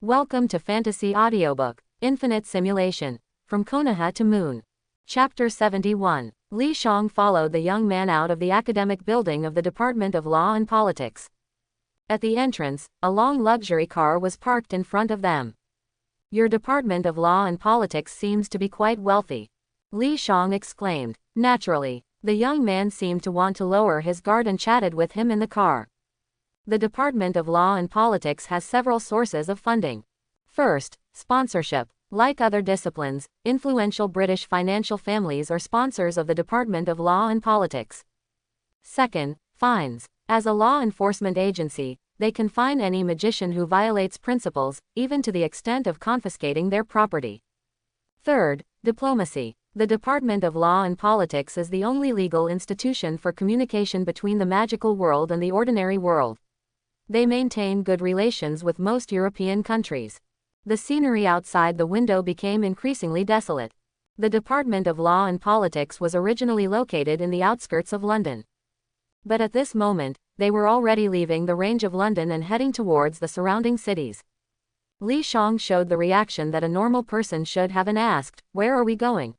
Welcome to Fantasy Audiobook, Infinite Simulation, From Konoha to Moon. Chapter 71. Li Shang followed the young man out of the academic building of the Department of Law and Politics. At the entrance, a long luxury car was parked in front of them. Your Department of Law and Politics seems to be quite wealthy, Li Shang exclaimed. Naturally, the young man seemed to want to lower his guard and chatted with him in the car. The Department of Law and Politics has several sources of funding. First, sponsorship. Like other disciplines, influential British financial families are sponsors of the Department of Law and Politics. Second, fines. As a law enforcement agency, they can fine any magician who violates principles, even to the extent of confiscating their property. Third, diplomacy. The Department of Law and Politics is the only legal institution for communication between the magical world and the ordinary world. They maintain good relations with most European countries. The scenery outside the window became increasingly desolate. The Department of Law and Politics was originally located in the outskirts of London. But at this moment, they were already leaving the range of London and heading towards the surrounding cities. Li Shang showed the reaction that a normal person should have and asked, "Where are we going?"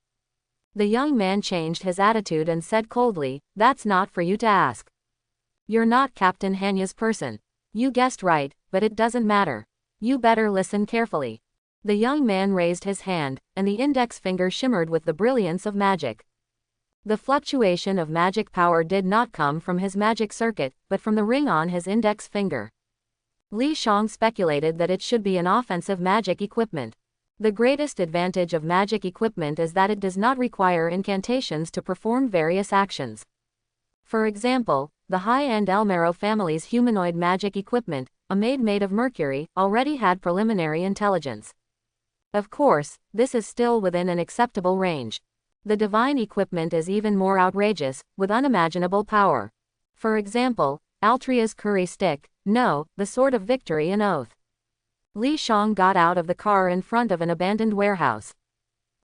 The young man changed his attitude and said coldly, "That's not for you to ask. You're not Captain Hanya's person. You guessed right, but it doesn't matter. You better listen carefully." The young man raised his hand, and the index finger shimmered with the brilliance of magic. The fluctuation of magic power did not come from his magic circuit, but from the ring on his index finger. Li Shang speculated that it should be an offensive magic equipment. The greatest advantage of magic equipment is that it does not require incantations to perform various actions. For example, the high-end Elmero family's humanoid magic equipment, a maid made of mercury, already had preliminary intelligence. Of course, this is still within an acceptable range. The divine equipment is even more outrageous, with unimaginable power. For example, Altria's curry stick, no, the sword of victory and oath. Li Shang got out of the car in front of an abandoned warehouse.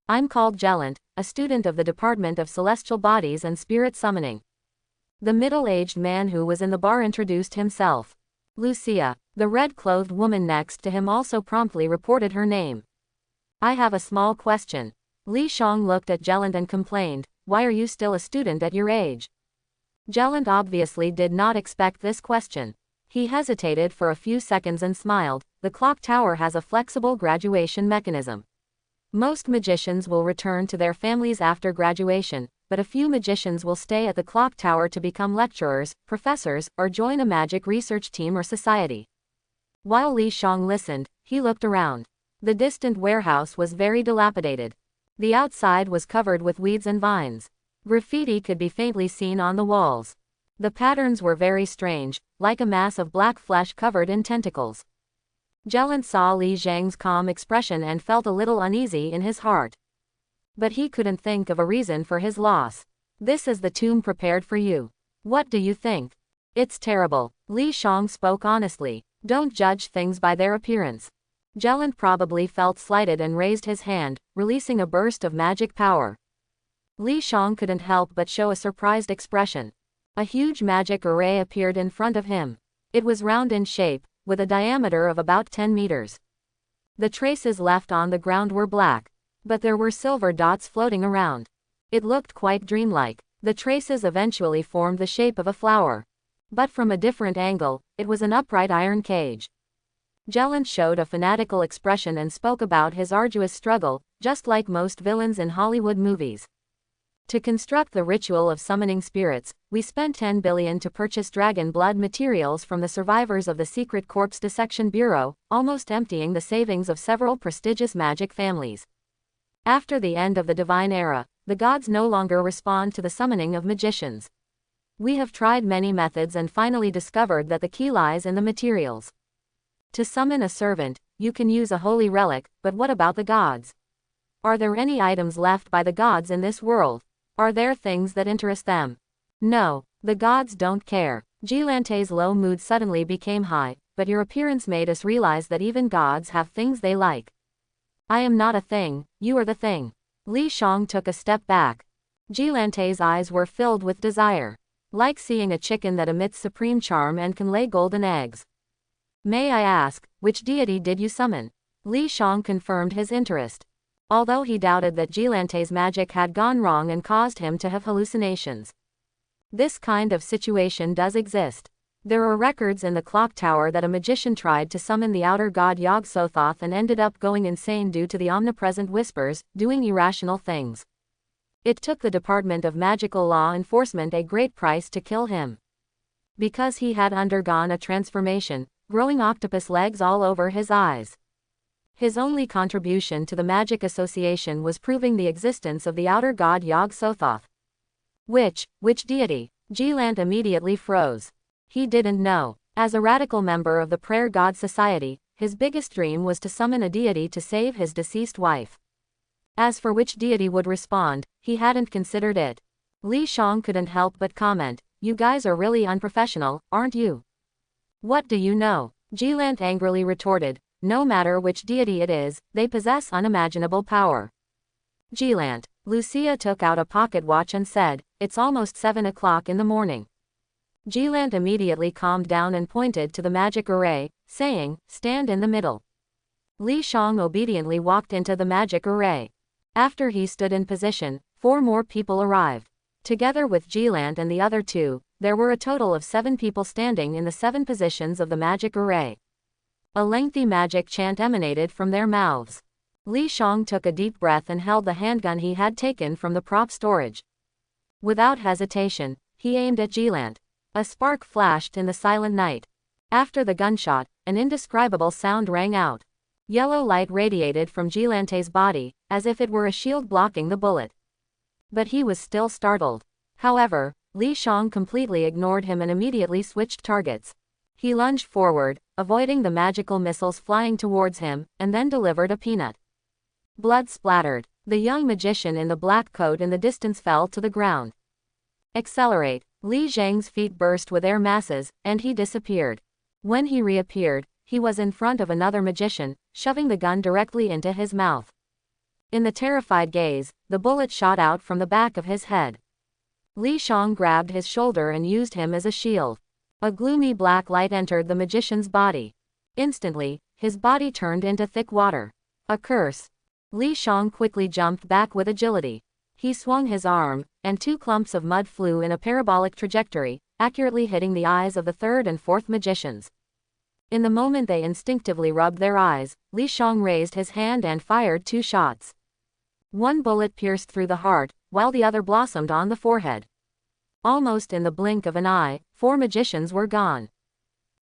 "I'm called Jellant, a student of the Department of Celestial Bodies and Spirit Summoning." The middle-aged man who was in the bar introduced himself. Lucia, the red-clothed woman next to him, also promptly reported her name. "I have a small question." Li Shang looked at Jellant and complained, "Why are you still a student at your age?" Jellant obviously did not expect this question. He hesitated for a few seconds and smiled. "The clock tower has a flexible graduation mechanism. Most magicians will return to their families after graduation, but a few magicians will stay at the clock tower to become lecturers, professors, or join a magic research team or society." While Li Shang listened, he looked around. The distant warehouse was very dilapidated. The outside was covered with weeds and vines. Graffiti could be faintly seen on the walls. The patterns were very strange, like a mass of black flesh covered in tentacles. Jellant saw Li Zhang's calm expression and felt a little uneasy in his heart. But he couldn't think of a reason for his loss. "This is the tomb prepared for you. What do you think?" "It's terrible." Li Shang spoke honestly. "Don't judge things by their appearance." Jellant probably felt slighted and raised his hand, releasing a burst of magic power. Li Shang couldn't help but show a surprised expression. A huge magic array appeared in front of him. It was round in shape, with a diameter of about 10 meters. The traces left on the ground were black, but there were silver dots floating around. It looked quite dreamlike. The traces eventually formed the shape of a flower. But from a different angle, it was an upright iron cage. Jellant showed a fanatical expression and spoke about his arduous struggle, just like most villains in Hollywood movies. "To construct the ritual of summoning spirits, we spent 10 billion to purchase dragon blood materials from the survivors of the Secret Corpse Dissection Bureau, almost emptying the savings of several prestigious magic families. After the end of the divine era, the gods no longer respond to the summoning of magicians. We have tried many methods and finally discovered that the key lies in the materials. To summon a servant, you can use a holy relic, but what about the gods? Are there any items left by the gods in this world? Are there things that interest them? No, the gods don't care." Jilante's low mood suddenly became high, "But your appearance made us realize that even gods have things they like." "I am not a thing, you are the thing." Li Shang took a step back. Jilante's eyes were filled with desire. "Like seeing a chicken that emits supreme charm and can lay golden eggs. May I ask, which deity did you summon? Li Shang confirmed his interest. Although he doubted that Jilante's magic had gone wrong and caused him to have hallucinations. This kind of situation does exist. There are records in the clock tower that a magician tried to summon the outer god Yog-Sothoth and ended up going insane due to the omnipresent whispers, doing irrational things. It took the Department of Magical Law Enforcement a great price to kill him. Because he had undergone a transformation, growing octopus legs all over his eyes. His only contribution to the Magic Association was proving the existence of the outer god Yog-Sothoth. Which deity? Jilant immediately froze. He didn't know. As a radical member of the Prayer God Society, his biggest dream was to summon a deity to save his deceased wife. As for which deity would respond, he hadn't considered it. Li Shang couldn't help but comment, "You guys are really unprofessional, aren't you?" "What do you know?" Jilant angrily retorted, "No matter which deity it is, they possess unimaginable power." Jilant. Lucia took out a pocket watch and said, "It's almost 7 o'clock in the morning." Jilant immediately calmed down and pointed to the magic array, saying, "Stand in the middle." Li Shang obediently walked into the magic array. After he stood in position, 4 more people arrived. Together with Jilant and the other 2, there were a total of 7 people standing in the 7 positions of the magic array. A lengthy magic chant emanated from their mouths. Li Shang took a deep breath and held the handgun he had taken from the prop storage. Without hesitation, he aimed at Jilant. A spark flashed in the silent night. After the gunshot, an indescribable sound rang out. Yellow light radiated from Jilante's body, as if it were a shield blocking the bullet. But he was still startled. However, Li Shang completely ignored him and immediately switched targets. He lunged forward, avoiding the magical missiles flying towards him, and then delivered a peanut. Blood splattered. The young magician in the black coat in the distance fell to the ground. Accelerate. Li Zhang's feet burst with air masses, and he disappeared. When he reappeared, he was in front of another magician, shoving the gun directly into his mouth. In the terrified gaze, the bullet shot out from the back of his head. Li Shang grabbed his shoulder and used him as a shield. A gloomy black light entered the magician's body. Instantly, his body turned into thick water. A curse. Li Shang quickly jumped back with agility. He swung his arm, and 2 clumps of mud flew in a parabolic trajectory, accurately hitting the eyes of the 3rd and 4th magicians. In the moment they instinctively rubbed their eyes, Li Shang raised his hand and fired 2 shots. One bullet pierced through the heart, while the other blossomed on the forehead. Almost in the blink of an eye, 4 magicians were gone.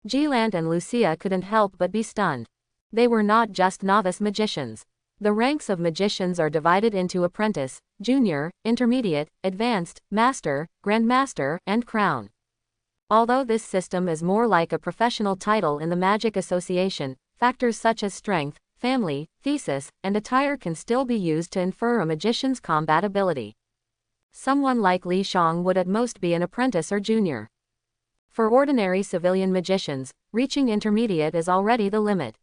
Jilant and Lucia couldn't help but be stunned. They were not just novice magicians. The ranks of magicians are divided into apprentice, junior, intermediate, advanced, master, grandmaster, and crown. Although this system is more like a professional title in the Magic Association, factors such as strength, family, thesis, and attire can still be used to infer a magician's combat ability. Someone like Li Shang would at most be an apprentice or junior. For ordinary civilian magicians, reaching intermediate is already the limit.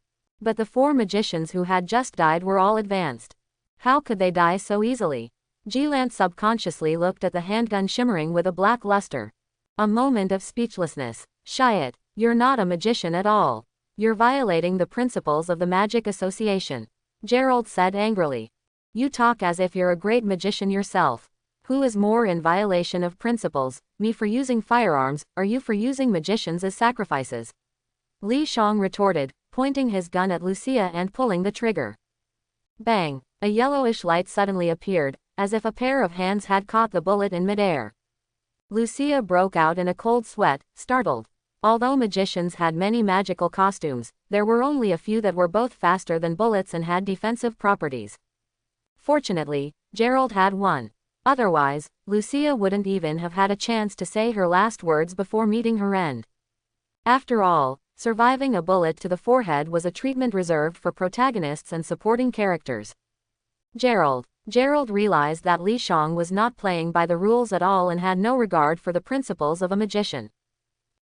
But the 4 magicians who had just died were all advanced. How could they die so easily? Jilant subconsciously looked at the handgun shimmering with a black luster. A moment of speechlessness. "Shiat, you're not a magician at all. You're violating the principles of the Magic Association," Gerald said angrily. "You talk as if you're a great magician yourself. Who is more in violation of principles, me for using firearms, or you for using magicians as sacrifices?" Li Shang retorted, pointing his gun at Lucia and pulling the trigger. Bang! A yellowish light suddenly appeared, as if a pair of hands had caught the bullet in midair. Lucia broke out in a cold sweat, startled. Although magicians had many magical costumes, there were only a few that were both faster than bullets and had defensive properties. Fortunately, Gerald had one. Otherwise, Lucia wouldn't even have had a chance to say her last words before meeting her end. After all, surviving a bullet to the forehead was a treatment reserved for protagonists and supporting characters. Gerald realized that Li Shang was not playing by the rules at all and had no regard for the principles of a magician.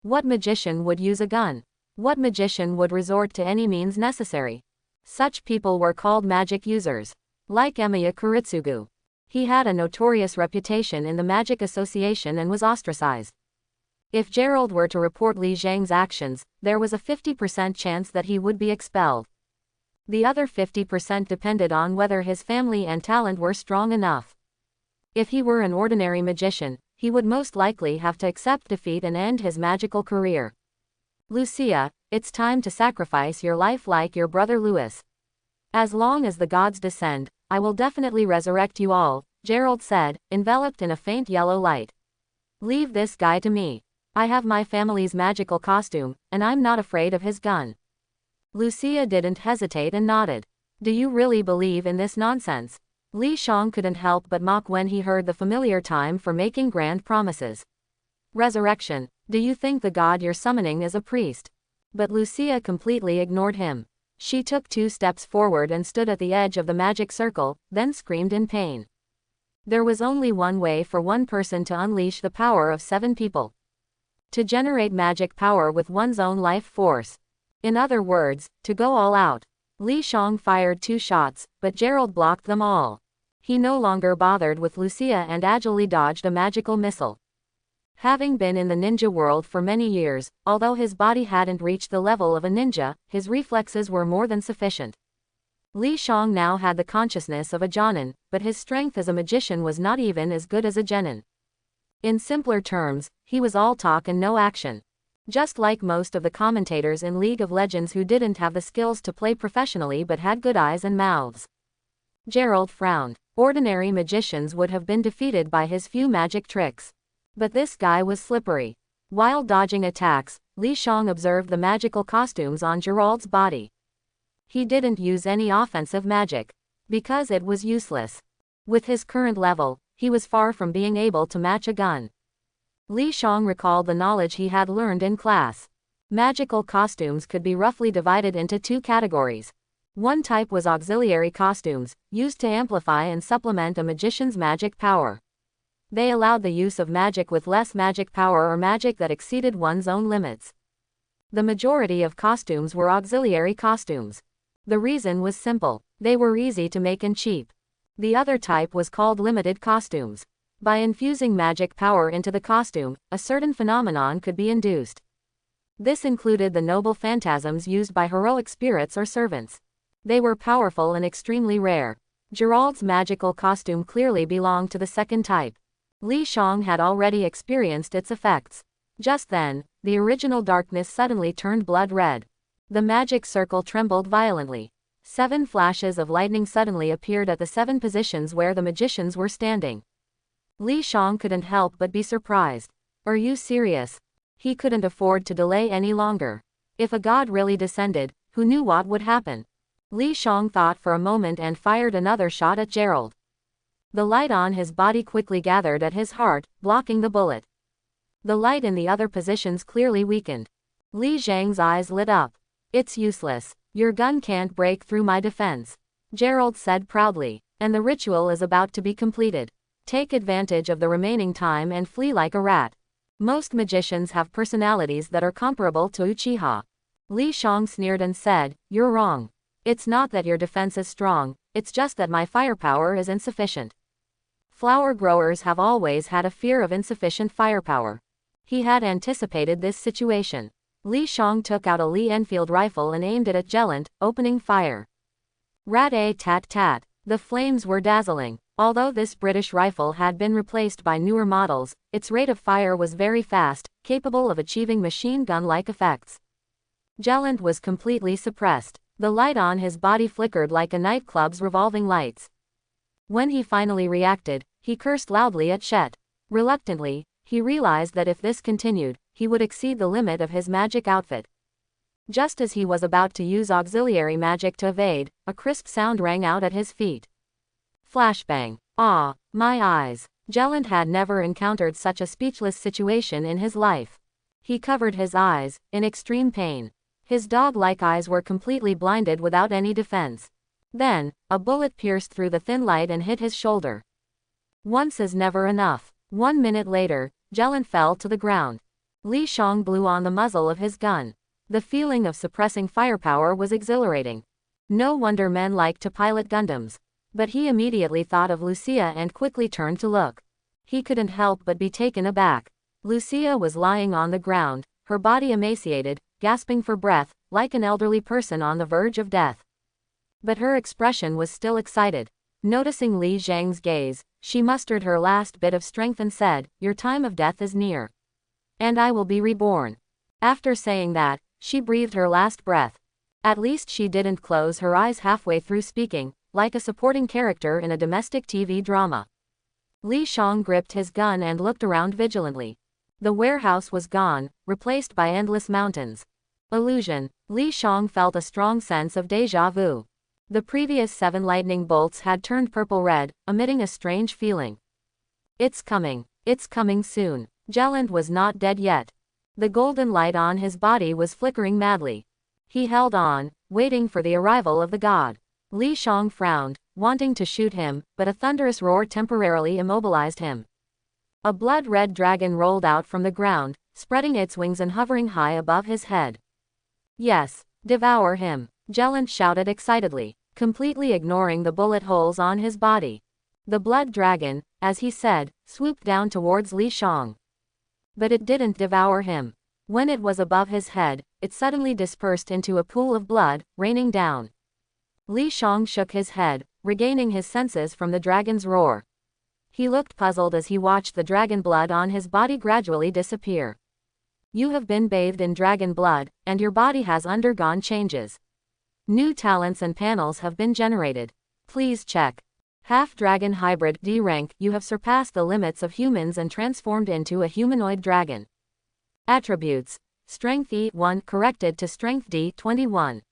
What magician would use a gun? What magician would resort to any means necessary? Such people were called magic users. Like Emiya Kuritsugu. He had a notorious reputation in the Magic Association and was ostracized. If Gerald were to report Li Zhang's actions, there was a 50% chance that he would be expelled. The other 50% depended on whether his family and talent were strong enough. If he were an ordinary magician, he would most likely have to accept defeat and end his magical career. Lucia, it's time to sacrifice your life like your brother Louis. As long as the gods descend, I will definitely resurrect you all, Gerald said, enveloped in a faint yellow light. Leave this guy to me. I have my family's magical costume, and I'm not afraid of his gun. Lucia didn't hesitate and nodded. Do you really believe in this nonsense? Li Shang couldn't help but mock when he heard the familiar time for making grand promises. Resurrection, do you think the god you're summoning is a priest? But Lucia completely ignored him. She took 2 steps forward and stood at the edge of the magic circle, then screamed in pain. There was only one way for one person to unleash the power of 7 people. To generate magic power with one's own life force. In other words, to go all out. Li Shang fired 2 shots, but Gerald blocked them all. He no longer bothered with Lucia and agilely dodged a magical missile. Having been in the ninja world for many years, although his body hadn't reached the level of a ninja, his reflexes were more than sufficient. Li Shang now had the consciousness of a Jonin, but his strength as a magician was not even as good as a genin. In simpler terms, he was all talk and no action. Just like most of the commentators in League of Legends who didn't have the skills to play professionally but had good eyes and mouths. Gerald frowned. Ordinary magicians would have been defeated by his few magic tricks. But this guy was slippery. While dodging attacks, Li Shang observed the magical costumes on Gerald's body. He didn't use any offensive magic, because it was useless. With his current level, he was far from being able to match a gun. Li Shang recalled the knowledge he had learned in class. Magical costumes could be roughly divided into 2 categories. One type was auxiliary costumes, used to amplify and supplement a magician's magic power. They allowed the use of magic with less magic power or magic that exceeded one's own limits. The majority of costumes were auxiliary costumes. The reason was simple. They were easy to make and cheap. The other type was called limited costumes. By infusing magic power into the costume, a certain phenomenon could be induced. This included the noble phantasms used by heroic spirits or servants. They were powerful and extremely rare. Gerald's magical costume clearly belonged to the second type. Li Shang had already experienced its effects. Just then, the original darkness suddenly turned blood red. The magic circle trembled violently. 7 flashes of lightning suddenly appeared at the 7 positions where the magicians were standing. Li Shang couldn't help but be surprised. Are you serious? He couldn't afford to delay any longer. If a god really descended, who knew what would happen? Li Shang thought for a moment and fired another shot at Gerald. The light on his body quickly gathered at his heart, blocking the bullet. The light in the other positions clearly weakened. Li Zhang's eyes lit up. It's useless. Your gun can't break through my defense, Gerald said proudly, and the ritual is about to be completed. Take advantage of the remaining time and flee like a rat. Most magicians have personalities that are comparable to Uchiha. Li Shang sneered and said, you're wrong. It's not that your defense is strong, it's just that my firepower is insufficient. Flower growers have always had a fear of insufficient firepower. He had anticipated this situation. Li Shang took out a Lee Enfield rifle and aimed it at Jelent, opening fire. Rat-a-tat-tat. The flames were dazzling. Although this British rifle had been replaced by newer models, its rate of fire was very fast, capable of achieving machine gun-like effects. Jelent was completely suppressed. The light on his body flickered like a nightclub's revolving lights. When he finally reacted, he cursed loudly at Chet. Reluctantly, he realized that if this continued, he would exceed the limit of his magic outfit. Just as he was about to use auxiliary magic to evade, a crisp sound rang out at his feet. Flashbang. Ah, my eyes. Jelent had never encountered such a speechless situation in his life. He covered his eyes, in extreme pain. His dog-like eyes were completely blinded without any defense. Then, a bullet pierced through the thin light and hit his shoulder. Once is never enough. 1 minute later, Jelent fell to the ground. Li Shang blew on the muzzle of his gun. The feeling of suppressing firepower was exhilarating. No wonder men liked to pilot Gundams. But he immediately thought of Lucia and quickly turned to look. He couldn't help but be taken aback. Lucia was lying on the ground, her body emaciated, gasping for breath, like an elderly person on the verge of death. But her expression was still excited. Noticing Li Zhang's gaze, she mustered her last bit of strength and said, "Your time of death is near. And I will be reborn." After saying that, she breathed her last breath. At least she didn't close her eyes halfway through speaking, like a supporting character in a domestic TV drama. Li Shang gripped his gun and looked around vigilantly. The warehouse was gone, replaced by endless mountains. Illusion. Li Shang felt a strong sense of déjà vu. The previous 7 lightning bolts had turned purple-red, emitting a strange feeling. It's coming soon. Jelland was not dead yet. The golden light on his body was flickering madly. He held on, waiting for the arrival of the god. Li Shang frowned, wanting to shoot him, but a thunderous roar temporarily immobilized him. A blood-red dragon rolled out from the ground, spreading its wings and hovering high above his head. "Yes, devour him," Jelland shouted excitedly, completely ignoring the bullet holes on his body. The blood dragon, as he said, swooped down towards Li Shang. But it didn't devour him. When it was above his head, it suddenly dispersed into a pool of blood, raining down. Li Shang shook his head, regaining his senses from the dragon's roar. He looked puzzled as he watched the dragon blood on his body gradually disappear. "You have been bathed in dragon blood, and your body has undergone changes. New talents and panels have been generated. Please check. Half-dragon hybrid D rank. You have surpassed the limits of humans and transformed into a humanoid dragon. Attributes. Strength E1 corrected to Strength D21.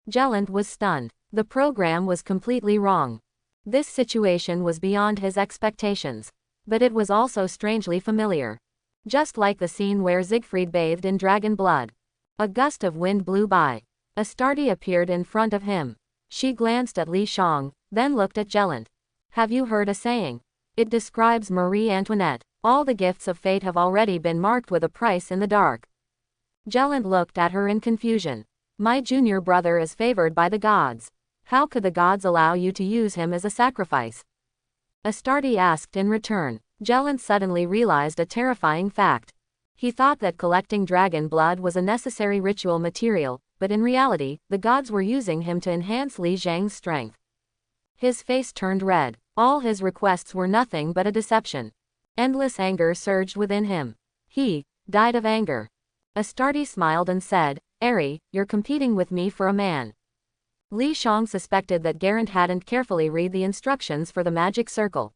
Jelland was stunned. The program was completely wrong. This situation was beyond his expectations. But it was also strangely familiar. Just like the scene where Siegfried bathed in dragon blood. A gust of wind blew by. Astarte appeared in front of him. She glanced at Li Shang, then looked at Jelland. "Have you heard a saying? It describes Marie Antoinette. All the gifts of fate have already been marked with a price in the dark." Jelland looked at her in confusion. "My junior brother is favored by the gods. How could the gods allow you to use him as a sacrifice?" Astarte asked in return. Jelland suddenly realized a terrifying fact. He thought that collecting dragon blood was a necessary ritual material, but in reality, the gods were using him to enhance Li Zhang's strength. His face turned red. All his requests were nothing but a deception. Endless anger surged within him. He died of anger. Astarte smiled and said, "Eri, you're competing with me for a man." Li Shang suspected that Garant hadn't carefully read the instructions for the magic circle.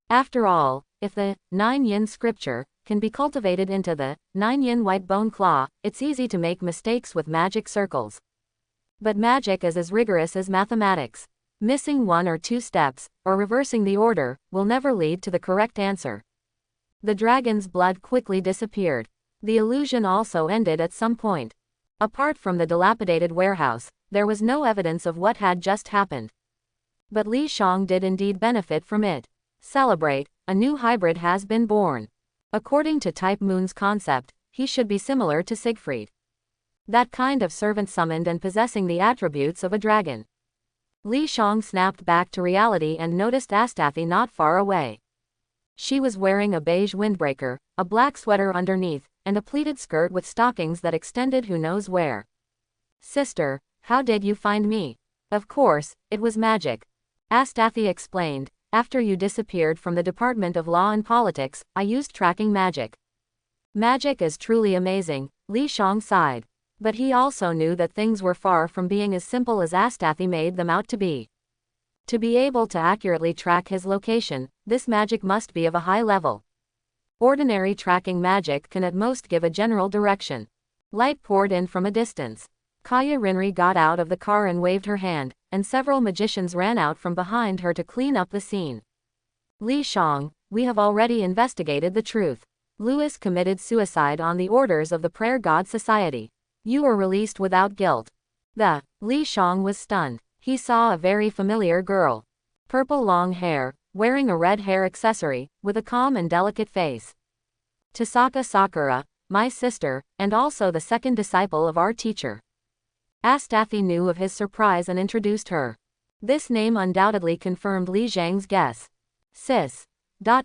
After all, if the 9-yin scripture can be cultivated into the 9-yin white bone claw, it's easy to make mistakes with magic circles. But magic is as rigorous as mathematics. Missing 1 or 2 steps, or reversing the order, will never lead to the correct answer. The dragon's blood quickly disappeared. The illusion also ended at some point. Apart from the dilapidated warehouse, there was no evidence of what had just happened. But Li Shang did indeed benefit from it. Celebrate, a new hybrid has been born. According to Type Moon's concept, he should be similar to Siegfried. That kind of servant summoned and possessing the attributes of a dragon. Li Shang snapped back to reality and noticed Astarte not far away. She was wearing a beige windbreaker, a black sweater underneath, and a pleated skirt with stockings that extended who knows where. "Sister, how did you find me?" "Of course, it was magic," Astarte explained. "After you disappeared from the Department of Law and Politics, I used tracking magic." Magic is truly amazing, Li Shang sighed. But he also knew that things were far from being as simple as Astarte made them out to be. To be able to accurately track his location, this magic must be of a high level. Ordinary tracking magic can at most give a general direction. Light poured in from a distance. Kaya Rinri got out of the car and waved her hand, and several magicians ran out from behind her to clean up the scene. "Li Shang, we have already investigated the truth. Louis committed suicide on the orders of the Prayer God Society. You were released without guilt." Li Shang was stunned. He saw a very familiar girl. Purple long hair, wearing a red hair accessory, with a calm and delicate face. "Tasaka Sakura, my sister, and also the second disciple of our teacher." Astarte knew of his surprise and introduced her. This name undoubtedly confirmed Li Zhang's guess. Sis.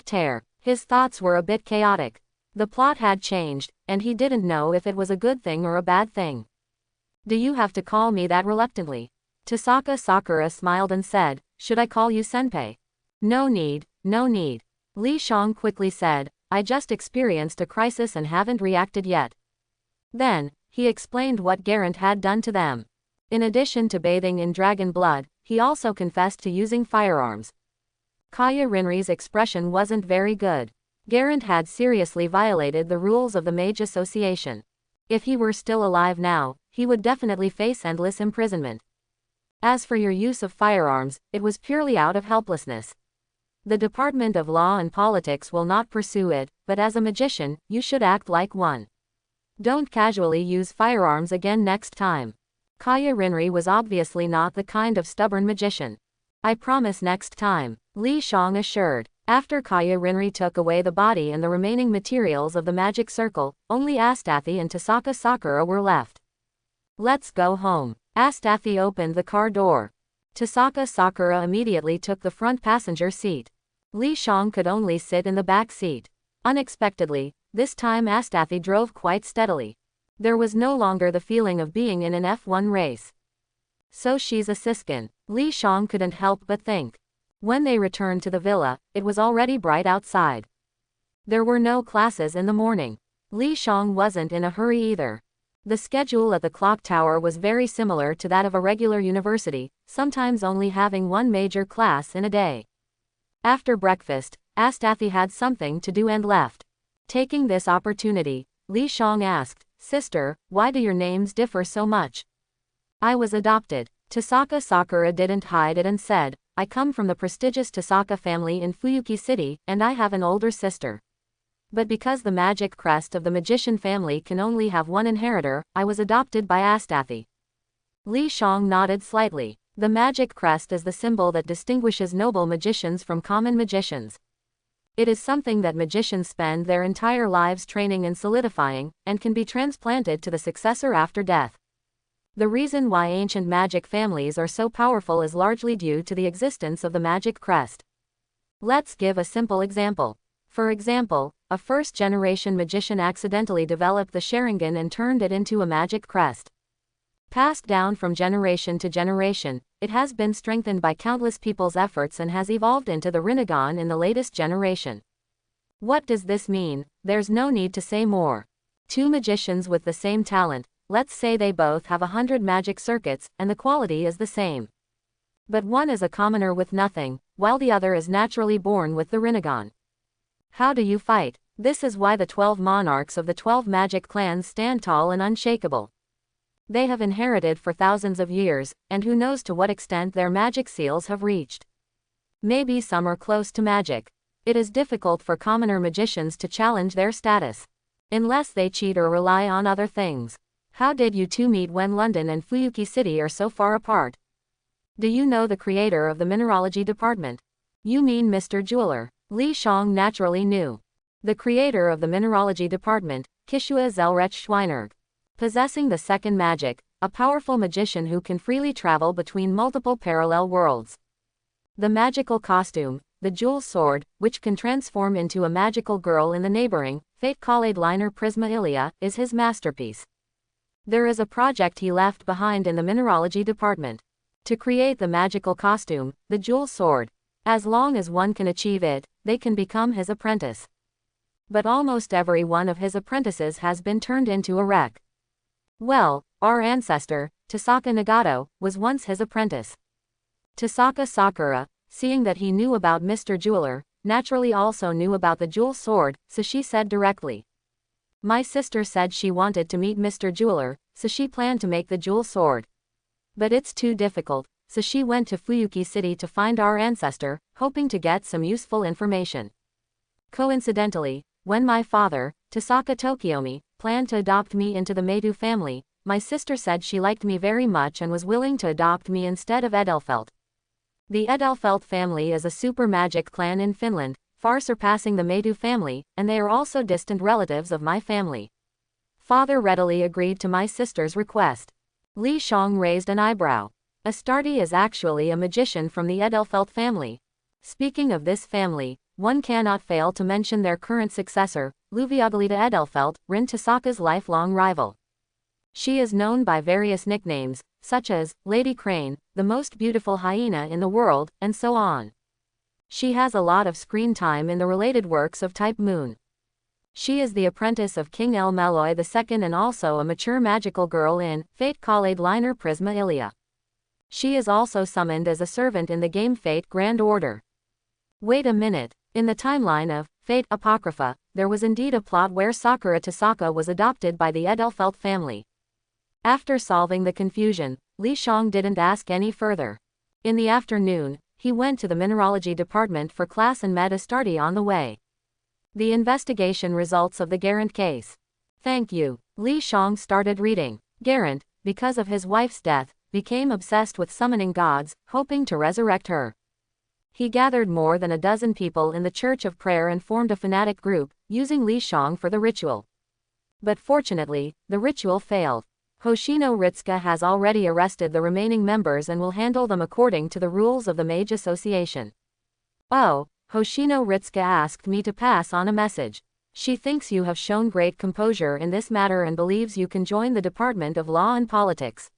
Tear. His thoughts were a bit chaotic. The plot had changed, and he didn't know if it was a good thing or a bad thing. Do you have to call me that reluctantly? Tasaka Sakura smiled and said, should I call you senpai? No need, no need. Li Shang quickly said, I just experienced a crisis and haven't reacted yet. Then, he explained what Garant had done to them. In addition to bathing in dragon blood, he also confessed to using firearms. Kaya Rinri's expression wasn't very good. Garant had seriously violated the rules of the Mage Association. If he were still alive now, he would definitely face endless imprisonment. As for your use of firearms, it was purely out of helplessness. The Department of Law and Politics will not pursue it, but as a magician, you should act like one. Don't casually use firearms again next time. Kaya Rinri was obviously not the kind of stubborn magician. I promise next time, Li Shang assured. After Kaya Rinri took away the body and the remaining materials of the magic circle, only Astathe and Tasaka Sakura were left. Let's go home. Astathe opened the car door. Tasaka Sakura immediately took the front passenger seat. Li Shang could only sit in the back seat. Unexpectedly, this time Astathe drove quite steadily. There was no longer the feeling of being in an F1 race. So she's a Siskin, Li Shang couldn't help but think. When they returned to the villa, it was already bright outside. There were no classes in the morning. Li Shang wasn't in a hurry either. The schedule at the clock tower was very similar to that of a regular university, sometimes only having one major class in a day. After breakfast, Astathe had something to do and left. Taking this opportunity, Li Shang asked, Sister, why do your names differ so much? I was adopted. Tasaka Sakura didn't hide it and said, I come from the prestigious Tasaka family in Fuyuki City, and I have an older sister. But because the magic crest of the magician family can only have one inheritor, I was adopted by Astathe. Li Shang nodded slightly. The magic crest is the symbol that distinguishes noble magicians from common magicians. It is something that magicians spend their entire lives training and solidifying, and can be transplanted to the successor after death. The reason why ancient magic families are so powerful is largely due to the existence of the magic crest. Let's give a simple example. For example, a first-generation magician accidentally developed the Sharingan and turned it into a magic crest. Passed down from generation to generation, it has been strengthened by countless people's efforts and has evolved into the Rinnegan in the latest generation. What does this mean? There's no need to say more. Two magicians with the same talent, let's say they both have 100 magic circuits, and the quality is the same. But one is a commoner with nothing, while the other is naturally born with the Rinnegan. How do you fight? This is why the 12 monarchs of the 12 magic clans stand tall and unshakable. They have inherited for thousands of years, and who knows to what extent their magic seals have reached. Maybe some are close to magic. It is difficult for commoner magicians to challenge their status. Unless they cheat or rely on other things. How did you two meet when London and Fuyuki City are so far apart? Do you know the creator of the mineralogy department? You mean Mr. Jeweler. Li Shang naturally knew. The creator of the mineralogy department, Kishua Zelrech Schweinerg. Possessing the second magic, a powerful magician who can freely travel between multiple parallel worlds. The magical costume, the jewel sword, which can transform into a magical girl in the neighboring, fate-called liner Prisma Ilia, is his masterpiece. There is a project he left behind in the mineralogy department. To create the magical costume, the jewel sword. As long as one can achieve it, they can become his apprentice. But almost every one of his apprentices has been turned into a wreck. Well, our ancestor, Tasaka Nagato, was once his apprentice. Tasaka Sakura, seeing that he knew about Mr. Jeweler, naturally also knew about the jewel sword, so she said directly. My sister said she wanted to meet Mr. Jeweler, so she planned to make the jewel sword. But it's too difficult, so she went to Fuyuki City to find our ancestor, hoping to get some useful information. Coincidentally, when my father, Tasaka Tokiomi, planned to adopt me into the Meidu family, my sister said she liked me very much and was willing to adopt me instead of Edelfelt. The Edelfelt family is a super magic clan in Finland, far surpassing the Meidu family, and they are also distant relatives of my family. Father readily agreed to my sister's request. Li Shang raised an eyebrow. Astarte is actually a magician from the Edelfelt family. Speaking of this family, one cannot fail to mention their current successor, Luviagalita Edelfelt, Rin Tasaka's lifelong rival. She is known by various nicknames, such as Lady Crane, the most beautiful hyena in the world, and so on. She has a lot of screen time in the related works of Type Moon. She is the apprentice of King El Malloy II and also a mature magical girl in Fate Collade Liner Prisma Ilia. She is also summoned as a servant in the game Fate Grand Order. Wait a minute. In the timeline of Fate Apocrypha, there was indeed a plot where Sakura Tasaka was adopted by the Edelfelt family. After solving the confusion, Li Shang didn't ask any further. In the afternoon, he went to the mineralogy department for class and met Astarte on the way. The investigation results of the Garant case. Thank you. Li Shang started reading. Garant, because of his wife's death, became obsessed with summoning gods, hoping to resurrect her. He gathered more than a dozen people in the Church of Prayer and formed a fanatic group, using Li Shang for the ritual. But fortunately, the ritual failed. Hoshino Ritsuka has already arrested the remaining members and will handle them according to the rules of the Mage Association. Oh, Hoshino Ritsuka asked me to pass on a message. She thinks you have shown great composure in this matter and believes you can join the Department of Law and Politics.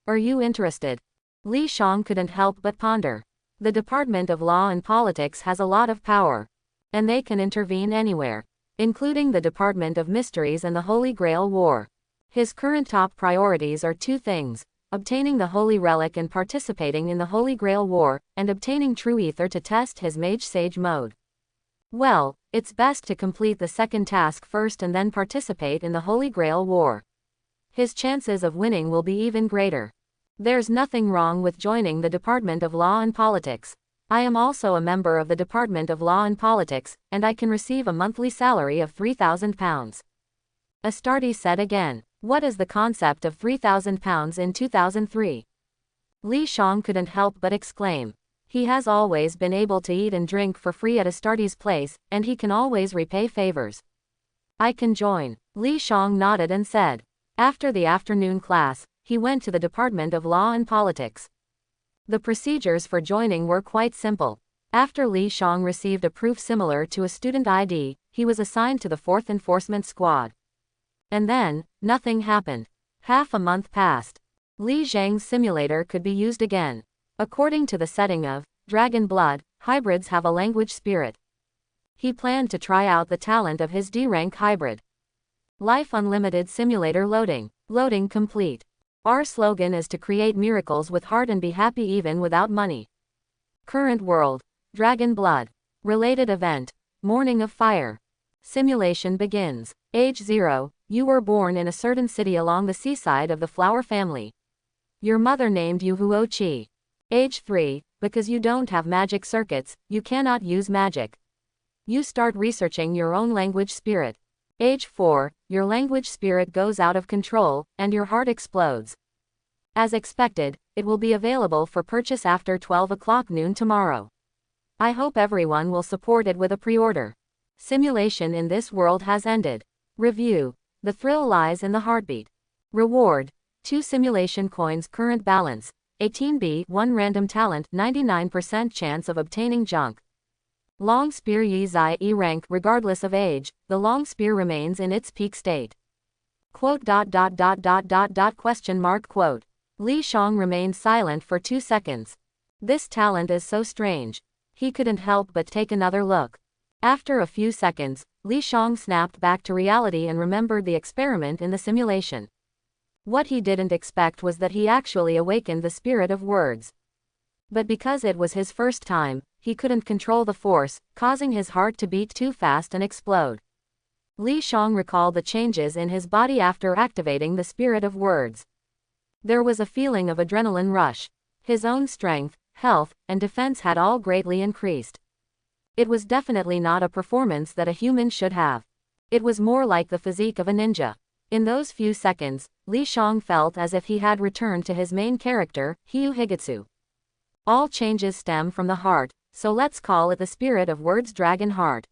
Are you interested? Li Shang couldn't help but ponder. The Department of Law and Politics has a lot of power. And they can intervene anywhere, including the Department of Mysteries and the Holy Grail War. His current top priorities are two things: obtaining the Holy Relic and participating in the Holy Grail War, and obtaining True Ether to test his Mage Sage mode. Well, it's best to complete the second task first and then participate in the Holy Grail War. His chances of winning will be even greater. There's nothing wrong with joining the Department of Law and Politics. I am also a member of the Department of Law and Politics, and I can receive a monthly salary of £3,000. Astarte said again. What is the concept of £3,000 in 2003? Li Shang couldn't help but exclaim. He has always been able to eat and drink for free at Astarte's place, and he can always repay favors. I can join. Li Shang nodded and said. After the afternoon class, he went to the Department of Law and Politics. The procedures for joining were quite simple. After Li Shang received a proof similar to a student ID, he was assigned to the 4th Enforcement Squad. And then, nothing happened. Half a month passed. Li Zhang's simulator could be used again. According to the setting of Dragon Blood, hybrids have a language spirit. He planned to try out the talent of his D-rank hybrid. Life Unlimited simulator loading. Loading complete. Our slogan is to create miracles with heart and be happy even without money. Current world. Dragon Blood. Related event. Morning of Fire. Simulation begins. Age 0. You were born in a certain city along the seaside of the Flower family. Your mother named you Huo-Chi. Age 3. Because you don't have magic circuits, you cannot use magic. You start researching your own language spirit. Age 4. Your language spirit goes out of control, and your heart explodes. As expected, it will be available for purchase after 12 o'clock noon tomorrow. I hope everyone will support it with a pre-order. Simulation in this world has ended. Review. The thrill lies in the heartbeat. Reward. 2 simulation coins. Current balance. 18B. 1 random talent. 99% chance of obtaining junk. Long Spear Yi Zai E rank. Regardless of age, the long spear remains in its peak state. Quote. Question mark. Quote. Li Shang remained silent for 2 seconds. This talent is so strange. He couldn't help but take another look. After a few seconds, Li Shang snapped back to reality and remembered the experiment in the simulation. What he didn't expect was that he actually awakened the spirit of words. But because it was his first time, he couldn't control the force, causing his heart to beat too fast and explode. Li Shang recalled the changes in his body after activating the spirit of words. There was a feeling of adrenaline rush. His own strength, health, and defense had all greatly increased. It was definitely not a performance that a human should have. It was more like the physique of a ninja. In those few seconds, Li Shang felt as if he had returned to his main character, Hiyu Higatsu. All changes stem from the heart, so let's call it the spirit of words Dragon Heart.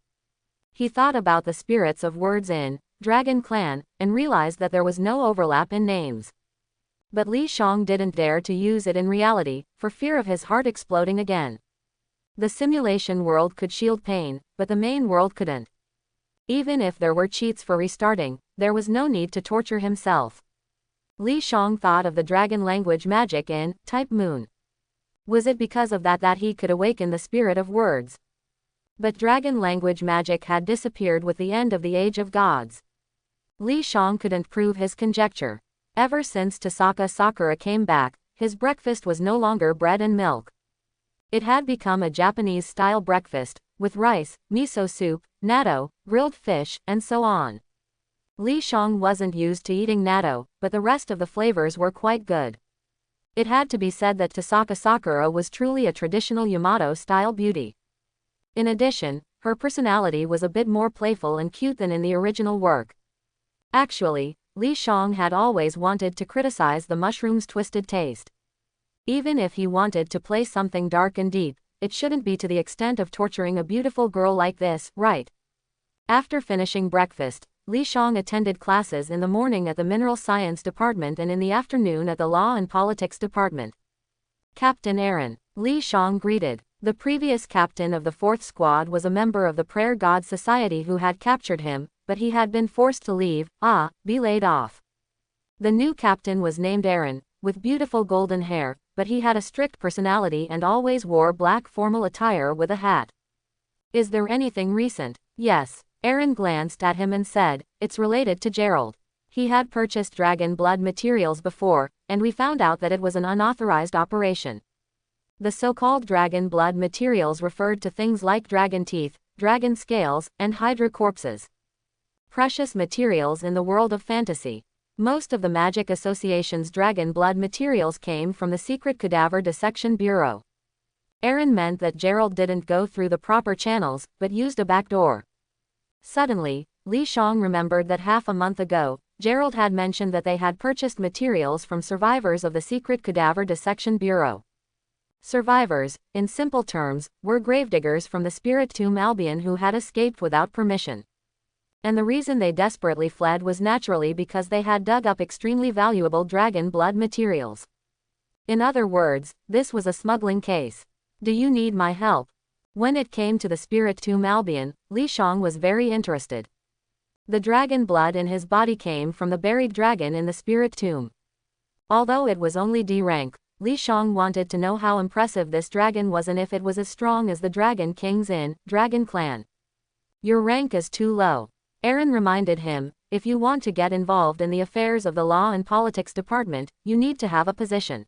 He thought about the spirits of words in Dragon Clan, and realized that there was no overlap in names. But Li Shang didn't dare to use it in reality, for fear of his heart exploding again. The simulation world could shield pain, but the main world couldn't. Even if there were cheats for restarting, there was no need to torture himself. Li Shang thought of the dragon language magic in Type Moon. Was it because of that he could awaken the spirit of words? But dragon language magic had disappeared with the end of the Age of Gods. Li Shang couldn't prove his conjecture. Ever since Tasaka Sakura came back, his breakfast was no longer bread and milk. It had become a Japanese-style breakfast, with rice, miso soup, natto, grilled fish, and so on. Li Shang wasn't used to eating natto, but the rest of the flavors were quite good. It had to be said that Tasaka Sakura was truly a traditional Yamato-style beauty. In addition, her personality was a bit more playful and cute than in the original work. Actually, Li Shang had always wanted to criticize the mushroom's twisted taste. Even if he wanted to play something dark and deep, it shouldn't be to the extent of torturing a beautiful girl like this, right? After finishing breakfast, Li Shang attended classes in the morning at the Mineral Science Department and in the afternoon at the Law and Politics Department. Captain Aaron, Li Shang greeted. The previous captain of the 4th Squad was a member of the Prayer God Society who had captured him, but he had been forced to leave, be laid off. The new captain was named Aaron, with beautiful golden hair, but he had a strict personality and always wore black formal attire with a hat. Is there anything recent? Yes. Aaron glanced at him and said, it's related to Gerald. He had purchased dragon blood materials before, and we found out that it was an unauthorized operation. The so-called dragon blood materials referred to things like dragon teeth, dragon scales, and hydra corpses. Precious materials in the world of fantasy. Most of the Magic Association's dragon blood materials came from the secret cadaver dissection bureau. Aaron meant that Gerald didn't go through the proper channels, but used a backdoor. Suddenly, Li Shang remembered that half a month ago, Gerald had mentioned that they had purchased materials from survivors of the secret cadaver dissection bureau. Survivors, in simple terms, were gravediggers from the Spirit Tomb Albion who had escaped without permission. And the reason they desperately fled was naturally because they had dug up extremely valuable dragon blood materials. In other words, this was a smuggling case. Do you need my help? When it came to the Spirit Tomb Albion, Li Shang was very interested. The dragon blood in his body came from the buried dragon in the Spirit Tomb. Although it was only D rank, Li Shang wanted to know how impressive this dragon was and if it was as strong as the Dragon Kings in Dragon Clan. Your rank is too low. Aaron reminded him, if you want to get involved in the affairs of the Law and Politics Department, you need to have a position.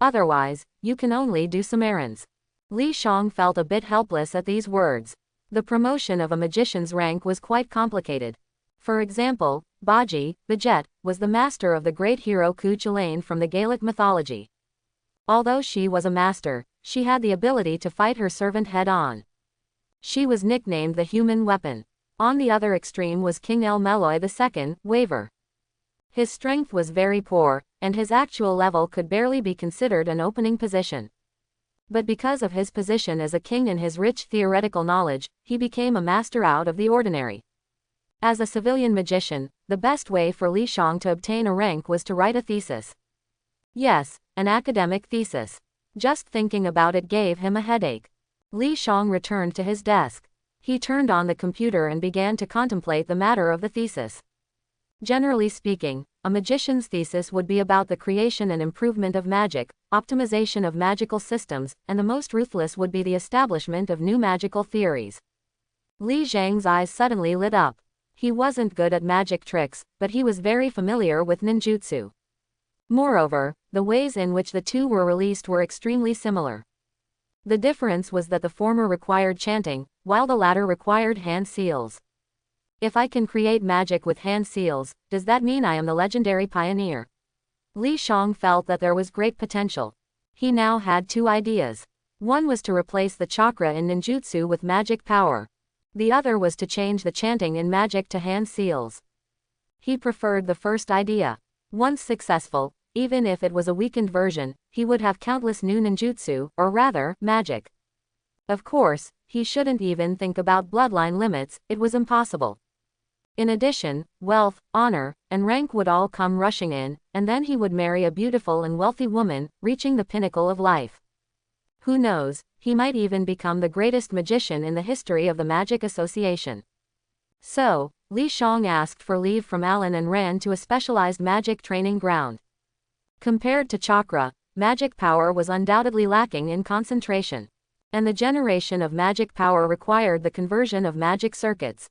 Otherwise, you can only do some errands. Li Shang felt a bit helpless at these words. The promotion of a magician's rank was quite complicated. For example, Baji, Bajet, was the master of the great hero Ku Chulainn from the Gaelic mythology. Although she was a master, she had the ability to fight her servant head-on. She was nicknamed the human weapon. On the other extreme was King El Meloy II, Waver. His strength was very poor, and his actual level could barely be considered an opening position. But because of his position as a king and his rich theoretical knowledge, he became a master out of the ordinary. As a civilian magician, the best way for Li Shang to obtain a rank was to write a thesis. Yes, an academic thesis. Just thinking about it gave him a headache. Li Shang returned to his desk. He turned on the computer and began to contemplate the matter of the thesis. Generally speaking, a magician's thesis would be about the creation and improvement of magic, optimization of magical systems, and the most ruthless would be the establishment of new magical theories. Li Zhang's eyes suddenly lit up. He wasn't good at magic tricks, but he was very familiar with ninjutsu. Moreover, the ways in which the two were released were extremely similar. The difference was that the former required chanting, while the latter required hand seals. If I can create magic with hand seals, does that mean I am the legendary pioneer? Li Shang felt that there was great potential. He now had two ideas. One was to replace the chakra in ninjutsu with magic power. The other was to change the chanting in magic to hand seals. He preferred the first idea. Once successful, even if it was a weakened version, he would have countless new ninjutsu, or rather, magic. Of course, he shouldn't even think about bloodline limits, it was impossible. In addition, wealth, honor, and rank would all come rushing in, and then he would marry a beautiful and wealthy woman, reaching the pinnacle of life. Who knows, he might even become the greatest magician in the history of the Magic Association. So, Li Shang asked for leave from Alan and ran to a specialized magic training ground. Compared to chakra, magic power was undoubtedly lacking in concentration. And the generation of magic power required the conversion of magic circuits.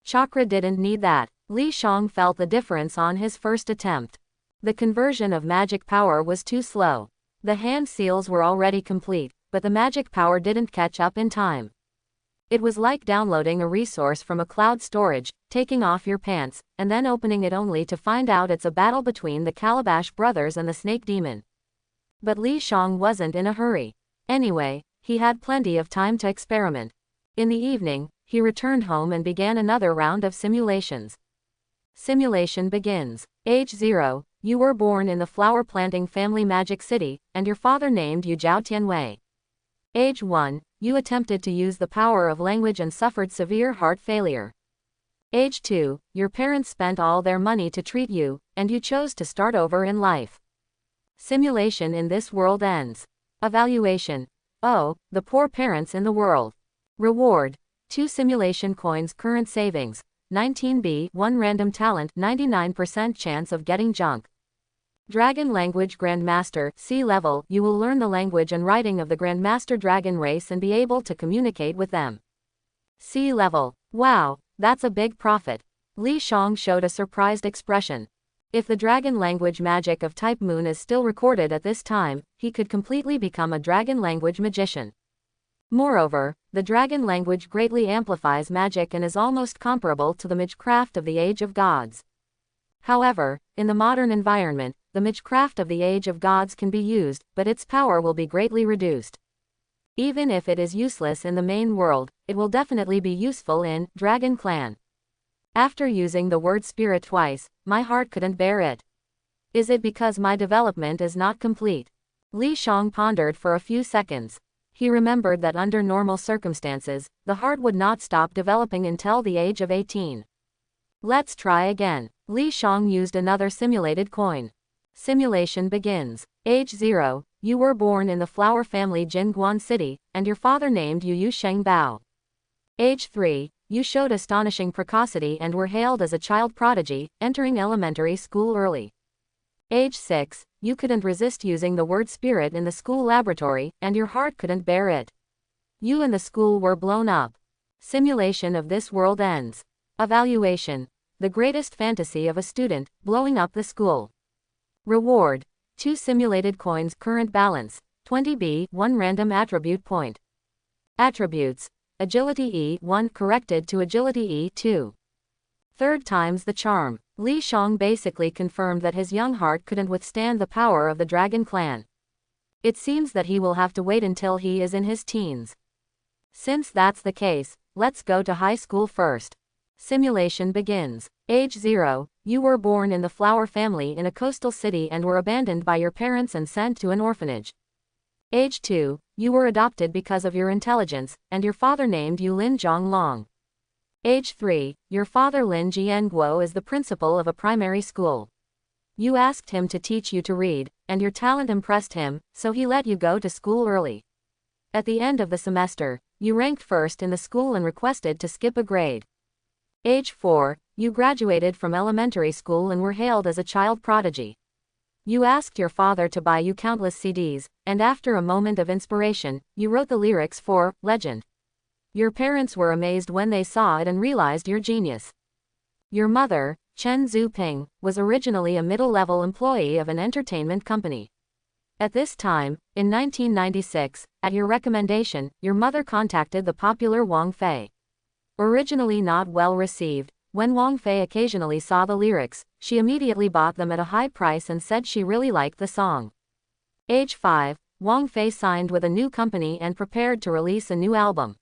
Chakra didn't need that. Li Shang felt the difference on his first attempt. The conversion of magic power was too slow. The hand seals were already complete, but the magic power didn't catch up in time. It was like downloading a resource from a cloud storage, taking off your pants, and then opening it only to find out it's a battle between the Calabash brothers and the Snake Demon. But Li Shang wasn't in a hurry. Anyway, he had plenty of time to experiment. In the evening, he returned home and began another round of simulations. Simulation begins. Age 0, you were born in the flower planting family Magic City, and your father named you Zhao Tianwei. Age 1, you attempted to use the power of language and suffered severe heart failure. Age 2, your parents spent all their money to treat you, and you chose to start over in life. Simulation in this world ends. Evaluation. Oh, the poor parents in the world. Reward. 2 simulation coins. Current savings. 19B. 1 random talent. 99% chance of getting junk. Dragon Language Grandmaster, C level. You will learn the language and writing of the Grandmaster Dragon race and be able to communicate with them. C level. Wow, that's a big profit. Li Shang showed a surprised expression. If the dragon language magic of type Moon is still recorded at this time, he could completely become a dragon language magician. Moreover, the dragon language greatly amplifies magic and is almost comparable to the magecraft of the Age of Gods. However, in the modern environment, the magecraft of the Age of Gods can be used, but its power will be greatly reduced. Even if it is useless in the main world, it will definitely be useful in Dragon Clan. After using the word spirit twice, my heart couldn't bear it. Is it because my development is not complete? Li Shang pondered for a few seconds. He remembered that under normal circumstances, the heart would not stop developing until the age of 18. Let's try again. Li Shang used another simulated coin. Simulation begins. Age 0, you were born in the flower family Jingguan City, and your father named you Yu Shengbao. Age 3, you showed astonishing precocity and were hailed as a child prodigy, entering elementary school early. Age 6, you couldn't resist using the word spirit in the school laboratory, and your heart couldn't bear it. You and the school were blown up. Simulation of this world ends. Evaluation. The greatest fantasy of a student, blowing up the school. Reward. 2 simulated coins. Current balance. 20B. 1 random attribute point. Attributes. Agility E1 corrected to Agility E2. Third time's the charm. Li Shang basically confirmed that his young heart couldn't withstand the power of the Dragon Clan. It seems that he will have to wait until he is in his teens. Since that's the case, let's go to high school first. Simulation begins. Age 0, you were born in the flower family in a coastal city and were abandoned by your parents and sent to an orphanage. Age 2, you were adopted because of your intelligence, and your father named you Lin Zhonglong. Age 3, your father Lin Jianguo is the principal of a primary school. You asked him to teach you to read, and your talent impressed him, so he let you go to school early. At the end of the semester, you ranked first in the school and requested to skip a grade. Age 4, you graduated from elementary school and were hailed as a child prodigy. You asked your father to buy you countless CDs, and after a moment of inspiration, you wrote the lyrics for Legend. Your parents were amazed when they saw it and realized your genius. Your mother, Chen Zuping, was originally a middle-level employee of an entertainment company. At this time, in 1996, at your recommendation, your mother contacted the popular Wang Fei. Originally not well received, when Wang Fei occasionally saw the lyrics, she immediately bought them at a high price and said she really liked the song. Age 5, Wang Fei signed with a new company and prepared to release a new album.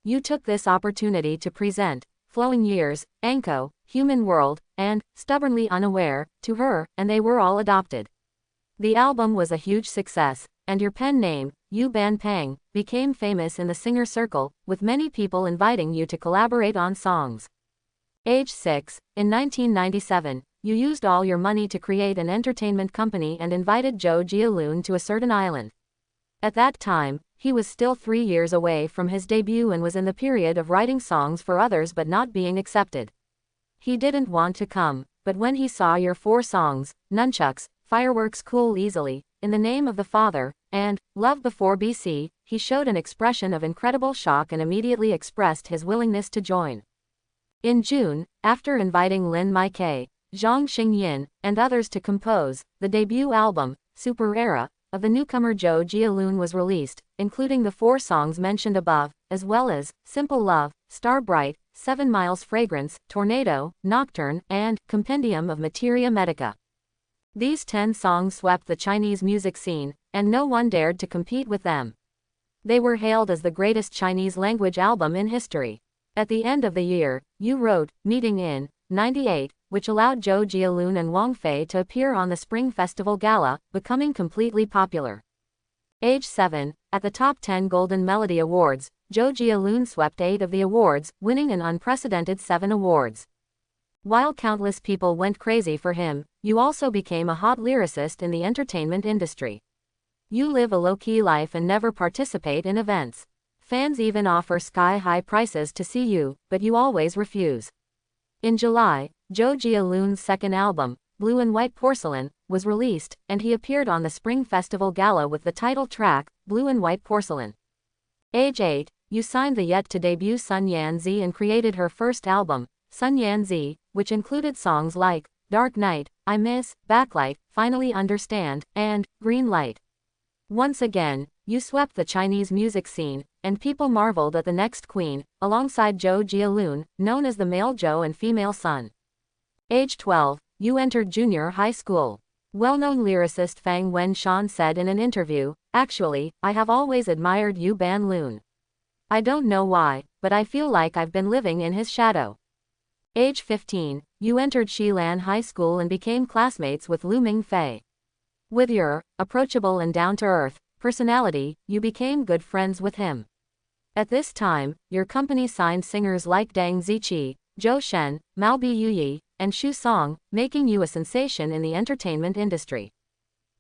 You took this opportunity to present Flowing Years, Anko, Human World, and Stubbornly Unaware to her, and they were all adopted. The album was a huge success, and your pen name, Yu Ban Pang, became famous in the singer circle, with many people inviting you to collaborate on songs. Age 6, in 1997, you used all your money to create an entertainment company and invited Zhou Jialun to a certain island. At that time, he was still 3 years away from his debut and was in the period of writing songs for others but not being accepted. He didn't want to come, but when he saw your 4 songs, Nunchucks, Fireworks Cool Easily, In the Name of the Father, and Love Before BC, he showed an expression of incredible shock and immediately expressed his willingness to join. In June, after inviting Lin Maikei, Zhang Xingyin, and others to compose, the debut album, Super Era, of the newcomer Zhou Jialun was released, including the 4 songs mentioned above, as well as Simple Love, Star Bright, 7 Miles Fragrance, Tornado, Nocturne, and Compendium of Materia Medica. These 10 songs swept the Chinese music scene, and no one dared to compete with them. They were hailed as the greatest Chinese language album in history. At the end of the year, Yu wrote Meeting in 98, which allowed Zhou Jialun and Wang Fei to appear on the Spring Festival Gala, becoming completely popular. Age 7, at the Top 10 Golden Melody Awards, Zhou Jialun swept 8 of the awards, winning an unprecedented 7 awards. While countless people went crazy for him, Yu also became a hot lyricist in the entertainment industry. You live a low-key life and never participate in events. Fans even offer sky-high prices to see you, but you always refuse. In July, Zhou Jialun's second album, Blue and White Porcelain, was released, and he appeared on the Spring Festival Gala with the title track, Blue and White Porcelain. Age 8, Yu signed the yet-to-debut Sun Yanzi and created her first album, Sun Yanzi, which included songs like Dark Night, I Miss, Backlight, Finally Understand, and Green Light. Once again, Yu swept the Chinese music scene, and people marveled at the next queen, alongside Zhou Jialun, known as the male Zhou and female Sun. Age 12, Yu entered junior high school. Well-known lyricist Fang Wenshan said in an interview, "Actually, I have always admired Yu Banlun. I don't know why, but I feel like I've been living in his shadow." Age 15, Yu entered Xilan High School and became classmates with Lu Mingfei. With your approachable and down-to-earth personality, you became good friends with him. At this time, your company signed singers like Deng Ziqi, Zhou Shen, Mao Biyuyi, and Xu Song, making you a sensation in the entertainment industry.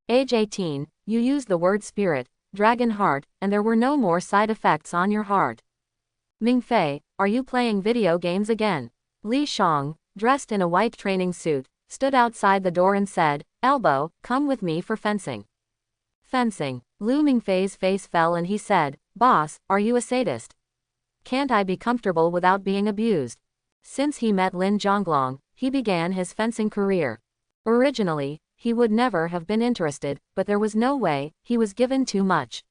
Age 18, you used the word spirit, dragon heart, and there were no more side effects on your heart. Mingfei, are you playing video games again? Li Shang, dressed in a white training suit, stood outside the door and said, "Elbow, come with me for fencing." Fencing. Lu Mingfei's face fell and he said, "Boss, are you a sadist? Can't I be comfortable without being abused?" Since he met Lin Zhonglong, he began his fencing career. Originally, he would never have been interested, but there was no way, he was given too much.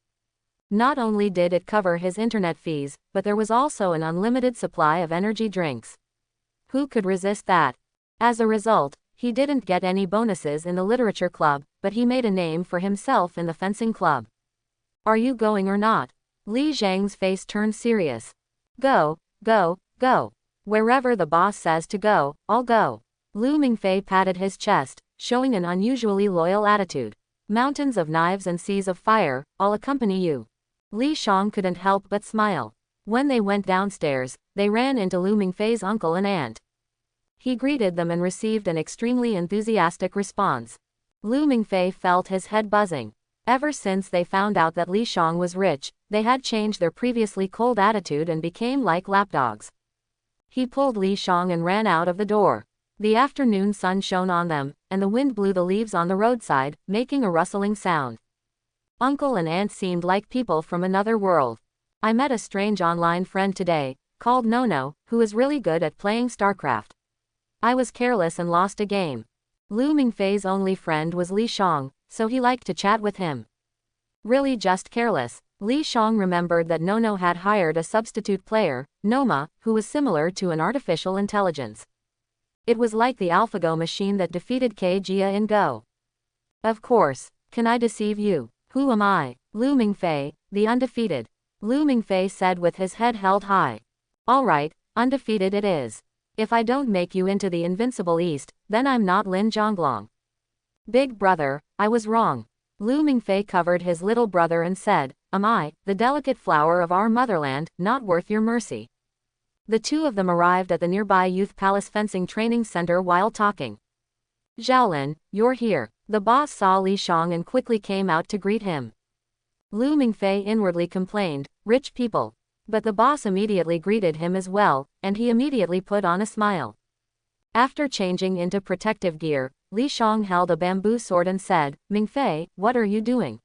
Not only did it cover his internet fees, but there was also an unlimited supply of energy drinks. Who could resist that? As a result, he didn't get any bonuses in the literature club, but he made a name for himself in the fencing club. "Are you going or not?" Li Zhang's face turned serious. "Go, go, go. Wherever the boss says to go, I'll go." Lu Mingfei patted his chest, showing an unusually loyal attitude. "Mountains of knives and seas of fire, I'll accompany you." Li Shang couldn't help but smile. When they went downstairs, they ran into Lu Mingfei's uncle and aunt. He greeted them and received an extremely enthusiastic response. Lu Mingfei felt his head buzzing. Ever since they found out that Li Shang was rich, they had changed their previously cold attitude and became like lapdogs. He pulled Li Shang and ran out of the door. The afternoon sun shone on them, and the wind blew the leaves on the roadside, making a rustling sound. Uncle and aunt seemed like people from another world. "I met a strange online friend today, called Nono, who is really good at playing StarCraft. I was careless and lost a game." Lu Mingfei's only friend was Li Shang, so he liked to chat with him. Really just careless. Li Shang remembered that Nono had hired a substitute player, Noma, who was similar to an artificial intelligence. It was like the AlphaGo machine that defeated Jia in Go. "Of course. Can I deceive you? Who am I?" Lu Mingfei, the undefeated. Lu Mingfei said with his head held high. "All right, undefeated it is. If I don't make you into the invincible East, then I'm not Lin Zhonglong." "Big brother, I was wrong." Lu Mingfei covered his little brother and said, "Am I, the delicate flower of our motherland, not worth your mercy?" The two of them arrived at the nearby Youth Palace Fencing Training Center while talking. "Zhaolin, you're here." The boss saw Li Shang and quickly came out to greet him. Lu Mingfei inwardly complained, rich people. But the boss immediately greeted him as well, and he immediately put on a smile. After changing into protective gear, Li Shang held a bamboo sword and said, Mingfei, what are you doing?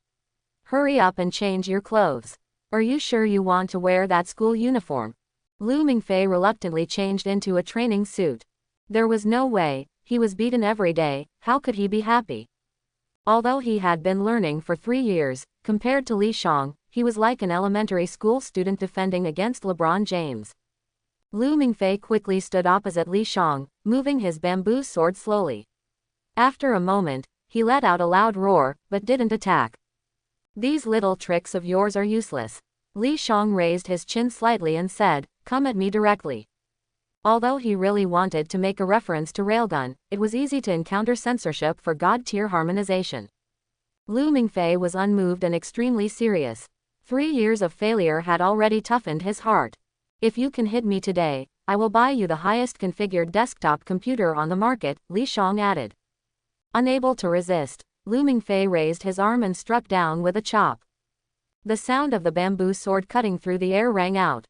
Hurry up and change your clothes. Are you sure you want to wear that school uniform? Lu Mingfei reluctantly changed into a training suit. There was no way, he was beaten every day, how could he be happy? Although he had been learning for 3 years, compared to Li Shang, he was like an elementary school student defending against LeBron James. Lu Mingfei quickly stood opposite Li Shang, moving his bamboo sword slowly. After a moment, he let out a loud roar, but didn't attack. These little tricks of yours are useless. Li Shang raised his chin slightly and said, come at me directly. Although he really wanted to make a reference to Railgun, it was easy to encounter censorship for God-tier harmonization. Lu Mingfei was unmoved and extremely serious. 3 years of failure had already toughened his heart. If you can hit me today, I will buy you the highest configured desktop computer on the market, Li Shang added. Unable to resist, Lu Mingfei raised his arm and struck down with a chop. The sound of the bamboo sword cutting through the air rang out.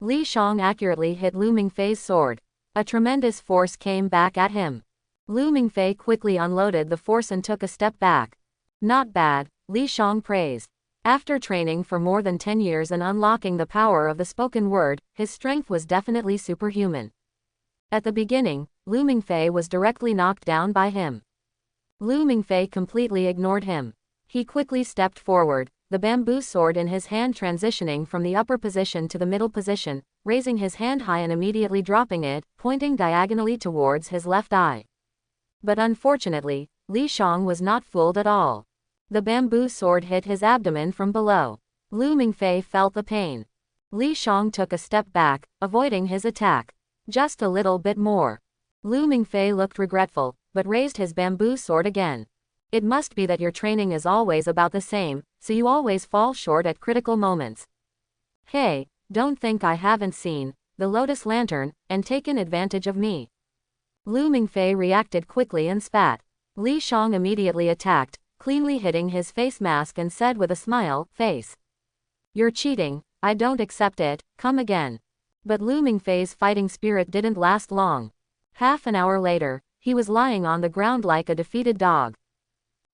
Li Shang accurately hit Lu Mingfei's sword. A tremendous force came back at him. Lu Mingfei quickly unloaded the force and took a step back. Not bad, Li Shang praised. After training for more than 10 years and unlocking the power of the spoken word, his strength was definitely superhuman. At the beginning, Lu Mingfei was directly knocked down by him. Lu Mingfei completely ignored him. He quickly stepped forward, the bamboo sword in his hand transitioning from the upper position to the middle position, raising his hand high and immediately dropping it, pointing diagonally towards his left eye. But unfortunately, Li Shang was not fooled at all. The bamboo sword hit his abdomen from below. Lu Mingfei felt the pain. Li Shang took a step back, avoiding his attack. Just a little bit more. Lu Mingfei looked regretful, but raised his bamboo sword again. It must be that your training is always about the same, so you always fall short at critical moments. Hey, don't think I haven't seen the Lotus Lantern and taken advantage of me. Lu Mingfei reacted quickly and spat. Li Shang immediately attacked, cleanly hitting his face mask and said with a smile, face. You're cheating, I don't accept it, come again. But Lu Mingfei's fighting spirit didn't last long. Half an hour later, he was lying on the ground like a defeated dog.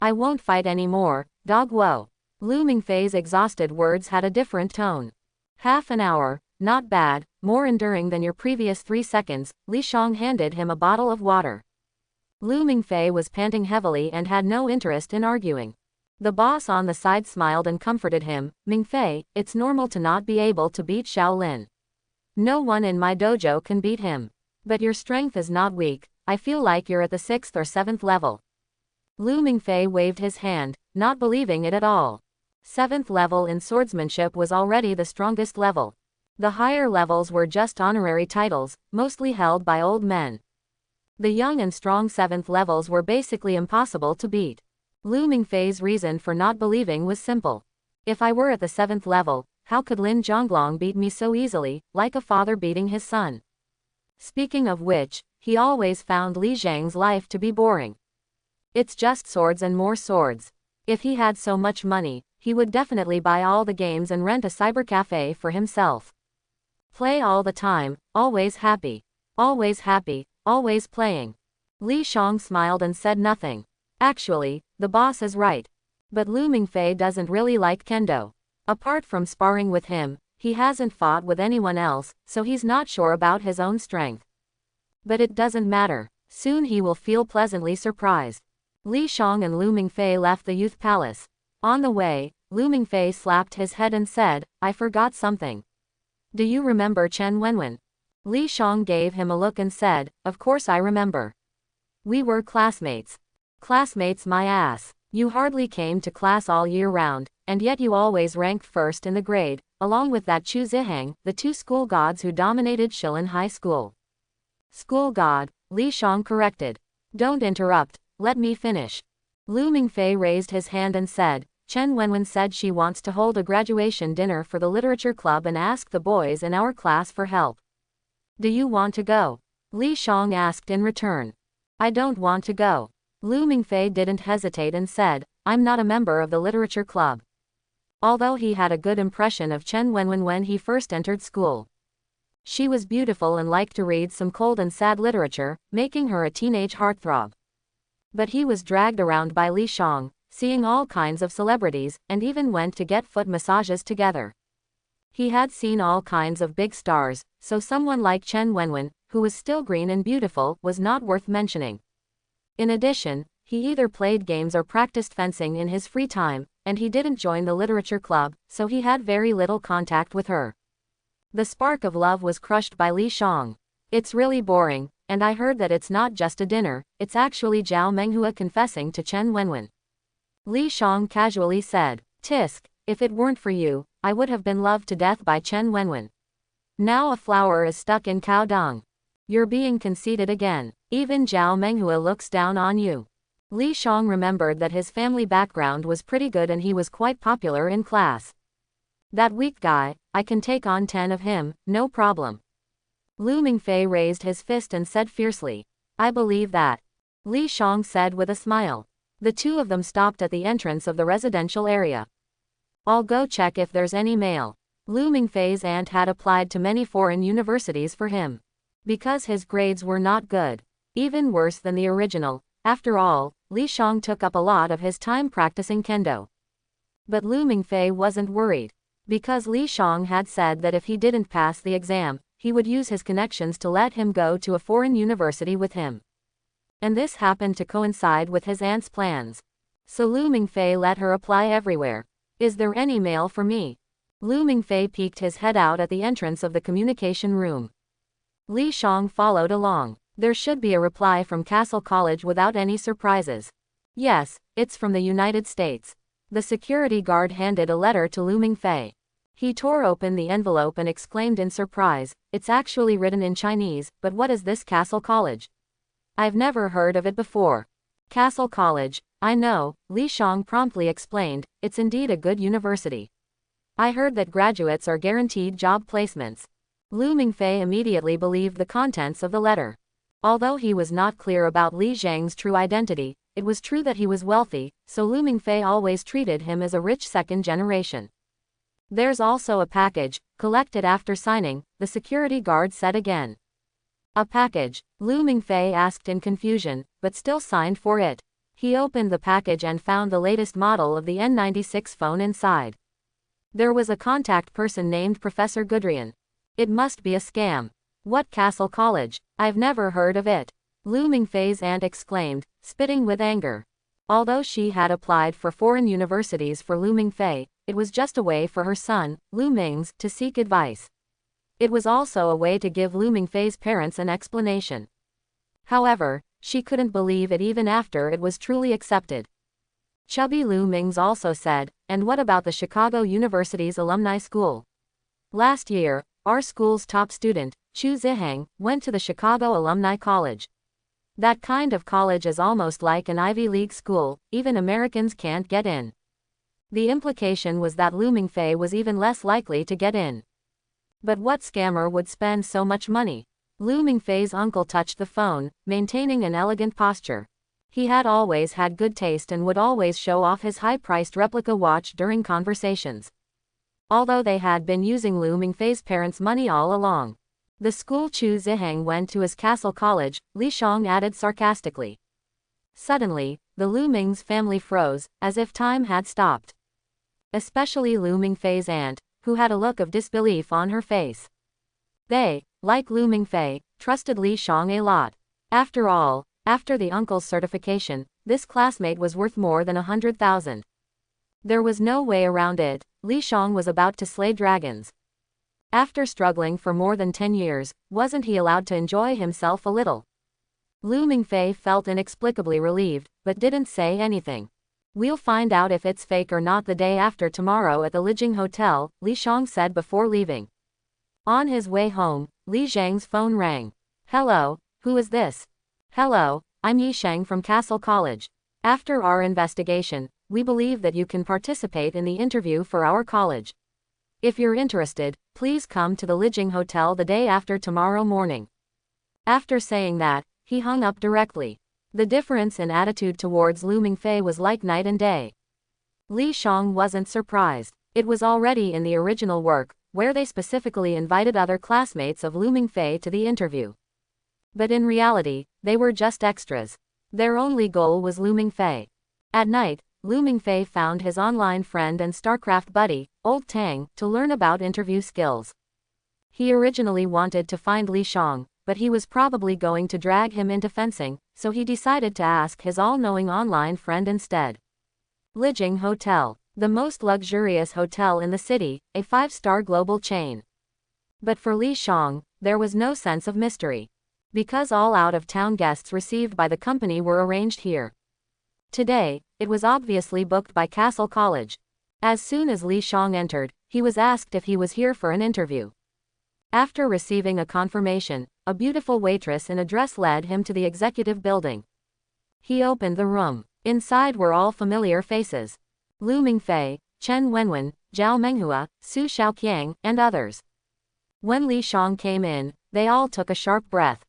I won't fight anymore, dog whoa. Lu Mingfei's exhausted words had a different tone. Half an hour, not bad, more enduring than your previous 3 seconds, Li Shang handed him a bottle of water. Lu Mingfei was panting heavily and had no interest in arguing. The boss on the side smiled and comforted him, Mingfei, it's normal to not be able to beat Shaolin. No one in my dojo can beat him. But your strength is not weak, I feel like you're at the 6th or 7th level. Lu Mingfei waved his hand, not believing it at all. 7th level in swordsmanship was already the strongest level. The higher levels were just honorary titles, mostly held by old men. The young and strong 7th levels were basically impossible to beat. Lu Mingfei's reason for not believing was simple. If I were at the 7th level, how could Lin Zhonglong beat me so easily, like a father beating his son? Speaking of which, he always found Li Zhang's life to be boring. It's just swords and more swords. If he had so much money, he would definitely buy all the games and rent a cybercafe for himself. Play all the time, always happy. Always happy, always playing. Li Shang smiled and said nothing. Actually, the boss is right. But Lu Mingfei doesn't really like kendo. Apart from sparring with him, he hasn't fought with anyone else, so he's not sure about his own strength. But it doesn't matter. Soon he will feel pleasantly surprised. Li Shang and Lu Mingfei left the youth palace. On the way, Lu Mingfei slapped his head and said, I forgot something. Do you remember Chen Wenwen? Li Shang gave him a look and said, of course I remember. We were classmates. Classmates my ass. You hardly came to class all year round, and yet you always ranked first in the grade, along with that Chu Zihang, the 2 school gods who dominated Shilin High School. School god, Li Shang corrected. Don't interrupt, let me finish. Lu Mingfei raised his hand and said, Chen Wenwen said she wants to hold a graduation dinner for the literature club and ask the boys in our class for help. Do you want to go? Li Shang asked in return. I don't want to go. Lu Mingfei didn't hesitate and said, I'm not a member of the literature club. although he had a good impression of Chen Wenwen when he first entered school. She was beautiful and liked to read some cold and sad literature, making her a teenage heartthrob. But he was dragged around by Li Shang, seeing all kinds of celebrities, and even went to get foot massages together. He had seen all kinds of big stars, so someone like Chen Wenwen, who was still green and beautiful, was not worth mentioning. In addition, he either played games or practiced fencing in his free time, and he didn't join the literature club, so he had very little contact with her. The spark of love was crushed by Li Shang. It's really boring, and I heard that it's not just a dinner, it's actually Zhao Menghua confessing to Chen Wenwen. Li Shang casually said, "Tisk, if it weren't for you, I would have been loved to death by Chen Wenwen. Now a flower is stuck in cow dung. You're being conceited again. Even Zhao Menghua looks down on you." Li Shang remembered that his family background was pretty good and he was quite popular in class. "That weak guy, I can take on 10 of him, no problem." Lu Mingfei raised his fist and said fiercely, "I believe that," Li Shang said with a smile. The two of them stopped at the entrance of the residential area. "I'll go check if there's any mail." Lu Mingfei's aunt had applied to many foreign universities for him. Because his grades were not good. Even worse than the original. After all, Li Shang took up a lot of his time practicing kendo. But Lu Mingfei wasn't worried. Because Li Shang had said that if he didn't pass the exam, he would use his connections to let him go to a foreign university with him. And this happened to coincide with his aunt's plans. So Lu Mingfei let her apply everywhere. "Is there any mail for me?" Lu Mingfei peeked his head out at the entrance of the communication room. Li Shang followed along. "There should be a reply from Castle College without any surprises." "Yes, it's from the United States." The security guard handed a letter to Lu Mingfei. He tore open the envelope and exclaimed in surprise, "It's actually written in Chinese, but what is this Castle College? I've never heard of it before." "Castle College, I know," Li Shang promptly explained, "it's indeed a good university. I heard that graduates are guaranteed job placements." Lu Mingfei immediately believed the contents of the letter. Although he was not clear about Li Zhang's true identity, it was true that he was wealthy, so Lu Mingfei always treated him as a rich second generation. "There's also a package, collected after signing," the security guard said again. "A package?" Lu Mingfei asked in confusion, but still signed for it. He opened the package and found the latest model of the N96 phone inside. There was a contact person named Professor Gudrian. It must be a scam. "What Castle College? I've never heard of it," Lu Mingfei's aunt exclaimed, spitting with anger. Although she had applied for foreign universities for Lu Mingfei, it was just a way for her son, Lu Ming's, to seek advice. It was also a way to give Lu Mingfei's parents an explanation. However, she couldn't believe it even after it was truly accepted. Chubby Lu Ming's also said, "And what about the Chicago University's alumni school? Last year, our school's top student, Chu Ziheng, went to the Chicago Alumni College. That kind of college is almost like an Ivy League school, even Americans can't get in." The implication was that Lu Mingfei was even less likely to get in. But what scammer would spend so much money? Lu Mingfei's uncle touched the phone, maintaining an elegant posture. He had always had good taste and would always show off his high-priced replica watch during conversations. Although they had been using Lu Mingfei's parents' money all along. "The school Chu Ziheng went to is Castle College," Li Shang added sarcastically. Suddenly, the Lu Ming's family froze, as if time had stopped. Especially Lu Mingfei's aunt, who had a look of disbelief on her face. They, like Lu Mingfei, trusted Li Shang a lot. After all, after the uncle's certification, this classmate was worth more than 100,000. There was no way around it. Li Shang was about to slay dragons. After struggling for more than 10 years, wasn't he allowed to enjoy himself a little? Lu Mingfei felt inexplicably relieved, but didn't say anything. "We'll find out if it's fake or not the day after tomorrow at the Lijing Hotel," Li Shang said before leaving. On his way home, Li Zhang's phone rang. "Hello, who is this?" "Hello, I'm Yi Sheng from Castle College. After our investigation, we believe that you can participate in the interview for our college. If you're interested, please come to the Lijing Hotel the day after tomorrow morning." After saying that, he hung up directly. The difference in attitude towards Lu Mingfei was like night and day. Li Shang wasn't surprised. It was already in the original work, where they specifically invited other classmates of Lu Mingfei to the interview. But in reality, they were just extras. Their only goal was Lu Mingfei. At night, Lu Mingfei found his online friend and StarCraft buddy, Old Tang, to learn about interview skills. He originally wanted to find Li Shang, but he was probably going to drag him into fencing, so he decided to ask his all-knowing online friend instead. Lijing Hotel, the most luxurious hotel in the city, a 5-star global chain. But for Li Shang, there was no sense of mystery. Because all out-of-town guests received by the company were arranged here. Today, it was obviously booked by Castle College. As soon as Li Shang entered, he was asked if he was here for an interview. After receiving a confirmation, a beautiful waitress in a dress led him to the executive building. He opened the room. Inside were all familiar faces. Lu Mingfei, Chen Wenwen, Zhao Menghua, Su Shaoqiang, and others. When Li Shang came in, they all took a sharp breath.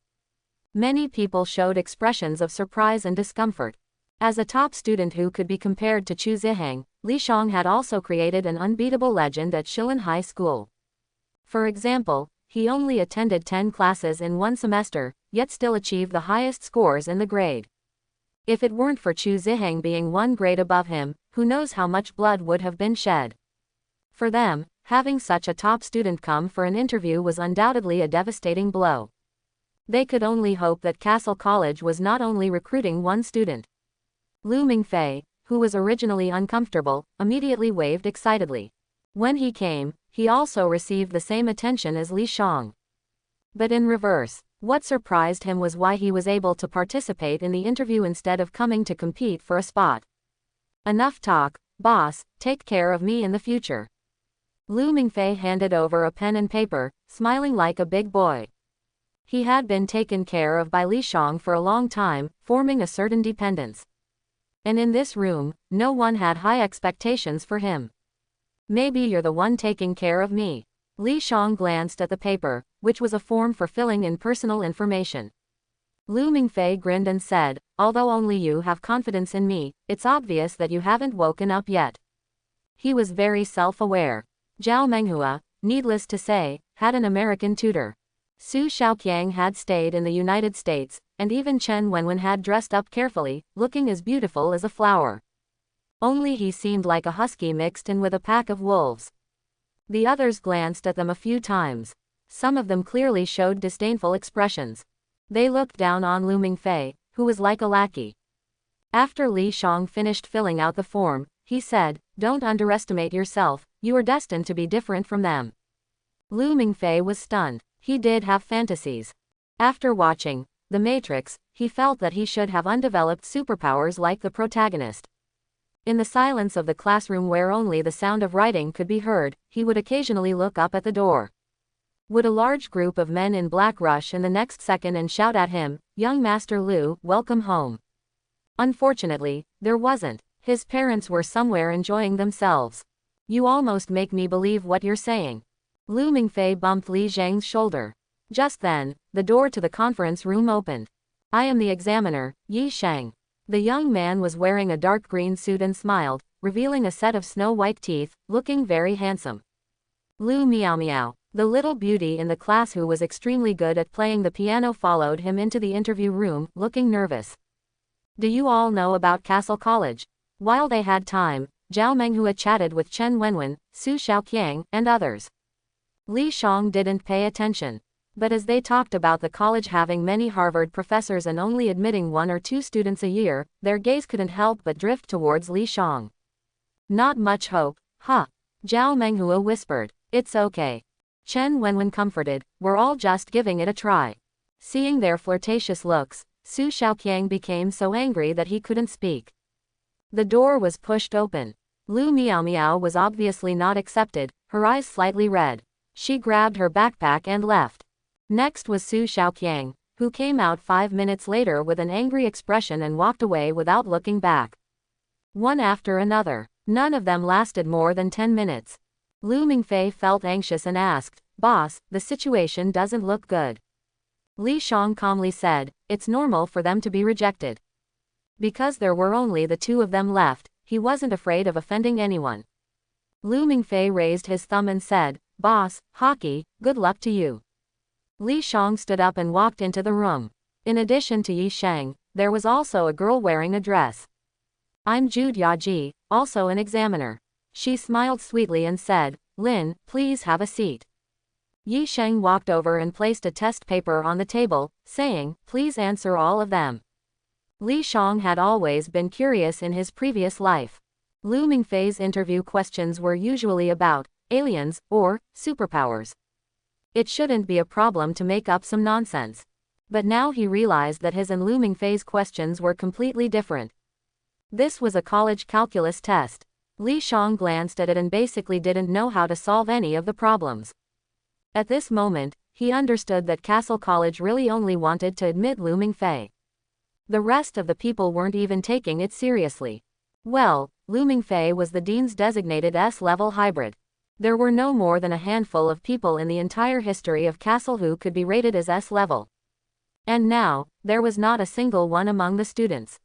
Many people showed expressions of surprise and discomfort. As a top student who could be compared to Chu Ziheng, Li Shang had also created an unbeatable legend at Shilin High School. For example, he only attended 10 classes in one semester, yet still achieved the highest scores in the grade. If it weren't for Chu Ziheng being one grade above him, who knows how much blood would have been shed. For them, having such a top student come for an interview was undoubtedly a devastating blow. They could only hope that Castle College was not only recruiting one student. Lu Mingfei, who was originally uncomfortable, immediately waved excitedly. When he came, he also received the same attention as Li Shang. But in reverse, what surprised him was why he was able to participate in the interview instead of coming to compete for a spot. Enough talk, boss, take care of me in the future. Lu Mingfei handed over a pen and paper, smiling like a big boy. He had been taken care of by Li Shang for a long time, forming a certain dependence. And in this room, no one had high expectations for him. Maybe you're the one taking care of me. Li Shang glanced at the paper, which was a form for filling in personal information. Lu Mingfei grinned and said, although only you have confidence in me, it's obvious that you haven't woken up yet. He was very self-aware. Zhao Menghua, needless to say, had an American tutor. Su Shaoqiang had stayed in the United States, and even Chen Wenwen had dressed up carefully, looking as beautiful as a flower. Only he seemed like a husky mixed in with a pack of wolves. The others glanced at them a few times. Some of them clearly showed disdainful expressions. They looked down on Lu Mingfei, who was like a lackey. After Li Shang finished filling out the form, he said, don't underestimate yourself, you are destined to be different from them. Lu Mingfei was stunned. He did have fantasies. After watching The Matrix, he felt that he should have undeveloped superpowers like the protagonist. In the silence of the classroom where only the sound of writing could be heard, he would occasionally look up at the door. Would a large group of men in black rush in the next second and shout at him, "Young Master Lu, welcome home." Unfortunately, there wasn't. His parents were somewhere enjoying themselves. You almost make me believe what you're saying. Lu Mingfei bumped Li Zhang's shoulder. Just then, the door to the conference room opened. I am the examiner, Yi Sheng. The young man was wearing a dark green suit and smiled, revealing a set of snow-white teeth, looking very handsome. Lu Miao Miao, the little beauty in the class who was extremely good at playing the piano, followed him into the interview room, looking nervous. Do you all know about Castle College? While they had time, Zhao Menghua chatted with Chen Wenwen, Su Shaoqiang, and others. Li Shang didn't pay attention. But as they talked about the college having many Harvard professors and only admitting 1 or 2 students a year, their gaze couldn't help but drift towards Li Shang. Not much hope, huh? Zhao Menghua whispered. It's okay. Chen Wenwen comforted, we're all just giving it a try. Seeing their flirtatious looks, Su Shaoqiang became so angry that he couldn't speak. The door was pushed open. Lu Miao Miao was obviously not accepted, her eyes slightly red. She grabbed her backpack and left. Next was Su Shaoqiang, who came out 5 minutes later with an angry expression and walked away without looking back. One after another. None of them lasted more than 10 minutes. Lu Mingfei felt anxious and asked, Boss, the situation doesn't look good. Li Shang calmly said, it's normal for them to be rejected. Because there were only the 2 of them left, he wasn't afraid of offending anyone. Lu Mingfei raised his thumb and said, "Boss, hockey, good luck to you." Li Shang stood up and walked into the room. In addition to Yi Sheng, there was also a girl wearing a dress. "I'm Jude Yaji, also an examiner." She smiled sweetly and said, "Lin, please have a seat." Yi Sheng walked over and placed a test paper on the table, saying, "Please answer all of them." Li Shang had always been curious in his previous life. Lu Mingfei's interview questions were usually about aliens or superpowers. It shouldn't be a problem to make up some nonsense. But now he realized that his and Lu Mingfei's questions were completely different. This was a college calculus test. Li Shang glanced at it and basically didn't know how to solve any of the problems. At this moment, he understood that Castle College really only wanted to admit Lu Mingfei. The rest of the people weren't even taking it seriously. Well, Lu Mingfei was the dean's designated S-level hybrid. There were no more than a handful of people in the entire history of Castle who could be rated as S-level. And now, there was not a single one among the students.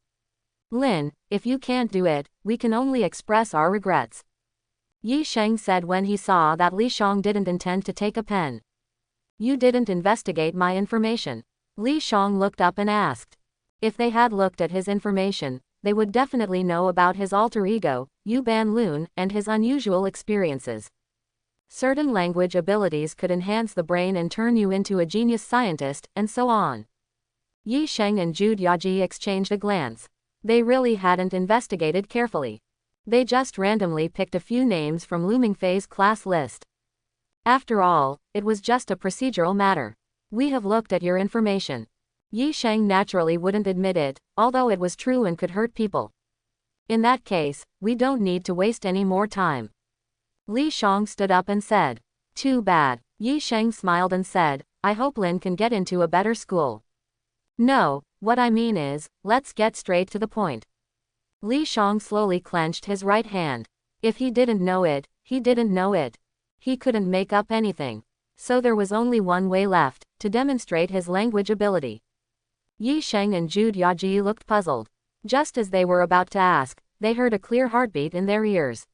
"Lin, if you can't do it, we can only express our regrets," Yi Sheng said when he saw that Li Shang didn't intend to take a pen. "You didn't investigate my information." Li Shang looked up and asked. If they had looked at his information, they would definitely know about his alter ego, Yu Ban Lun, and his unusual experiences. Certain language abilities could enhance the brain and turn you into a genius scientist, and so on. Yi Sheng and Jude Yaji exchanged a glance. They really hadn't investigated carefully. They just randomly picked a few names from Lu Mingfei's class list. After all, it was just a procedural matter. "We have looked at your information." Yi Sheng naturally wouldn't admit it, although it was true and could hurt people. "In that case, we don't need to waste any more time." Li Shang stood up and said. "Too bad." Yi Sheng smiled and said, "I hope Lin can get into a better school." "No, what I mean is, let's get straight to the point." Li Shang slowly clenched his right hand. If he didn't know it, he didn't know it. He couldn't make up anything. So there was only one way left, to demonstrate his language ability. Yi Sheng and Jude Yaji looked puzzled. Just as they were about to ask, they heard a clear heartbeat in their ears.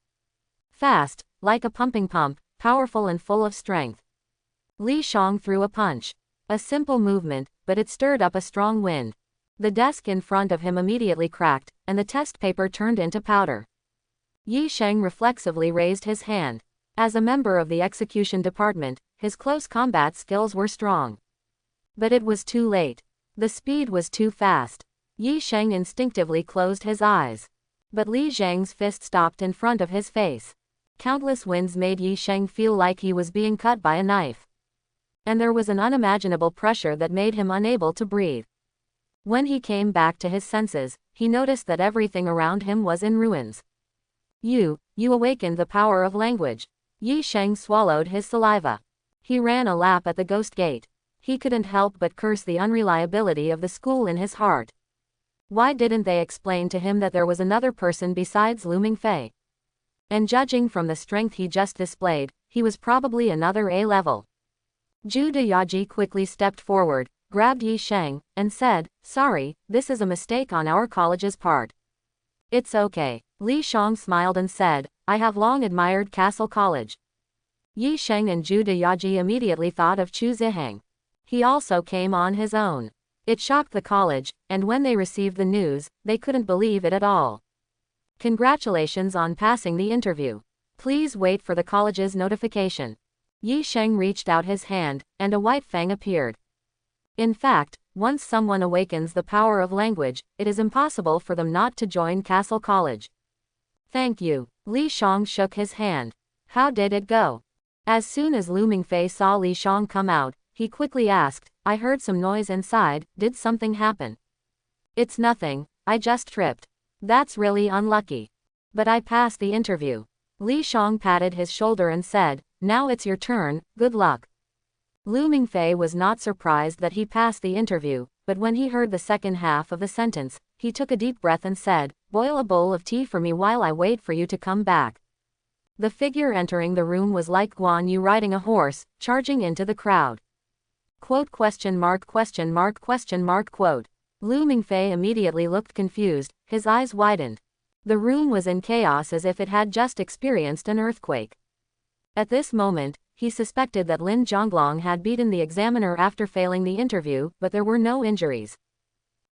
Fast, like a pumping pump, powerful and full of strength. Li Shang threw a punch. A simple movement, but it stirred up a strong wind. The desk in front of him immediately cracked, and the test paper turned into powder. Yi Sheng reflexively raised his hand. As a member of the execution department, his close combat skills were strong. But it was too late. The speed was too fast. Yi Sheng instinctively closed his eyes. But Li Zhang's fist stopped in front of his face. Countless winds made Yi Sheng feel like he was being cut by a knife. And there was an unimaginable pressure that made him unable to breathe. When he came back to his senses, he noticed that everything around him was in ruins. You awakened the power of language." Yi Sheng swallowed his saliva. He ran a lap at the ghost gate. He couldn't help but curse the unreliability of the school in his heart. Why didn't they explain to him that there was another person besides Lu Mingfei? And judging from the strength he just displayed, he was probably another A-level. Jude Yaji quickly stepped forward, grabbed Yi Sheng, and said, "Sorry, this is a mistake on our college's part." "It's okay." Li Shang smiled and said, "I have long admired Castle College." Yi Sheng and Jude Yaji immediately thought of Chu Ziheng. He also came on his own. It shocked the college, and when they received the news, they couldn't believe it at all. "Congratulations on passing the interview. Please wait for the college's notification." Yi Sheng reached out his hand, and a white fang appeared. In fact, once someone awakens the power of language, it is impossible for them not to join Castle College. "Thank you." Li Shang shook his hand. "How did it go?" As soon as Lu Mingfei saw Li Shang come out, he quickly asked, "I heard some noise inside, did something happen?" "It's nothing, I just tripped." "That's really unlucky. But I passed the interview." Li Shang patted his shoulder and said, "Now it's your turn, good luck." Lu Mingfei was not surprised that he passed the interview, but when he heard the second half of the sentence, he took a deep breath and said, "Boil a bowl of tea for me while I wait for you to come back." The figure entering the room was like Guan Yu riding a horse, charging into the crowd. Quote question mark question mark question mark quote. Lu Mingfei immediately looked confused, his eyes widened. The room was in chaos as if it had just experienced an earthquake. At this moment, he suspected that Lin Zhonglong had beaten the examiner after failing the interview, but there were no injuries.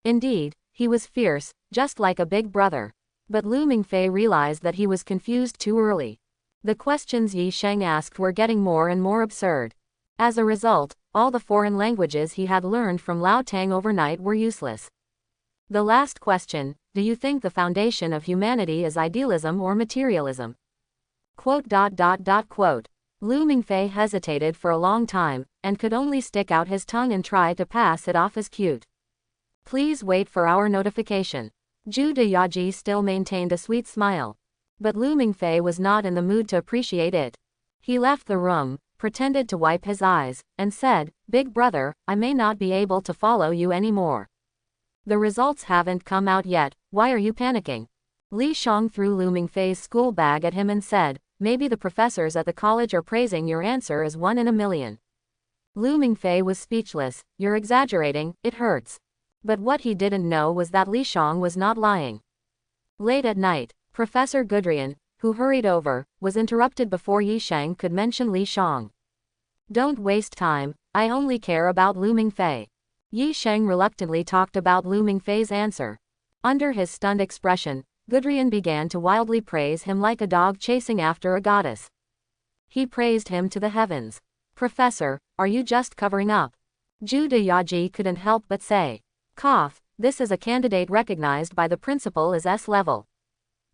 Indeed, he was fierce, just like a big brother. But Lu Mingfei realized that he was confused too early. The questions Yi Sheng asked were getting more and more absurd. As a result, all the foreign languages he had learned from Lao Tang overnight were useless. The last question, do you think the foundation of humanity is idealism or materialism? Quote. Lu Mingfei hesitated for a long time, and could only stick out his tongue and try to pass it off as cute. Please wait for our notification. Zhu Deyaji still maintained a sweet smile. But Lu Mingfei was not in the mood to appreciate it. He left the room, pretended to wipe his eyes, and said, Big brother, I may not be able to follow you anymore. The results haven't come out yet, why are you panicking? Li Shang threw Lu Mingfei's school bag at him and said, maybe the professors at the college are praising your answer as 1 in a million. Lu Mingfei was speechless. You're exaggerating, it hurts. But what he didn't know was that Li Shang was not lying. Late at night, Professor Gudrian, who hurried over, was interrupted before Yi Sheng could mention Li Shang. Don't waste time, I only care about Lu Mingfei. Yi Sheng reluctantly talked about Lu Mingfei's answer. Under his stunned expression, Gudrian began to wildly praise him like a dog chasing after a goddess. He praised him to the heavens. Professor, are you just covering up? Zhu Deyaji couldn't help but say. Cough, this is a candidate recognized by the principal as S-level.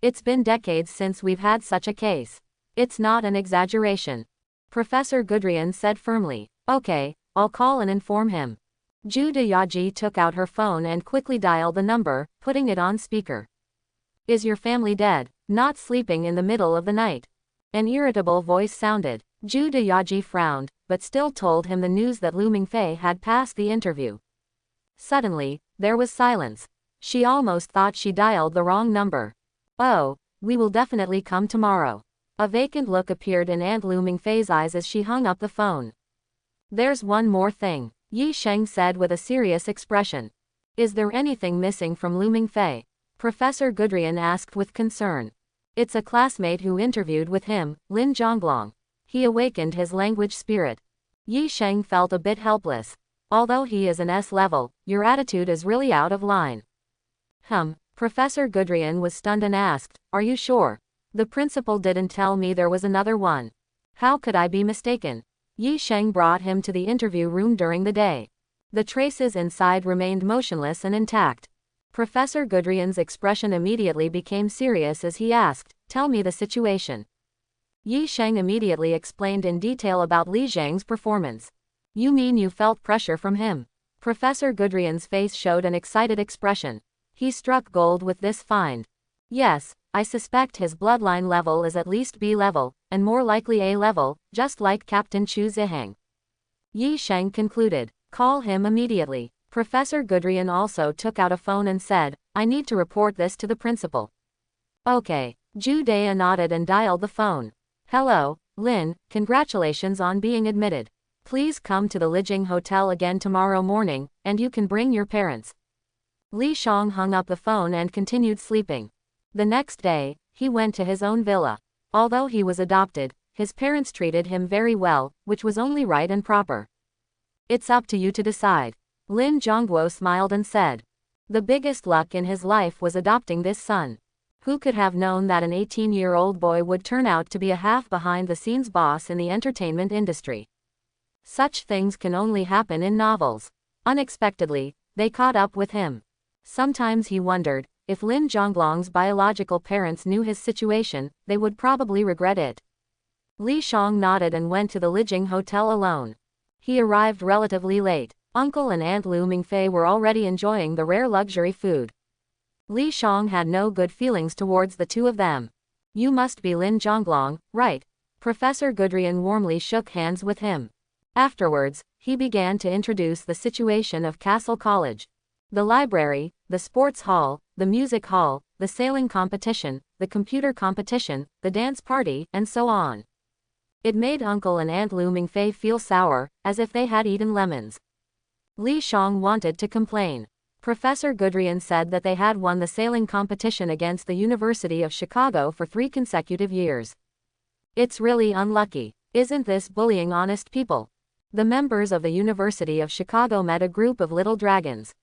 It's been decades since we've had such a case. It's not an exaggeration. Professor Gudrian said firmly. Okay, I'll call and inform him. Zhu Deyaji took out her phone and quickly dialed the number, putting it on speaker. Is your family dead? Not sleeping in the middle of the night? An irritable voice sounded. Zhu Deyaji frowned, but still told him the news that Lu Mingfei had passed the interview. Suddenly, there was silence. She almost thought she dialed the wrong number. Oh, we will definitely come tomorrow. A vacant look appeared in Aunt Lu Mingfei's eyes as she hung up the phone. There's one more thing, Yi Sheng said with a serious expression. Is there anything missing from Lu Mingfei? Professor Gudrian asked with concern. It's a classmate who interviewed with him, Lin Zhonglong. He awakened his language spirit. Yi Sheng felt a bit helpless. Although he is an S-level, your attitude is really out of line. Professor Gudrian was stunned and asked, are you sure? The principal didn't tell me there was another one. How could I be mistaken? Yi Sheng brought him to the interview room during the day. The traces inside remained motionless and intact. Professor Gudrian's expression immediately became serious as he asked, tell me the situation. Yi Sheng immediately explained in detail about Li Zhang's performance. You mean you felt pressure from him? Professor Gudrian's face showed an excited expression. He struck gold with this find. Yes, I suspect his bloodline level is at least B level, and more likely A level, just like Captain Chu Ziheng. Yi Sheng concluded. Call him immediately. Professor Gudrian also took out a phone and said, I need to report this to the principal. Okay. Zhu Dea nodded and dialed the phone. Hello, Lin, congratulations on being admitted. Please come to the Lijing Hotel again tomorrow morning, and you can bring your parents. Li Shang hung up the phone and continued sleeping. The next day, he went to his own villa. Although he was adopted, his parents treated him very well, which was only right and proper. It's up to you to decide. Lin Zhongguo smiled and said. The biggest luck in his life was adopting this son. Who could have known that an 18-year-old boy would turn out to be a half behind-the-scenes boss in the entertainment industry? Such things can only happen in novels. Unexpectedly, they caught up with him. Sometimes he wondered, if Lin Zhonglong's biological parents knew his situation, they would probably regret it. Li Shang nodded and went to the Lijing Hotel alone. He arrived relatively late. Uncle and Aunt Lu Mingfei were already enjoying the rare luxury food. Li Shang had no good feelings towards the two of them. You must be Lin Zhonglong, right? Professor Gudrian warmly shook hands with him. Afterwards, he began to introduce the situation of Castle College. The library, the sports hall, the music hall, the sailing competition, the computer competition, the dance party, and so on. It made Uncle and Aunt Lu Mingfei feel sour, as if they had eaten lemons. Li Shang wanted to complain. Professor Gudrian said that they had won the sailing competition against the University of Chicago for 3 consecutive years. It's really unlucky. Isn't this bullying honest people? The members of the University of Chicago met a group of little dragons.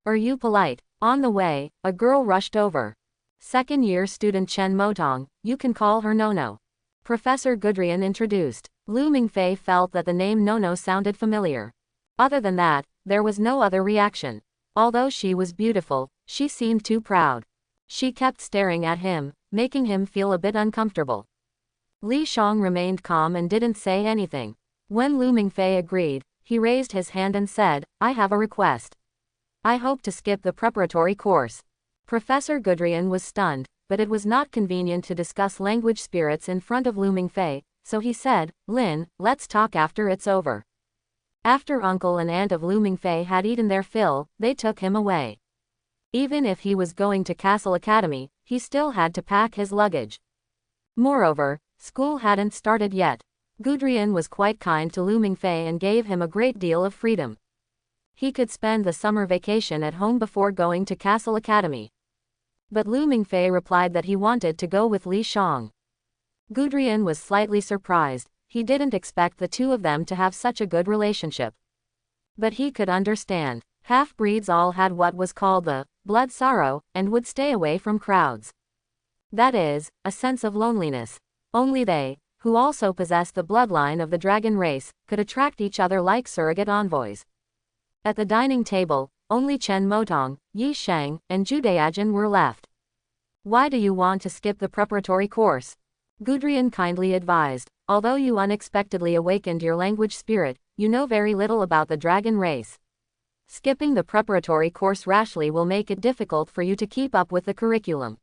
Are you polite? On the way, a girl rushed over. Second-year student Chen Motong, you can call her Nono. Professor Gudrian introduced. Lu Mingfei felt that the name Nono sounded familiar. Other than that, there was no other reaction. Although she was beautiful, she seemed too proud. She kept staring at him, making him feel a bit uncomfortable. Li Shang remained calm and didn't say anything. When Lu Mingfei agreed, he raised his hand and said, I have a request. I hope to skip the preparatory course. Professor Gudrian was stunned, but it was not convenient to discuss language spirits in front of Lu Mingfei, so he said, Lin, let's talk after it's over. After uncle and aunt of Lu Mingfei had eaten their fill, they took him away. Even if he was going to Castle Academy, he still had to pack his luggage. Moreover, school hadn't started yet. Gudrian was quite kind to Lu Mingfei and gave him a great deal of freedom. He could spend the summer vacation at home before going to Castle Academy. But Lu Mingfei replied that he wanted to go with Li Shang. Gudrian was slightly surprised. He didn't expect the two of them to have such a good relationship. But he could understand. Half-breeds all had what was called the blood sorrow, and would stay away from crowds. That is, a sense of loneliness. Only they, who also possessed the bloodline of the dragon race, could attract each other like surrogate envoys. At the dining table, only Chen Motong, Yi Sheng, and Judaijin were left. Why do you want to skip the preparatory course? Gudrian kindly advised. Although you unexpectedly awakened your language spirit, you know very little about the dragon race. Skipping the preparatory course rashly will make it difficult for you to keep up with the curriculum.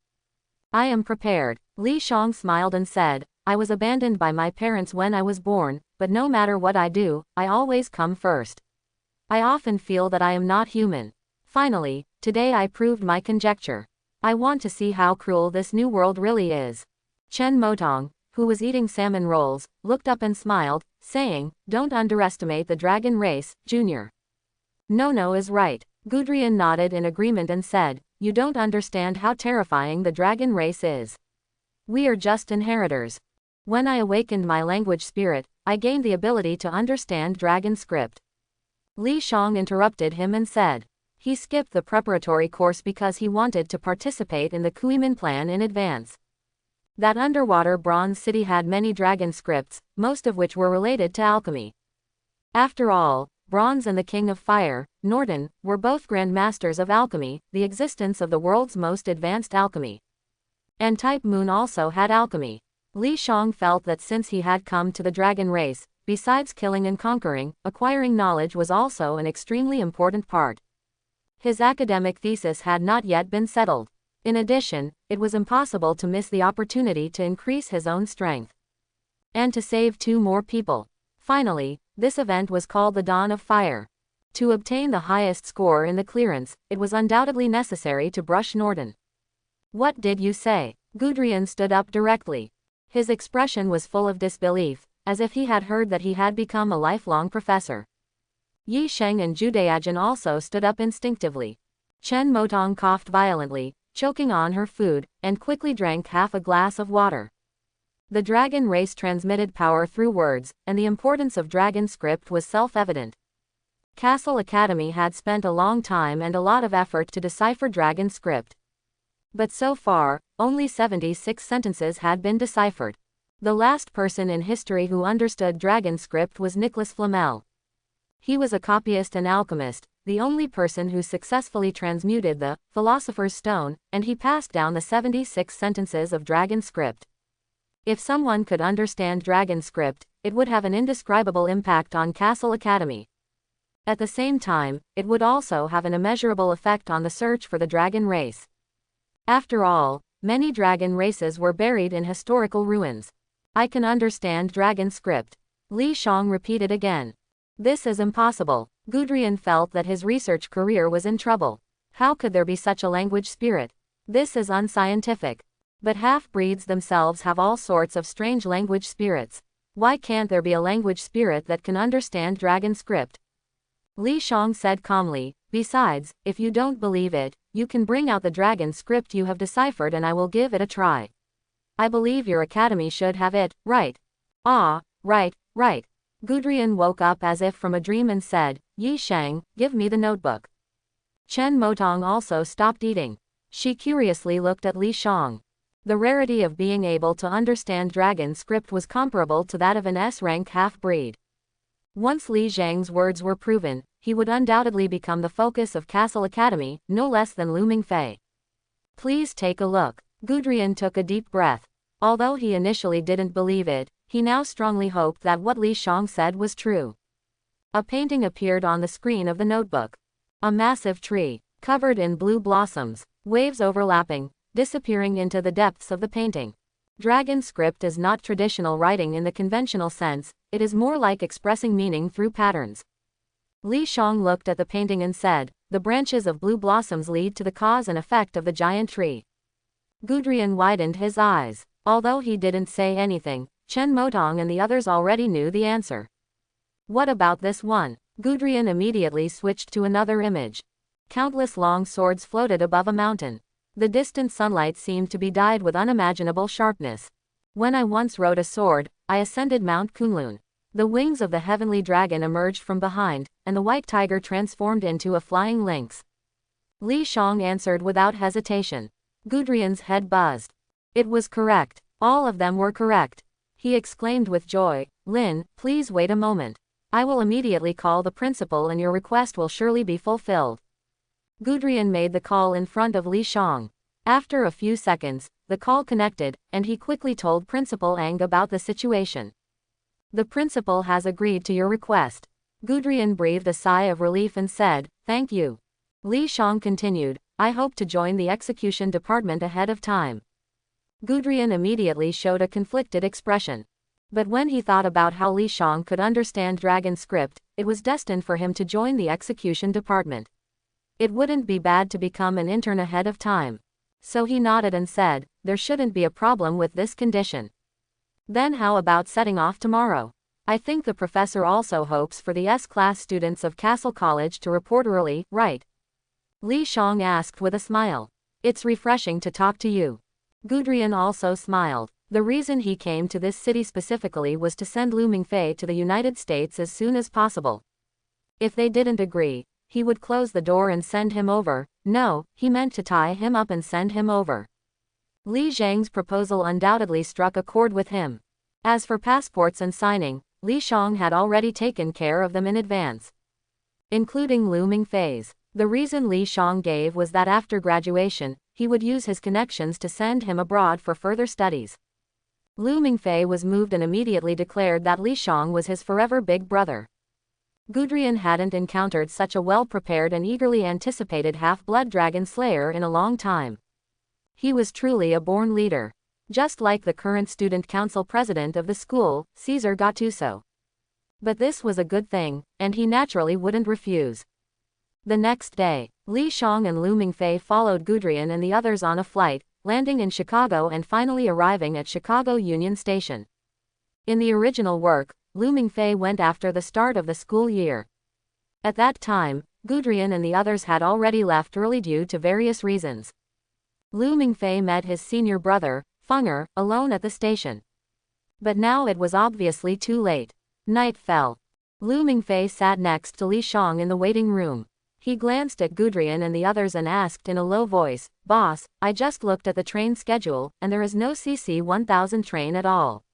I am prepared. Li Shang smiled and said, I was abandoned by my parents when I was born, but no matter what I do, I always come first. I often feel that I am not human. Finally, today I proved my conjecture. I want to see how cruel this new world really is. Chen Motong, who was eating salmon rolls, looked up and smiled, saying, Don't underestimate the dragon race, Junior. Nono is right. Gudrian nodded in agreement and said, You don't understand how terrifying the dragon race is. We are just inheritors. When I awakened my language spirit, I gained the ability to understand dragon script. Li Shang interrupted him and said, he skipped the preparatory course because he wanted to participate in the Kuiman plan in advance. That underwater bronze city had many dragon scripts, most of which were related to alchemy. After all, Bronze and the King of Fire, Norden, were both Grand Masters of alchemy, the existence of the world's most advanced alchemy. And Type Moon also had alchemy. Li Shang felt that since he had come to the dragon race, besides killing and conquering, acquiring knowledge was also an extremely important part. His academic thesis had not yet been settled. In addition, it was impossible to miss the opportunity to increase his own strength. And to save 2 more people. Finally, this event was called the Dawn of Fire. To obtain the highest score in the clearance, it was undoubtedly necessary to brush Norden. What did you say? Gudrian stood up directly. His expression was full of disbelief, as if he had heard that he had become a lifelong professor. Yi Sheng and Judaijin also stood up instinctively. Chen Motong coughed violently, choking on her food, and quickly drank half a glass of water. The dragon race transmitted power through words, and the importance of dragon script was self-evident. Castle Academy had spent a long time and a lot of effort to decipher dragon script. But so far, only 76 sentences had been deciphered. The last person in history who understood dragon script was Nicholas Flamel. He was a copyist and alchemist, the only person who successfully transmuted the Philosopher's Stone, and he passed down the 76 sentences of dragon script. If someone could understand dragon script, it would have an indescribable impact on Castle Academy. At the same time, it would also have an immeasurable effect on the search for the dragon race. After all, many dragon races were buried in historical ruins. I can understand dragon script. Li Shang repeated again. This is impossible. Gudrian felt that his research career was in trouble. How could there be such a language spirit? This is unscientific. But half-breeds themselves have all sorts of strange language spirits. Why can't there be a language spirit that can understand dragon script? Li Shang said calmly, Besides, if you don't believe it, you can bring out the dragon script you have deciphered and I will give it a try. I believe your academy should have it, right? Ah, right, right. Gudrun woke up as if from a dream and said, Yi Shang, give me the notebook. Chen Motong also stopped eating. She curiously looked at Li Shang. The rarity of being able to understand dragon script was comparable to that of an S-rank half-breed. Once Li Zhang's words were proven, he would undoubtedly become the focus of Castle Academy, no less than Lu Mingfei. Please take a look. Gudrun took a deep breath. Although he initially didn't believe it, he now strongly hoped that what Li Shang said was true. A painting appeared on the screen of the notebook. A massive tree, covered in blue blossoms, waves overlapping, disappearing into the depths of the painting. Dragon script is not traditional writing in the conventional sense, it is more like expressing meaning through patterns. Li Shang looked at the painting and said, the branches of blue blossoms lead to the cause and effect of the giant tree. Gudrun widened his eyes. Although he didn't say anything, Chen Motong and the others already knew the answer. What about this one? Gudrun immediately switched to another image. Countless long swords floated above a mountain. The distant sunlight seemed to be dyed with unimaginable sharpness. When I once rode a sword, I ascended Mount Kunlun. The wings of the heavenly dragon emerged from behind, and the white tiger transformed into a flying lynx. Li Shang answered without hesitation. Gudrun's head buzzed. It was correct. All of them were correct. He exclaimed with joy, Lin, please wait a moment. I will immediately call the principal and your request will surely be fulfilled. Gudrun made the call in front of Li Shang. After a few seconds, the call connected, and he quickly told Principal Ang about the situation. The principal has agreed to your request. Gudrun breathed a sigh of relief and said, thank you. Li Shang continued, I hope to join the execution department ahead of time. Gudrun immediately showed a conflicted expression. But when he thought about how Li Shang could understand dragon script, it was destined for him to join the execution department. It wouldn't be bad to become an intern ahead of time. So he nodded and said, there shouldn't be a problem with this condition. Then how about setting off tomorrow? I think the professor also hopes for the S-class students of Castle College to report early, right? Li Shang asked with a smile. It's refreshing to talk to you. Gudrun also smiled. The reason he came to this city specifically was to send Lu Mingfei to the United States as soon as possible. If they didn't agree, he would close the door and send him over. No, he meant to tie him up and send him over. Li Zhang's proposal undoubtedly struck a chord with him. As for passports and signing, Li Shang had already taken care of them in advance, including Lu Mingfei's. The reason Li Shang gave was that after graduation, he would use his connections to send him abroad for further studies. Lu Mingfei was moved and immediately declared that Li Shang was his forever big brother. Gudrun hadn't encountered such a well-prepared and eagerly anticipated half-blood dragon slayer in a long time. He was truly a born leader. Just like the current student council president of the school, Caesar Gattuso. But this was a good thing, and he naturally wouldn't refuse. The next day, Li Shang and Lu Mingfei followed Gudrun and the others on a flight, landing in Chicago and finally arriving at Chicago Union Station. In the original work, Lu Mingfei went after the start of the school year. At that time, Gudrun and the others had already left early due to various reasons. Lu Mingfei met his senior brother, Fenger, alone at the station. But now it was obviously too late. Night fell. Lu Mingfei sat next to Li Shang in the waiting room. He glanced at Gudrun and the others and asked in a low voice, Boss, I just looked at the train schedule, and there is no CC-1000 train at all.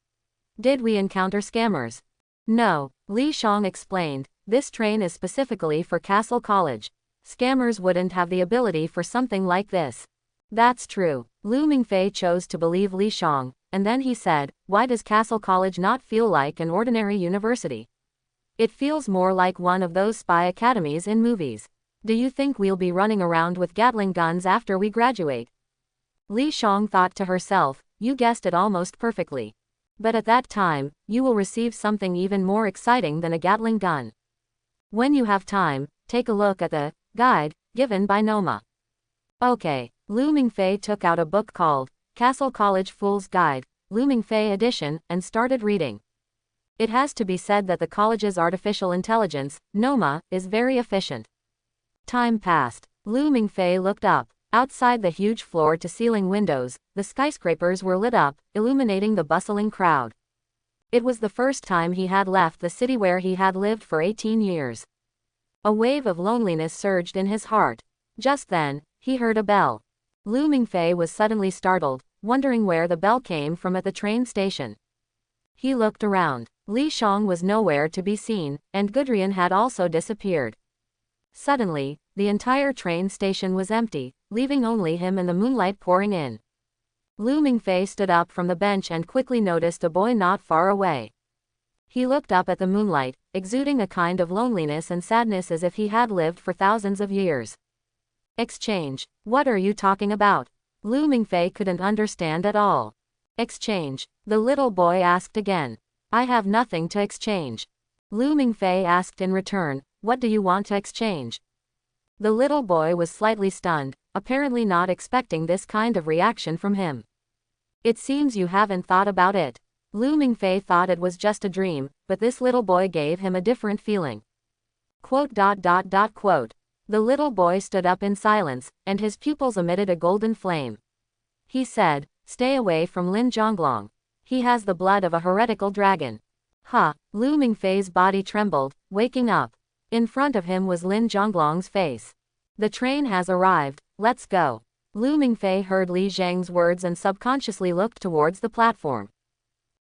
Did we encounter scammers? No, Li Shang explained, this train is specifically for Castle College. Scammers wouldn't have the ability for something like this. That's true. Lu Mingfei chose to believe Li Shang, and then he said, why does Castle College not feel like an ordinary university? It feels more like one of those spy academies in movies. Do you think we'll be running around with Gatling guns after we graduate? Li Shang thought to herself, you guessed it almost perfectly. But at that time, you will receive something even more exciting than a Gatling gun. When you have time, take a look at the guide given by Noma. Okay, Lu Mingfei took out a book called Castle College Fool's Guide, Lu Mingfei edition, and started reading. It has to be said that the college's artificial intelligence, Noma, is very efficient. Time passed. Lu Mingfei looked up. Outside the huge floor-to-ceiling windows, the skyscrapers were lit up, illuminating the bustling crowd. It was the first time he had left the city where he had lived for 18 years. A wave of loneliness surged in his heart. Just then, he heard a bell. Lu Mingfei was suddenly startled, wondering where the bell came from at the train station. He looked around. Li Shang was nowhere to be seen, and Gudrian had also disappeared. Suddenly, the entire train station was empty, leaving only him and the moonlight pouring in. Lu Mingfei stood up from the bench and quickly noticed a boy not far away. He looked up at the moonlight, exuding a kind of loneliness and sadness as if he had lived for thousands of years. Exchange. What are you talking about? Lu Mingfei couldn't understand at all. Exchange. The little boy asked again. I have nothing to exchange. Lu Mingfei asked in return, what do you want to exchange? The little boy was slightly stunned, apparently not expecting this kind of reaction from him. It seems you haven't thought about it. Lu Mingfei thought it was just a dream, but this little boy gave him a different feeling. Quote. The little boy stood up in silence, and his pupils emitted a golden flame. He said, stay away from Lin Zhonglong. He has the blood of a heretical dragon. Lu Mingfei's body trembled, waking up. In front of him was Lin Zhonglong's face. The train has arrived, let's go. Lu Mingfei heard Li Zhang's words and subconsciously looked towards the platform.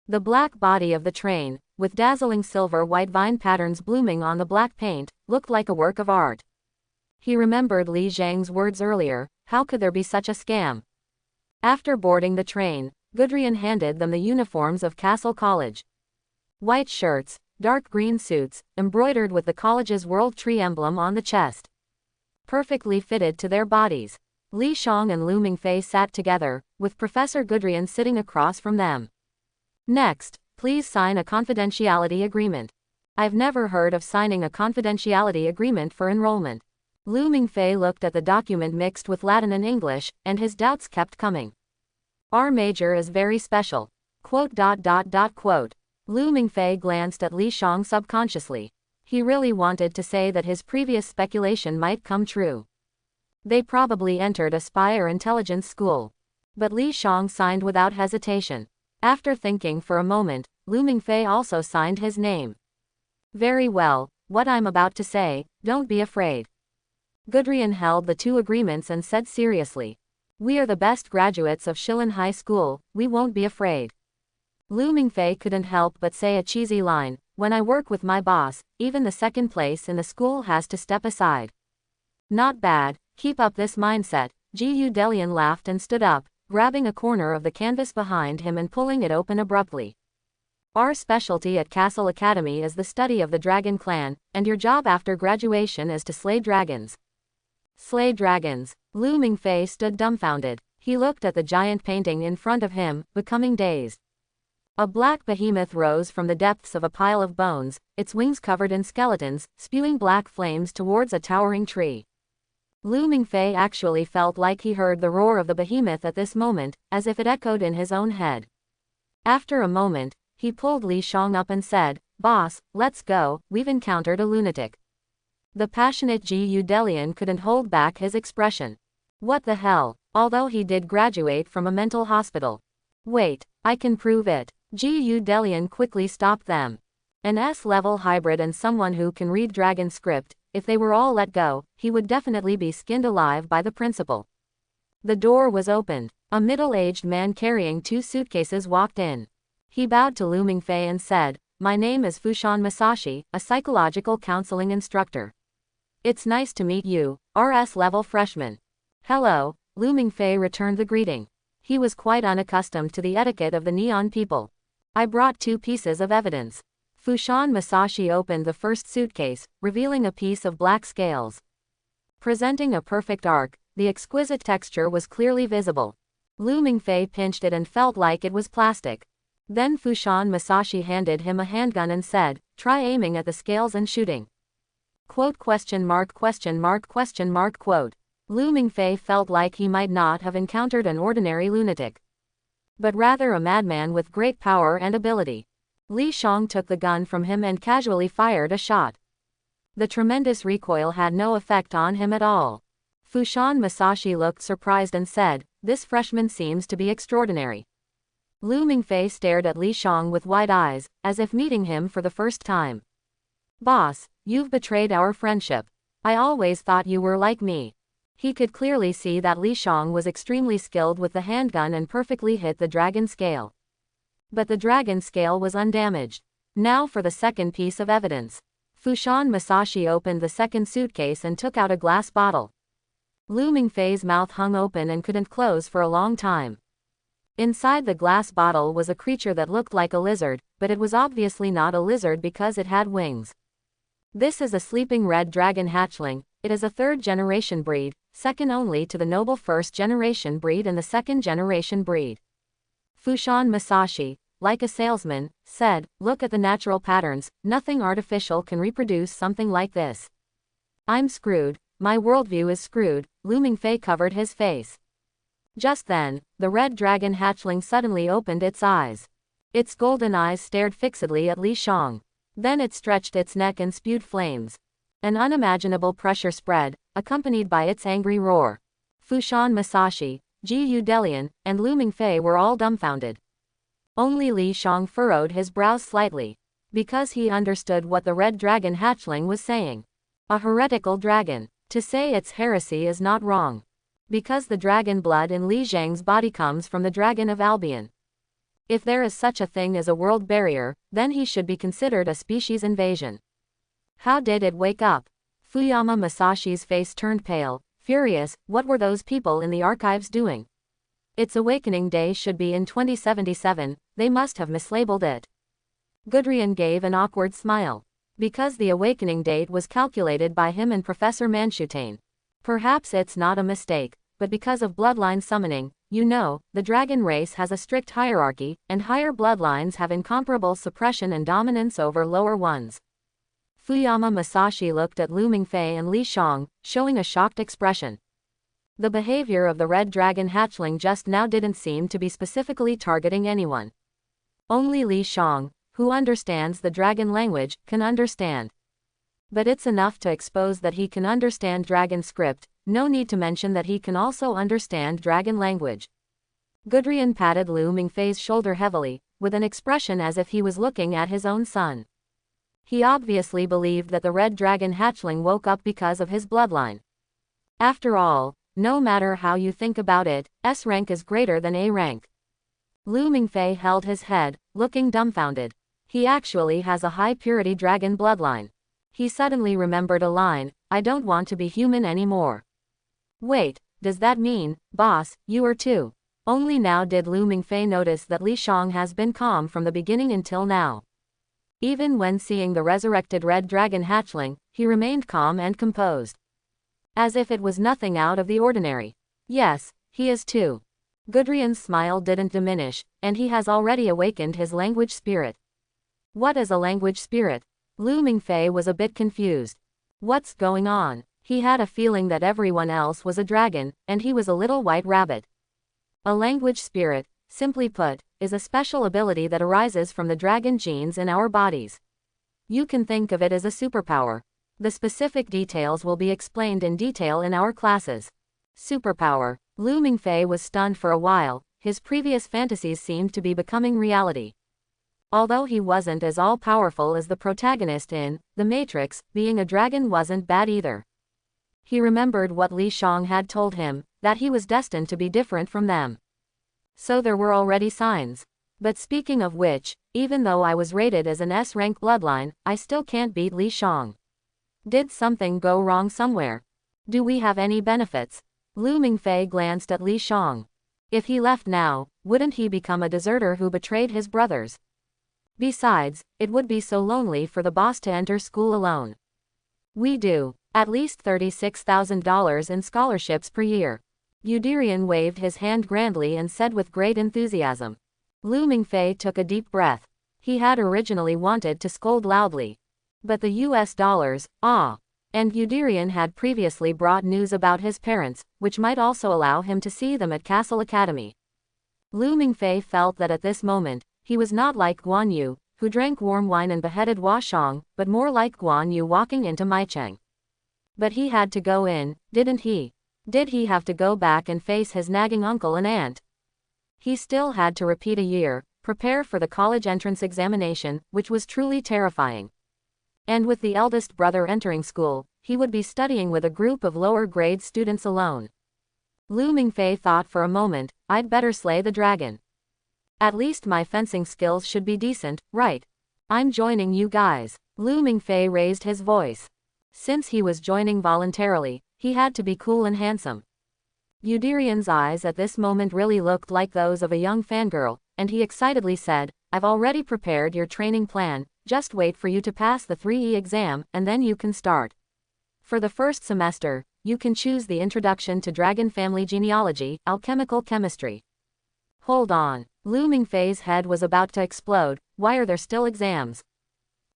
The black body of the train, with dazzling silver-white vine patterns blooming on the black paint, looked like a work of art. He remembered Li Zhang's words earlier, how could there be such a scam? After boarding the train, Gudrian handed them the uniforms of Castle College. White shirts, dark green suits, embroidered with the college's World Tree emblem on the chest. Perfectly fitted to their bodies. Li Shang and Lu Mingfei sat together, with Professor Gudrian sitting across from them. Next, please sign a confidentiality agreement. I've never heard of signing a confidentiality agreement for enrollment. Lu Mingfei looked at the document mixed with Latin and English, and his doubts kept coming. Our major is very special. Quote. Lu Mingfei glanced at Li Shang subconsciously. He really wanted to say that his previous speculation might come true. They probably entered a spy or intelligence school. But Li Shang signed without hesitation. After thinking for a moment, Lu Mingfei also signed his name. Very well, what I'm about to say, don't be afraid. Gudrian held the two agreements and said seriously. We are the best graduates of Shilin High School, we won't be afraid. Lu Mingfei couldn't help but say a cheesy line, when I work with my boss, even the second place in the school has to step aside. Not bad, keep up this mindset. Ji Delian laughed and stood up, grabbing a corner of the canvas behind him and pulling it open abruptly. Our specialty at Castle Academy is the study of the Dragon Clan, and your job after graduation is to slay dragons. Slay dragons. Lu Mingfei stood dumbfounded. He looked at the giant painting in front of him, becoming dazed. A black behemoth rose from the depths of a pile of bones, its wings covered in skeletons, spewing black flames towards a towering tree. Lu Mingfei actually felt like he heard the roar of the behemoth at this moment, as if it echoed in his own head. After a moment, he pulled Li Shang up and said, Boss, let's go, we've encountered a lunatic. The passionate Ji Delian couldn't hold back his expression. What the hell, although he did graduate from a mental hospital. Wait, I can prove it. Ji Delian quickly stopped them. An S-level hybrid and someone who can read dragon script, if they were all let go, he would definitely be skinned alive by the principal. The door was opened. A middle-aged man carrying 2 suitcases walked in. He bowed to Lu Mingfei and said, My name is Fushan Masashi, a psychological counseling instructor. It's nice to meet you, RS-level freshman. Hello, Lu Mingfei returned the greeting. He was quite unaccustomed to the etiquette of the Neon people. I brought 2 pieces of evidence. Fushan Masashi opened the first suitcase, revealing a piece of black scales. Presenting a perfect arc, the exquisite texture was clearly visible. Lu Mingfei pinched it and felt like it was plastic. Then Fushan Masashi handed him a handgun and said, Try aiming at the scales and shooting. Quote. Lu Mingfei felt like he might not have encountered an ordinary lunatic, but rather a madman with great power and ability. Li Shang took the gun from him and casually fired a shot. The tremendous recoil had no effect on him at all. Fushan Masashi looked surprised and said, "This freshman seems to be extraordinary." Lu Mingfei stared at Li Shang with wide eyes, as if meeting him for the first time. "Boss, you've betrayed our friendship. I always thought you were like me." He could clearly see that Li Shang was extremely skilled with the handgun and perfectly hit the dragon scale. But the dragon scale was undamaged. Now for the second piece of evidence. Fushan Masashi opened the second suitcase and took out a glass bottle. Lu Mingfei's mouth hung open and couldn't close for a long time. Inside the glass bottle was a creature that looked like a lizard, but it was obviously not a lizard because it had wings. This is a sleeping red dragon hatchling. It is a third-generation breed, second only to the noble first-generation breed and the second-generation breed. Fushan Masashi, like a salesman, said, "Look at the natural patterns, nothing artificial can reproduce something like this." "I'm screwed, my worldview is screwed," Lu Mingfei covered his face. Just then, the red dragon hatchling suddenly opened its eyes. Its golden eyes stared fixedly at Li Shang. Then it stretched its neck and spewed flames. An unimaginable pressure spread, accompanied by its angry roar. Fushan Masashi, Ji Delian, and Lu Mingfei were all dumbfounded. Only Li Shang furrowed his brows slightly, because he understood what the red dragon hatchling was saying. A heretical dragon. To say it's heresy is not wrong. Because the dragon blood in Li Zhang's body comes from the dragon of Albion. If there is such a thing as a world barrier, then he should be considered a species invasion. How did it wake up? Fuyama Masashi's face turned pale, furious. What were those people in the archives doing? Its awakening day should be in 2077, they must have mislabeled it. Gudrian gave an awkward smile. Because the awakening date was calculated by him and Professor Manshutane. Perhaps it's not a mistake, but because of bloodline summoning, you know, the dragon race has a strict hierarchy, and higher bloodlines have incomparable suppression and dominance over lower ones. Fuyama Masashi looked at Lu Mingfei and Li Shang, showing a shocked expression. The behavior of the red dragon hatchling just now didn't seem to be specifically targeting anyone. Only Li Shang, who understands the dragon language, can understand. But it's enough to expose that he can understand dragon script, no need to mention that he can also understand dragon language. Gudrian patted Lu Mingfei's shoulder heavily, with an expression as if he was looking at his own son. He obviously believed that the red dragon hatchling woke up because of his bloodline. After all, no matter how you think about it, S rank is greater than A rank. Lu Mingfei held his head, looking dumbfounded. He actually has a high-purity dragon bloodline. He suddenly remembered a line, "I don't want to be human anymore." Wait, does that mean, boss, you are too? Only now did Lu Mingfei notice that Li Shang has been calm from the beginning until now. Even when seeing the resurrected red dragon hatchling, he remained calm and composed. As if it was nothing out of the ordinary. Yes, he is too. Gudrian's smile didn't diminish, and he has already awakened his language spirit. What is a language spirit? Lu Mingfei was a bit confused. What's going on? He had a feeling that everyone else was a dragon, and he was a little white rabbit. A language spirit, simply put, is a special ability that arises from the dragon genes in our bodies. You can think of it as a superpower. The specific details will be explained in detail in our classes. Superpower. Lu Mingfei was stunned for a while, his previous fantasies seemed to be becoming reality. Although he wasn't as all-powerful as the protagonist in The Matrix, being a dragon wasn't bad either. He remembered what Li Shang had told him, that he was destined to be different from them. So there were already signs. But speaking of which, even though I was rated as an S-rank bloodline, I still can't beat Li Shang. Did something go wrong somewhere? Do we have any benefits? Lu Mingfei glanced at Li Shang. If he left now, wouldn't he become a deserter who betrayed his brothers? Besides, it would be so lonely for the boss to enter school alone. We do. At least $36,000 in scholarships per year. Yudirian waved his hand grandly and said with great enthusiasm. Lu Mingfei took a deep breath. He had originally wanted to scold loudly. But the US dollars, and Yudirian had previously brought news about his parents, which might also allow him to see them at Castle Academy. Lu Mingfei felt that at this moment, he was not like Guan Yu, who drank warm wine and beheaded Washong, but more like Guan Yu walking into Maicheng. But he had to go in, didn't he? Did he have to go back and face his nagging uncle and aunt? He still had to repeat a year, prepare for the college entrance examination, which was truly terrifying. And with the eldest brother entering school, he would be studying with a group of lower grade students alone. Lu Mingfei thought for a moment, I'd better slay the dragon. At least my fencing skills should be decent, right? I'm joining you guys. Lu Mingfei raised his voice. Since he was joining voluntarily, he had to be cool and handsome. Yudirian's eyes at this moment really looked like those of a young fangirl, and he excitedly said, I've already prepared your training plan, just wait for you to pass the 3E exam, and then you can start. For the first semester, you can choose the Introduction to Dragon Family Genealogy, Alchemical Chemistry. Hold on. Lu Mingfei's head was about to explode. Why are there still exams?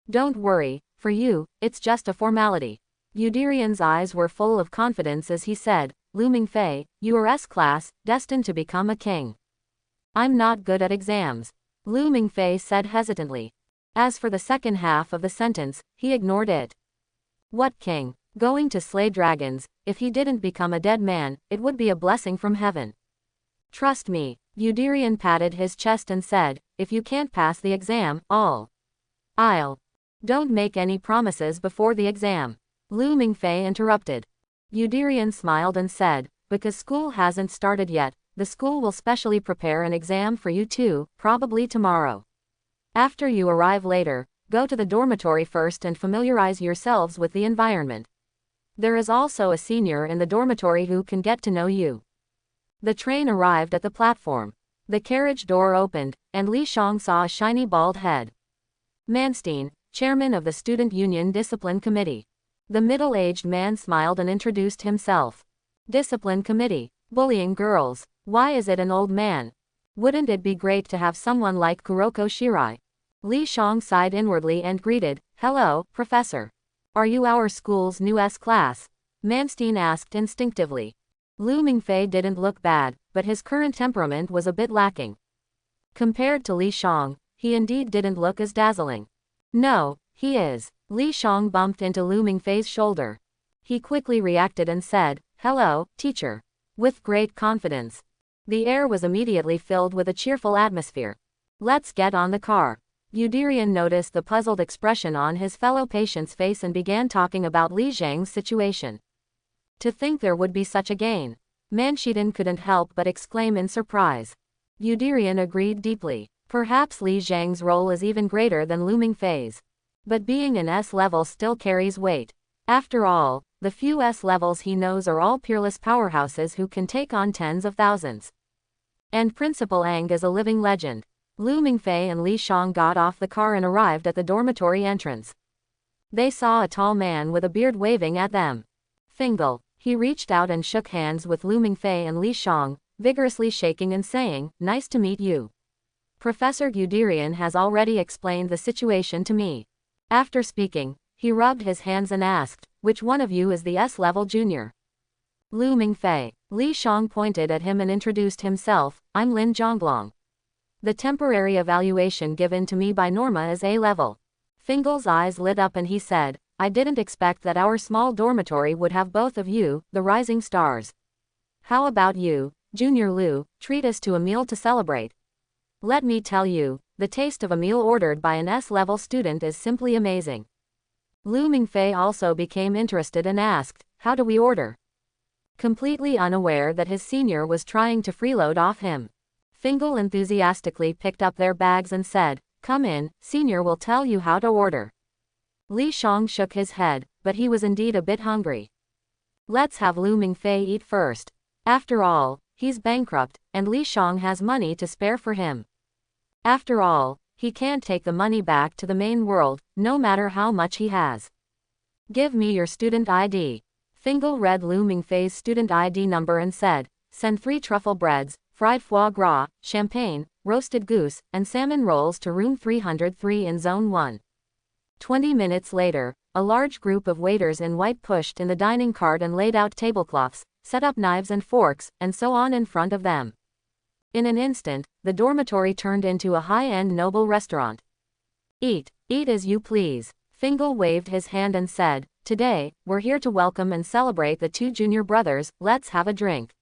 Don't worry, for you, it's just a formality. Yudirian's eyes were full of confidence as he said, Lu Mingfei, you are S-class, destined to become a king. I'm not good at exams. Lu Mingfei said hesitantly. As for the second half of the sentence, he ignored it. What king? Going to slay dragons? If he didn't become a dead man, it would be a blessing from heaven. Trust me. Yudirian patted his chest and said, if you can't pass the exam, I'll. Don't make any promises before the exam. Lu Mingfei interrupted. Yudirian smiled and said, because school hasn't started yet, the school will specially prepare an exam for you too, probably tomorrow. After you arrive later, go to the dormitory first and familiarize yourselves with the environment. There is also a senior in the dormitory who can get to know you. The train arrived at the platform. The carriage door opened, and Li Shang saw a shiny bald head. Manstein, chairman of the Student Union Discipline Committee. The middle-aged man smiled and introduced himself. Discipline Committee. Bullying girls. Why is it an old man? Wouldn't it be great to have someone like Kuroko Shirai? Li Shang sighed inwardly and greeted, hello, professor. Are you our school's new S-class? Manstein asked instinctively. Lu Mingfei didn't look bad, but his current temperament was a bit lacking. Compared to Li Shang, he indeed didn't look as dazzling. No, he is. Li Shang bumped into Lu Mingfei's shoulder. He quickly reacted and said, hello, teacher. With great confidence. The air was immediately filled with a cheerful atmosphere. Let's get on the car. Yudirian noticed the puzzled expression on his fellow patient's face and began talking about Li Zhang's situation. To think there would be such a gain. Manshiden couldn't help but exclaim in surprise. Yudirian agreed deeply. Perhaps Li Zhang's role is even greater than Lu Mingfei's. But being an S-level still carries weight. After all, the few S-levels he knows are all peerless powerhouses who can take on tens of thousands. And Principal Ang is a living legend. Lu Mingfei and Li Shang got off the car and arrived at the dormitory entrance. They saw a tall man with a beard waving at them. Fingal. He reached out and shook hands with Lu Mingfei and Li Shang, vigorously shaking and saying, nice to meet you. Professor Yudirian has already explained the situation to me. After speaking, he rubbed his hands and asked, which one of you is the S-level junior? Lu Mingfei. Li Shang pointed at him and introduced himself, I'm Lin Zhonglong. The temporary evaluation given to me by Norma is A-level. Fingal's eyes lit up and he said, I didn't expect that our small dormitory would have both of you, the rising stars. How about you, Junior Lu, treat us to a meal to celebrate. Let me tell you, the taste of a meal ordered by an S-level student is simply amazing. Lu Mingfei also became interested and asked, how do we order? Completely unaware that his senior was trying to freeload off him. Fingal enthusiastically picked up their bags and said, come in, senior will tell you how to order. Li Shang shook his head, but he was indeed a bit hungry. Let's have Lu Mingfei eat first. After all, he's bankrupt, and Li Shang has money to spare for him. After all, he can't take the money back to the main world, no matter how much he has. Give me your student ID. Fingal read Lu Mingfei's student ID number and said, send 3 truffle breads, fried foie gras, champagne, roasted goose, and salmon rolls to room 303 in Zone 1. 20 minutes later, a large group of waiters in white pushed in the dining cart and laid out tablecloths, set up knives and forks, and so on in front of them. In an instant, the dormitory turned into a high-end noble restaurant. Eat as you please. Fingal waved his hand and said, "Today, we're here to welcome and celebrate the two junior brothers, let's have a drink."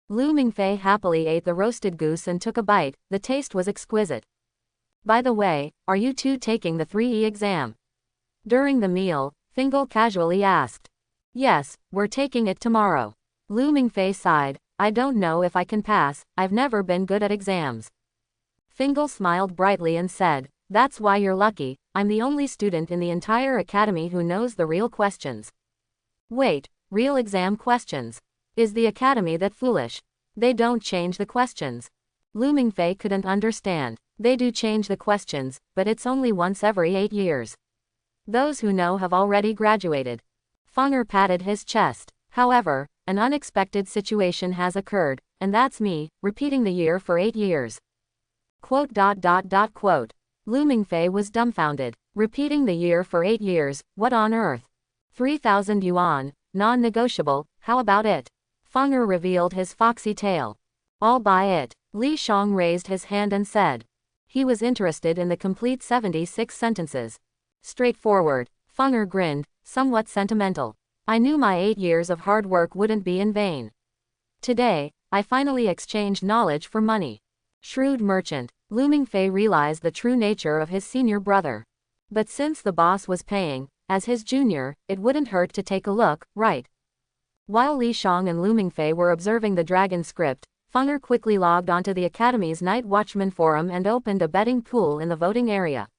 Lu Mingfei happily ate the roasted goose and took a bite, the taste was exquisite. "By the way, are you two taking the 3E exam?" During the meal, Fingal casually asked. "Yes, we're taking it tomorrow." Lu Mingfei sighed, "I don't know if I can pass, I've never been good at exams." Fingal smiled brightly and said, "That's why you're lucky, I'm the only student in the entire academy who knows the real questions." "Wait, real exam questions? Is the academy that foolish? They don't change the questions." Lu Mingfei couldn't understand. "They do change the questions, but it's only once every 8 years. Those who know have already graduated." Fenger patted his chest. "However, an unexpected situation has occurred, and that's me, repeating the year for 8 years." Quote. Lu Mingfei was dumbfounded. Repeating the year for 8 years, what on earth? 3,000 yuan, non-negotiable, how about it? Fenger revealed his foxy tail. "I'll buy it." Li Shang raised his hand and said. He was interested in the complete 76 sentences. Straightforward. Fenger grinned, somewhat sentimental. "I knew my 8 years of hard work wouldn't be in vain. Today, I finally exchanged knowledge for money." Shrewd merchant. Lu Mingfei realized the true nature of his senior brother. But since the boss was paying, as his junior, it wouldn't hurt to take a look, right? While Li Shang and Lu Mingfei were observing the dragon script, Fenger quickly logged onto the Academy's Night Watchman forum and opened a betting pool in the voting area.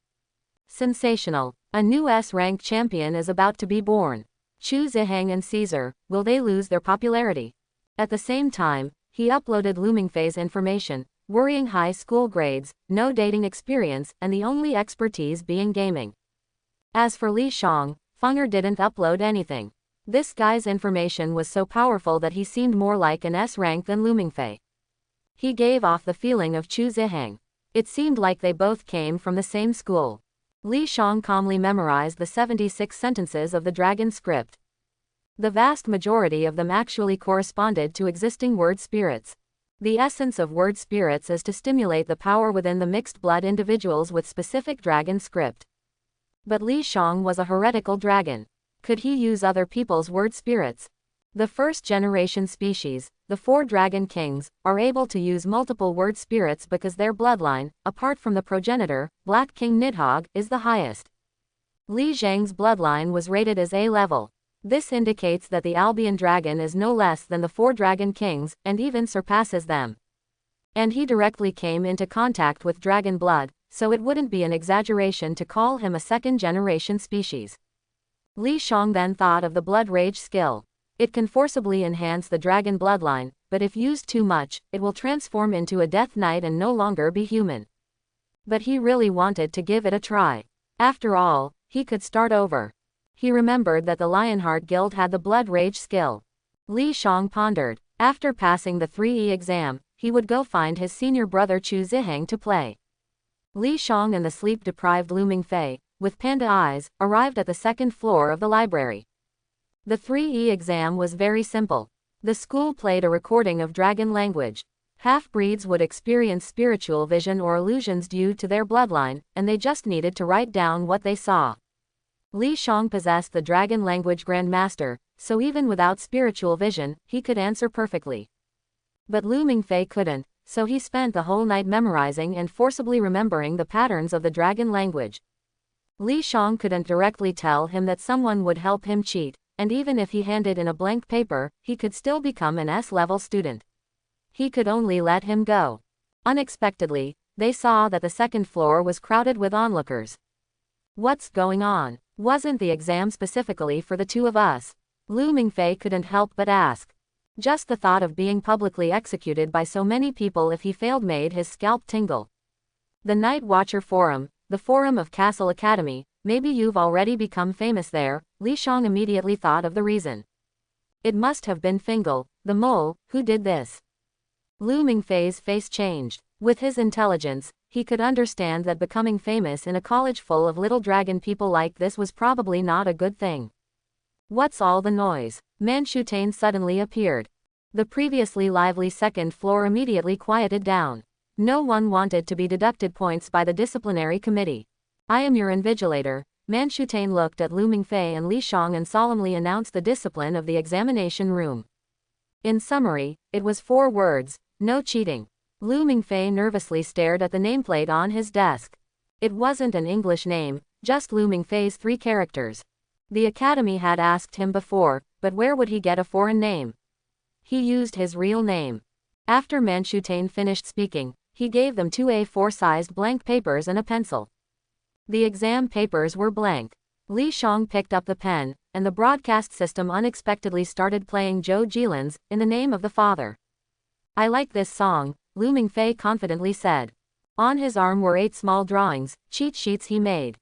Sensational. A new S-rank champion is about to be born. Chu Ziheng and Caesar, will they lose their popularity? At the same time, he uploaded Lu Mingfei's information, worrying high school grades, no dating experience, and the only expertise being gaming. As for Li Shang, Fenger didn't upload anything. This guy's information was so powerful that he seemed more like an S rank than Lu Mingfei. He gave off the feeling of Chu Ziheng. It seemed like they both came from the same school. Li Shang calmly memorized the 76 sentences of the dragon script. The vast majority of them actually corresponded to existing word spirits. The essence of word spirits is to stimulate the power within the mixed blood individuals with specific dragon script. But Li Shang was a heretical dragon. Could he use other people's word spirits? The first generation species, the 4 dragon kings, are able to use multiple word spirits because their bloodline, apart from the progenitor, Black King Nidhogg, is the highest. Li Zhang's bloodline was rated as A level. This indicates that the Albion dragon is no less than the 4 dragon kings, and even surpasses them. And he directly came into contact with dragon blood, so it wouldn't be an exaggeration to call him a second-generation species. Li Shang then thought of the blood rage skill. It can forcibly enhance the dragon bloodline, but if used too much, it will transform into a death knight and no longer be human. But he really wanted to give it a try. After all, he could start over. He remembered that the Lionheart Guild had the blood rage skill. Li Shang pondered. After passing the 3E exam, he would go find his senior brother Chu Ziheng to play. Li Shang and the sleep-deprived Lu Mingfei, with panda eyes, arrived at the 2nd floor of the library. The 3E exam was very simple. The school played a recording of dragon language. Half-breeds would experience spiritual vision or illusions due to their bloodline, and they just needed to write down what they saw. Li Shang possessed the dragon language grandmaster, so even without spiritual vision, he could answer perfectly. But Lu Mingfei couldn't, so he spent the whole night memorizing and forcibly remembering the patterns of the dragon language. Li Shang couldn't directly tell him that someone would help him cheat, and even if he handed in a blank paper, he could still become an S-level student. He could only let him go. Unexpectedly, they saw that the 2nd floor was crowded with onlookers. What's going on? Wasn't the exam specifically for the two of us? Lu Mingfei couldn't help but ask. Just the thought of being publicly executed by so many people if he failed made his scalp tingle. The Night Watcher Forum, the forum of Castle Academy, maybe you've already become famous there. Li Shang immediately thought of the reason. It must have been Fingal, the mole, who did this. Lu Mingfei's face changed. With his intelligence, he could understand that becoming famous in a college full of little dragon people like this was probably not a good thing. What's all the noise? Manshutane suddenly appeared. The previously lively 2nd floor immediately quieted down. No one wanted to be deducted points by the disciplinary committee. I am your invigilator. Manshutane looked at Lu Mingfei and Li Shang and solemnly announced the discipline of the examination room. In summary, it was 4 words: no cheating. Lu Mingfei nervously stared at the nameplate on his desk. It wasn't an English name, just Lu Mingfei's 3 characters. The academy had asked him before, but where would he get a foreign name? He used his real name. After Manshutane finished speaking, he gave them 2 A4-sized blank papers and a pencil. The exam papers were blank. Li Shang picked up the pen, and the broadcast system unexpectedly started playing Joe Jilin's In the Name of the Father. I like this song, Lu Mingfei confidently said. On his arm were 8 small drawings, cheat sheets he made.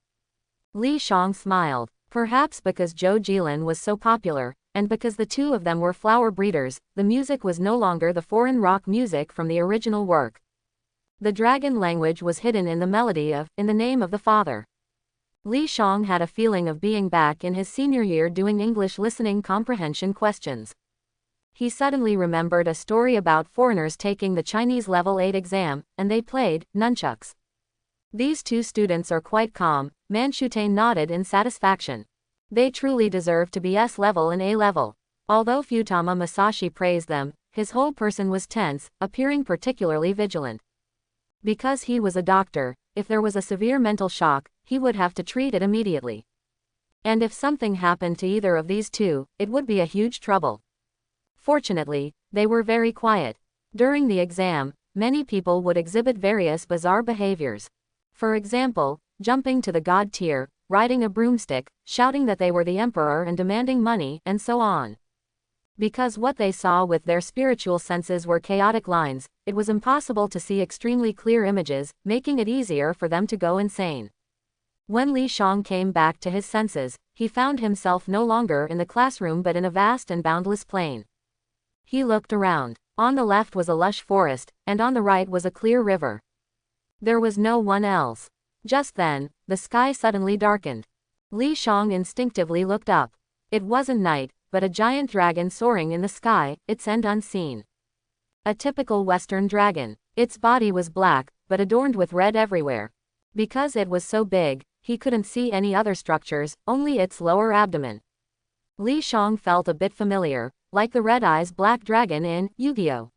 Li Shang smiled. Perhaps because Joe Jilin was so popular, and because the 2 of them were flower breeders, the music was no longer the foreign rock music from the original work. The dragon language was hidden in the melody of In the Name of the Father. Li Shang had a feeling of being back in his senior year doing English listening comprehension questions. He suddenly remembered a story about foreigners taking the Chinese level 8 exam, and they played nunchucks. These 2 students are quite calm. Manshutane nodded in satisfaction. They truly deserve to be S level and A level. Although Futama Masashi praised them, his whole person was tense, appearing particularly vigilant. Because he was a doctor, if there was a severe mental shock, he would have to treat it immediately. And if something happened to either of these 2, it would be a huge trouble. Fortunately, they were very quiet. During the exam, many people would exhibit various bizarre behaviors. For example, jumping to the god tier, riding a broomstick, shouting that they were the emperor and demanding money, and so on. Because what they saw with their spiritual senses were chaotic lines, it was impossible to see extremely clear images, making it easier for them to go insane. When Li Shang came back to his senses, he found himself no longer in the classroom but in a vast and boundless plain. He looked around. On the left was a lush forest, and on the right was a clear river. There was no one else. Just then, the sky suddenly darkened. Li Shang instinctively looked up. It wasn't night, but a giant dragon soaring in the sky, its end unseen. A typical Western dragon. Its body was black, but adorned with red everywhere. Because it was so big, he couldn't see any other structures, only its lower abdomen. Li Shang felt a bit familiar, like the Red Eyes Black Dragon in Yu-Gi-Oh!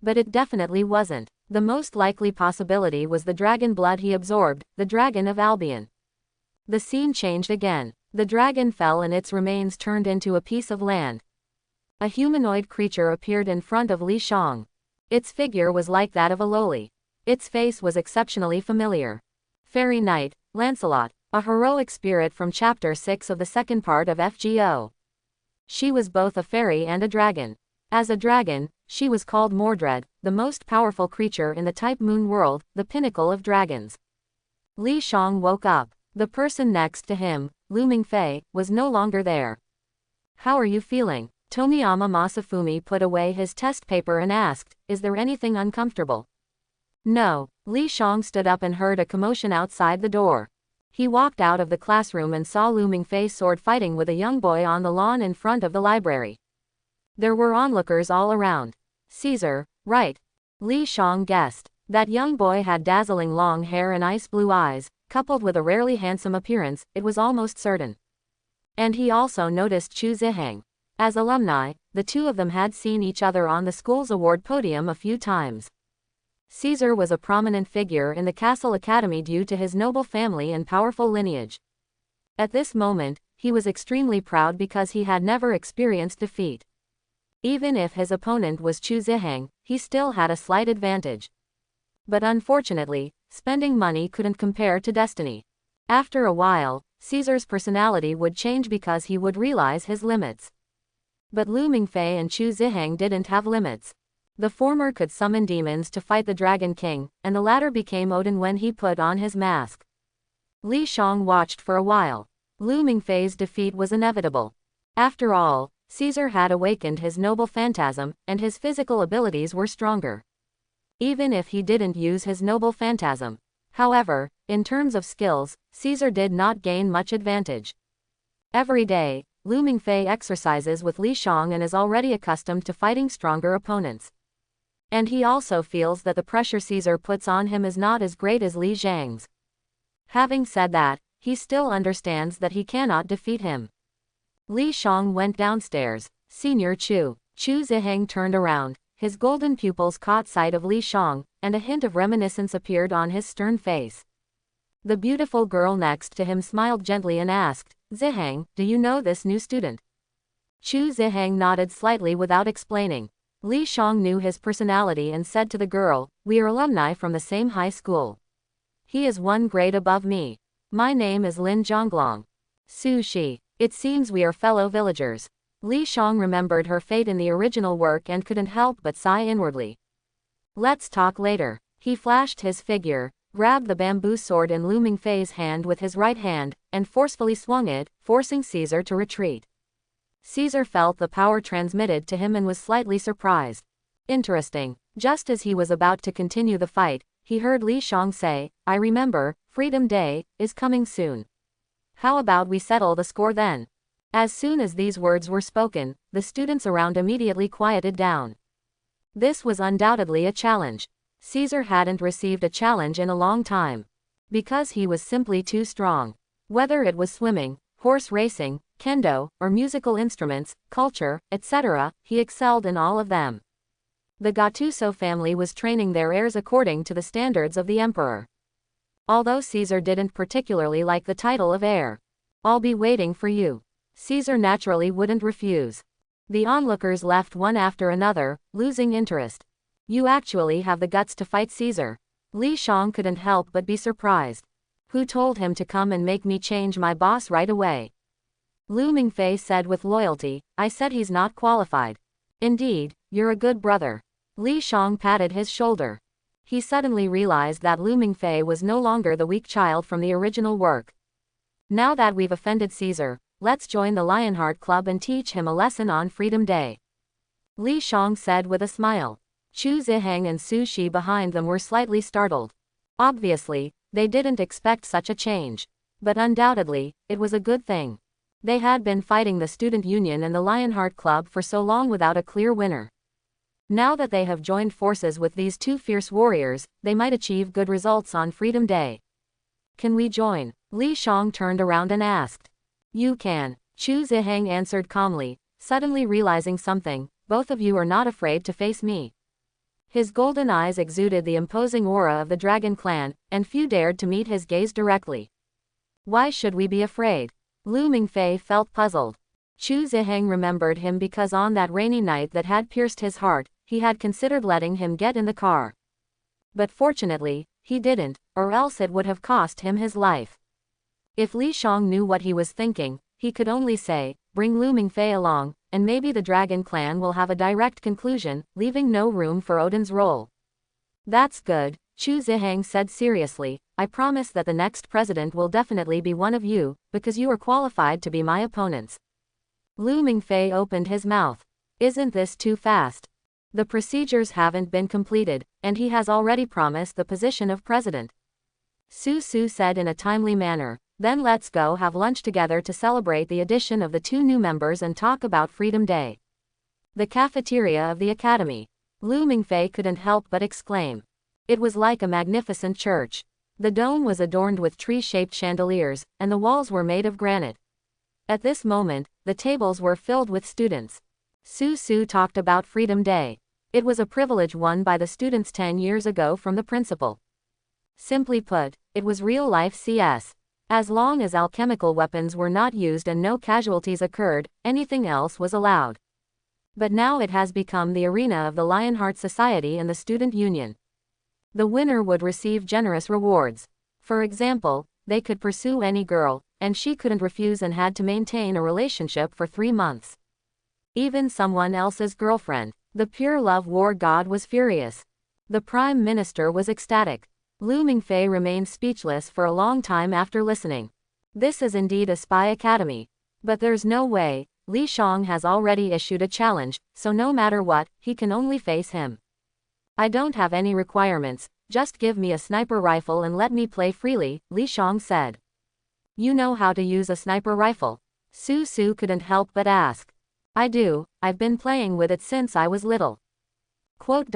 But it definitely wasn't. The most likely possibility was the dragon blood he absorbed, the dragon of Albion. The scene changed again. The dragon fell and its remains turned into a piece of land. A humanoid creature appeared in front of Li Shang. Its figure was like that of a loli. Its face was exceptionally familiar. Fairy Knight, Lancelot, a heroic spirit from Chapter 6 of the second part of FGO. She was both a fairy and a dragon. As a dragon, she was called Mordred, the most powerful creature in the type moon world, the pinnacle of dragons. Li Shang woke up. The person next to him, Lu Mingfei, was no longer there. How are you feeling? Tomiyama Masafumi put away his test paper and asked, is there anything uncomfortable? No. Li Shang stood up and heard a commotion outside the door. He walked out of the classroom and saw Lu Mingfei sword fighting with a young boy on the lawn in front of the library. There were onlookers all around. Caesar, right? Li Shang guessed. That young boy had dazzling long hair and ice blue eyes, coupled with a rarely handsome appearance, it was almost certain. And he also noticed Chu Ziheng. As alumni, the 2 of them had seen each other on the school's award podium a few times. Caesar was a prominent figure in the Castle Academy due to his noble family and powerful lineage. At this moment, he was extremely proud because he had never experienced defeat. Even if his opponent was Chu Ziheng, he still had a slight advantage. But unfortunately, spending money couldn't compare to destiny. After a while, Caesar's personality would change because he would realize his limits. But Lu Mingfei and Chu Ziheng didn't have limits. The former could summon demons to fight the Dragon King, and the latter became Odin when he put on his mask. Li Shang watched for a while. Lu Mingfei's defeat was inevitable. After all, Caesar had awakened his noble phantasm, and his physical abilities were stronger. Even if he didn't use his noble phantasm. However, in terms of skills, Caesar did not gain much advantage. Every day, Lu Mingfei exercises with Li Shang and is already accustomed to fighting stronger opponents. And he also feels that the pressure Caesar puts on him is not as great as Li Zhang's. Having said that, he still understands that he cannot defeat him. Li Shang went downstairs. Senior Chu Ziheng turned around. His golden pupils caught sight of Li Shang, and a hint of reminiscence appeared on his stern face. The beautiful girl next to him smiled gently and asked, Ziheng, do you know this new student? Chu Ziheng nodded slightly without explaining. Li Shang knew his personality and said to the girl, we are alumni from the same high school. He is one grade above me. My name is Lin Zhonglong. Su Shi. It seems we are fellow villagers. Li Shang remembered her fate in the original work and couldn't help but sigh inwardly. Let's talk later. He flashed his figure, grabbed the bamboo sword in Lu Mingfei's hand with his right hand, and forcefully swung it, forcing Caesar to retreat. Caesar felt the power transmitted to him and was slightly surprised. Interesting. Just as he was about to continue the fight, he heard Li Shang say, I remember, Freedom Day is coming soon. How about we settle the score then? As soon as these words were spoken, the students around immediately quieted down. This was undoubtedly a challenge. Caesar hadn't received a challenge in a long time. Because he was simply too strong. Whether it was swimming, horse racing, kendo, or musical instruments, culture, etc., he excelled in all of them. The Gattuso family was training their heirs according to the standards of the emperor. Although Caesar didn't particularly like the title of heir. I'll be waiting for you. Caesar naturally wouldn't refuse. The onlookers left one after another, losing interest. You actually have the guts to fight Caesar. Li Shang couldn't help but be surprised. Who told him to come and make me change my boss right away? Lu Mingfei said with loyalty, I said he's not qualified. Indeed, you're a good brother. Li Shang patted his shoulder. He suddenly realized that Lu Mingfei was no longer the weak child from the original work. Now that we've offended Caesar, let's join the Lionheart Club and teach him a lesson on Freedom Day. Li Shang said with a smile. Chu Ziheng and Su Shi behind them were slightly startled. Obviously, they didn't expect such a change. But undoubtedly, it was a good thing. They had been fighting the Student Union and the Lionheart Club for so long without a clear winner. Now that they have joined forces with these two fierce warriors, they might achieve good results on Freedom Day. Can we join? Li Shang turned around and asked. You can. Chu Ziheng answered calmly, suddenly realizing something, both of you are not afraid to face me. His golden eyes exuded the imposing aura of the Dragon Clan, and few dared to meet his gaze directly. Why should we be afraid? Lu Mingfei felt puzzled. Chu Ziheng remembered him because on that rainy night that had pierced his heart, he had considered letting him get in the car. But fortunately, he didn't, or else it would have cost him his life. If Li Shang knew what he was thinking, he could only say, bring Lu Mingfei along, and maybe the Dragon Clan will have a direct conclusion, leaving no room for Odin's role. That's good, Chu Ziheng said seriously, I promise that the next president will definitely be one of you, because you are qualified to be my opponents. Lu Mingfei opened his mouth. Isn't this too fast? The procedures haven't been completed, and he has already promised the position of president. Su Su said in a timely manner, then let's go have lunch together to celebrate the addition of the two new members and talk about Freedom Day. The cafeteria of the academy. Lu Mingfei couldn't help but exclaim. It was like a magnificent church. The dome was adorned with tree-shaped chandeliers, and the walls were made of granite. At this moment, the tables were filled with students. Su Su talked about Freedom Day. It was a privilege won by the students 10 years ago from the principal. Simply put, it was real-life CS. As long as alchemical weapons were not used and no casualties occurred, anything else was allowed. But now it has become the arena of the Lionheart Society and the Student Union. The winner would receive generous rewards. For example, they could pursue any girl, and she couldn't refuse and had to maintain a relationship for 3 months. Even someone else's girlfriend. The pure love war god was furious. The Prime Minister was ecstatic. Lu Mingfei remained speechless for a long time after listening. This is indeed a spy academy. But there's no way, Li Shang has already issued a challenge, so no matter what, he can only face him. I don't have any requirements, just give me a sniper rifle and let me play freely, Li Shang said. You know how to use a sniper rifle? Su Su couldn't help but ask. I do, I've been playing with it since I was little. Quote.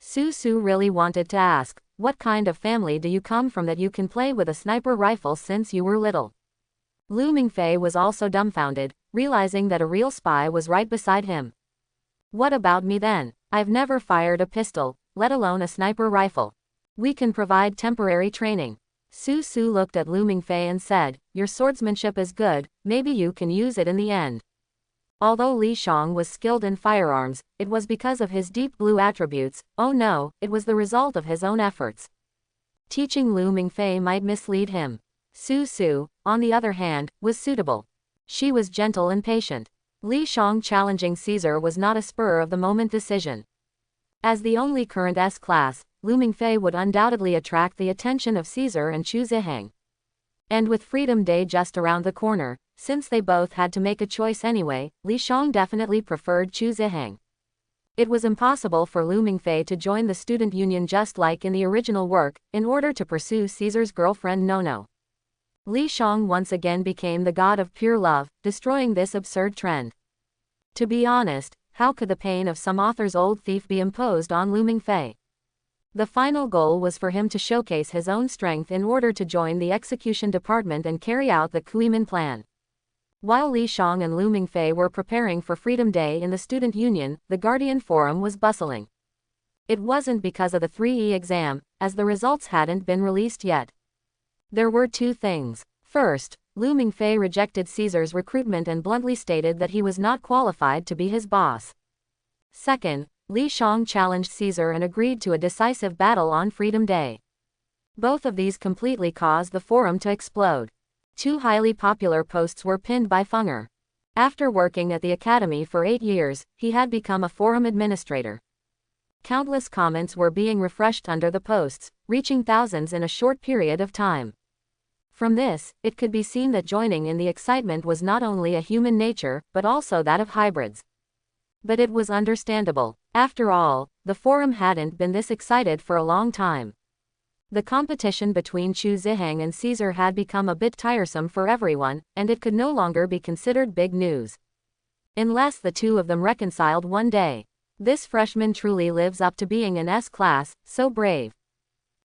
Su Su really wanted to ask, What kind of family do you come from that you can play with a sniper rifle since you were little? Lu Mingfei was also dumbfounded, realizing that a real spy was right beside him. What about me then? I've never fired a pistol, let alone a sniper rifle. We can provide temporary training. Su Su looked at Lu Mingfei and said, your swordsmanship is good, maybe you can use it in the end. Although Li Shang was skilled in firearms, it was because of his deep blue attributes. Oh no, it was the result of his own efforts. Teaching Lu Mingfei might mislead him. Su Su, on the other hand, was suitable. She was gentle and patient. Li Shang challenging Caesar was not a spur-of-the-moment decision. As the only current S-class, Lu Mingfei would undoubtedly attract the attention of Caesar and Chu Ziheng. And with Freedom Day just around the corner, since they both had to make a choice anyway, Li Shang definitely preferred Chu Ziheng. It was impossible for Lu Mingfei to join the student union just like in the original work, in order to pursue Caesar's girlfriend Nono. Li Shang once again became the god of pure love, destroying this absurd trend. To be honest, how could the pain of some author's old thief be imposed on Lu Mingfei? The final goal was for him to showcase his own strength in order to join the execution department and carry out the Kuiman plan. While Li Shang and Lu Mingfei were preparing for Freedom Day in the student union, the Guardian Forum was bustling. It wasn't because of the 3E exam, as the results hadn't been released yet. There were two things. First, Lu Mingfei rejected Caesar's recruitment and bluntly stated that he was not qualified to be his boss. Second, Li Shang challenged Caesar and agreed to a decisive battle on Freedom Day. Both of these completely caused the forum to explode. Two highly popular posts were pinned by Fenger. After working at the academy for 8 years, he had become a forum administrator. Countless comments were being refreshed under the posts, reaching thousands in a short period of time. From this, it could be seen that joining in the excitement was not only a human nature, but also that of hybrids. But it was understandable. After all, the forum hadn't been this excited for a long time. The competition between Chu Ziheng and Caesar had become a bit tiresome for everyone, and it could no longer be considered big news. Unless the two of them reconciled one day. This freshman truly lives up to being an S-class, so brave.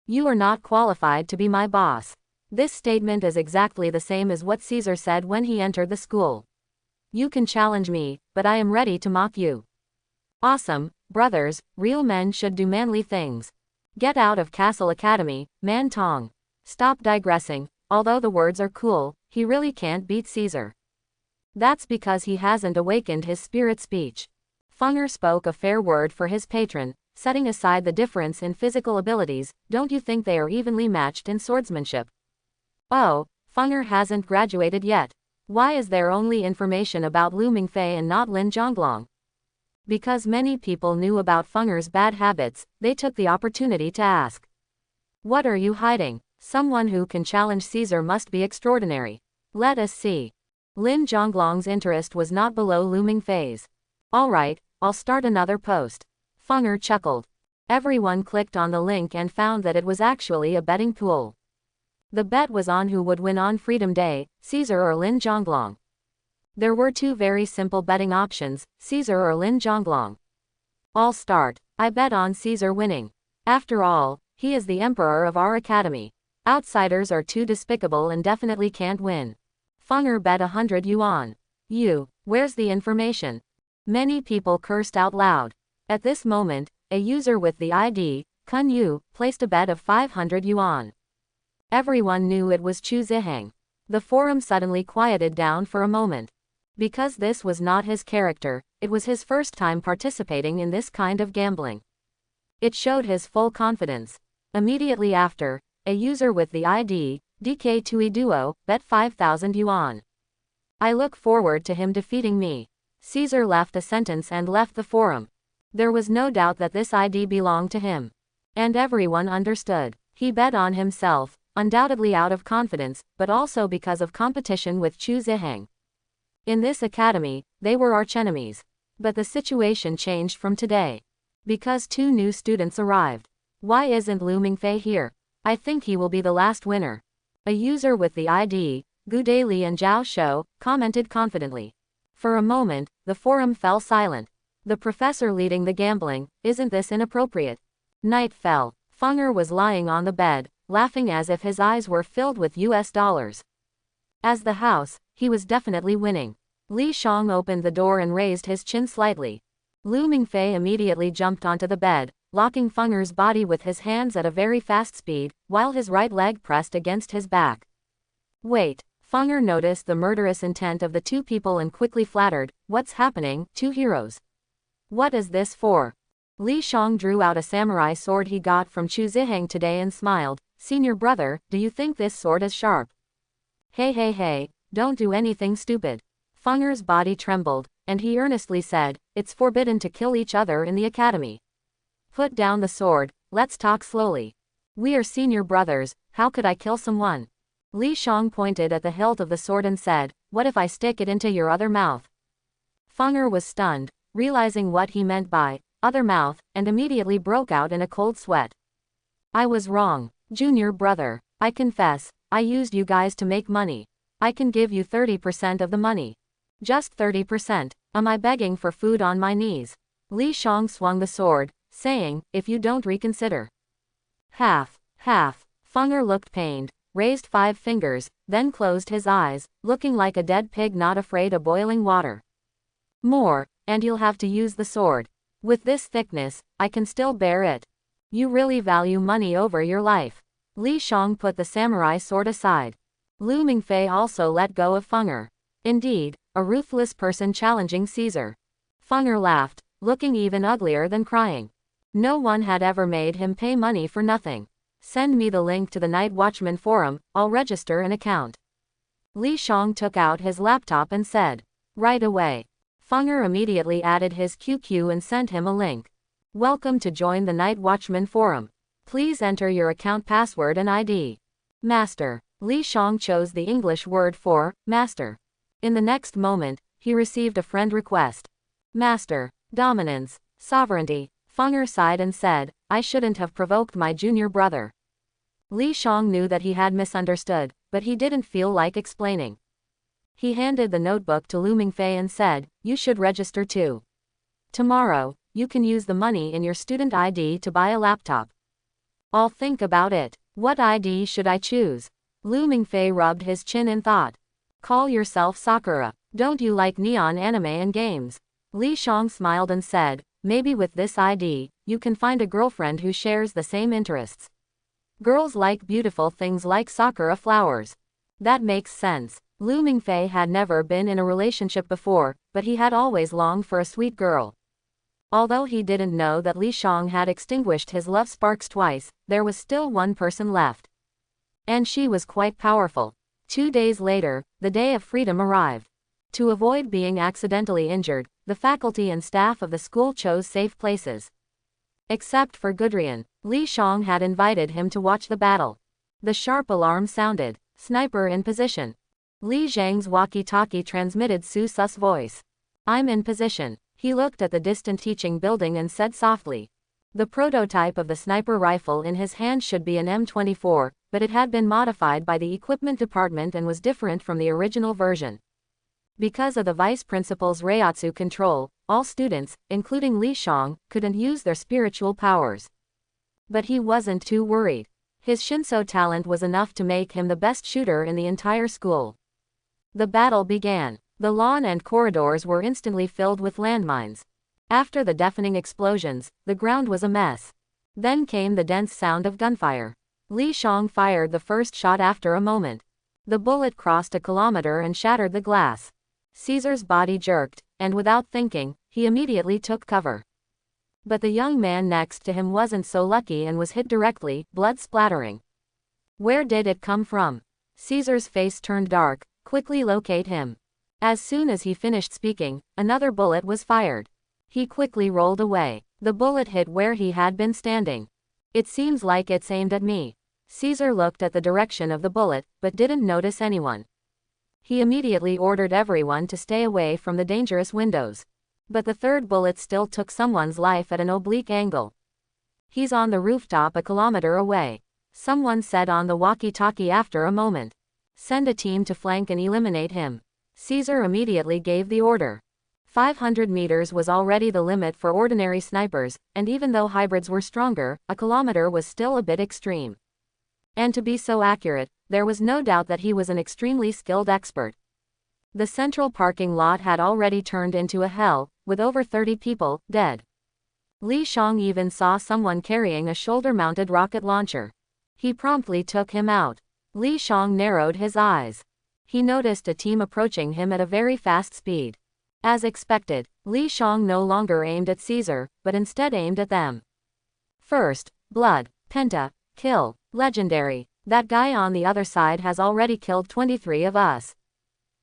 You are not qualified to be my boss. This statement is exactly the same as what Caesar said when he entered the school. You can challenge me, but I am ready to mock you. Awesome, brothers, real men should do manly things. Get out of Castle Academy, Man Tong. Stop digressing, although the words are cool, he really can't beat Caesar. That's because he hasn't awakened his spirit speech. Fenger spoke a fair word for his patron, setting aside the difference in physical abilities. Don't you think they are evenly matched in swordsmanship? Oh, Fenger hasn't graduated yet. Why is there only information about Lu Mingfei and not Lin Zhonglong? Because many people knew about Fenger's bad habits, they took the opportunity to ask. What are you hiding? Someone who can challenge Caesar must be extraordinary. Let us see. Lin Zhonglong's interest was not below Lu Mingfei's. Alright, I'll start another post. Fenger chuckled. Everyone clicked on the link and found that it was actually a betting pool. The bet was on who would win on Freedom Day, Caesar or Lin Zhonglong. There were two very simple betting options, Caesar or Lin Zhonglong. I'll start. I bet on Caesar winning. After all, he is the emperor of our academy. Outsiders are too despicable and definitely can't win. Fenger bet 100 yuan. Where's the information? Many people cursed out loud. At this moment, a user with the ID, Kun Yu, placed a bet of 500 yuan. Everyone knew it was Chu Ziheng. The forum suddenly quieted down for a moment. Because this was not his character, it was his first time participating in this kind of gambling. It showed his full confidence. Immediately after, a user with the ID, DK Tui Duo, bet 5,000 yuan. I look forward to him defeating me. Caesar left a sentence and left the forum. There was no doubt that this ID belonged to him. And everyone understood. He bet on himself, undoubtedly out of confidence, but also because of competition with Chu Ziheng. In this academy, they were archenemies. But the situation changed from today. Because two new students arrived. Why isn't Lu Mingfei here? I think he will be the last winner. A user with the ID, Gude Li and Zhao Shou, commented confidently. For a moment, the forum fell silent. The professor leading the gambling, isn't this inappropriate? Night fell. Fenger was lying on the bed, laughing as if his eyes were filled with US dollars. As the house, he was definitely winning. Li Shang opened the door and raised his chin slightly. Lu Mingfei immediately jumped onto the bed, locking Fenger's body with his hands at a very fast speed, while his right leg pressed against his back. Wait. Fenger noticed the murderous intent of the two people and quickly flattered, "What's happening, two heroes? What is this for?" Li Shang drew out a samurai sword he got from Chu Ziheng today and smiled, "Senior brother, do you think this sword is sharp? Hey, don't do anything stupid." Fenger's body trembled, and he earnestly said, "It's forbidden to kill each other in the academy. Put down the sword, let's talk slowly. We are senior brothers, how could I kill someone?" Li Shang pointed at the hilt of the sword and said, "What if I stick it into your other mouth?" Fenger was stunned, realizing what he meant by other mouth, and immediately broke out in a cold sweat. "I was wrong, junior brother. I confess, I used you guys to make money. I can give you 30% of the money. Just 30%. Am I begging for food on my knees?" Li Shang swung the sword, saying, "If you don't reconsider." Half. Fenger looked pained, raised 5 fingers, then closed his eyes, looking like a dead pig not afraid of boiling water. "More, and you'll have to use the sword. With this thickness, I can still bear it. You really value money over your life." Li Shang put the samurai sword aside. Lu Mingfei also let go of Fenger. Indeed, a ruthless person challenging Caesar. Fenger laughed, looking even uglier than crying. No one had ever made him pay money for nothing. "Send me the link to the Night Watchman forum, I'll register an account." Li Shang took out his laptop and said, "Right away." Fenger immediately added his QQ and sent him a link. "Welcome to join the Night Watchman forum. Please enter your account password and ID." Master. Li Shang chose the English word for master. In the next moment, he received a friend request. "Master. Dominance. Sovereignty." Fenger sighed and said, "I shouldn't have provoked my junior brother." Li Shang knew that he had misunderstood, but he didn't feel like explaining. He handed the notebook to Lu Mingfei and said, "You should register too. Tomorrow, you can use the money in your student ID to buy a laptop." "I'll think about it. What ID should I choose?" Lu Mingfei rubbed his chin in thought. "Call yourself Sakura. Don't you like neon anime and games?" Li Shang smiled and said, "Maybe with this ID, you can find a girlfriend who shares the same interests. Girls like beautiful things like sakura flowers." That makes sense. Lu Mingfei had never been in a relationship before, but he had always longed for a sweet girl. Although he didn't know that Li Shang had extinguished his love sparks twice, there was still one person left. And she was quite powerful. 2 days later, the day of freedom arrived. To avoid being accidentally injured, the faculty and staff of the school chose safe places. Except for Gudrian, Li Shang had invited him to watch the battle. The sharp alarm sounded. "Sniper in position." Li Zhang's walkie-talkie transmitted Su Su's voice. "I'm in position." He looked at the distant teaching building and said softly. The prototype of the sniper rifle in his hand should be an M24, but it had been modified by the equipment department and was different from the original version. Because of the vice principal's Reiatsu control, all students, including Li Shang, couldn't use their spiritual powers. But he wasn't too worried. His Shinso talent was enough to make him the best shooter in the entire school. The battle began. The lawn and corridors were instantly filled with landmines. After the deafening explosions, the ground was a mess. Then came the dense sound of gunfire. Li Shang fired the first shot after a moment. The bullet crossed a kilometer and shattered the glass. Caesar's body jerked, and without thinking, he immediately took cover. But the young man next to him wasn't so lucky and was hit directly, blood splattering. Where did it come from? Caesar's face turned dark. Quickly locate him. As soon as he finished speaking, another bullet was fired. He quickly rolled away. The bullet hit where he had been standing. "It seems like it's aimed at me." Caesar looked at the direction of the bullet, but didn't notice anyone. He immediately ordered everyone to stay away from the dangerous windows. But the third bullet still took someone's life at an oblique angle. "He's on the rooftop a kilometer away," someone said on the walkie-talkie after a moment. "Send a team to flank and eliminate him." Caesar immediately gave the order. 500 meters was already the limit for ordinary snipers, and even though hybrids were stronger, a kilometer was still a bit extreme. And to be so accurate, there was no doubt that he was an extremely skilled expert. The central parking lot had already turned into a hell, with over 30 people dead. Li Shang even saw someone carrying a shoulder-mounted rocket launcher. He promptly took him out. Li Shang narrowed his eyes. He noticed a team approaching him at a very fast speed. As expected, Li Shang no longer aimed at Caesar, but instead aimed at them. First blood, penta, kill, legendary. That guy on the other side has already killed 23 of us.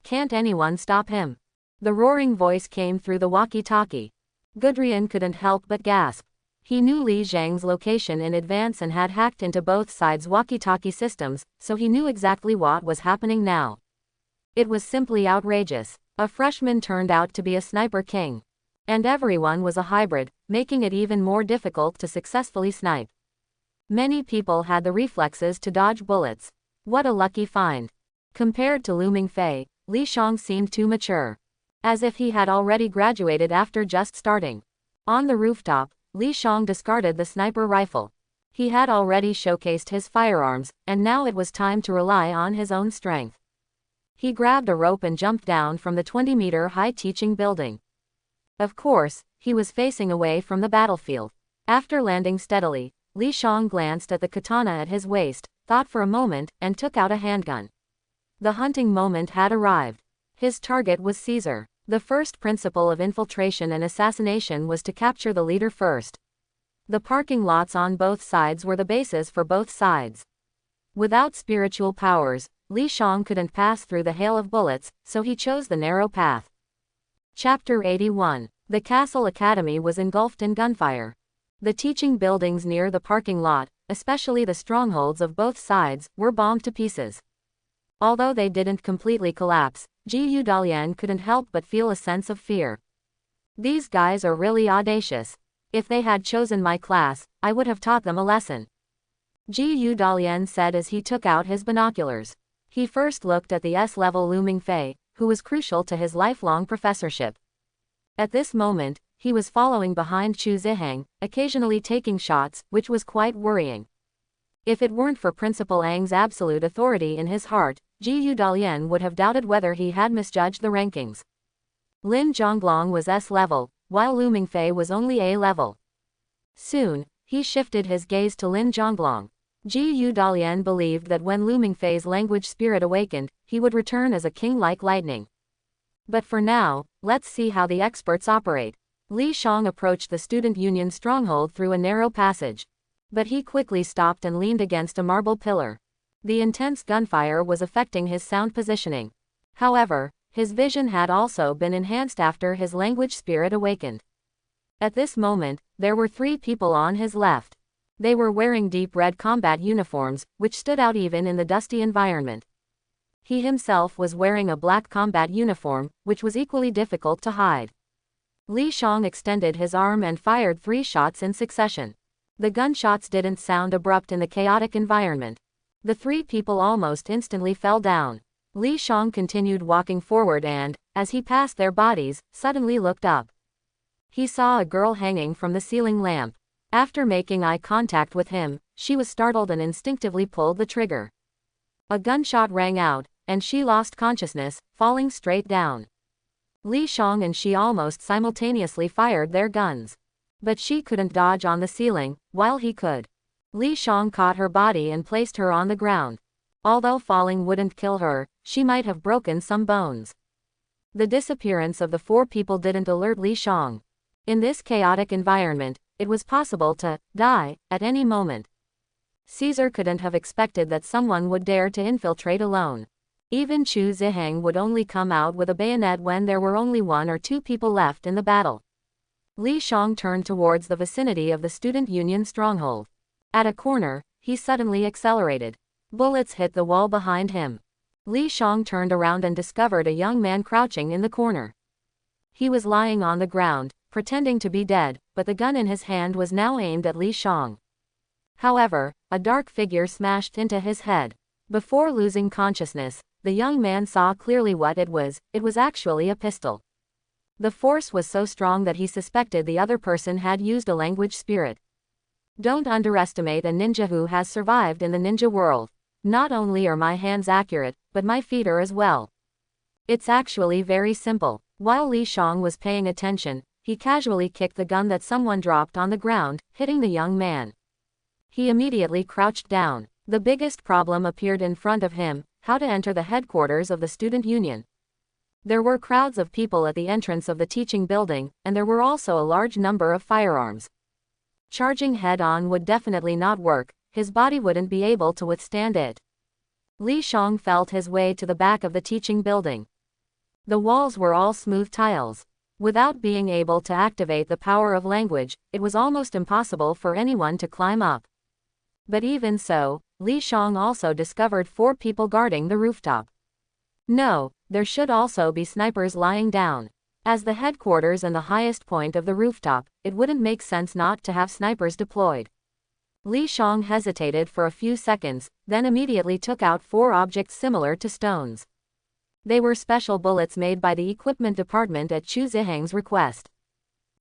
Can't anyone stop him? The roaring voice came through the walkie-talkie. Gudrian couldn't help but gasp. He knew Li Zhang's location in advance and had hacked into both sides' walkie-talkie systems, so he knew exactly what was happening now. It was simply outrageous. A freshman turned out to be a sniper king. And everyone was a hybrid, making it even more difficult to successfully snipe. Many people had the reflexes to dodge bullets. What a lucky find. Compared to Lu Mingfei, Li Shang seemed too mature. As if he had already graduated after just starting. On the rooftop, Li Shang discarded the sniper rifle. He had already showcased his firearms, and now it was time to rely on his own strength. He grabbed a rope and jumped down from the 20-meter-high teaching building. Of course, he was facing away from the battlefield. After landing steadily, Li Shang glanced at the katana at his waist, thought for a moment, and took out a handgun. The hunting moment had arrived. His target was Caesar. The first principle of infiltration and assassination was to capture the leader first. The parking lots on both sides were the bases for both sides. Without spiritual powers, Li Shang couldn't pass through the hail of bullets, so he chose the narrow path. Chapter 81. The Castle Academy was engulfed in gunfire. The teaching buildings near the parking lot, especially the strongholds of both sides, were bombed to pieces. Although they didn't completely collapse, Ji Dalian couldn't help but feel a sense of fear. These guys are really audacious. If they had chosen my class, I would have taught them a lesson. Ji Dalian said as he took out his binoculars. He first looked at the S-level Lu Mingfei, who was crucial to his lifelong professorship. At this moment, he was following behind Chu Ziheng, occasionally taking shots, which was quite worrying. If it weren't for Principal Ang's absolute authority in his heart, Ji Dalian would have doubted whether he had misjudged the rankings. Lin Zhonglong was S-level, while Lu Mingfei was only A-level. Soon, he shifted his gaze to Lin Zhonglong. Ji Dalian believed that when Lu Mingfei's language spirit awakened, he would return as a king like lightning. But for now, let's see how the experts operate. Li Shang approached the student union stronghold through a narrow passage. But he quickly stopped and leaned against a marble pillar. The intense gunfire was affecting his sound positioning. However, his vision had also been enhanced after his language spirit awakened. At this moment, there were 3 people on his left. They were wearing deep red combat uniforms, which stood out even in the dusty environment. He himself was wearing a black combat uniform, which was equally difficult to hide. Li Shang extended his arm and fired 3 shots in succession. The gunshots didn't sound abrupt in the chaotic environment. The 3 people almost instantly fell down. Li Shang continued walking forward and, as he passed their bodies, suddenly looked up. He saw a girl hanging from the ceiling lamp. After making eye contact with him, she was startled and instinctively pulled the trigger. A gunshot rang out, and she lost consciousness, falling straight down. Li Shang and she almost simultaneously fired their guns. But she couldn't dodge on the ceiling, while he could. Li Shang caught her body and placed her on the ground. Although falling wouldn't kill her, she might have broken some bones. The disappearance of the 4 people didn't alert Li Shang. In this chaotic environment, it was possible to die at any moment. Caesar couldn't have expected that someone would dare to infiltrate alone. Even Chu Ziheng would only come out with a bayonet when there were only 1 or 2 people left in the battle. Li Shang turned towards the vicinity of the student union stronghold. At a corner, he suddenly accelerated. Bullets hit the wall behind him. Li Shang turned around and discovered a young man crouching in the corner. He was lying on the ground, pretending to be dead, but the gun in his hand was now aimed at Li Shang. However, a dark figure smashed into his head. Before losing consciousness, the young man saw clearly what it was actually a pistol. The force was so strong that he suspected the other person had used a language spirit. Don't underestimate a ninja who has survived in the ninja world. Not only are my hands accurate, but my feet are as well. It's actually very simple. While Li Shang was paying attention, he casually kicked the gun that someone dropped on the ground, hitting the young man. He immediately crouched down. The biggest problem appeared in front of him: how to enter the headquarters of the student union. There were crowds of people at the entrance of the teaching building, and there were also a large number of firearms. Charging head-on would definitely not work, his body wouldn't be able to withstand it. Li Shang felt his way to the back of the teaching building. The walls were all smooth tiles. Without being able to activate the power of language, it was almost impossible for anyone to climb up. But even so, Li Shang also discovered 4 people guarding the rooftop. No, there should also be snipers lying down. As the headquarters and the highest point of the rooftop, it wouldn't make sense not to have snipers deployed. Li Shang hesitated for a few seconds, then immediately took out 4 objects similar to stones. They were special bullets made by the equipment department at Chu Zihang's request.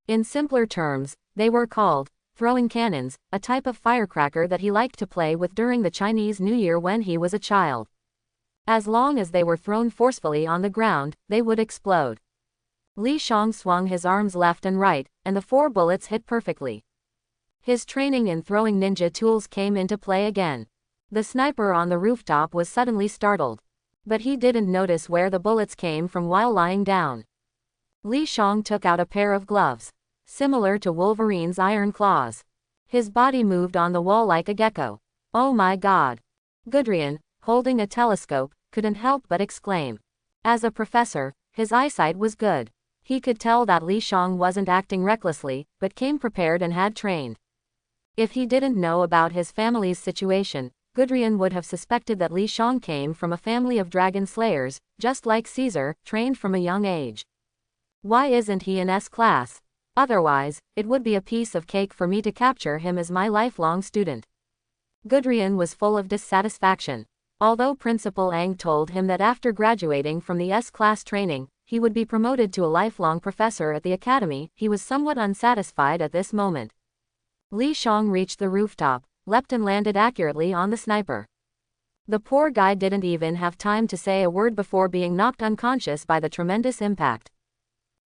In simpler terms, they were called throwing cannons, a type of firecracker that he liked to play with during the Chinese New Year when he was a child. As long as they were thrown forcefully on the ground, they would explode. Li Shang swung his arms left and right, and the 4 bullets hit perfectly. His training in throwing ninja tools came into play again. The sniper on the rooftop was suddenly startled. But he didn't notice where the bullets came from while lying down. Li Shang took out a pair of gloves, similar to Wolverine's iron claws. His body moved on the wall like a gecko. Oh my god! Gudrian, holding a telescope, couldn't help but exclaim. As a professor, his eyesight was good. He could tell that Li Shang wasn't acting recklessly, but came prepared and had trained. If he didn't know about his family's situation, Gudrian would have suspected that Li Shang came from a family of dragon slayers, just like Caesar, trained from a young age. Why isn't he in S-class? Otherwise, it would be a piece of cake for me to capture him as my lifelong student. Gudrian was full of dissatisfaction. Although Principal Ang told him that after graduating from the S-class training, he would be promoted to a lifelong professor at the academy, he was somewhat unsatisfied at this moment. Li Shang reached the rooftop, leapt and landed accurately on the sniper. The poor guy didn't even have time to say a word before being knocked unconscious by the tremendous impact.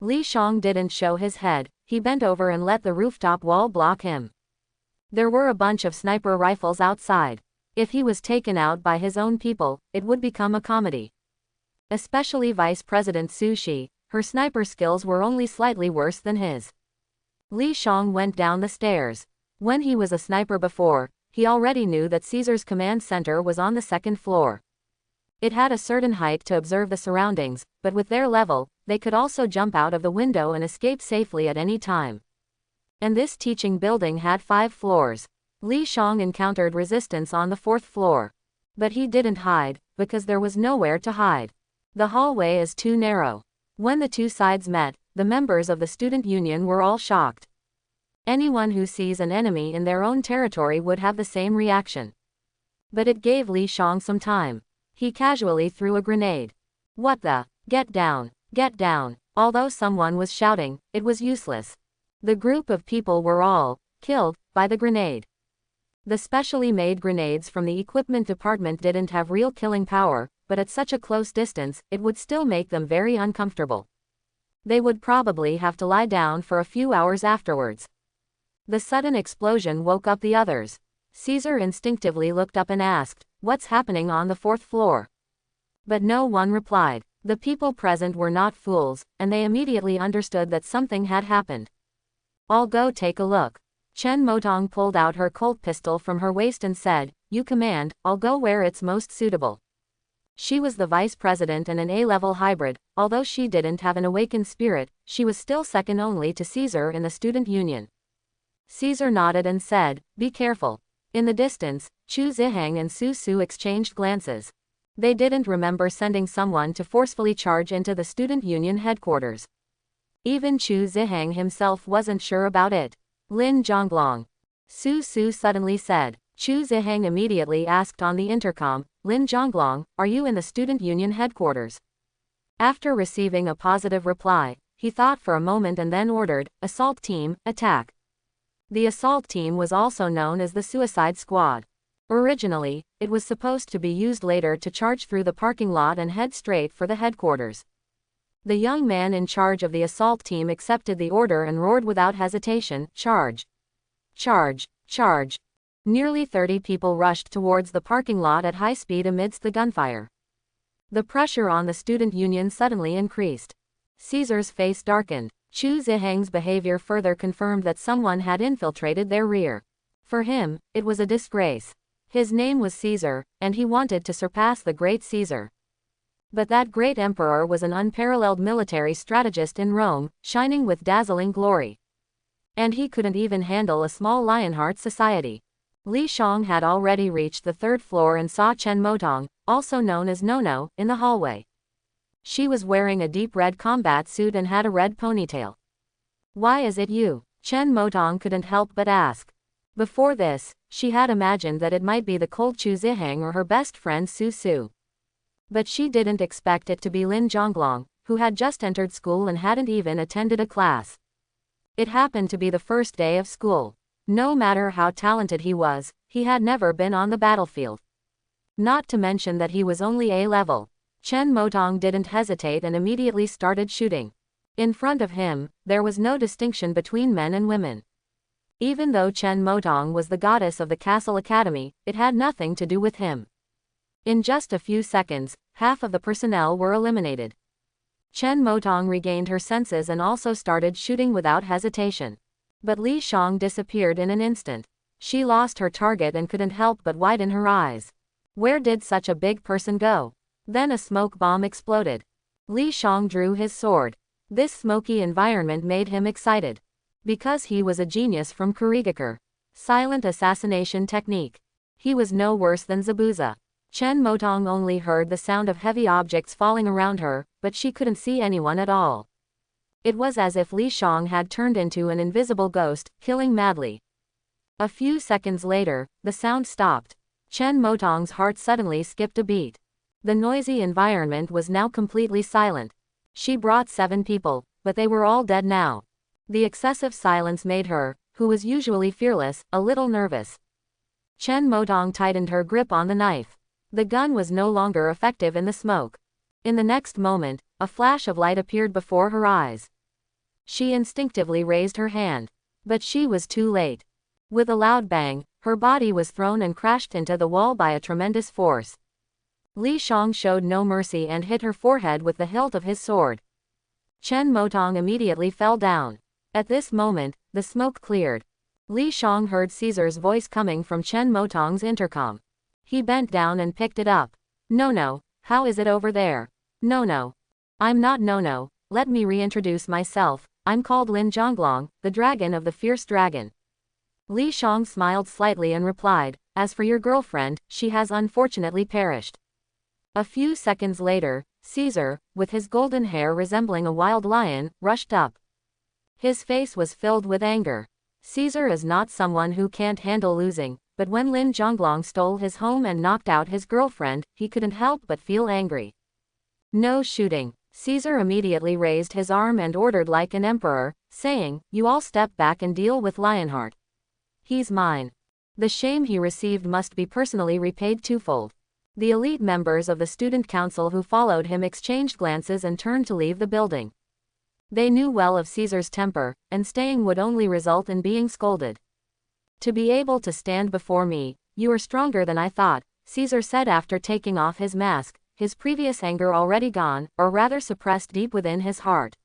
Li Shang didn't show his head, he bent over and let the rooftop wall block him. There were a bunch of sniper rifles outside. If he was taken out by his own people, it would become a comedy. Especially Vice President Su Shi, her sniper skills were only slightly worse than his. Li Shang went down the stairs. When he was a sniper before, he already knew that Caesar's command center was on the 2nd floor. It had a certain height to observe the surroundings, but with their level, they could also jump out of the window and escape safely at any time. And this teaching building had 5 floors. Li Shang encountered resistance on the 4th floor. But he didn't hide, because there was nowhere to hide. The hallway is too narrow. When the 2 sides met, the members of the student union were all shocked. Anyone who sees an enemy in their own territory would have the same reaction. But it gave Li Shang some time. He casually threw a grenade. What the? Get down, get down. Although someone was shouting, it was useless. The group of people were all killed by the grenade. The specially made grenades from the equipment department didn't have real killing power, but at such a close distance, it would still make them very uncomfortable. They would probably have to lie down for a few hours afterwards. The sudden explosion woke up the others. Caesar instinctively looked up and asked, "What's happening on the 4th floor?" But no one replied. The people present were not fools, and they immediately understood that something had happened. "I'll go take a look." Chen Motong pulled out her Colt pistol from her waist and said, "You command, I'll go where it's most suitable." She was the vice president and an A-level hybrid. Although she didn't have an awakened spirit, she was still second only to Caesar in the student union. Caesar nodded and said, "Be careful." In the distance, Chu Zihang and Su Su exchanged glances. They didn't remember sending someone to forcefully charge into the student union headquarters. Even Chu Zihang himself wasn't sure about it. "Lin Zhonglong," Su Su suddenly said. Chu Zihang immediately asked on the intercom, "Lin Zhonglong, are you in the student union headquarters?" After receiving a positive reply, He thought for a moment and then ordered, "Assault team, attack." The assault team was also known as the Suicide Squad. Originally, it was supposed to be used later to charge through the parking lot and head straight for the headquarters. The young man in charge of the assault team accepted the order and roared without hesitation, "Charge! Charge! Charge!" Nearly 30 people rushed towards the parking lot at high speed amidst the gunfire. The pressure on the student union suddenly increased. Caesar's face darkened. Chu Ziheng's behavior further confirmed that someone had infiltrated their rear. For him, it was a disgrace. His name was Caesar, and he wanted to surpass the great Caesar. But that great emperor was an unparalleled military strategist in Rome, shining with dazzling glory. And he couldn't even handle a small Lionheart society. Li Shang had already reached the third floor and saw Chen Motong, also known as Nono, in the hallway. She was wearing a deep red combat suit and had a red ponytail. "Why is it you?" Chen Motong couldn't help but ask. Before this, she had imagined that it might be the cold Chu Ziheng or her best friend Su Su. But she didn't expect it to be Lin Zhonglong, who had just entered school and hadn't even attended a class. It happened to be the first day of school. No matter how talented he was, he had never been on the battlefield. Not to mention that he was only A-level. Chen Motong didn't hesitate and immediately started shooting. In front of him, there was no distinction between men and women. Even though Chen Motong was the goddess of the Castle Academy, it had nothing to do with him. In just a few seconds, half of the personnel were eliminated. Chen Motong regained her senses and also started shooting without hesitation. But Li Shang disappeared in an instant. She lost her target and couldn't help but widen her eyes. Where did such a big person go? Then a smoke bomb exploded. Li Shang drew his sword. This smoky environment made him excited. Because he was a genius from Kurigakure. Silent assassination technique. He was no worse than Zabuza. Chen Motong only heard the sound of heavy objects falling around her, but she couldn't see anyone at all. It was as if Li Shang had turned into an invisible ghost, killing madly. A few seconds later, the sound stopped. Chen Motong's heart suddenly skipped a beat. The noisy environment was now completely silent. She brought 7 people, but they were all dead now. The excessive silence made her, who was usually fearless, a little nervous. Chen Motong tightened her grip on the knife. The gun was no longer effective in the smoke. In the next moment, a flash of light appeared before her eyes. She instinctively raised her hand. But she was too late. With a loud bang, her body was thrown and crashed into the wall by a tremendous force. Li Shang showed no mercy and hit her forehead with the hilt of his sword. Chen Motong immediately fell down. At this moment, the smoke cleared. Li Shang heard Caesar's voice coming from Chen Motong's intercom. He bent down and picked it up. "Nono, how is it over there?" "Nono. I'm not Nono, let me reintroduce myself, I'm called Lin Zhonglong, the dragon of the fierce dragon." Li Shang smiled slightly and replied, "As for your girlfriend, she has unfortunately perished." A few seconds later, Caesar, with his golden hair resembling a wild lion, rushed up. His face was filled with anger. Caesar is not someone who can't handle losing, but when Lin Zhonglong stole his home and knocked out his girlfriend, he couldn't help but feel angry. "No shooting." Caesar immediately raised his arm and ordered like an emperor, saying, "You all step back and deal with Lionheart. He's mine." The shame he received must be personally repaid twofold. The elite members of the student council who followed him exchanged glances and turned to leave the building. They knew well of Caesar's temper, and staying would only result in being scolded. "To be able to stand before me, you are stronger than I thought," Caesar said after taking off his mask, his previous anger already gone, or rather suppressed deep within his heart.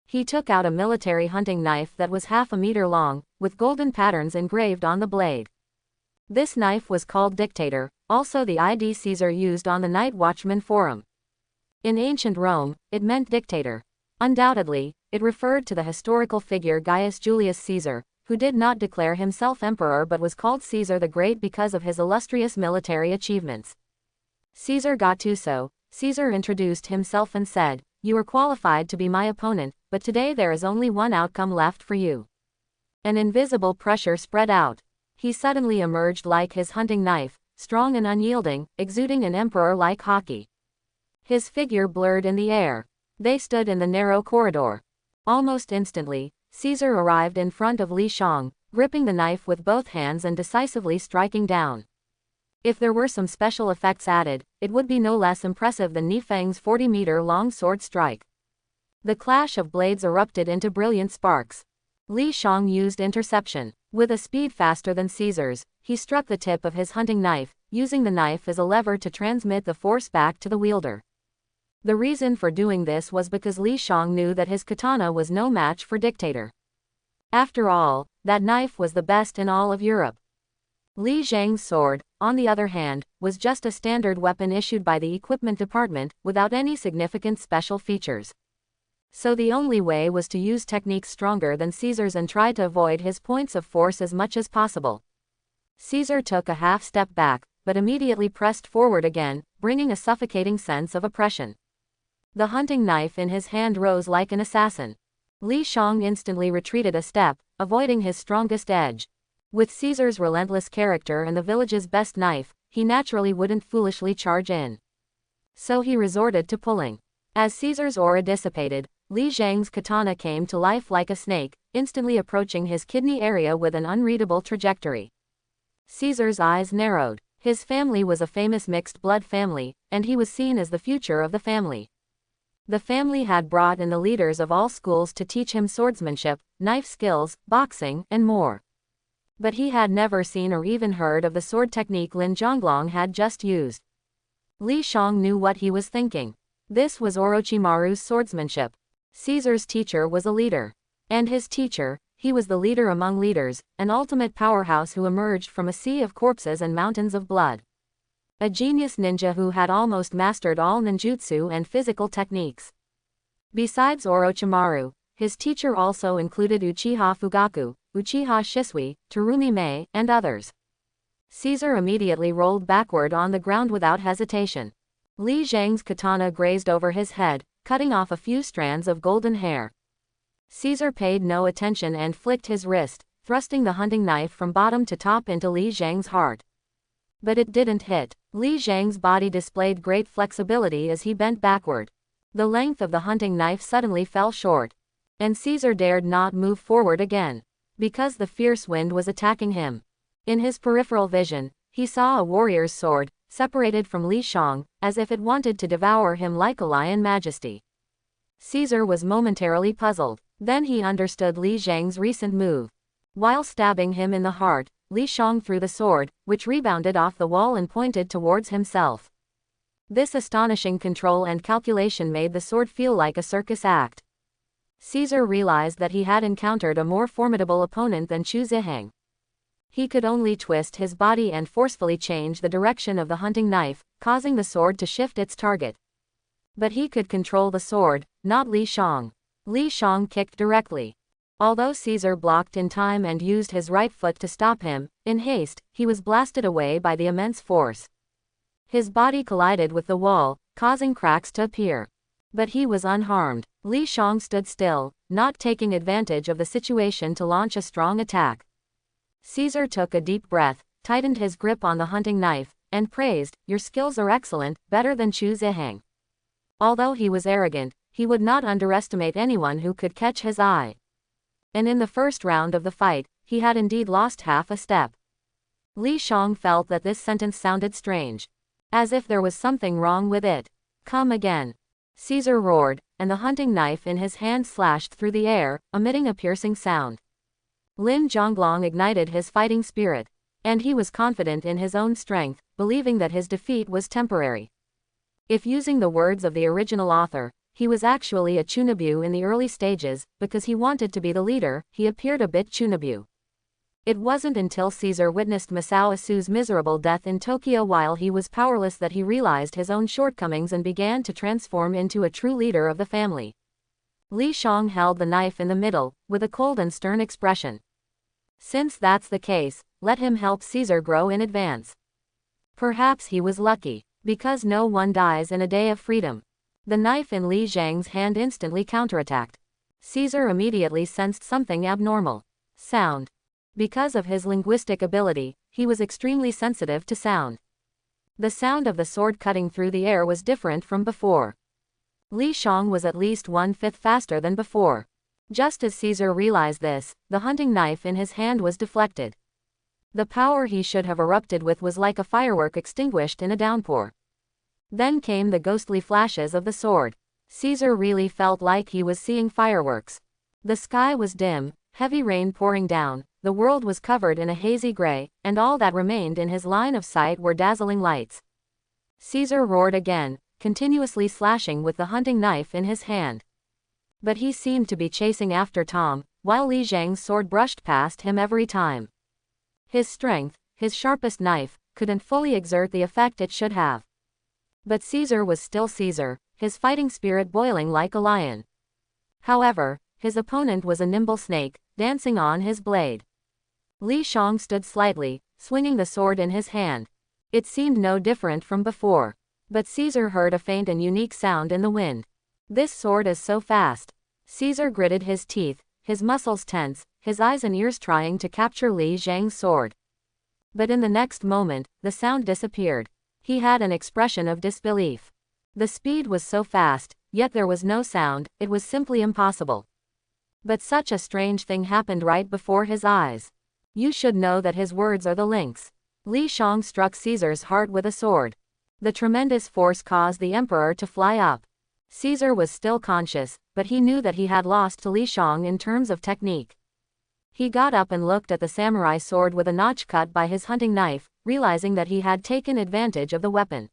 He took out a military hunting knife that was half a meter long, with golden patterns engraved on the blade. This knife was called Dictator, also the ID Caesar used on the Night Watchman Forum. In ancient Rome, it meant dictator. Undoubtedly, it referred to the historical figure Gaius Julius Caesar, who did not declare himself emperor but was called Caesar the Great because of his illustrious military achievements. Caesar Gattuso, Caesar introduced himself and said, "You are qualified to be my opponent, but today there is only one outcome left for you." An invisible pressure spread out. He suddenly emerged like his hunting knife, strong and unyielding, exuding an emperor-like haughty. His figure blurred in the air. They stood in the narrow corridor. Almost instantly, Caesar arrived in front of Li Shang, gripping the knife with both hands and decisively striking down. If there were some special effects added, it would be no less impressive than Ni Feng's 40-meter-long sword strike. The clash of blades erupted into brilliant sparks. Li Shang used interception. With a speed faster than Caesar's, he struck the tip of his hunting knife, using the knife as a lever to transmit the force back to the wielder. The reason for doing this was because Li Shang knew that his katana was no match for Dictator. After all, that knife was the best in all of Europe. Li Zhang's sword, on the other hand, was just a standard weapon issued by the equipment department, without any significant special features. So the only way was to use techniques stronger than Caesar's and try to avoid his points of force as much as possible. Caesar took a half step back, but immediately pressed forward again, bringing a suffocating sense of oppression. The hunting knife in his hand rose like an assassin. Li Shang instantly retreated a step, avoiding his strongest edge. With Caesar's relentless character and the village's best knife, he naturally wouldn't foolishly charge in. So he resorted to pulling. As Caesar's aura dissipated, Li Zhang's katana came to life like a snake, instantly approaching his kidney area with an unreadable trajectory. Caesar's eyes narrowed. His family was a famous mixed-blood family, and he was seen as the future of the family. The family had brought in the leaders of all schools to teach him swordsmanship, knife skills, boxing, and more. But he had never seen or even heard of the sword technique Lin Zhonglong had just used. Li Shang knew what he was thinking. This was Orochimaru's swordsmanship. Caesar's teacher was a leader. And his teacher, he was the leader among leaders, an ultimate powerhouse who emerged from a sea of corpses and mountains of blood. A genius ninja who had almost mastered all ninjutsu and physical techniques. Besides Orochimaru, his teacher also included Uchiha Fugaku, Uchiha Shisui, Terumi Mei, and others. Caesar immediately rolled backward on the ground without hesitation. Li Zhang's katana grazed over his head, cutting off a few strands of golden hair. Caesar paid no attention and flicked his wrist, thrusting the hunting knife from bottom to top into Li Zhang's heart. But it didn't hit. Li Zhang's body displayed great flexibility as he bent backward. The length of the hunting knife suddenly fell short. And Caesar dared not move forward again. Because the fierce wind was attacking him. In his peripheral vision, he saw a warrior's sword, separated from Li Shang, as if it wanted to devour him like a lion majesty. Caesar was momentarily puzzled. Then he understood Li Zhang's recent move. While stabbing him in the heart, Li Shang threw the sword, which rebounded off the wall and pointed towards himself. This astonishing control and calculation made the sword feel like a circus act. Caesar realized that he had encountered a more formidable opponent than Chu Ziheng. He could only twist his body and forcefully change the direction of the hunting knife, causing the sword to shift its target. But he could control the sword, not Li Shang. Li Shang kicked directly. Although Caesar blocked in time and used his right foot to stop him, in haste, he was blasted away by the immense force. His body collided with the wall, causing cracks to appear. But he was unharmed. Li Shang stood still, not taking advantage of the situation to launch a strong attack. Caesar took a deep breath, tightened his grip on the hunting knife, and praised, "Your skills are excellent, better than Chu Ziheng." Although he was arrogant, he would not underestimate anyone who could catch his eye. And in the first round of the fight, he had indeed lost half a step. Li Shang felt that this sentence sounded strange. As if there was something wrong with it. "Come again." Caesar roared, and the hunting knife in his hand slashed through the air, emitting a piercing sound. Lin Zhonglong ignited his fighting spirit. And he was confident in his own strength, believing that his defeat was temporary. If using the words of the original author, he was actually a Chunabu in the early stages, because he wanted to be the leader, he appeared a bit Chunabu. It wasn't until Caesar witnessed Masao Asu's miserable death in Tokyo while he was powerless that he realized his own shortcomings and began to transform into a true leader of the family. Li Shang held the knife in the middle, with a cold and stern expression. Since that's the case, let him help Caesar grow in advance. Perhaps he was lucky, because no one dies in a day of freedom. The knife in Li Zhang's hand instantly counterattacked. Caesar immediately sensed something abnormal. Sound. Because of his linguistic ability, he was extremely sensitive to sound. The sound of the sword cutting through the air was different from before. Li Shang was at least 1/5 faster than before. Just as Caesar realized this, the hunting knife in his hand was deflected. The power he should have erupted with was like a firework extinguished in a downpour. Then came the ghostly flashes of the sword. Caesar really felt like he was seeing fireworks. The sky was dim, heavy rain pouring down, the world was covered in a hazy gray, and all that remained in his line of sight were dazzling lights. Caesar roared again, continuously slashing with the hunting knife in his hand. But he seemed to be chasing after Tom, while Li Zhang's sword brushed past him every time. His strength, his sharpest knife, couldn't fully exert the effect it should have. But Caesar was still Caesar, his fighting spirit boiling like a lion. However, his opponent was a nimble snake, dancing on his blade. Li Shang stood slightly, swinging the sword in his hand. It seemed no different from before. But Caesar heard a faint and unique sound in the wind. This sword is so fast. Caesar gritted his teeth, his muscles tense, his eyes and ears trying to capture Li Zhang's sword. But in the next moment, the sound disappeared. He had an expression of disbelief. The speed was so fast, yet there was no sound, it was simply impossible. But such a strange thing happened right before his eyes. You should know that his words are the links. Li Shang struck Caesar's heart with a sword. The tremendous force caused the emperor to fly up. Caesar was still conscious, but he knew that he had lost to Li Shang in terms of technique. He got up and looked at the samurai sword with a notch cut by his hunting knife, realizing that he had taken advantage of the weapon.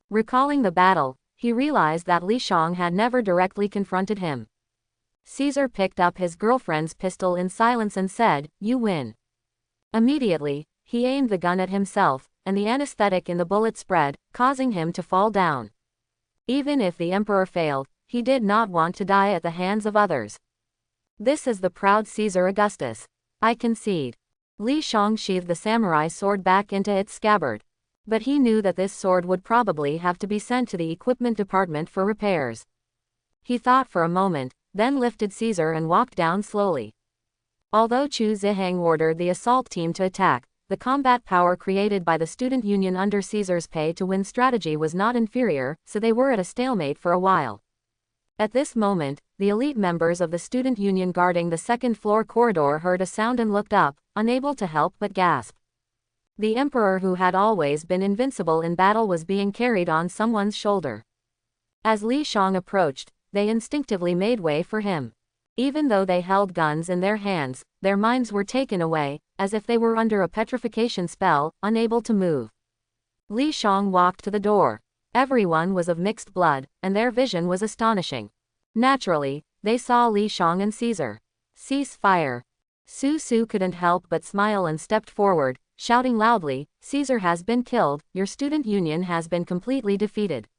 Recalling the battle, he realized that Li Shang had never directly confronted him. Caesar picked up his girlfriend's pistol in silence and said, "You win." Immediately, he aimed the gun at himself, and the anesthetic in the bullet spread, causing him to fall down. Even if the emperor failed, he did not want to die at the hands of others. This is the proud Caesar Augustus. I concede. Li Shang sheathed the samurai sword back into its scabbard. But he knew that this sword would probably have to be sent to the equipment department for repairs. He thought for a moment, then lifted Caesar and walked down slowly. Although Chu Ziheng ordered the assault team to attack, the combat power created by the student union under Caesar's pay-to-win strategy was not inferior, so they were at a stalemate for a while. At this moment, the elite members of the student union guarding the second-floor corridor heard a sound and looked up, unable to help but gasp. The emperor, who had always been invincible in battle, was being carried on someone's shoulder. As Li Shang approached, they instinctively made way for him. Even though they held guns in their hands, their minds were taken away, as if they were under a petrification spell, unable to move. Li Shang walked to the door. Everyone was of mixed blood, and their vision was astonishing. Naturally, they saw Li Shang and Caesar. "Cease fire." Su Su couldn't help but smile and stepped forward, shouting loudly, "Caesar has been killed, your student union has been completely defeated."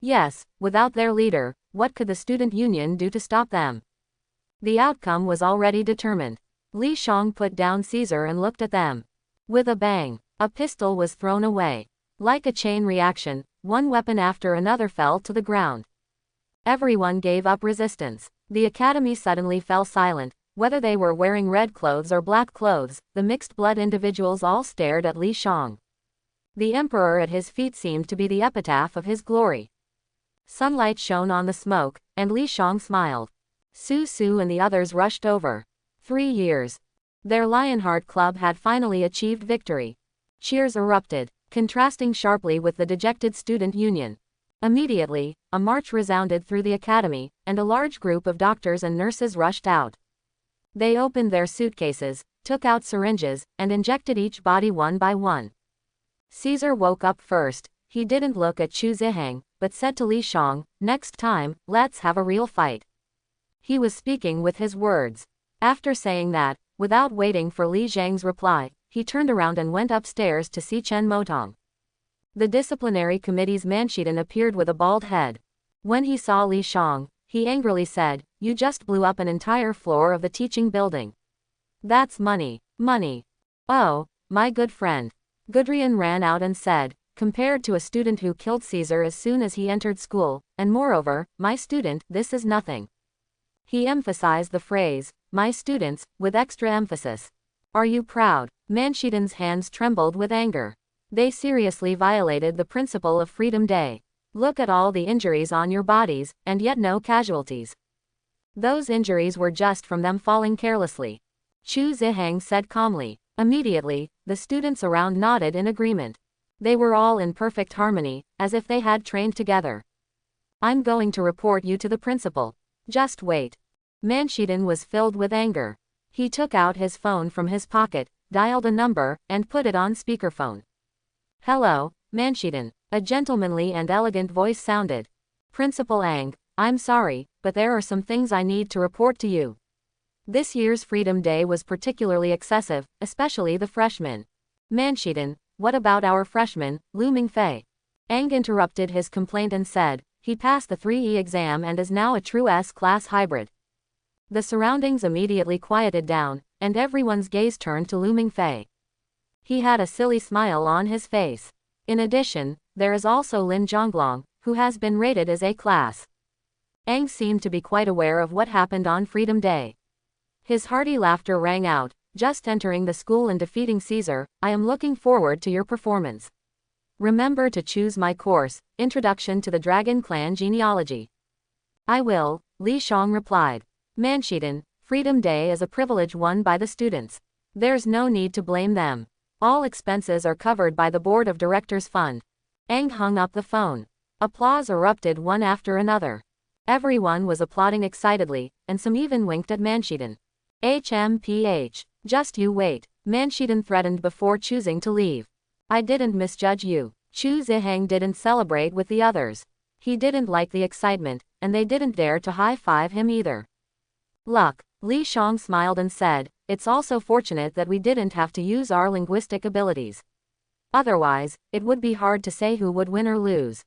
Yes, without their leader, what could the student union do to stop them? The outcome was already determined. Li Shang put down Caesar and looked at them. With a bang, a pistol was thrown away. Like a chain reaction, one weapon after another fell to the ground. Everyone gave up resistance. The academy suddenly fell silent. Whether they were wearing red clothes or black clothes, the mixed-blood individuals all stared at Li Shang. The emperor at his feet seemed to be the epitaph of his glory. Sunlight shone on the smoke, and Li Shang smiled. Su Su and the others rushed over. 3 years. Their Lionheart Club had finally achieved victory. Cheers erupted, contrasting sharply with the dejected student union. Immediately, a march resounded through the academy, and a large group of doctors and nurses rushed out. They opened their suitcases, took out syringes, and injected each body one by one. Caesar woke up first. He didn't look at Chu Ziheng, but said to Li Shang, "Next time, let's have a real fight." He was speaking with his words. After saying that, without waiting for Li Zhang's reply, he turned around and went upstairs to see Chen Motong. The disciplinary committee's Manchetan appeared with a bald head. When he saw Li Shang, he angrily said, "You just blew up an entire floor of the teaching building. That's money, money." "Oh, my good friend." Gudrian ran out and said, "Compared to a student who killed Caesar as soon as he entered school, and moreover, my student, this is nothing." He emphasized the phrase, "my students," with extra emphasis. "Are you proud?" Manchetan's hands trembled with anger. They seriously violated the principle of Freedom Day. Look at all the injuries on your bodies, and yet no casualties. Those injuries were just from them falling carelessly. Chu Zihang said calmly. Immediately, the students around nodded in agreement. They were all in perfect harmony, as if they had trained together. I'm going to report you to the principal. Just wait. Manshiden was filled with anger. He took out his phone from his pocket, dialed a number, and put it on speakerphone. Hello, Manshiden. A gentlemanly and elegant voice sounded. Principal Ang, I'm sorry, but there are some things I need to report to you. This year's Freedom Day was particularly excessive, especially the freshmen. Manshiden, what about our freshman, Lu Mingfei? Ang interrupted his complaint and said, he passed the 3E exam and is now a true S-class hybrid. The surroundings immediately quieted down, and everyone's gaze turned to Lu Mingfei. He had a silly smile on his face. In addition, there is also Lin Zhonglong, who has been rated as A-class. Ang seemed to be quite aware of what happened on Freedom Day. His hearty laughter rang out. Just entering the school and defeating Caesar, I am looking forward to your performance. Remember to choose my course, Introduction to the Dragon Clan Genealogy. I will, Li Shang replied. Manshiden, Freedom Day is a privilege won by the students. There's no need to blame them. All expenses are covered by the Board of Directors Fund. Ang hung up the phone. Applause erupted one after another. Everyone was applauding excitedly, and some even winked at Manshiden. HMPH. Just you wait, Manshiden threatened before choosing to leave. I didn't misjudge you. Chu Zihang didn't celebrate with the others. He didn't like the excitement, and they didn't dare to high-five him either. Luck, Li Shang smiled and said, it's also fortunate that we didn't have to use our linguistic abilities. Otherwise, it would be hard to say who would win or lose.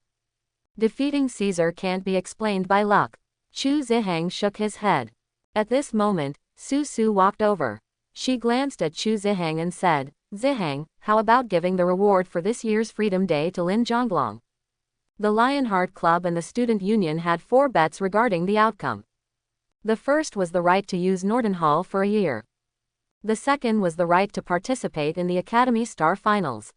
Defeating Caesar can't be explained by luck. Chu Zihang shook his head. At this moment, Su Su walked over. She glanced at Chu Zihang and said, Zihang, how about giving the reward for this year's Freedom Day to Lin Zhonglong? The Lionheart Club and the Student Union had 4 bets regarding the outcome. The first was the right to use Norton Hall for a year. The second was the right to participate in the Academy Star Finals.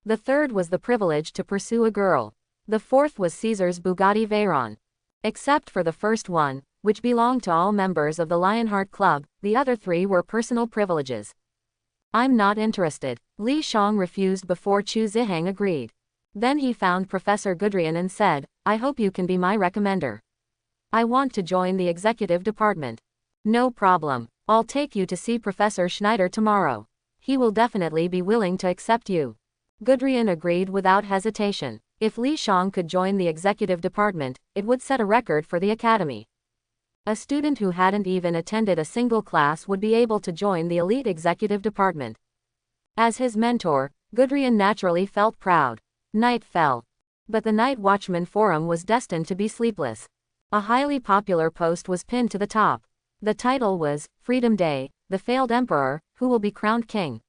The third was the privilege to pursue a girl. The fourth was Caesar's Bugatti Veyron. Except for the first one, which belonged to all members of the Lionheart Club, the other 3 were personal privileges. I'm not interested. Li Shang refused before Chu Zihang agreed. Then he found Professor Gudrian and said, I hope you can be my recommender. I want to join the executive department. No problem. I'll take you to see Professor Schneider tomorrow. He will definitely be willing to accept you. Gudrian agreed without hesitation. If Li Shang could join the executive department, it would set a record for the academy. A student who hadn't even attended a single class would be able to join the elite executive department. As his mentor, Gudrian naturally felt proud. Night fell. But the Night Watchman Forum was destined to be sleepless. A highly popular post was pinned to the top. The title was, Freedom Day, the failed emperor, who will be crowned king.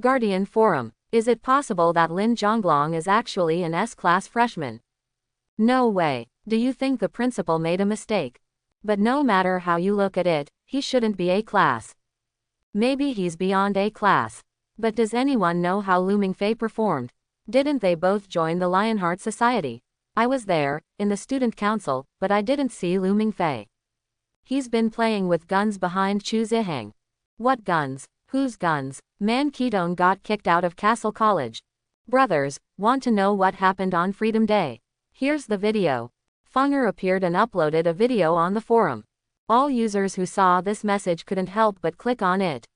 Guardian Forum. Is it possible that Lin Zhonglong is actually an S-class freshman? No way. Do you think the principal made a mistake? But no matter how you look at it, he shouldn't be A-class. Maybe he's beyond A-class. But does anyone know how Lu Mingfei performed? Didn't they both join the Lionheart Society? I was there, in the student council, but I didn't see Lu Mingfei. He's been playing with guns behind Chu Zihang. What guns? Whose guns? Man Keaton got kicked out of Castle College. Brothers, want to know what happened on Freedom Day? Here's the video. Funger appeared and uploaded a video on the forum. All users who saw this message couldn't help but click on it.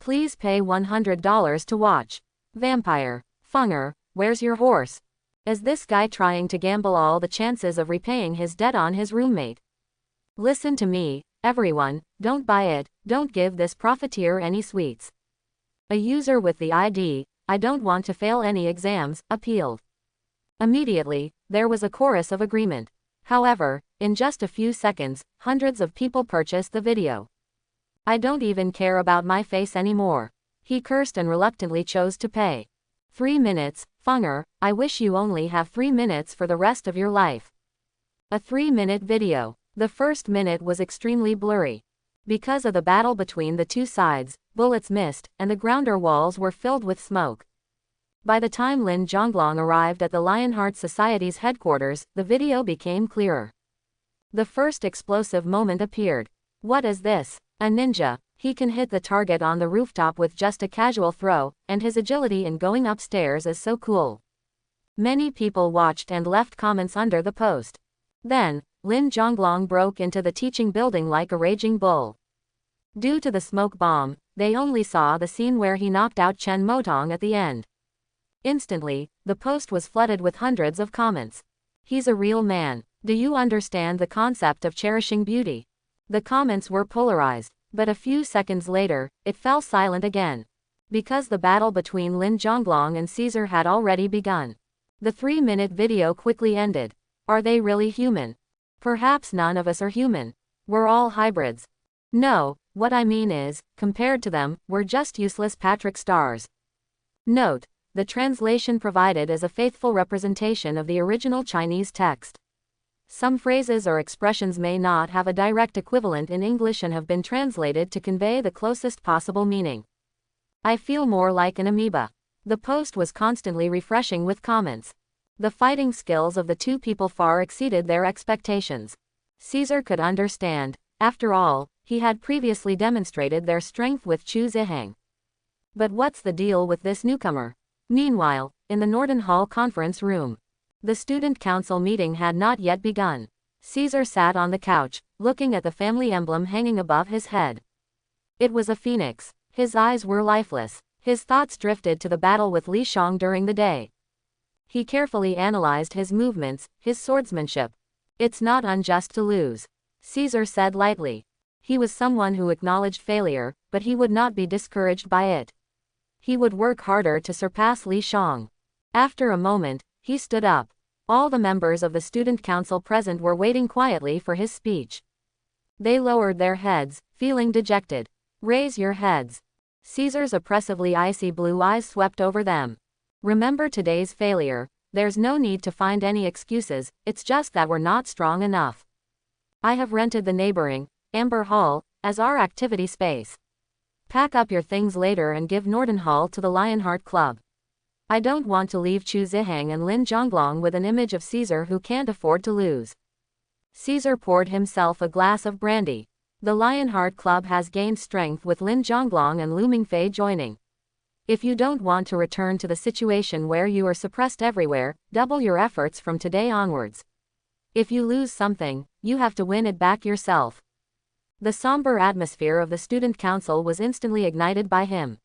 Please pay $100 to watch. Vampire. Funger, where's your horse? Is this guy trying to gamble all the chances of repaying his debt on his roommate? Listen to me, everyone, don't buy it, don't give this profiteer any sweets. A user with the ID, I don't want to fail any exams, appealed. Immediately, there was a chorus of agreement. However, in just a few seconds, hundreds of people purchased the video. I don't even care about my face anymore. He cursed and reluctantly chose to pay. 3 minutes, Funger, I wish you only have 3 minutes for the rest of your life. A 3-minute video. The first minute was extremely blurry. Because of the battle between the two sides, bullets missed, and the grounder walls were filled with smoke. By the time Lin Zhonglong arrived at the Lionheart Society's headquarters, the video became clearer. The first explosive moment appeared. What is this? A ninja. He can hit the target on the rooftop with just a casual throw, and his agility in going upstairs is so cool. Many people watched and left comments under the post. Then, Lin Zhonglong broke into the teaching building like a raging bull. Due to the smoke bomb, they only saw the scene where he knocked out Chen Motong at the end. Instantly, the post was flooded with hundreds of comments. He's a real man. Do you understand the concept of cherishing beauty? The comments were polarized, but a few seconds later, it fell silent again. Because the battle between Lin Zhonglong and Caesar had already begun. The 3-minute video quickly ended. Are they really human? Perhaps none of us are human. We're all hybrids. No, what I mean is, compared to them, we're just useless Patrick stars. Note: the translation provided is a faithful representation of the original Chinese text. Some phrases or expressions may not have a direct equivalent in English and have been translated to convey the closest possible meaning. I feel more like an amoeba. The post was constantly refreshing with comments. The fighting skills of the two people far exceeded their expectations. Caesar could understand. After all, he had previously demonstrated their strength with Chu Ziheng. But what's the deal with this newcomer? Meanwhile, in the Norden Hall conference room, the student council meeting had not yet begun. Caesar sat on the couch, looking at the family emblem hanging above his head. It was a phoenix. His eyes were lifeless. His thoughts drifted to the battle with Li Shang during the day. He carefully analyzed his movements, his swordsmanship. It's not unjust to lose, Caesar said lightly. He was someone who acknowledged failure, but he would not be discouraged by it. He would work harder to surpass Li Shang. After a moment, he stood up. All the members of the student council present were waiting quietly for his speech. They lowered their heads, feeling dejected. Raise your heads. Caesar's oppressively icy blue eyes swept over them. Remember today's failure. There's no need to find any excuses, it's just that we're not strong enough. I have rented the neighboring, Amber Hall, as our activity space. Pack up your things later and give Norden Hall to the Lionheart Club. I don't want to leave Chu Ziheng and Lin Zhonglong with an image of Caesar who can't afford to lose. Caesar poured himself a glass of brandy. The Lionheart Club has gained strength with Lin Zhonglong and Lu Mingfei joining. If you don't want to return to the situation where you are suppressed everywhere, double your efforts from today onwards. If you lose something, you have to win it back yourself. The somber atmosphere of the student council was instantly ignited by him.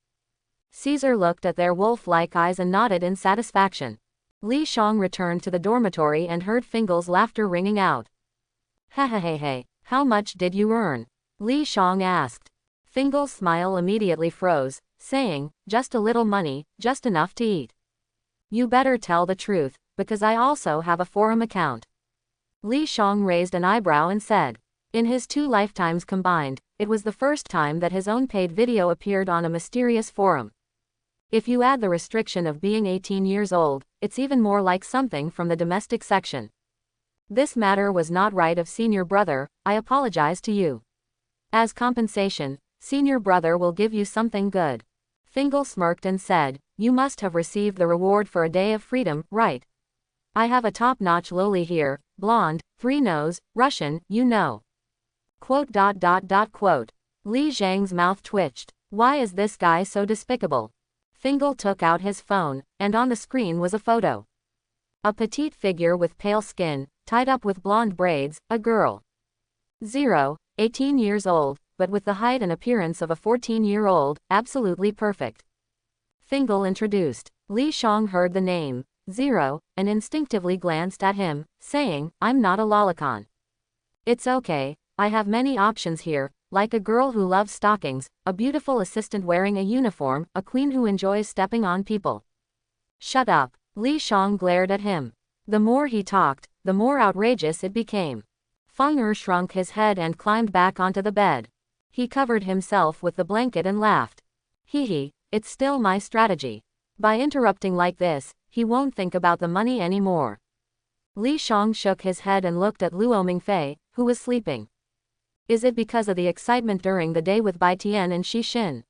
Caesar looked at their wolf-like eyes and nodded in satisfaction. Li Shang returned to the dormitory and heard Fingal's laughter ringing out. Hey, how much did you earn? Li Shang asked. Fingal's smile immediately froze, saying, just a little money, just enough to eat. You better tell the truth, because I also have a forum account. Li Shang raised an eyebrow and said. In his 2 lifetimes combined, it was the first time that his own paid video appeared on a mysterious forum. If you add the restriction of being 18 years old, it's even more like something from the domestic section. This matter was not right of senior brother, I apologize to you. As compensation, senior brother will give you something good. Fingal smirked and said, you must have received the reward for a day of freedom, right? I have a top-notch loli here, blonde, 3-nose, Russian, you know. Quote. Li Zhang's mouth twitched. Why is this guy so despicable? Fingal took out his phone, and on the screen was a photo. A petite figure with pale skin, tied up with blonde braids, a girl. 18 years old, but with the height and appearance of a 14-year-old, absolutely perfect. Fingal introduced. Li Shang heard the name, 0, and instinctively glanced at him, saying, I'm not a lolicon. It's okay. I have many options here, like a girl who loves stockings, a beautiful assistant wearing a uniform, a queen who enjoys stepping on people. Shut up. Li Shang glared at him. The more he talked, the more outrageous it became. Feng Er shrunk his head and climbed back onto the bed. He covered himself with the blanket and laughed. Hee, it's still my strategy. By interrupting like this, he won't think about the money anymore. Li Shang shook his head and looked at Luo Mingfei, who was sleeping. Is it because of the excitement during the day with Bai Tian and Shi Xin?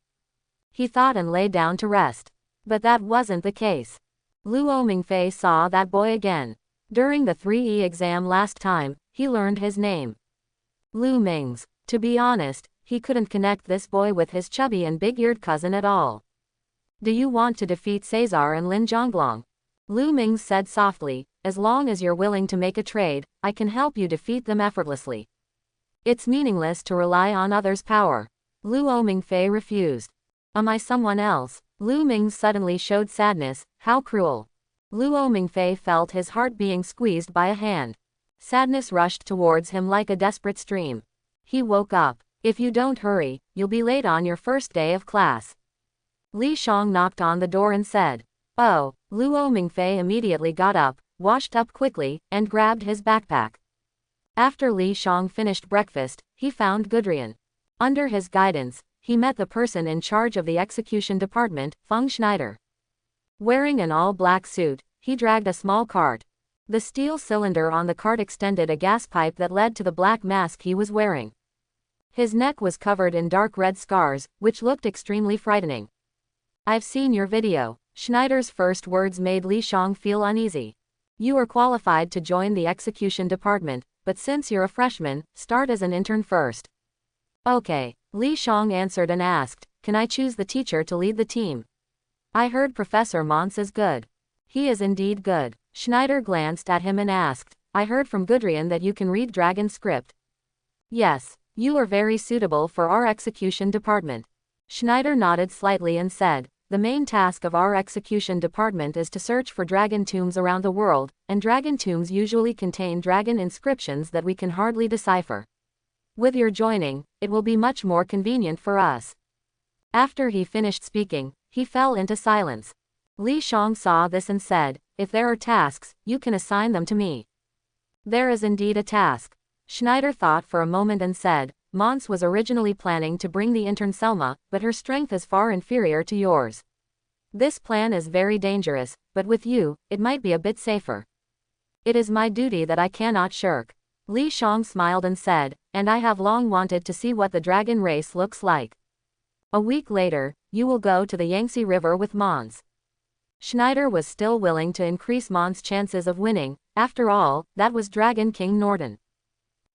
He thought and lay down to rest. But that wasn't the case. Luo Mingfei saw that boy again. During the 3E exam last time, he learned his name. Lu Ming's. To be honest, he couldn't connect this boy with his chubby and big-eared cousin at all. Do you want to defeat Caesar and Lin Zhonglong? Lu Ming said softly, as long as you're willing to make a trade, I can help you defeat them effortlessly. It's meaningless to rely on others' power. Lu Mingfei refused. Am I someone else? Lu Ming suddenly showed sadness. How cruel. Lu Mingfei felt his heart being squeezed by a hand. Sadness rushed towards him like a desperate stream. He woke up. If you don't hurry, you'll be late on your first day of class. Li Shang knocked on the door and said, "Oh." Lu Mingfei immediately got up, washed up quickly, and grabbed his backpack. After Li Shang finished breakfast, he found Gudrian. Under his guidance, he met the person in charge of the execution department, Feng Schneider. Wearing an all-black suit, he dragged a small cart. The steel cylinder on the cart extended a gas pipe that led to the black mask he was wearing. His neck was covered in dark red scars, which looked extremely frightening. I've seen your video. Schneider's first words made Li Shang feel uneasy. You are qualified to join the execution department, but since you're a freshman, start as an intern first. Okay, Li Shang answered and asked, can I choose the teacher to lead the team? I heard Professor Mons is good. He is indeed good. Schneider glanced at him and asked, I heard from Gudrian that you can read dragon script. Yes, you are very suitable for our execution department. Schneider nodded slightly and said, the main task of our execution department is to search for dragon tombs around the world, and dragon tombs usually contain dragon inscriptions that we can hardly decipher. With your joining, it will be much more convenient for us. After he finished speaking, he fell into silence. Li Shang saw this and said, if there are tasks, you can assign them to me. There is indeed a task. Schneider thought for a moment and said, Mons was originally planning to bring the intern Selma, but her strength is far inferior to yours. This plan is very dangerous, but with you, it might be a bit safer. It is my duty that I cannot shirk. Li Shang smiled and said, and I have long wanted to see what the dragon race looks like. A week later, you will go to the Yangtze River with Mons. Schneider was still willing to increase Mons' chances of winning, after all, that was Dragon King Norden.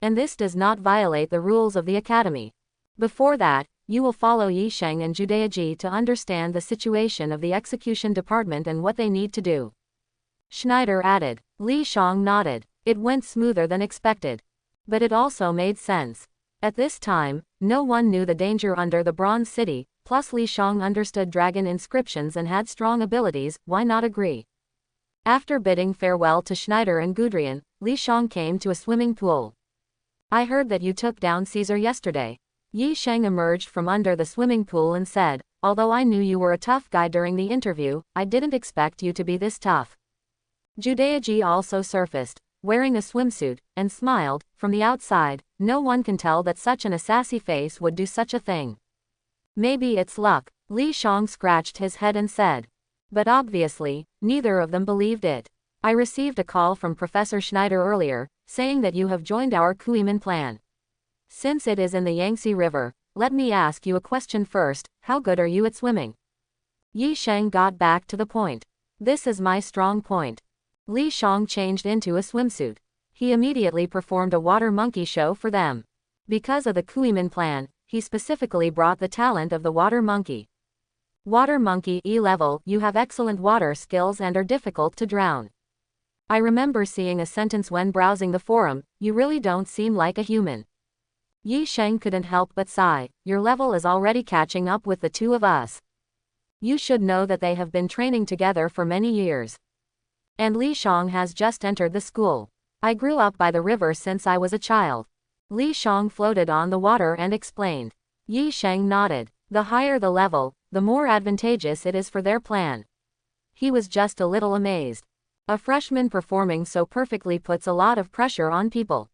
And this does not violate the rules of the academy. Before that, you will follow Yi Sheng and Judaiji to understand the situation of the execution department and what they need to do. Schneider added. Li Shang nodded. It went smoother than expected. But it also made sense. At this time, no one knew the danger under the Bronze City, plus Li Shang understood dragon inscriptions and had strong abilities, why not agree? After bidding farewell to Schneider and Gudrian, Li Shang came to a swimming pool. I heard that you took down Caesar yesterday. Yi Sheng emerged from under the swimming pool and said, although I knew you were a tough guy during the interview, I didn't expect you to be this tough. Judaiji also surfaced, wearing a swimsuit, and smiled. From the outside, no one can tell that such an assassin face would do such a thing. Maybe it's luck, Li Shang scratched his head and said. But obviously, neither of them believed it. I received a call from Professor Schneider earlier, saying that you have joined our Kuiman plan. Since it is in the Yangtze River, let me ask you a question first, how good are you at swimming? Yi Sheng got back to the point. This is my strong point. Li Shang changed into a swimsuit. He immediately performed a water monkey show for them. Because of the Kuiman plan, he specifically brought the talent of the water monkey. Water monkey E-level, you have excellent water skills and are difficult to drown. I remember seeing a sentence when browsing the forum, you really don't seem like a human. Yi Sheng couldn't help but sigh, your level is already catching up with the two of us. You should know that they have been training together for many years. And Li Shang has just entered the school. I grew up by the river since I was a child. Li Shang floated on the water and explained. Yi Sheng nodded. The higher the level, the more advantageous it is for their plan. He was just a little amazed. A freshman performing so perfectly puts a lot of pressure on people.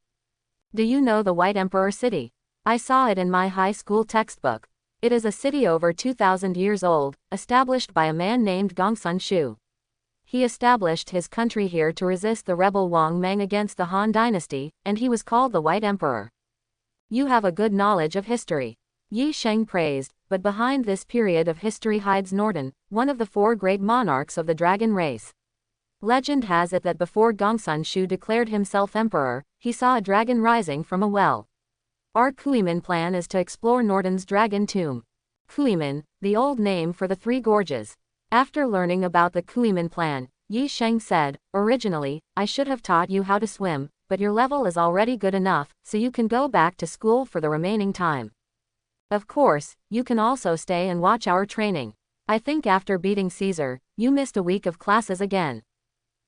Do you know the White Emperor City? I saw it in my high school textbook. It is a city over 2,000 years old, established by a man named Gongsun Shu. He established his country here to resist the rebel Wang Meng against the Han dynasty, and he was called the White Emperor. You have a good knowledge of history. Yi Sheng praised, but behind this period of history hides Norden, one of the four great monarchs of the dragon race. Legend has it that before Gongsun Shu declared himself emperor, he saw a dragon rising from a well. Our Kuiman plan is to explore Norden's dragon tomb. Kuiman, the old name for the Three Gorges. After learning about the Kuiman plan, Yi Sheng said, originally, I should have taught you how to swim, but your level is already good enough, so you can go back to school for the remaining time. Of course, you can also stay and watch our training. I think after beating Caesar, you missed a week of classes again.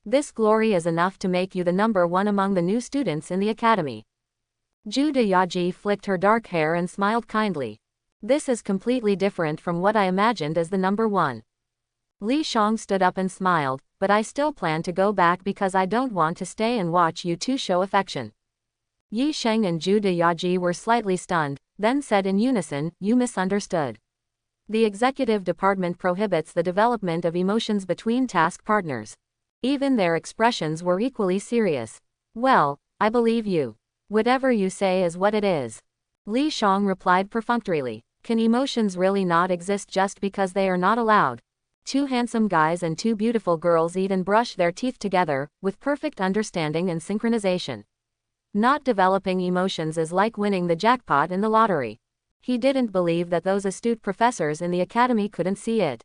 This glory is enough to make you the number one among the new students in the academy. Zhu Deyaji flicked her dark hair and smiled kindly. This is completely different from what I imagined as the number one. Li Shang stood up and smiled, but I still plan to go back because I don't want to stay and watch you two show affection. Yi Sheng and Zhu Deyaji were slightly stunned, then said in unison, you misunderstood. The executive department prohibits the development of emotions between task partners. Even their expressions were equally serious. Well, I believe you. Whatever you say is what it is. Li Shang replied perfunctorily. Can emotions really not exist just because they are not allowed? Two handsome guys and two beautiful girls eat and brush their teeth together, with perfect understanding and synchronization. Not developing emotions is like winning the jackpot in the lottery. He didn't believe that those astute professors in the academy couldn't see it.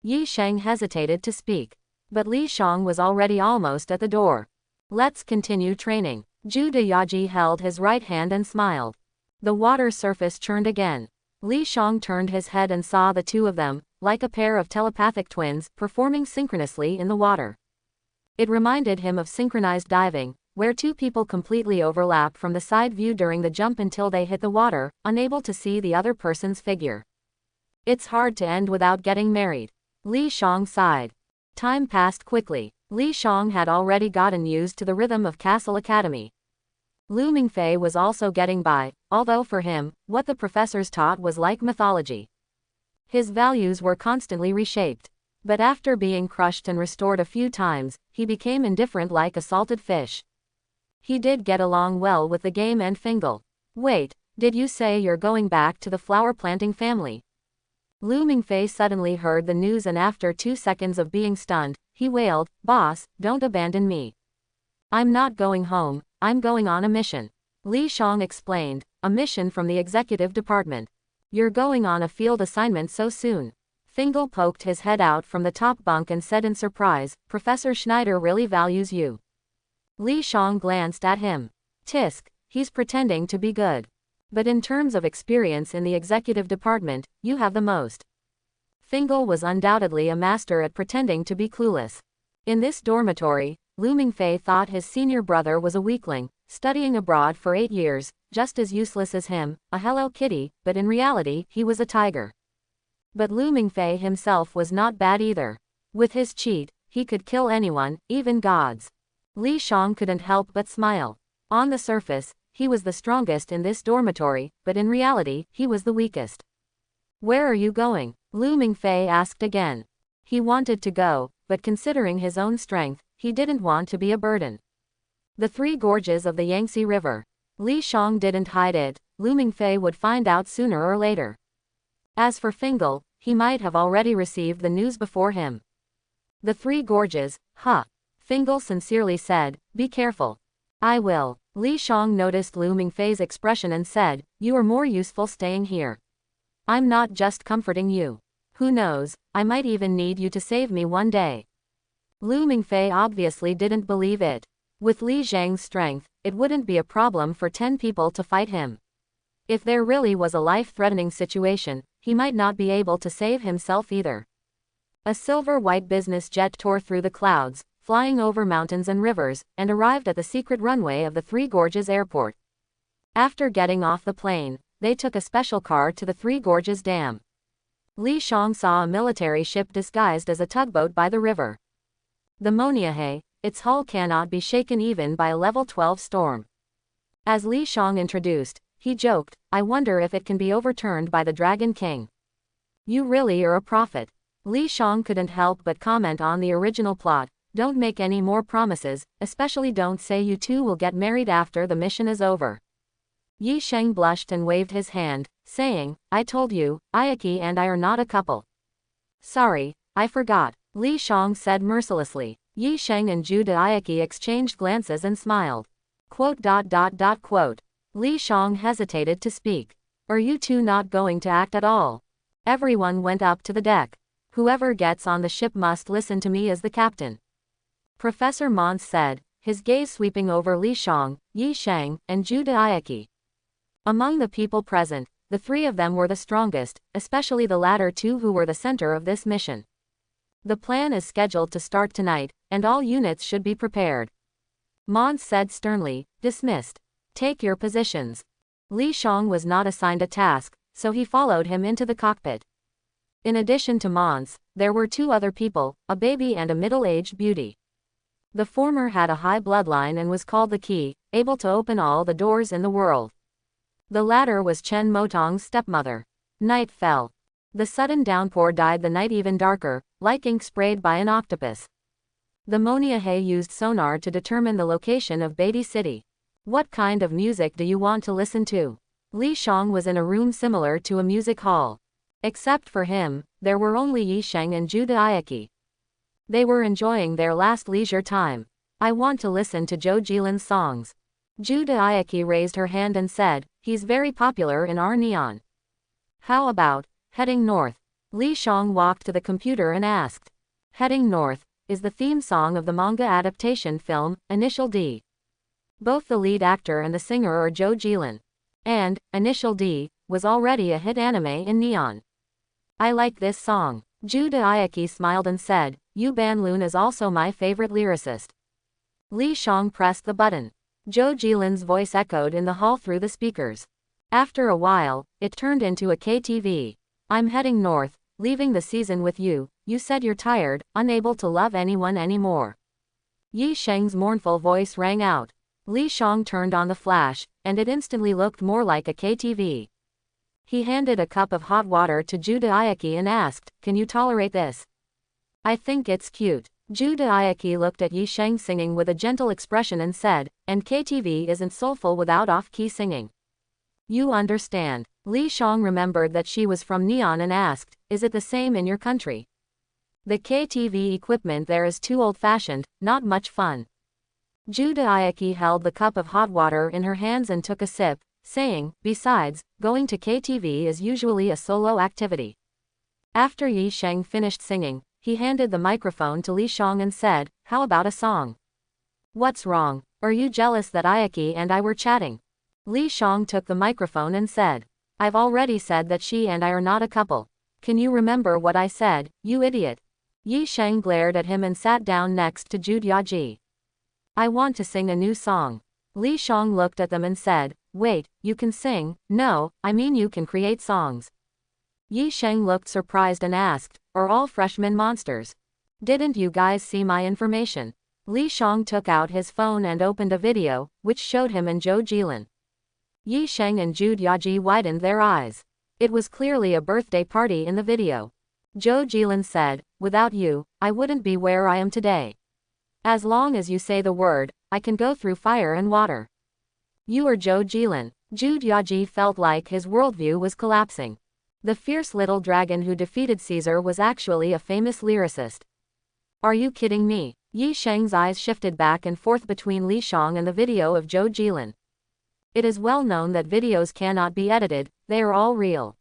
Yi Sheng hesitated to speak. But Li Shang was already almost at the door. Let's continue training. Zhu Deyaji held his right hand and smiled. The water surface churned again. Li Shang turned his head and saw the two of them, like a pair of telepathic twins, performing synchronously in the water. It reminded him of synchronized diving, where two people completely overlap from the side view during the jump until they hit the water, unable to see the other person's figure. It's hard to end without getting married. Li Shang sighed. Time passed quickly. Li Shang had already gotten used to the rhythm of Castle Academy. Lu Mingfei was also getting by, although for him, what the professors taught was like mythology. His values were constantly reshaped. But after being crushed and restored a few times, he became indifferent like a salted fish. He did get along well with the game and Fingal. Wait, did you say you're going back to the flower planting family? Lu Mingfei suddenly heard the news and after 2 seconds of being stunned, he wailed, Boss, don't abandon me. I'm not going home, I'm going on a mission. Li Shang explained, a mission from the executive department. You're going on a field assignment so soon. Fingal poked his head out from the top bunk and said in surprise, Professor Schneider really values you. Li Shang glanced at him. Tisk, he's pretending to be good. But in terms of experience in the executive department, you have the most. Fingal was undoubtedly a master at pretending to be clueless. In this dormitory, Lu Mingfei thought his senior brother was a weakling, studying abroad for 8 years, just as useless as him, a Hello Kitty, but in reality, he was a tiger. But Lu Mingfei himself was not bad either. With his cheat, he could kill anyone, even gods. Li Shang couldn't help but smile. On the surface, he was the strongest in this dormitory, but in reality, he was the weakest. Where are you going? Lu Mingfei asked again. He wanted to go, but considering his own strength, he didn't want to be a burden. The Three Gorges of the Yangtze River. Li Shang didn't hide it, Lu Mingfei would find out sooner or later. As for Fingal, he might have already received the news before him. The Three Gorges, huh? Fingal sincerely said, be careful. I will. Li Shang noticed Lu Mingfei's expression and said, you are more useful staying here. I'm not just comforting you. Who knows, I might even need you to save me one day. Lu Mingfei obviously didn't believe it. With Li Zhang's strength, it wouldn't be a problem for 10 people to fight him. If there really was a life-threatening situation, he might not be able to save himself either. A silver-white business jet tore through the clouds, flying over mountains and rivers, and arrived at the secret runway of the Three Gorges Airport. After getting off the plane, they took a special car to the Three Gorges Dam. Li Shang saw a military ship disguised as a tugboat by the river. The Moniahe, its hull cannot be shaken even by a level 12 storm. As Li Shang introduced, he joked, I wonder if it can be overturned by the Dragon King. You really are a prophet. Li Shang couldn't help but comment on the original plot. Don't make any more promises, especially don't say you two will get married after the mission is over. Yi Sheng blushed and waved his hand, saying, I told you, Ayaki and I are not a couple. Sorry, I forgot, Li Shang said mercilessly. Yi Sheng and Zhu Daiyaki exchanged glances and smiled. Quote. Li Shang hesitated to speak. Are you two not going to act at all? Everyone went up to the deck. Whoever gets on the ship must listen to me as the captain. Professor Mons said, his gaze sweeping over Li Shang, Yi Sheng, and Zhu Daiyaki. Among the people present, the three of them were the strongest, especially the latter two who were the center of this mission. The plan is scheduled to start tonight, and all units should be prepared. Mons said sternly, dismissed. Take your positions. Li Shang was not assigned a task, so he followed him into the cockpit. In addition to Mons, there were two other people, a baby and a middle-aged beauty. The former had a high bloodline and was called the Key, able to open all the doors in the world. The latter was Chen Motong's stepmother. Night fell. The sudden downpour dyed the night even darker, like ink sprayed by an octopus. The Moniahe used sonar to determine the location of Beatty City. What kind of music do you want to listen to? Li Shang was in a room similar to a music hall. Except for him, there were only Yi Sheng and Zhu Daiyaki. They were enjoying their last leisure time. I want to listen to Zhou Jilin's songs. Zhu Daiyaki raised her hand and said, he's very popular in our neon. How about Heading North? Li Shang walked to the computer and asked. Heading North is the theme song of the manga adaptation film, Initial D. Both the lead actor and the singer are Zhou Jilin. And, Initial D, was already a hit anime in neon. I like this song. Zhu Daiyaki smiled and said, Yu Banlun is also my favorite lyricist. Li Shang pressed the button. Zhou Jilin's voice echoed in the hall through the speakers. After a while, it turned into a KTV. I'm heading north, leaving the season with you. You said you're tired, unable to love anyone anymore. Yi Sheng's mournful voice rang out. Li Shang turned on the flash, and it instantly looked more like a KTV. He handed a cup of hot water to Zhu Daiyaki and asked, can you tolerate this? I think it's cute. Zhu Daiyaki looked at Yi Sheng singing with a gentle expression and said, and KTV isn't soulful without off-key singing. You understand. Li Shang remembered that she was from Neon and asked, is it the same in your country? The KTV equipment there is too old-fashioned, not much fun. Zhu Daiyaki held the cup of hot water in her hands and took a sip, saying, besides, going to KTV is usually a solo activity. After Yi Sheng finished singing, he handed the microphone to Li Shang and said, how about a song? What's wrong? Are you jealous that Ayaki and I were chatting? Li Shang took the microphone and said, I've already said that she and I are not a couple. Can you remember what I said, you idiot? Yi Sheng glared at him and sat down next to Zhu Daiyaki. I want to sing a new song. Li Shang looked at them and said, wait, you can sing? No, I mean you can create songs. Yi Sheng looked surprised and asked, are all freshmen monsters? Didn't you guys see my information? Li Shang took out his phone and opened a video, which showed him and Zhou Jilin. Yi Sheng and Zhu Daiyaki widened their eyes. It was clearly a birthday party in the video. Zhou Jilin said, without you, I wouldn't be where I am today. As long as you say the word, I can go through fire and water. You are Zhou Jilin. Zhu Daiyaki felt like his worldview was collapsing. The fierce little dragon who defeated Caesar was actually a famous lyricist. Are you kidding me? Yi Sheng's eyes shifted back and forth between Li Shang and the video of Zhou Jilin. It is well known that videos cannot be edited, they are all real.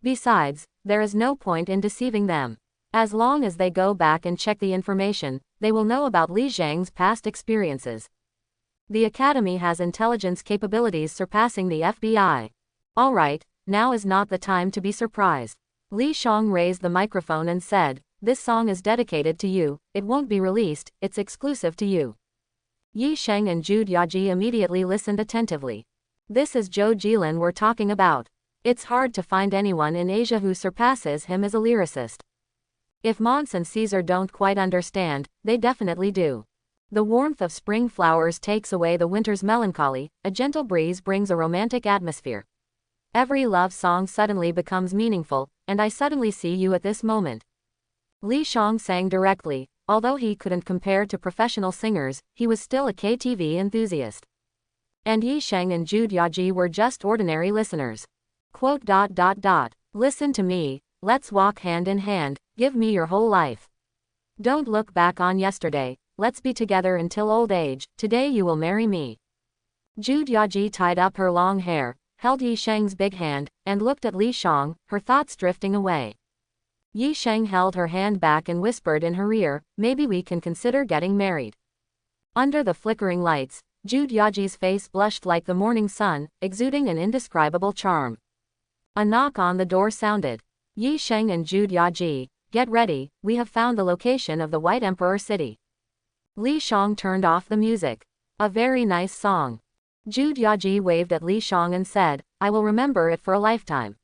Besides, there is no point in deceiving them. As long as they go back and check the information, they will know about Li Zhang's past experiences. The Academy has intelligence capabilities surpassing the FBI. Alright, now is not the time to be surprised. Li Shang raised the microphone and said, this song is dedicated to you, it won't be released, it's exclusive to you. Yi Sheng and Zhu Daiyaki immediately listened attentively. This is Zhou Jilin we're talking about. It's hard to find anyone in Asia who surpasses him as a lyricist. If Mons and Caesar don't quite understand, they definitely do. The warmth of spring flowers takes away the winter's melancholy, a gentle breeze brings a romantic atmosphere. Every love song suddenly becomes meaningful, and I suddenly see you at this moment. Li Shang sang directly, although he couldn't compare to professional singers, he was still a KTV enthusiast. And Yi Sheng and Zhu Daiyaki were just ordinary listeners. Quote. Listen to me, let's walk hand in hand, give me your whole life. Don't look back on yesterday, let's be together until old age, today you will marry me. Zhu Yaji tied up her long hair, held Yi Sheng's big hand, and looked at Li Shang, her thoughts drifting away. Yi Sheng held her hand back and whispered in her ear, maybe we can consider getting married. Under the flickering lights, Zhu Yaji's face blushed like the morning sun, exuding an indescribable charm. A knock on the door sounded. Yi Sheng and Zhu Yaji, get ready, we have found the location of the White Emperor City. Li Shang turned off the music. A very nice song. Zhu Yaji waved at Li Shang and said, I will remember it for a lifetime.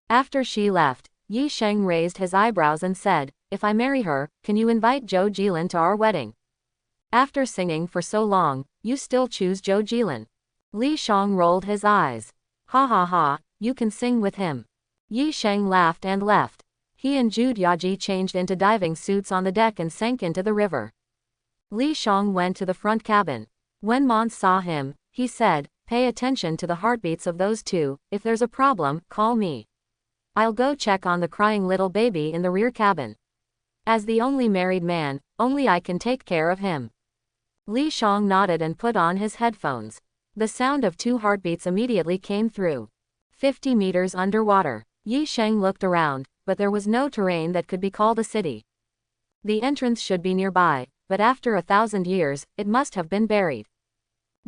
After she left, Yi Sheng raised his eyebrows and said, if I marry her, can you invite Zhou Jilin to our wedding? After singing for so long, you still choose Zhou Jilin. Li Shang rolled his eyes. Ha ha ha, you can sing with him. Yi Sheng laughed and left. He and Zhu Yaji changed into diving suits on the deck and sank into the river. Li Shang went to the front cabin. When Mons saw him, he said, pay attention to the heartbeats of those two, if there's a problem, call me. I'll go check on the crying little baby in the rear cabin. As the only married man, only I can take care of him. Li Shang nodded and put on his headphones. The sound of 2 heartbeats immediately came through. 50 meters underwater. Yi Sheng looked around, but there was no terrain that could be called a city. The entrance should be nearby, but after 1,000 years, it must have been buried.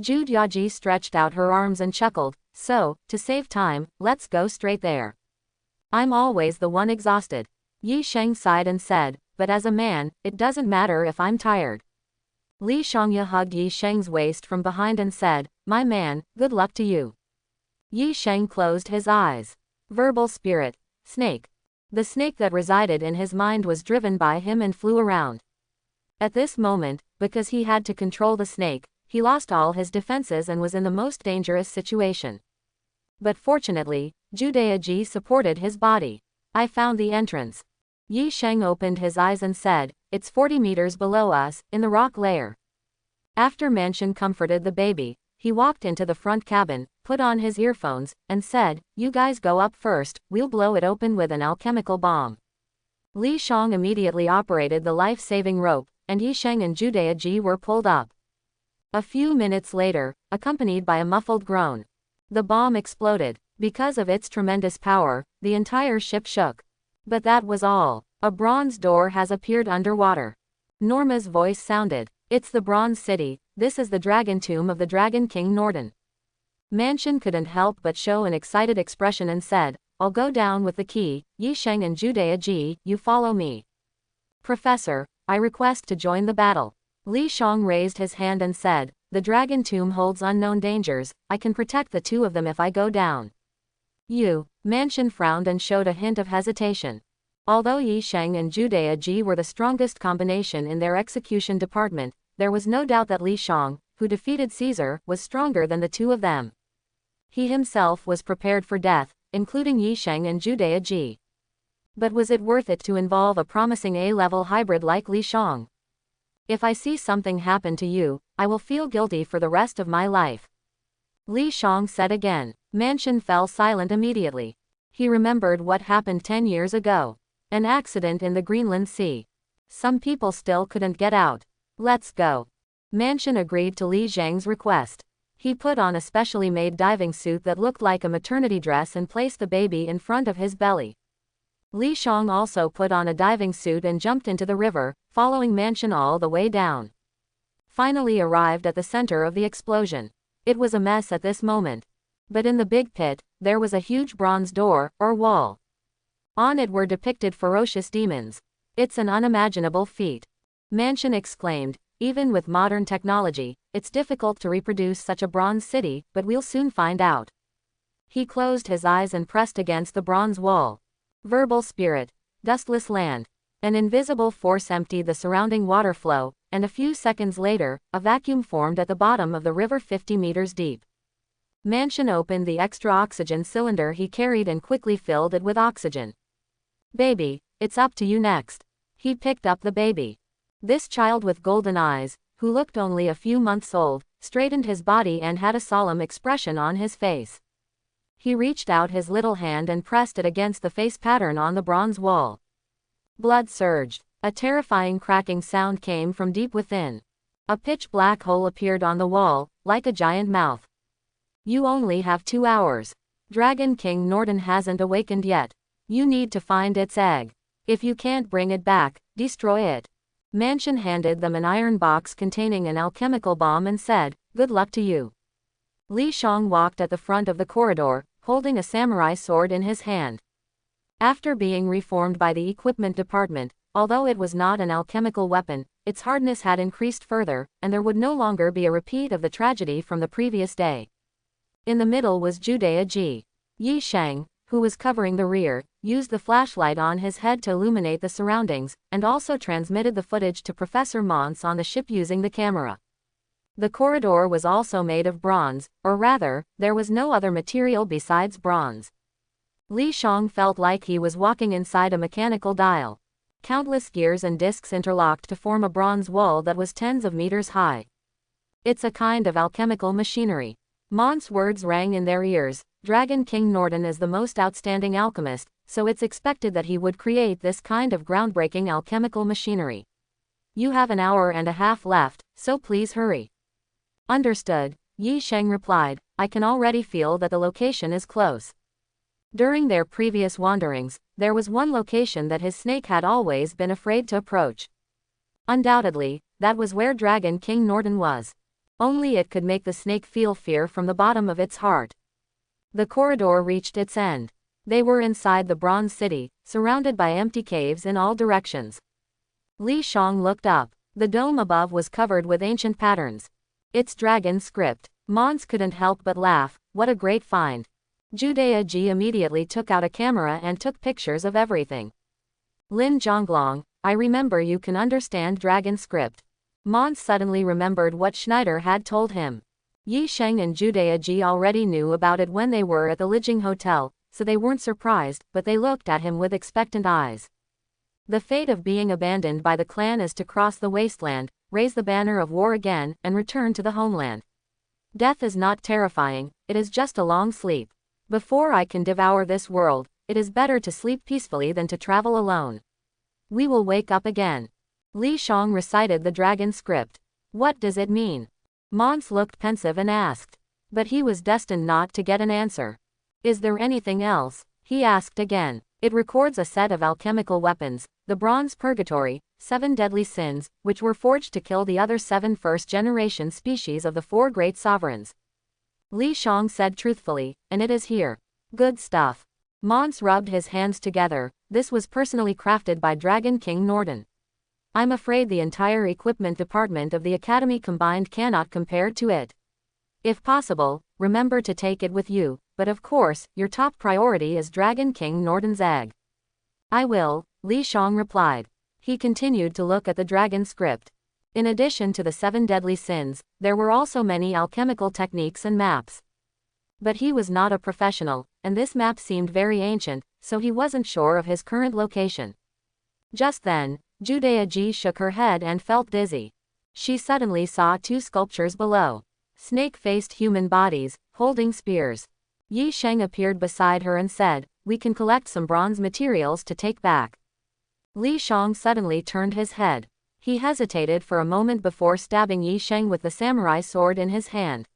Zhu Yaji stretched out her arms and chuckled, so, to save time, let's go straight there. I'm always the one exhausted. Yi Sheng sighed and said, but as a man, it doesn't matter if I'm tired. Li Shangya hugged Yi Sheng's waist from behind and said, my man, good luck to you. Yi Sheng closed his eyes. Verbal spirit. Snake. The snake that resided in his mind was driven by him and flew around. At this moment, because he had to control the snake, he lost all his defenses and was in the most dangerous situation. But fortunately, Judaiji supported his body. I found the entrance. Yi Sheng opened his eyes and said, it's 40 meters below us, in the rock layer. After Mansion comforted the baby, he walked into the front cabin, put on his earphones, and said, you guys go up first, we'll blow it open with an alchemical bomb. Li Shang immediately operated the life-saving rope, and Yi Sheng and Judaiji were pulled up. A few minutes later, accompanied by a muffled groan, the bomb exploded. Because of its tremendous power, the entire ship shook. But that was all. A bronze door has appeared underwater. Norma's voice sounded. It's the Bronze City, this is the Dragon Tomb of the Dragon King Norden. Mansion couldn't help but show an excited expression and said, I'll go down with the key, Yi Sheng and Judaiji, you follow me. Professor, I request to join the battle. Li Shang raised his hand and said, the Dragon Tomb holds unknown dangers, I can protect the 2 of them if I go down. You. Mansion frowned and showed a hint of hesitation. Although Yi Sheng and Judaiji were the strongest combination in their execution department, there was no doubt that Li Shang, who defeated Caesar, was stronger than the 2 of them. He himself was prepared for death, including Yi Sheng and Judaiji. But was it worth it to involve a promising A-level hybrid like Li Shang? If I see something happen to you, I will feel guilty for the rest of my life. Li Shang said again. Mansion fell silent immediately. He remembered what happened 10 years ago. An accident in the Greenland Sea. Some people still couldn't get out. Let's go. Mansion agreed to Li Zhang's request. He put on a specially made diving suit that looked like a maternity dress and placed the baby in front of his belly. Li Shang also put on a diving suit and jumped into the river, following Mansion all the way down. Finally arrived at the center of the explosion. It was a mess at this moment. But in the big pit, there was a huge bronze door, or wall. On it were depicted ferocious demons. It's an unimaginable feat. Mansion exclaimed, even with modern technology, it's difficult to reproduce such a bronze city, but we'll soon find out. He closed his eyes and pressed against the bronze wall. Verbal spirit. Dustless land. An invisible force emptied the surrounding water flow, and a few seconds later, a vacuum formed at the bottom of the river 50 meters deep. Mansion opened the extra oxygen cylinder he carried and quickly filled it with oxygen. Baby, it's up to you next. He picked up the baby. This child with golden eyes, who looked only a few months old, straightened his body and had a solemn expression on his face. He reached out his little hand and pressed it against the face pattern on the bronze wall. Blood surged. A terrifying cracking sound came from deep within. A pitch-black hole appeared on the wall, like a giant mouth. You only have 2 hours. Dragon King Norton hasn't awakened yet. You need to find its egg. If you can't bring it back, destroy it. Mansion handed them an iron box containing an alchemical bomb and said, "Good luck to you." Li Shang walked at the front of the corridor, holding a samurai sword in his hand. After being reformed by the equipment department, although it was not an alchemical weapon, its hardness had increased further, and there would no longer be a repeat of the tragedy from the previous day. In the middle was Judea Ji. Yi Shang, who was covering the rear, used the flashlight on his head to illuminate the surroundings, and also transmitted the footage to Professor Mons on the ship using the camera. The corridor was also made of bronze, or rather, there was no other material besides bronze. Li Shang felt like he was walking inside a mechanical dial. Countless gears and discs interlocked to form a bronze wall that was tens of meters high. It's a kind of alchemical machinery. Mons' words rang in their ears. Dragon King Norton is the most outstanding alchemist, so it's expected that he would create this kind of groundbreaking alchemical machinery. You have an hour and a half left, so please hurry. Understood, Yi Sheng replied. I can already feel that the location is close. During their previous wanderings, there was one location that his snake had always been afraid to approach. Undoubtedly, that was where Dragon King Norton was. Only it could make the snake feel fear from the bottom of its heart. The corridor reached its end. They were inside the Bronze City, surrounded by empty caves in all directions. Li Shang looked up. The dome above was covered with ancient patterns. It's dragon script. Mons couldn't help but laugh. What a great find. Judea Ji immediately took out a camera and took pictures of everything. Lin Zhonglong, I remember you can understand dragon script. Mons suddenly remembered what Schneider had told him. Yi Sheng and Judea Ji already knew about it when they were at the Lijing Hotel, so they weren't surprised, but they looked at him with expectant eyes. The fate of being abandoned by the clan is to cross the wasteland, raise the banner of war again, and return to the homeland. Death is not terrifying, it is just a long sleep. Before I can devour this world, it is better to sleep peacefully than to travel alone. We will wake up again. Li Shang recited the dragon script. What does it mean? Mons looked pensive and asked. But he was destined not to get an answer. Is there anything else? He asked again. It records a set of alchemical weapons, the Bronze Purgatory, 7 deadly sins, which were forged to kill the other 7 first-generation species of the 4 great sovereigns. Li Shang said truthfully, and it is here. Good stuff. Mons rubbed his hands together. This was personally crafted by Dragon King Norton. I'm afraid the entire equipment department of the Academy combined cannot compare to it. If possible, remember to take it with you, but of course, your top priority is Dragon King Norton's egg. I will, Li Shang replied. He continued to look at the dragon script. In addition to the 7 deadly sins, there were also many alchemical techniques and maps. But he was not a professional, and this map seemed very ancient, so he wasn't sure of his current location. Just then, Judea Ji shook her head and felt dizzy. She suddenly saw 2 sculptures below. Snake-faced human bodies, holding spears. Yi Sheng appeared beside her and said, we can collect some bronze materials to take back. Li Shang suddenly turned his head. He hesitated for a moment before stabbing Yi Sheng with the samurai sword in his hand.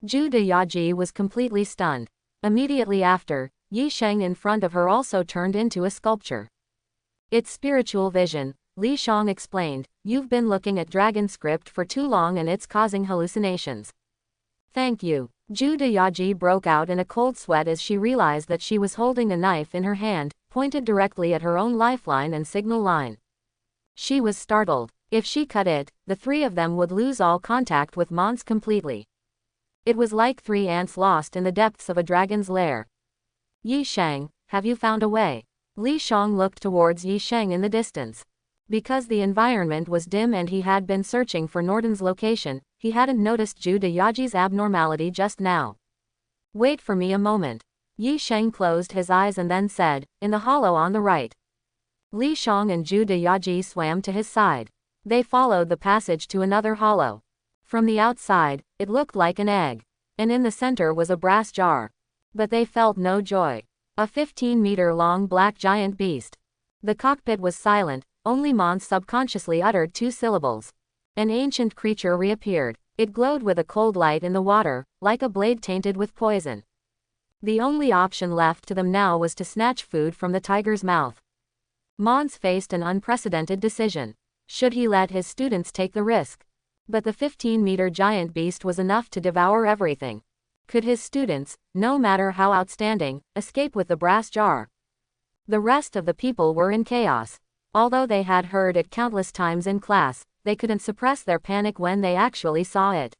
Judea Ji was completely stunned. Immediately after, Yi Sheng in front of her also turned into a sculpture. It's spiritual vision, Li Shang explained. You've been looking at dragon script for too long and it's causing hallucinations. Thank you. Judea Ji broke out in a cold sweat as she realized that she was holding a knife in her hand, pointed directly at her own lifeline and signal line. She was startled. If she cut it, the 3 of them would lose all contact with Mons completely. It was like 3 ants lost in the depths of a dragon's lair. Yi Sheng, have you found a way? Li Shang looked towards Yi Sheng in the distance. Because the environment was dim and he had been searching for Norton's location, he hadn't noticed Judea Ji's abnormality just now. Wait for me a moment. Yi Sheng closed his eyes and then said, in the hollow on the right. Li Shang and Judea Ji swam to his side. They followed the passage to another hollow. From the outside, it looked like an egg. And in the center was a brass jar. But they felt no joy. A 15-meter-long black giant beast. The cockpit was silent, only Mons subconsciously uttered 2 syllables. An ancient creature reappeared. It glowed with a cold light in the water, like a blade tainted with poison. The only option left to them now was to snatch food from the tiger's mouth. Mons faced an unprecedented decision. Should he let his students take the risk? But the 15-meter giant beast was enough to devour everything. Could his students, no matter how outstanding, escape with the brass jar? The rest of the people were in chaos. Although they had heard it countless times in class, they couldn't suppress their panic when they actually saw it.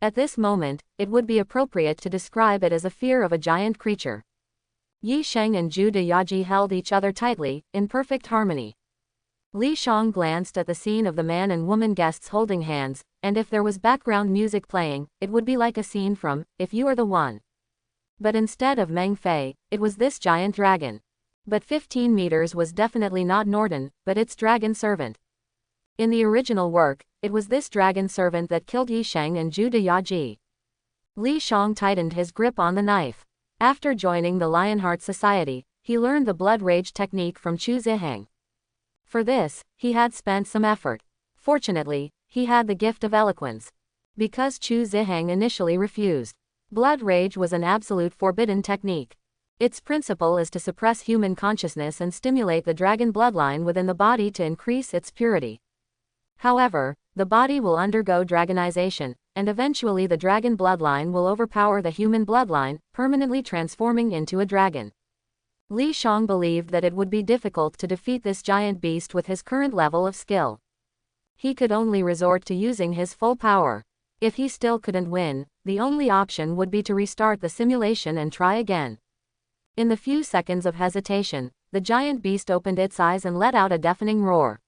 At this moment, it would be appropriate to describe it as a fear of a giant creature. Yi Sheng and Zhu Deyaji held each other tightly, in perfect harmony. Li Shang glanced at the scene of the man and woman guests holding hands, and if there was background music playing, it would be like a scene from If You Are the One. But instead of Meng Fei, it was this giant dragon. But 15 meters was definitely not Norden, but its dragon servant. In the original work, it was this dragon servant that killed Yi Sheng and Zhu Deyaji. Li Shang tightened his grip on the knife. After joining the Lionheart Society, he learned the blood rage technique from Chu Ziheng. For this, he had spent some effort. Fortunately, he had the gift of eloquence. Because Chu Ziheng initially refused. Blood rage was an absolute forbidden technique. Its principle is to suppress human consciousness and stimulate the dragon bloodline within the body to increase its purity. However, the body will undergo dragonization, and eventually the dragon bloodline will overpower the human bloodline, permanently transforming into a dragon. Li Shang believed that it would be difficult to defeat this giant beast with his current level of skill. He could only resort to using his full power. If he still couldn't win, the only option would be to restart the simulation and try again. In the few seconds of hesitation, the giant beast opened its eyes and let out a deafening roar.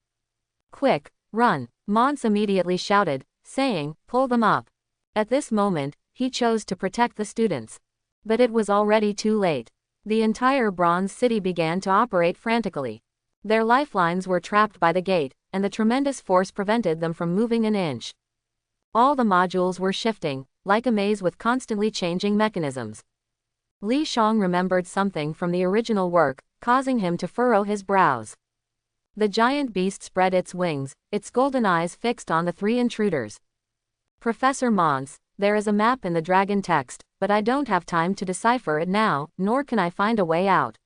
"Quick, run!" Mons immediately shouted, saying, "Pull them up." At this moment, he chose to protect the students. But it was already too late. The entire Bronze City began to operate frantically. Their lifelines were trapped by the gate, and the tremendous force prevented them from moving an inch. All the modules were shifting, like a maze with constantly changing mechanisms. Li Shang remembered something from the original work, causing him to furrow his brows. The giant beast spread its wings, its golden eyes fixed on the 3 intruders. "Professor Mons, there is a map in the dragon text, but I don't have time to decipher it now, nor can I find a way out.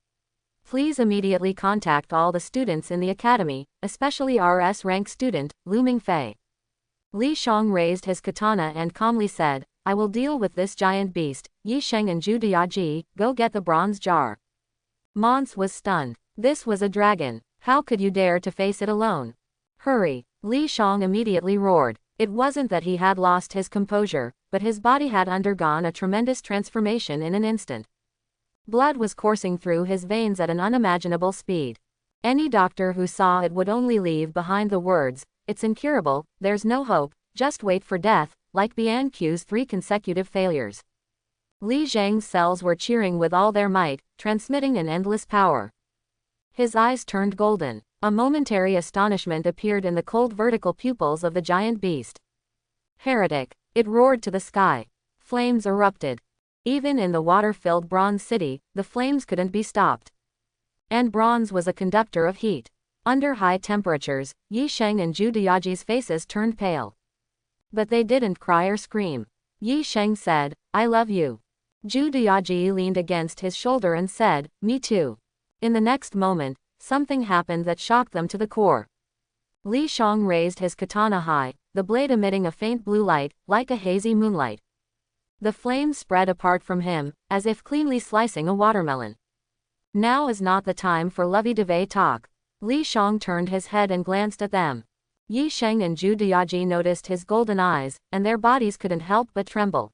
Please immediately contact all the students in the academy, especially our S-rank student, Lu Mingfei." Li Shang raised his katana and calmly said, "I will deal with this giant beast. Yi Sheng and Zhu Deyaji, go get the bronze jar." Mons was stunned. This was a dragon. How could you dare to face it alone? "Hurry!" Li Shang immediately roared. It wasn't that he had lost his composure, but his body had undergone a tremendous transformation in an instant. Blood was coursing through his veins at an unimaginable speed. Any doctor who saw it would only leave behind the words, "It's incurable, there's no hope, just wait for death," like Bian Q's 3 consecutive failures. Li Zhang's cells were cheering with all their might, transmitting an endless power. His eyes turned golden. A momentary astonishment appeared in the cold vertical pupils of the giant beast. "Heretic!" It roared to the sky. Flames erupted. Even in the water-filled Bronze City, the flames couldn't be stopped. And bronze was a conductor of heat. Under high temperatures, Yi Sheng and Zhu Deyaji's faces turned pale. But they didn't cry or scream. Yi Sheng said, "I love you." Zhu Deyaji leaned against his shoulder and said, "Me too." In the next moment, something happened that shocked them to the core. Li Shang raised his katana high, the blade emitting a faint blue light, like a hazy moonlight. The flames spread apart from him, as if cleanly slicing a watermelon. Now is not the time for lovey-dovey talk. Li Shang turned his head and glanced at them. Yi Sheng and Zhu Deyaji noticed his golden eyes, and their bodies couldn't help but tremble.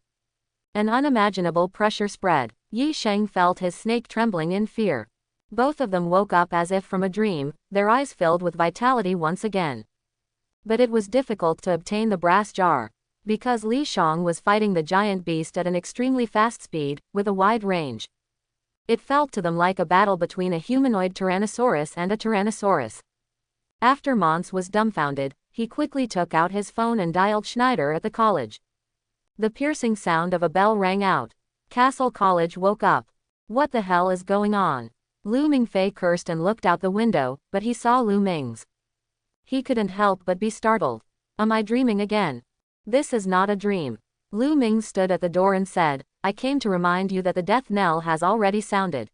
An unimaginable pressure spread. Yi Sheng felt his snake trembling in fear. Both of them woke up as if from a dream, their eyes filled with vitality once again. But it was difficult to obtain the brass jar. Because Li Shang was fighting the giant beast at an extremely fast speed, with a wide range. It felt to them like a battle between a humanoid Tyrannosaurus and a Tyrannosaurus. After Mons was dumbfounded, he quickly took out his phone and dialed Schneider at the college. The piercing sound of a bell rang out. Castle College woke up. "What the hell is going on?" Lu Mingfei cursed and looked out the window, but he saw Lu Ming's He couldn't help but be startled. Am I dreaming again? This is not a dream. Lu Ming stood at the door and said, I came to remind you that the death knell has already sounded.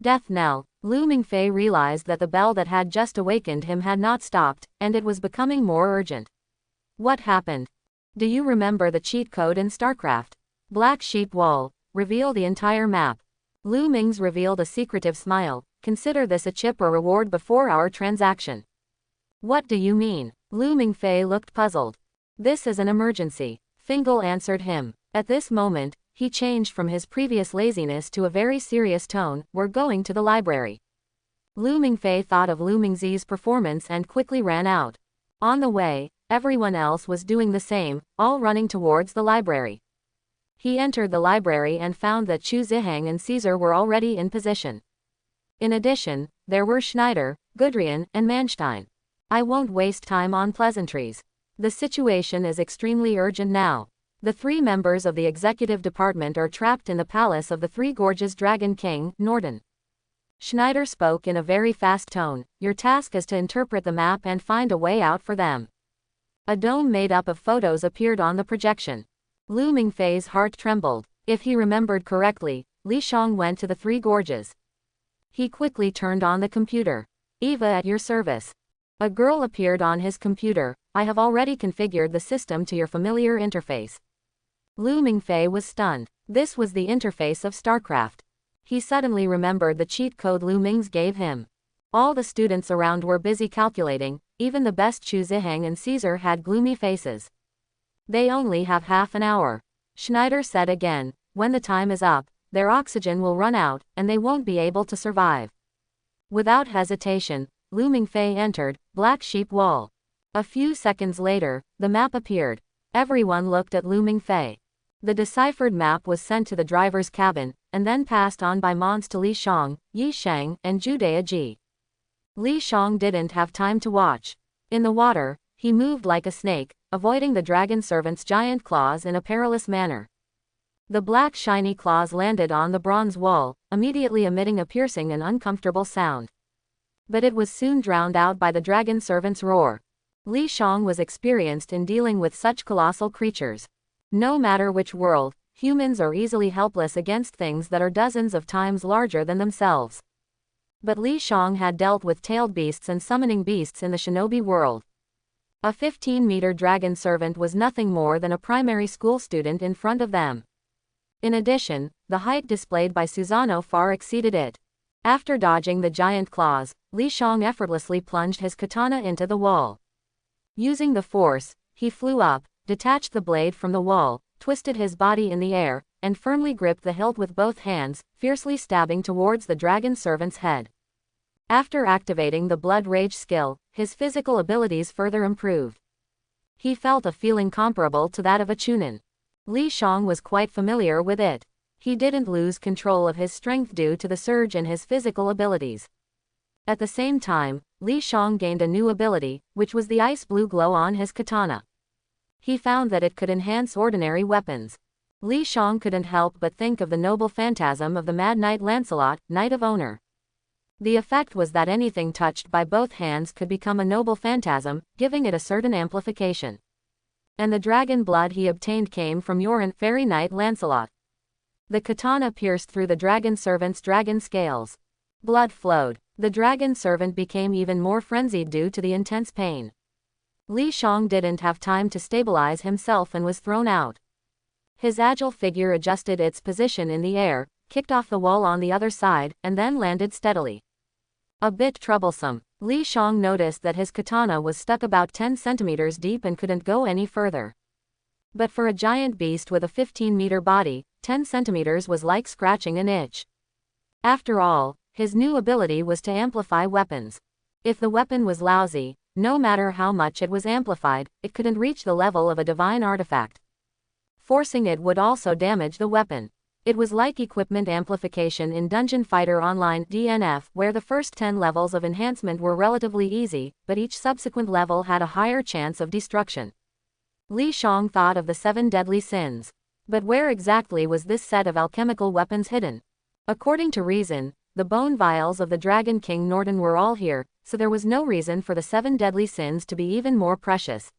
Death knell. Lu Mingfei realized that the bell that had just awakened him had not stopped, and it was becoming more urgent. What happened? Do you remember the cheat code in StarCraft? Black Sheep Wall. Reveal the entire map. Lu Ming's revealed a secretive smile. Consider this a chip or reward before our transaction. What do you mean? Lu Mingfei looked puzzled. This is an emergency. Fingal answered him. At this moment, he changed from his previous laziness to a very serious tone. We're going to the library. Lu Mingfei thought of Lu Mingzi's performance and quickly ran out. On the way, everyone else was doing the same, all running towards the library. He entered the library and found that Chu Zihang and Caesar were already in position. In addition, there were Schneider, Gudrian, and Manstein. I won't waste time on pleasantries. The situation is extremely urgent now. The 3 members of the executive department are trapped in the palace of the Three Gorges Dragon King, Norden. Schneider spoke in a very fast tone. Your task is to interpret the map and find a way out for them. A dome made up of photos appeared on the projection. Lu Mingfei's heart trembled. If he remembered correctly, Li Shang went to the Three Gorges. He quickly turned on the computer. Eva at your service. A girl appeared on his computer. I have already configured the system to your familiar interface. Lu Mingfei was stunned. This was the interface of StarCraft. He suddenly remembered the cheat code Lu Ming's gave him. All the students around were busy calculating, even the best Chu Zihang and Caesar had gloomy faces. They only have half an hour. Schneider said again, when the time is up, their oxygen will run out, and they won't be able to survive. Without hesitation, Lu Mingfei entered Black Sheep Wall. A few seconds later, the map appeared. Everyone looked at Lu Mingfei. The deciphered map was sent to the driver's cabin, and then passed on by Mons to Li Shang, Yi Shang, and Zhu Deji. Li Shang didn't have time to watch. In the water, he moved like a snake, avoiding the dragon servant's giant claws in a perilous manner. The black shiny claws landed on the bronze wall, immediately emitting a piercing and uncomfortable sound. But it was soon drowned out by the dragon servant's roar. Li Shang was experienced in dealing with such colossal creatures. No matter which world, humans are easily helpless against things that are dozens of times larger than themselves. But Li Shang had dealt with tailed beasts and summoning beasts in the shinobi world. A 15-meter dragon servant was nothing more than a primary school student in front of them. In addition, the height displayed by Susano far exceeded it. After dodging the giant claws, Li Shang effortlessly plunged his katana into the wall. Using the force, he flew up, detached the blade from the wall, twisted his body in the air, and firmly gripped the hilt with both hands, fiercely stabbing towards the dragon servant's head. After activating the blood rage skill, his physical abilities further improved. He felt a feeling comparable to that of a chunin. Li Shang was quite familiar with it. He didn't lose control of his strength due to the surge in his physical abilities. At the same time, Li Shang gained a new ability, which was the ice blue glow on his katana. He found that it could enhance ordinary weapons. Li Shang couldn't help but think of the noble phantasm of the Mad Knight Lancelot, Knight of Honor. The effect was that anything touched by both hands could become a noble phantasm, giving it a certain amplification. And the dragon blood he obtained came from Yorin, Fairy Knight Lancelot. The katana pierced through the dragon servant's dragon scales. Blood flowed. The dragon servant became even more frenzied due to the intense pain. Li Shang didn't have time to stabilize himself and was thrown out. His agile figure adjusted its position in the air, kicked off the wall on the other side, and then landed steadily. A bit troublesome, Li Shang noticed that his katana was stuck about 10 centimeters deep and couldn't go any further. But for a giant beast with a 15-meter body, 10 centimeters was like scratching an itch. After all, his new ability was to amplify weapons. If the weapon was lousy, no matter how much it was amplified, it couldn't reach the level of a divine artifact. Forcing it would also damage the weapon. It was like equipment amplification in Dungeon Fighter Online (DNF), where the first 10 levels of enhancement were relatively easy, but each subsequent level had a higher chance of destruction. Li Shang thought of the 7 deadly sins. But where exactly was this set of alchemical weapons hidden? According to reason, the bone vials of the Dragon King Norden were all here, so there was no reason for the 7 deadly sins to be even more precious.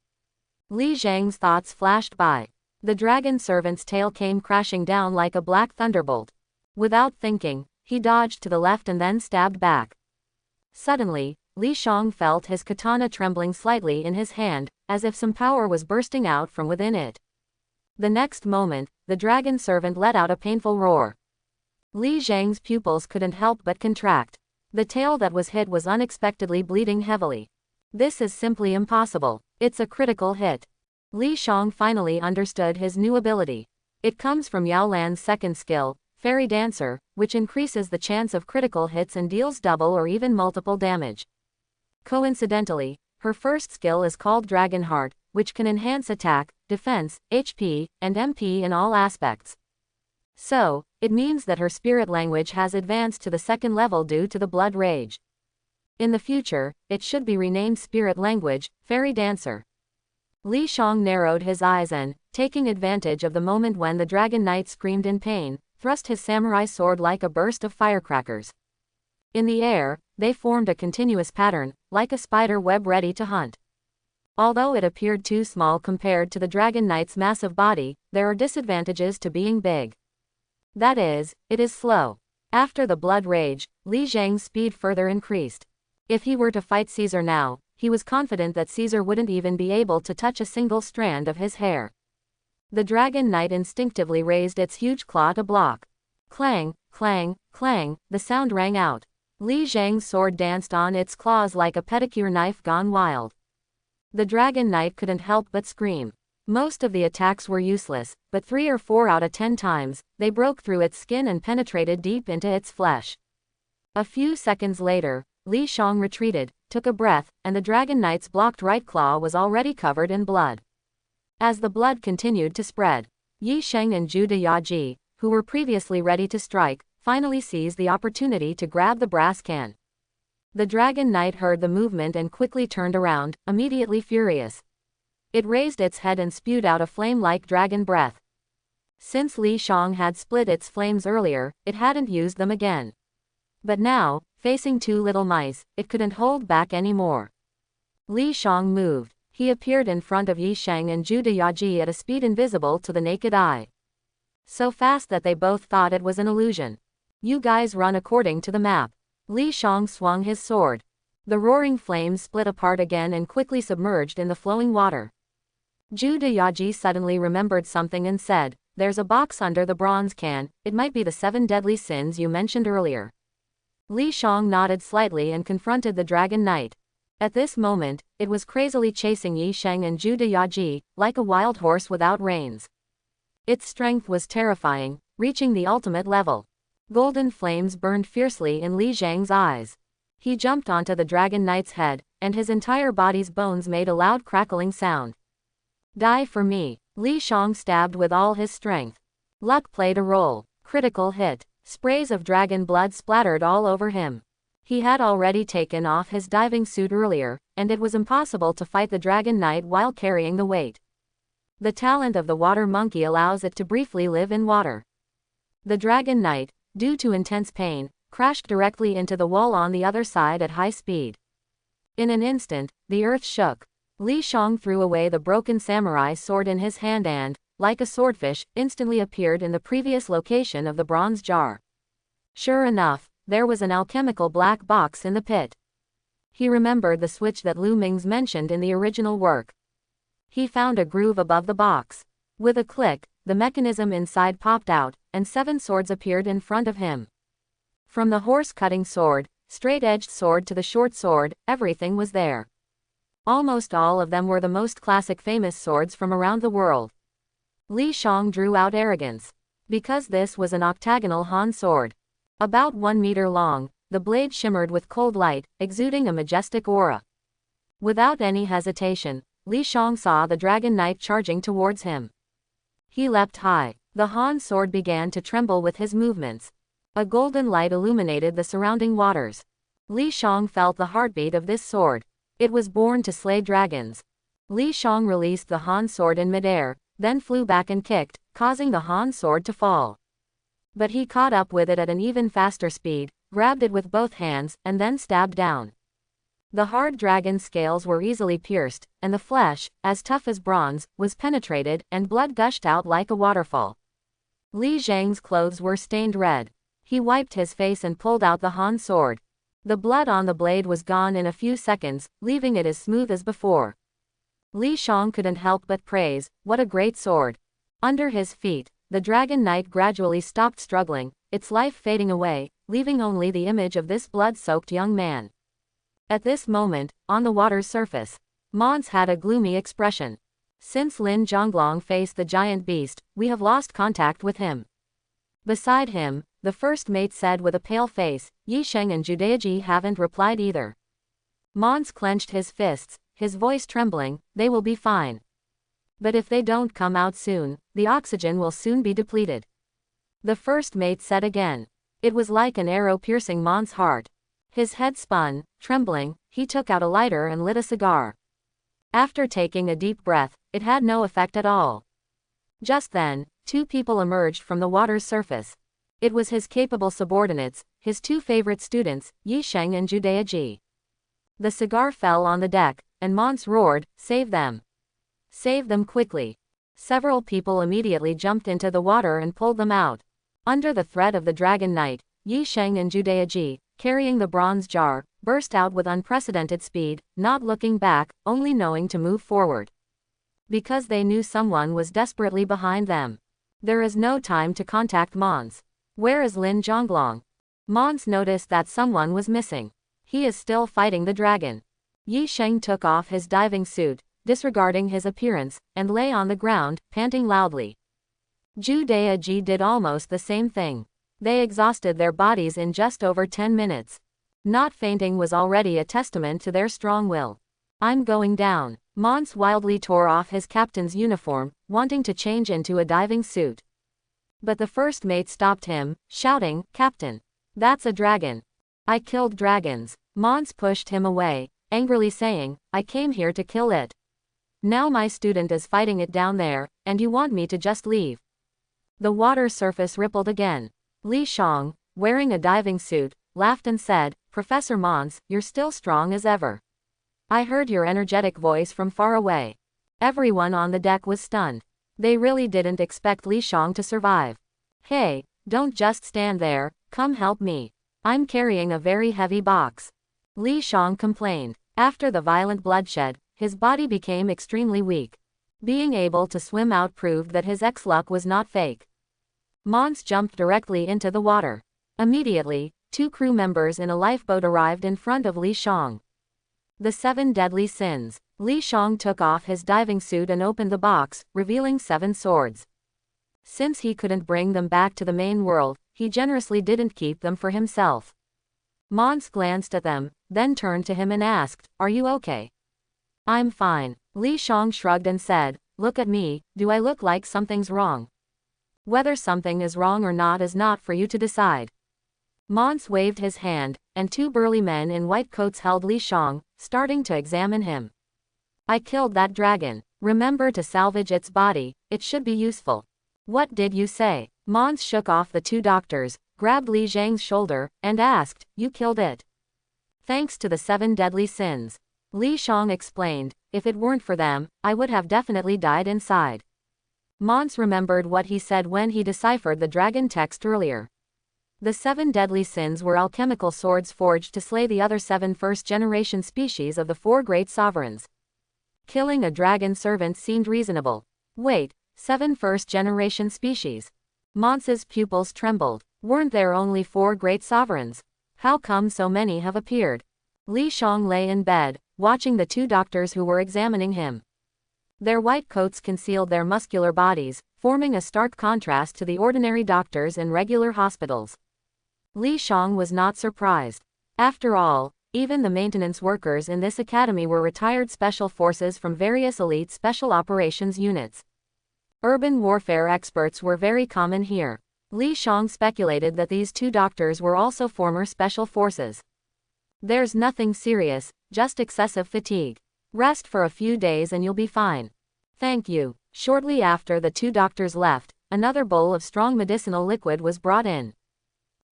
Li Zhang's thoughts flashed by. The dragon servant's tail came crashing down like a black thunderbolt. Without thinking, he dodged to the left and then stabbed back. Suddenly, Li Shang felt his katana trembling slightly in his hand, as if some power was bursting out from within it. The next moment, the dragon servant let out a painful roar. Li Zhang's pupils couldn't help but contract. The tail that was hit was unexpectedly bleeding heavily. This is simply impossible. It's a critical hit. Li Shang finally understood his new ability. It comes from Yao Lan's second skill, Fairy Dancer, which increases the chance of critical hits and deals double or even multiple damage. Coincidentally, her first skill is called Dragon Heart, which can enhance attack, defense, HP, and MP in all aspects. So, it means that her spirit language has advanced to the second level due to the blood rage. In the future, it should be renamed Spirit Language, Fairy Dancer. Li Shang narrowed his eyes and, taking advantage of the moment when the Dragon Knight screamed in pain, thrust his samurai sword like a burst of firecrackers. In the air, they formed a continuous pattern, like a spider web ready to hunt. Although it appeared too small compared to the Dragon Knight's massive body, there are disadvantages to being big. That is, it is slow. After the blood rage, Li Zhang's speed further increased. If he were to fight Caesar now, he was confident that Caesar wouldn't even be able to touch a single strand of his hair. The Dragon Knight instinctively raised its huge claw to block. Clang, clang, clang, the sound rang out. Li Zhang's sword danced on its claws like a pedicure knife gone wild. The Dragon Knight couldn't help but scream. Most of the attacks were useless, but 3 or 4 out of 10 times, they broke through its skin and penetrated deep into its flesh. A few seconds later, Li Shang retreated, took a breath, and the Dragon Knight's blocked right claw was already covered in blood. As the blood continued to spread, Yi Sheng and Zhu Deyaji, who were previously ready to strike, finally seized the opportunity to grab the brass can. The Dragon Knight heard the movement and quickly turned around, immediately furious. It raised its head and spewed out a flame-like dragon breath. Since Li Shang had split its flames earlier, it hadn't used them again. But now, facing 2 little mice, it couldn't hold back anymore. Li Shang moved. He appeared in front of Yi Sheng and Zhu Deyaji at a speed invisible to the naked eye. So fast that they both thought it was an illusion. You guys run according to the map. Li Shang swung his sword. The roaring flames split apart again and quickly submerged in the flowing water. Zhu Deyaji suddenly remembered something and said, "There's a box under the bronze can, it might be the 7 deadly sins you mentioned earlier." Li Shang nodded slightly and confronted the Dragon Knight. At this moment, it was crazily chasing Yi Sheng and Zhu Deyaji, like a wild horse without reins. Its strength was terrifying, reaching the ultimate level. Golden flames burned fiercely in Li Zhang's eyes. He jumped onto the Dragon Knight's head, and his entire body's bones made a loud crackling sound. Die for me. Li Shang stabbed with all his strength. Luck played a role. Critical hit. Sprays of dragon blood splattered all over him. He had already taken off his diving suit earlier, and it was impossible to fight the Dragon Knight while carrying the weight. The talent of the water monkey allows it to briefly live in water. The Dragon Knight, due to intense pain, crashed directly into the wall on the other side at high speed. In an instant, the earth shook. Li Shang threw away the broken samurai sword in his hand and, like a swordfish, instantly appeared in the previous location of the bronze jar. Sure enough, there was an alchemical black box in the pit. He remembered the switch that Lu Ming's mentioned in the original work. He found a groove above the box. With a click, the mechanism inside popped out, and 7 swords appeared in front of him. From the horse-cutting sword, straight-edged sword to the short sword, everything was there. Almost all of them were the most classic famous swords from around the world. Li Shang drew out arrogance. Because this was an octagonal Han sword. About 1 meter long, the blade shimmered with cold light, exuding a majestic aura. Without any hesitation, Li Shang saw the Dragon Knight charging towards him. He leapt high. The Han sword began to tremble with his movements. A golden light illuminated the surrounding waters. Li Shang felt the heartbeat of this sword. It was born to slay dragons. Li Shang released the Han sword in midair, then flew back and kicked, causing the Han sword to fall. But he caught up with it at an even faster speed, grabbed it with both hands, and then stabbed down. The hard dragon scales were easily pierced, and the flesh, as tough as bronze, was penetrated, and blood gushed out like a waterfall. Li Zhang's clothes were stained red. He wiped his face and pulled out the Han sword. The blood on the blade was gone in a few seconds, leaving it as smooth as before. Li Shang couldn't help but praise, "What a great sword." Under his feet, the Dragon Knight gradually stopped struggling, its life fading away, leaving only the image of this blood-soaked young man. At this moment, on the water's surface, Mons had a gloomy expression. "Since Lin Zhonglong faced the giant beast, we have lost contact with him." Beside him, the first mate said with a pale face, "Yi Sheng and Judaiji haven't replied either." Mons clenched his fists, his voice trembling, "They will be fine. But if they don't come out soon, the oxygen will soon be depleted." The first mate said again. It was like an arrow piercing Mons' heart. His head spun, trembling, he took out a lighter and lit a cigar. After taking a deep breath, it had no effect at all. Just then, two people emerged from the water's surface. It was his capable subordinates, his two favorite students, Yi Sheng and Judaiji. The cigar fell on the deck, and Mons roared, "Save them! Save them quickly!" Several people immediately jumped into the water and pulled them out. Under the threat of the Dragon Knight, Yi Sheng and Judaiji, carrying the bronze jar, burst out with unprecedented speed, not looking back, only knowing to move forward. Because they knew someone was desperately behind them. There is no time to contact Mons. Where is Lin Zhonglong? Mons noticed that someone was missing. He is still fighting the dragon. Yi Sheng took off his diving suit, disregarding his appearance, and lay on the ground, panting loudly. Judaiji did almost the same thing. They exhausted their bodies in just over 10 minutes. Not fainting was already a testament to their strong will. "I'm going down." Mons wildly tore off his captain's uniform, wanting to change into a diving suit. But the first mate stopped him, shouting, "Captain! That's a dragon. I killed dragons." Mons pushed him away, angrily saying, "I came here to kill it. Now my student is fighting it down there, and you want me to just leave?" The water surface rippled again. Li Shang, wearing a diving suit, laughed and said, "Professor Mons, you're still strong as ever. I heard your energetic voice from far away." Everyone on the deck was stunned. They really didn't expect Li Shang to survive. "Hey, don't just stand there, come help me. I'm carrying a very heavy box," Li Shang complained. After the violent bloodshed, his body became extremely weak. Being able to swim out proved that his ex-luck was not fake. Mons jumped directly into the water. Immediately, two crew members in a lifeboat arrived in front of Li Shang. The 7 deadly sins. Li Shang took off his diving suit and opened the box, revealing 7 swords. Since he couldn't bring them back to the main world, he generously didn't keep them for himself. Mons glanced at them, then turned to him and asked, "Are you okay?" "I'm fine." Li Shang shrugged and said, "Look at me, do I look like something's wrong?" "Whether something is wrong or not is not for you to decide." Mons waved his hand, and 2 burly men in white coats held Li Shang, starting to examine him. "I killed that dragon. Remember to salvage its body, it should be useful." "What did you say?" Mons shook off the 2 doctors, grabbed Li Zhang's shoulder, and asked, "You killed it?" "Thanks to the 7 deadly sins." Li Shang explained, "If it weren't for them, I would have definitely died inside." Mons remembered what he said when he deciphered the dragon text earlier. The 7 deadly sins were alchemical swords forged to slay the other 7 first-generation species of the 4 great sovereigns. Killing a dragon servant seemed reasonable. Wait, 7 first-generation species? Mons's pupils trembled. Weren't there only 4 great sovereigns? How come so many have appeared? Li Shang lay in bed, watching the 2 doctors who were examining him. Their white coats concealed their muscular bodies, forming a stark contrast to the ordinary doctors in regular hospitals. Li Shang was not surprised. After all, even the maintenance workers in this academy were retired special forces from various elite special operations units. Urban warfare experts were very common here. Li Shang speculated that these 2 doctors were also former special forces. "There's nothing serious, just excessive fatigue. Rest for a few days and you'll be fine." "Thank you." Shortly after the 2 doctors left, another bowl of strong medicinal liquid was brought in.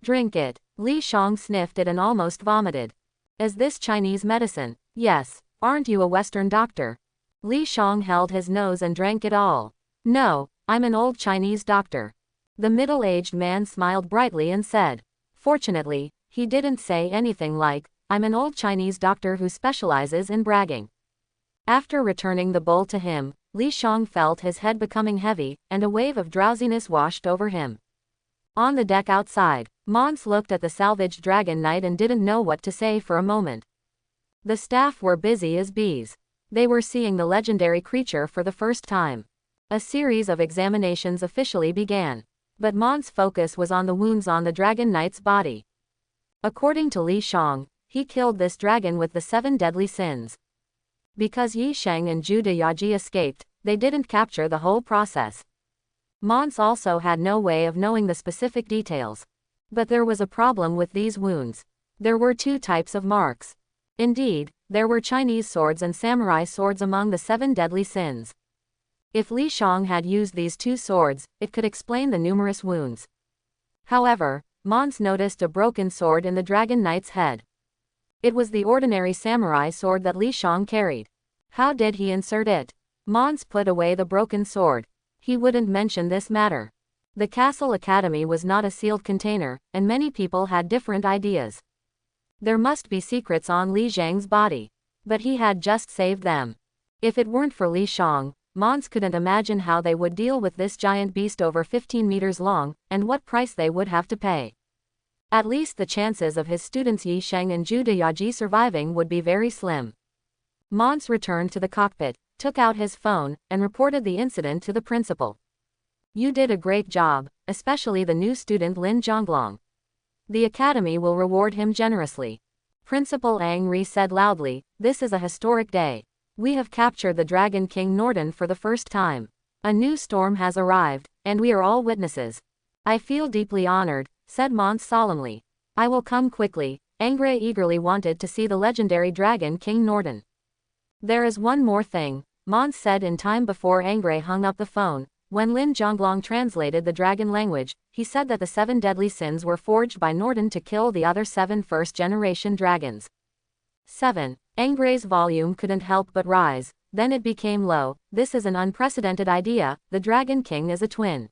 "Drink it." Li Shang sniffed it and almost vomited. Is this Chinese medicine? Yes. Aren't you a Western doctor? Li Shang held his nose and drank it all. No, I'm an old Chinese doctor. The middle-aged man smiled brightly and said. Fortunately, he didn't say anything like, I'm an old Chinese doctor who specializes in bragging. After returning the bowl to him, Li Shang felt his head becoming heavy, and a wave of drowsiness washed over him. On the deck outside, Mons looked at the salvaged Dragon Knight and didn't know what to say for a moment. The staff were busy as bees. They were seeing the legendary creature for the first time. A series of examinations officially began. But Mons' focus was on the wounds on the Dragon Knight's body. According to Li Shang, he killed this dragon with the 7 deadly sins. Because Yi Sheng and Zhu Deyaji escaped, they didn't capture the whole process. Mons also had no way of knowing the specific details. But there was a problem with these wounds. There were 2 types of marks. Indeed, there were Chinese swords and samurai swords among the 7 deadly sins. If Li Shang had used these 2 swords, it could explain the numerous wounds. However, Mons noticed a broken sword in the Dragon Knight's head. It was the ordinary samurai sword that Li Shang carried. How did he insert it? Mons put away the broken sword. He wouldn't mention this matter. The Castle Academy was not a sealed container, and many people had different ideas. There must be secrets on Li Zhang's body. But he had just saved them. If it weren't for Li Shang, Mons couldn't imagine how they would deal with this giant beast over 15 meters long, and what price they would have to pay. At least the chances of his students Yi Sheng and Zhu Deyaji surviving would be very slim. Mons returned to the cockpit, took out his phone, and reported the incident to the principal. You did a great job, especially the new student Lin Zhonglong. The academy will reward him generously. Principal Ang Ri said loudly, this is a historic day. We have captured the Dragon King Norden for the first time. A new storm has arrived, and we are all witnesses. I feel deeply honored, said Mons solemnly. I will come quickly. Angre eagerly wanted to see the legendary Dragon King Norden. There is one more thing, Mons said in time before Angre hung up the phone. When Lin Zhonglong translated the dragon language, he said that the 7 deadly sins were forged by Norden to kill the other 7 first-generation dragons. 7. Angre's volume couldn't help but rise, then it became low. This is an unprecedented idea, the Dragon King is a twin.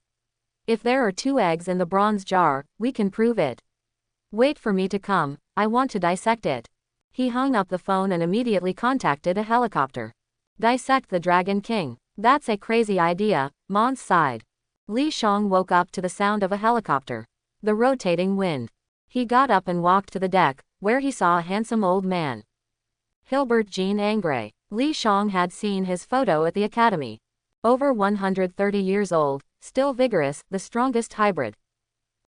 If there are 2 eggs in the bronze jar, we can prove it. Wait for me to come, I want to dissect it. He hung up the phone and immediately contacted a helicopter. Dissect the Dragon King. That's a crazy idea, Mons sighed. Li Shang woke up to the sound of a helicopter. The rotating wind. He got up and walked to the deck, where he saw a handsome old man. Hilbert Jean Angre. Li Shang had seen his photo at the academy. Over 130 years old, still vigorous, the strongest hybrid.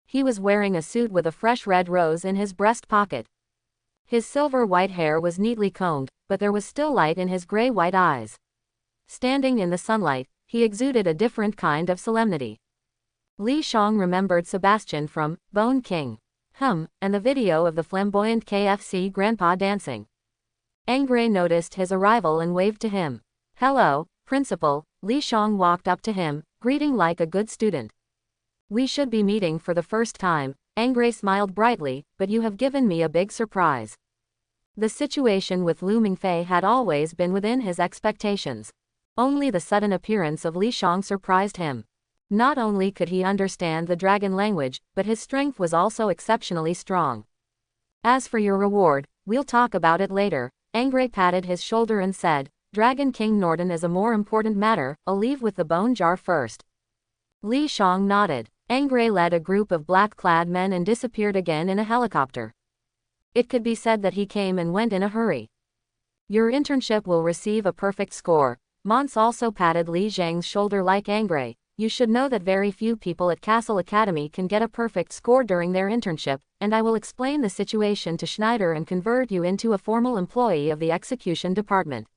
He was wearing a suit with a fresh red rose in his breast pocket. His silver-white hair was neatly combed, but there was still light in his gray-white eyes. Standing in the sunlight, he exuded a different kind of solemnity. Li Shang remembered Sebastian from Bone King. And the video of the flamboyant KFC grandpa dancing. Angre noticed his arrival and waved to him. Hello, principal. Li Shang walked up to him, greeting like a good student. We should be meeting for the first time. Angre smiled brightly, but you have given me a big surprise. The situation with Lu Mingfei had always been within his expectations. Only the sudden appearance of Li Shang surprised him. Not only could he understand the dragon language, but his strength was also exceptionally strong. As for your reward, we'll talk about it later. Angre patted his shoulder and said, Dragon King Norden is a more important matter, I'll leave with the bone jar first. Li Shang nodded. Angre led a group of black-clad men and disappeared again in a helicopter. It could be said that he came and went in a hurry. Your internship will receive a perfect score. Mons also patted Li Zhang's shoulder like Angre. You should know that very few people at Castle Academy can get a perfect score during their internship, and I will explain the situation to Schneider and convert you into a formal employee of the execution department.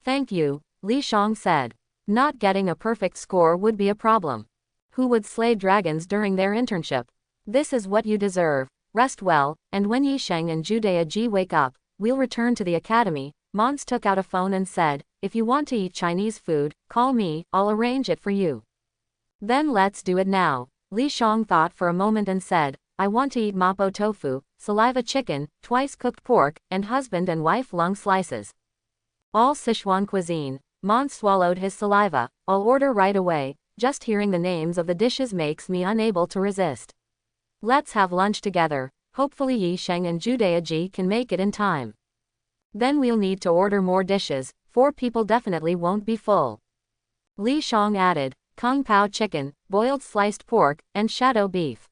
Thank you, Li Shang said. Not getting a perfect score would be a problem. Who would slay dragons during their internship? This is what you deserve. Rest well, and when Yi Sheng and Zhu Deyaji wake up, we'll return to the academy. Mons took out a phone and said, if you want to eat Chinese food, call me, I'll arrange it for you. Then let's do it now. Li Shang thought for a moment and said, I want to eat mapo tofu, saliva chicken, twice cooked pork, and husband and wife lung slices. All Sichuan cuisine. Mons swallowed his saliva. I'll order right away. Just hearing the names of the dishes makes me unable to resist. Let's have lunch together. Hopefully Yi Sheng and Judeaji can make it in time. Then we'll need to order more dishes. 4 people definitely won't be full. Li Shang added, Kung Pao chicken, boiled sliced pork, and shadow beef.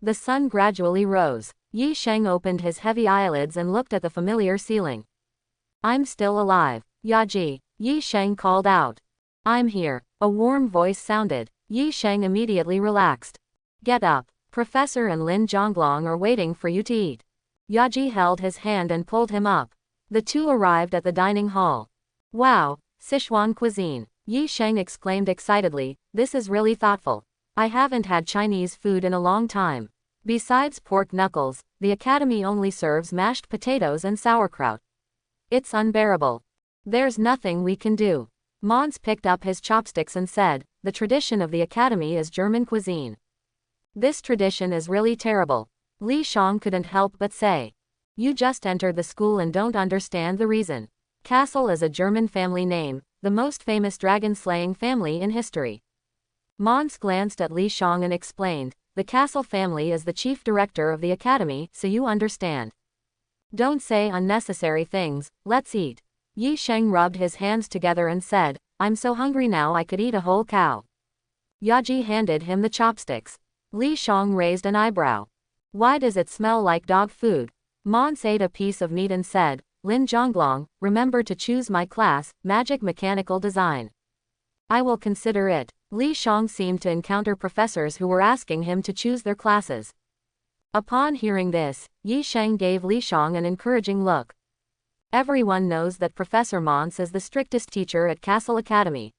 The sun gradually rose. Yi Sheng opened his heavy eyelids and looked at the familiar ceiling. I'm still alive. Yaji, Yi Sheng called out. I'm here. A warm voice sounded. Yi Sheng immediately relaxed. Get up. Professor and Lin Zhonglong are waiting for you to eat. Yaji held his hand and pulled him up. The two arrived at the dining hall. Wow, Sichuan cuisine. Yi Sheng exclaimed excitedly, this is really thoughtful. I haven't had Chinese food in a long time. Besides pork knuckles, the academy only serves mashed potatoes and sauerkraut. It's unbearable. There's nothing we can do. Mons picked up his chopsticks and said, the tradition of the academy is German cuisine. This tradition is really terrible. Li Shang couldn't help but say. You just entered the school and don't understand the reason. Castle is a German family name, the most famous dragon-slaying family in history. Mons glanced at Li Shang and explained, the Castle family is the chief director of the academy, so you understand. Don't say unnecessary things, let's eat. Yi Sheng rubbed his hands together and said, I'm so hungry now I could eat a whole cow. Yaji handed him the chopsticks. Li Shang raised an eyebrow. Why does it smell like dog food? Mons ate a piece of meat and said, Lin Zhonglong, remember to choose my class, Magic Mechanical Design. I will consider it. Li Shang seemed to encounter professors who were asking him to choose their classes. Upon hearing this, Yi Sheng gave Li Shang an encouraging look. Everyone knows that Professor Mons is the strictest teacher at Castle Academy.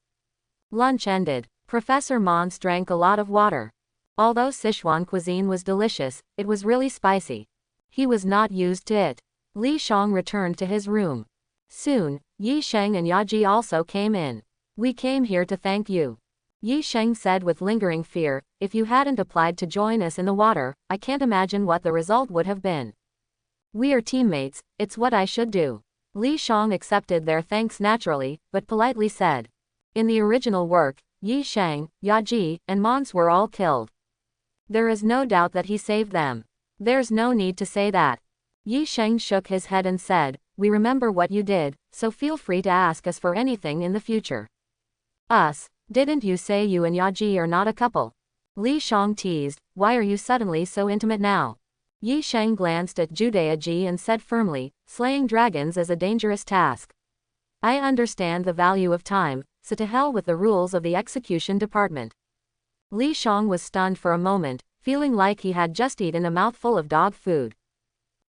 Lunch ended. Professor Mons drank a lot of water. Although Sichuan cuisine was delicious, it was really spicy. He was not used to it. Li Shang returned to his room. Soon, Yi Sheng and Yaji also came in. We came here to thank you. Yi Sheng said with lingering fear, if you hadn't applied to join us in the water, I can't imagine what the result would have been. We are teammates, it's what I should do. Li Shang accepted their thanks naturally, but politely said. In the original work, Yi Sheng, Yaji, and Mons were all killed. There is no doubt that he saved them. There's no need to say that. Yi Sheng shook his head and said, we remember what you did, so feel free to ask us for anything in the future. Us? Didn't you say you and Yaji are not a couple? Li Shang teased, why are you suddenly so intimate now? Yi Sheng glanced at Judeaji and said firmly, slaying dragons is a dangerous task. I understand the value of time, so to hell with the rules of the execution department. Li Shang was stunned for a moment, feeling like he had just eaten a mouthful of dog food.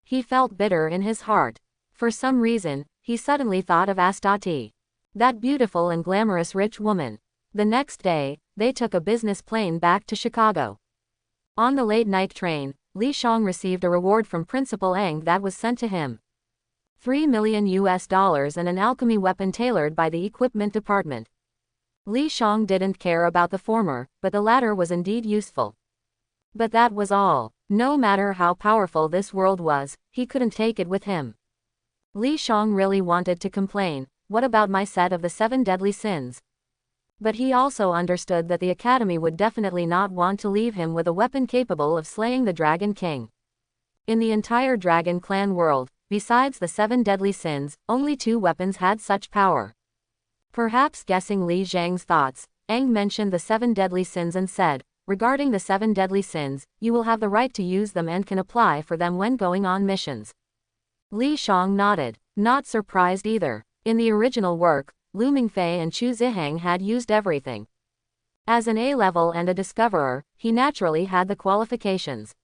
He felt bitter in his heart. For some reason, he suddenly thought of Astati. That beautiful and glamorous rich woman. The next day, they took a business plane back to Chicago. On the late-night train, Li Shang received a reward from Principal Eng that was sent to him. $3 million and an alchemy weapon tailored by the equipment department. Li Shang didn't care about the former, but the latter was indeed useful. But that was all. No matter how powerful this world was, he couldn't take it with him. Li Shang really wanted to complain, what about my set of the 7 deadly sins? But he also understood that the academy would definitely not want to leave him with a weapon capable of slaying the Dragon King. In the entire Dragon Clan world, besides the 7 deadly sins, only 2 weapons had such power. Perhaps guessing Li Zhang's thoughts, Eng mentioned the 7 deadly sins and said, regarding the 7 deadly sins, you will have the right to use them and can apply for them when going on missions. Li Shang nodded, not surprised either. In the original work, Lu Mingfei and Chu Ziheng had used everything. As an A-level and a discoverer, he naturally had the qualifications.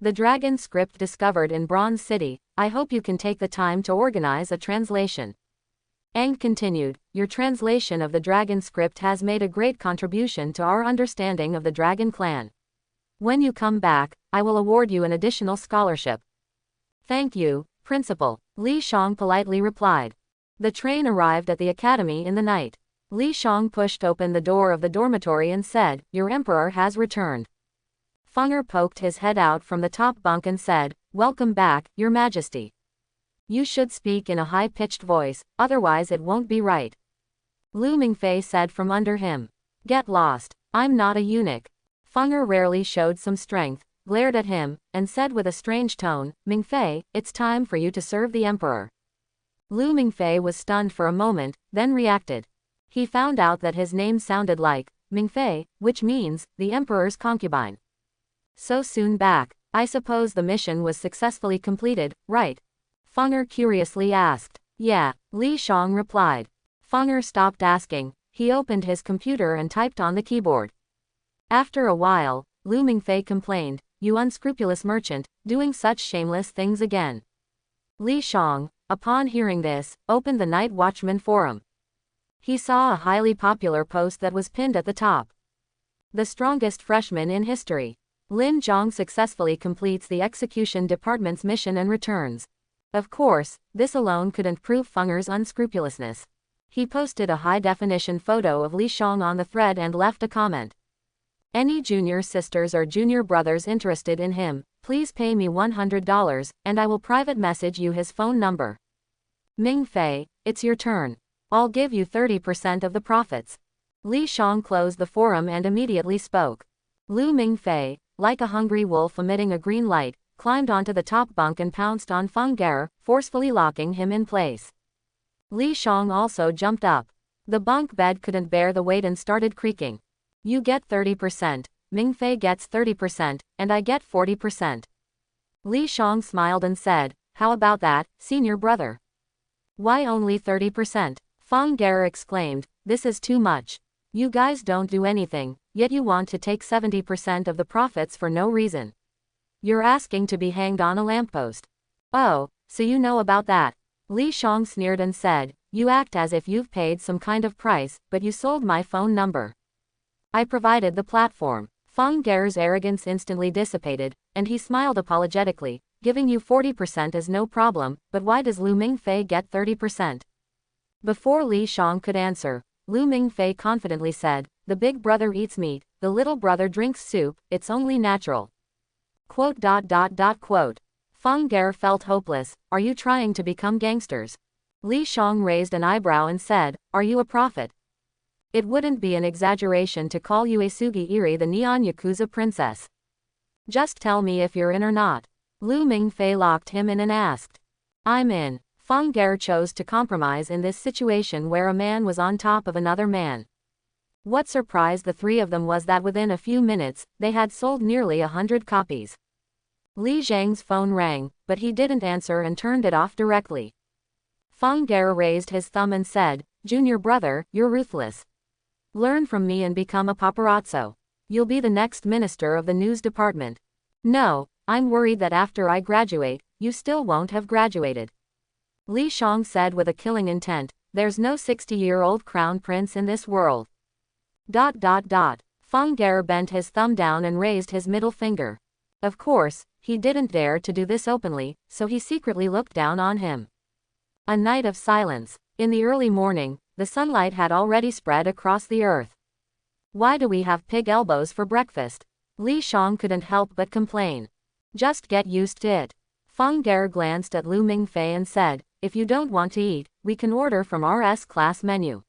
The dragon script discovered in Bronze City, I hope you can take the time to organize a translation. Eng continued, your translation of the dragon script has made a great contribution to our understanding of the Dragon Clan. When you come back, I will award you an additional scholarship. Thank you, Principal, Li Shang politely replied. The train arrived at the academy in the night. Li Shang pushed open the door of the dormitory and said, your emperor has returned. Feng poked his head out from the top bunk and said, "Welcome back, Your Majesty. You should speak in a high-pitched voice, otherwise it won't be right." Lu Mingfei said from under him. "Get lost. I'm not a eunuch." Feng rarely showed some strength, glared at him, and said with a strange tone, "Mingfei, it's time for you to serve the emperor." Lu Mingfei was stunned for a moment, then reacted. He found out that his name sounded like Mingfei, which means the emperor's concubine. So soon back. I suppose the mission was successfully completed, right? Feng curiously asked. Yeah, Li Shang replied. Feng stopped asking. He opened his computer and typed on the keyboard. After a while, Lu Mingfei complained, "You unscrupulous merchant, doing such shameless things again." Li Shang, upon hearing this, opened the Night Watchman forum. He saw a highly popular post that was pinned at the top. The strongest freshman in history. Lin Zhang successfully completes the execution department's mission and returns. Of course, this alone couldn't prove Feng's unscrupulousness. He posted a high-definition photo of Li Shang on the thread and left a comment. "Any junior sisters or junior brothers interested in him, please pay me $100, and I will private message you his phone number. Ming Fei, it's your turn. I'll give you 30% of the profits." Li Shang closed the forum and immediately spoke. Lu Mingfei, like a hungry wolf emitting a green light, climbed onto the top bunk and pounced on Feng Ge, forcefully locking him in place. Li Shang also jumped up. The bunk bed couldn't bear the weight and started creaking. "You get 30%, Mingfei gets 30%, and I get 40%. Li Shang smiled and said, "How about that, senior brother?" "Why only 30%? Feng Ge exclaimed, "This is too much. You guys don't do anything, yet you want to take 70% of the profits for no reason. You're asking to be hanged on a lamppost." "Oh, so you know about that." Li Shang sneered and said, "You act as if you've paid some kind of price, but you sold my phone number. I provided the platform." Feng Ge's arrogance instantly dissipated, and he smiled apologetically, "Giving you 40% is no problem, but why does Lu Mingfei get 30%? Before Li Shang could answer, Lu Mingfei confidently said, "The big brother eats meat, the little brother drinks soup, it's only natural." Quote. Feng Ge felt hopeless. "Are you trying to become gangsters?" Li Shang raised an eyebrow and said, "Are you a prophet? It wouldn't be an exaggeration to call you Asugi Iri the Neon Yakuza princess. Just tell me if you're in or not." Lu Mingfei locked him in and asked. "I'm in." Feng Ge chose to compromise in this situation where a man was on top of another man. What surprised the three of them was that within a few minutes, they had sold nearly 100 copies. Li Zhang's phone rang, but he didn't answer and turned it off directly. Feng Ge raised his thumb and said, "Junior brother, you're ruthless. Learn from me and become a paparazzo. You'll be the next minister of the news department." "No, I'm worried that after I graduate, you still won't have graduated." Li Shang said with a killing intent, "There's no 60-year-old crown prince in this world." Feng Ge bent his thumb down and raised his middle finger. Of course, he didn't dare to do this openly, so he secretly looked down on him. A night of silence. In the early morning, the sunlight had already spread across the earth. "Why do we have pig elbows for breakfast?" Li Shang couldn't help but complain. "Just get used to it." Feng Ge glanced at Lu Mingfei and said, "If you don't want to eat, we can order from our S-class menu."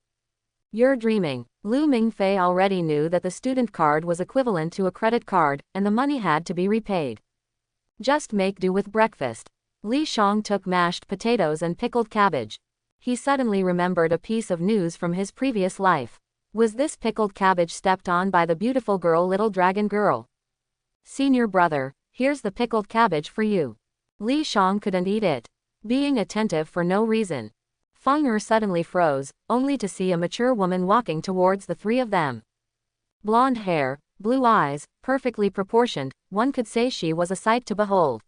"You're dreaming." Lu Mingfei already knew that the student card was equivalent to a credit card, and the money had to be repaid. "Just make do with breakfast." Li Shang took mashed potatoes and pickled cabbage. He suddenly remembered a piece of news from his previous life. Was this pickled cabbage stepped on by the beautiful girl Little Dragon Girl? "Senior brother, here's the pickled cabbage for you." Li Shang couldn't eat it. Being attentive for no reason. Feng suddenly froze, only to see a mature woman walking towards the three of them. Blonde hair, blue eyes, perfectly proportioned, one could say she was a sight to behold.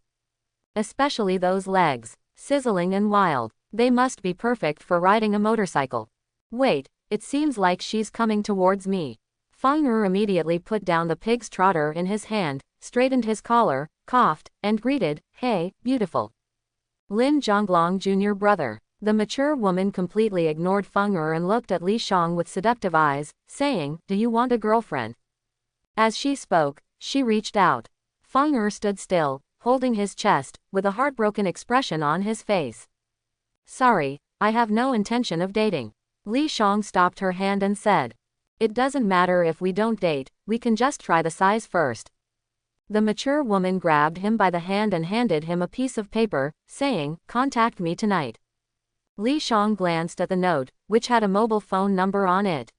Especially those legs, sizzling and wild. They must be perfect for riding a motorcycle. Wait, it seems like she's coming towards me. Feng immediately put down the pig's trotter in his hand, straightened his collar, coughed, and greeted, "Hey, beautiful. Lin Zhonglong junior brother." The mature woman completely ignored Feng and looked at Li Shang with seductive eyes, saying, "Do you want a girlfriend?" As she spoke, She reached out. Feng stood still, holding his chest, with a heartbroken expression on his face. Sorry, I have no intention of dating. Li Shang stopped her hand and said. It doesn't matter if we don't date, we can just try the size first. The mature woman grabbed him by the hand and handed him a piece of paper, saying, contact me tonight. Li Shang glanced at the note, which had a mobile phone number on it.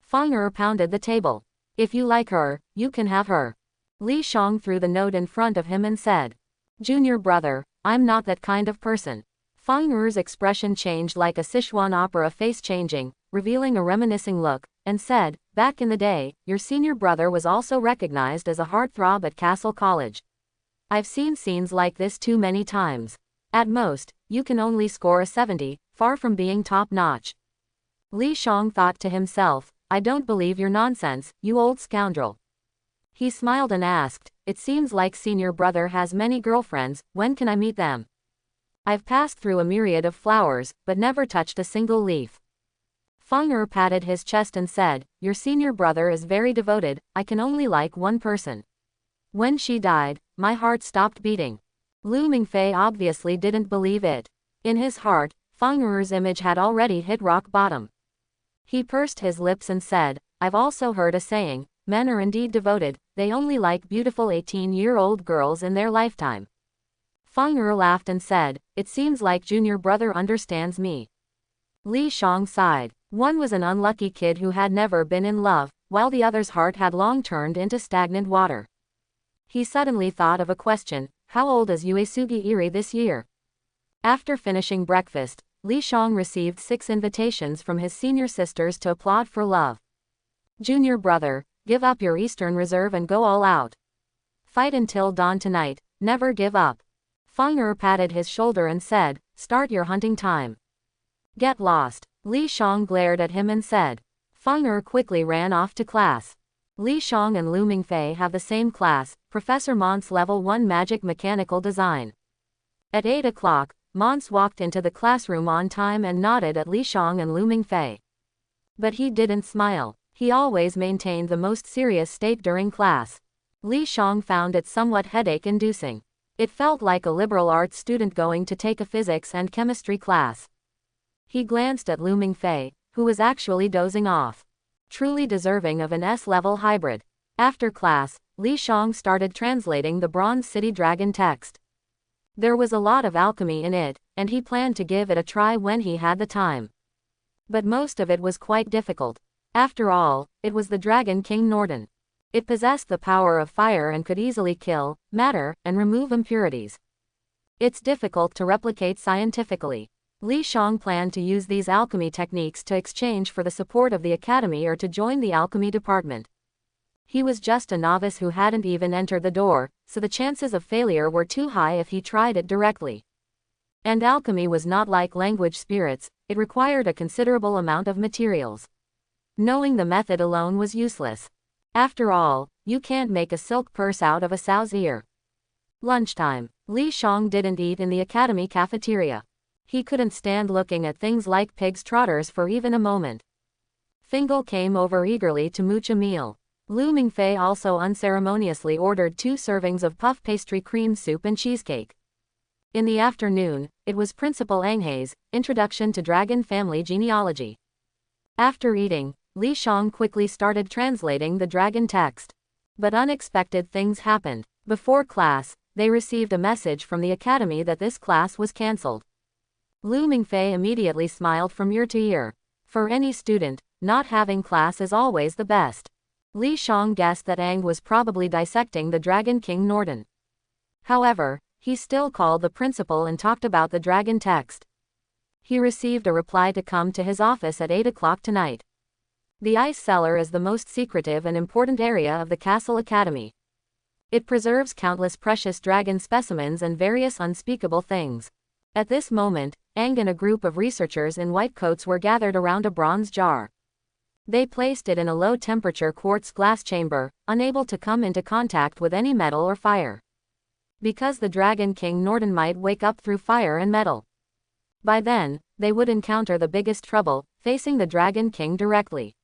Feng pounded the table. If you like her, you can have her. Li Shang threw the note in front of him and said. Junior brother, I'm not that kind of person. Feng's expression changed like a Sichuan opera face changing, revealing a reminiscing look, and said, back in the day, your senior brother was also recognized as a heartthrob at Castle College. I've seen scenes like this too many times. At most, you can only score a 70, far from being top-notch. Li Shang thought to himself, I don't believe your nonsense, you old scoundrel. He smiled and asked, it seems like senior brother has many girlfriends, when can I meet them? I've passed through a myriad of flowers, but never touched a single leaf. Feng patted his chest and said, your senior brother is very devoted, I can only like one person. When she died, my heart stopped beating. Lu Mingfei obviously didn't believe it. In his heart, Feng's image had already hit rock bottom. He pursed his lips and said, I've also heard a saying, men are indeed devoted, they only like beautiful 18-year-old girls in their lifetime. Feng laughed and said, it seems like junior brother understands me. Li Shang sighed. One was an unlucky kid who had never been in love, while the other's heart had long turned into stagnant water. He suddenly thought of a question, how old is Uesugi Iri this year? After finishing breakfast, Li Shang received 6 invitations from his senior sisters to applaud for love. Junior brother, give up your Eastern Reserve and go all out. Fight until dawn tonight, never give up. Feng patted his shoulder and said, start your hunting time. Get lost. Li Shang glared at him and said. Feng quickly ran off to class. Li Shang and Lu Mingfei have the same class, Professor Mons Level 1 Magic Mechanical Design. At 8 o'clock, Mons walked into the classroom on time and nodded at Li Shang and Lu Mingfei. But he didn't smile. He always maintained the most serious state during class. Li Shang found it somewhat headache-inducing. It felt like a liberal arts student going to take a physics and chemistry class. He glanced at Lu Mingfei, who was actually dozing off. Truly deserving of an S-level hybrid. After class, Li Shang started translating the Bronze City Dragon text. There was a lot of alchemy in it, and he planned to give it a try when he had the time. But most of it was quite difficult. After all, it was the Dragon King Norden. It possessed the power of fire and could easily kill matter and remove impurities. It's difficult to replicate scientifically. Li Shang planned to use these alchemy techniques to exchange for the support of the academy or to join the alchemy department. He was just a novice who hadn't even entered the door, so the chances of failure were too high if he tried it directly. And alchemy was not like language spirits, it required a considerable amount of materials. Knowing the method alone was useless. After all, you can't make a silk purse out of a sow's ear. Lunchtime. Li Shang didn't eat in the academy cafeteria. He couldn't stand looking at things like pig's trotters for even a moment. Fingal came over eagerly to mooch a meal. Lu Mingfei also unceremoniously ordered 2 servings of puff pastry cream soup and cheesecake. In the afternoon, it was Principal Anghei's Introduction to Dragon Family Genealogy. After eating, Li Shang quickly started translating the dragon text. But unexpected things happened. Before class, they received a message from the academy that this class was cancelled. Lu Mingfei immediately smiled from ear to ear. For any student, not having class is always the best. Li Shang guessed that Ang was probably dissecting the Dragon King Norden. However, he still called the principal and talked about the dragon text. He received a reply to come to his office at 8 o'clock tonight. The ice cellar is the most secretive and important area of the Castle Academy. It preserves countless precious dragon specimens and various unspeakable things. At this moment, Ang and a group of researchers in white coats were gathered around a bronze jar. They placed it in a low-temperature quartz glass chamber, unable to come into contact with any metal or fire. Because the Dragon King Norden might wake up through fire and metal. By then, they would encounter the biggest trouble, facing the Dragon King directly.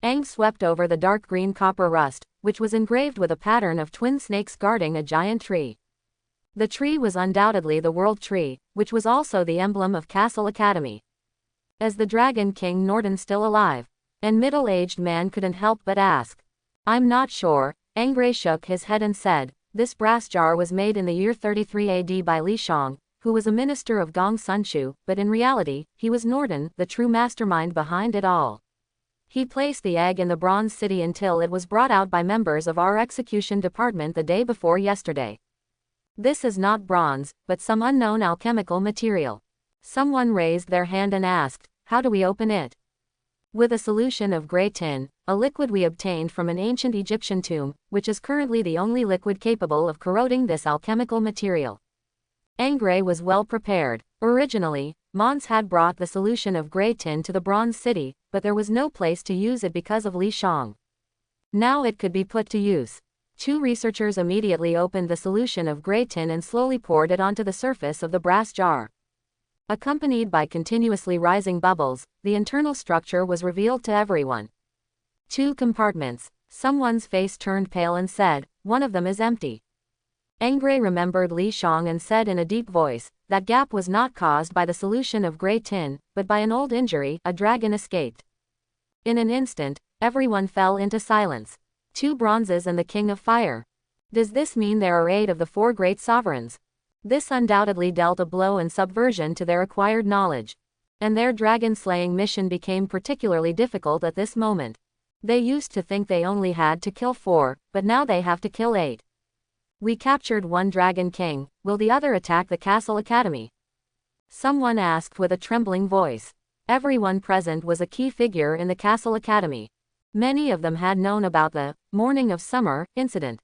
Aang swept over the dark green copper rust, which was engraved with a pattern of twin snakes guarding a giant tree. The tree was undoubtedly the World Tree, which was also the emblem of Castle Academy. Is the Dragon King Norden still alive? An middle-aged man couldn't help but ask. I'm not sure. Aang shook his head and said, this brass jar was made in the year 33 AD by Li Shang, who was a minister of Gong Sunshu, but in reality, he was Norden, the true mastermind behind it all. He placed the egg in the Bronze City until it was brought out by members of our execution department the day before yesterday. This is not bronze, but some unknown alchemical material. Someone raised their hand and asked, how do we open it? With a solution of grey tin, a liquid we obtained from an ancient Egyptian tomb, which is currently the only liquid capable of corroding this alchemical material. Aang was well prepared. Originally, Mons had brought the solution of grey tin to the Bronze City, but there was no place to use it because of Li Shang. Now it could be put to use. Two researchers immediately opened the solution of grey tin and slowly poured it onto the surface of the brass jar. Accompanied by continuously rising bubbles, the internal structure was revealed to everyone. 2 compartments. Someone's face turned pale and said, one of them is empty. Aang remembered Li Shang and said in a deep voice, that gap was not caused by the solution of grey tin, but by an old injury a dragon escaped. In an instant, everyone fell into silence. 2 bronzes and the King of Fire. Does this mean there are 8 of the 4 great sovereigns? This undoubtedly dealt a blow and subversion to their acquired knowledge. And their dragon-slaying mission became particularly difficult at this moment. They used to think they only had to kill 4, but now they have to kill 8. We captured 1 Dragon King, will the other attack the Castle Academy? Someone asked with a trembling voice. Everyone present was a key figure in the Castle Academy. Many of them had known about the Morning of Summer incident.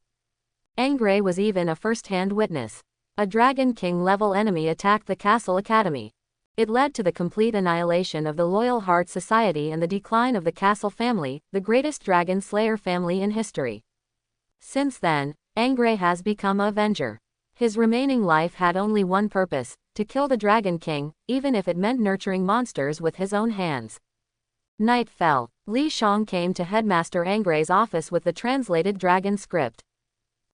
Aang was even a first-hand witness. A Dragon King-level enemy attacked the Castle Academy. It led to the complete annihilation of the Loyal Heart Society and the decline of the Castle family, the greatest Dragon Slayer family in history. Since then, Aang has become a Avenger. His remaining life had only one purpose, to kill the Dragon King, even if it meant nurturing monsters with his own hands. Night fell. Li Shang came to Headmaster Aang's office with the translated dragon script.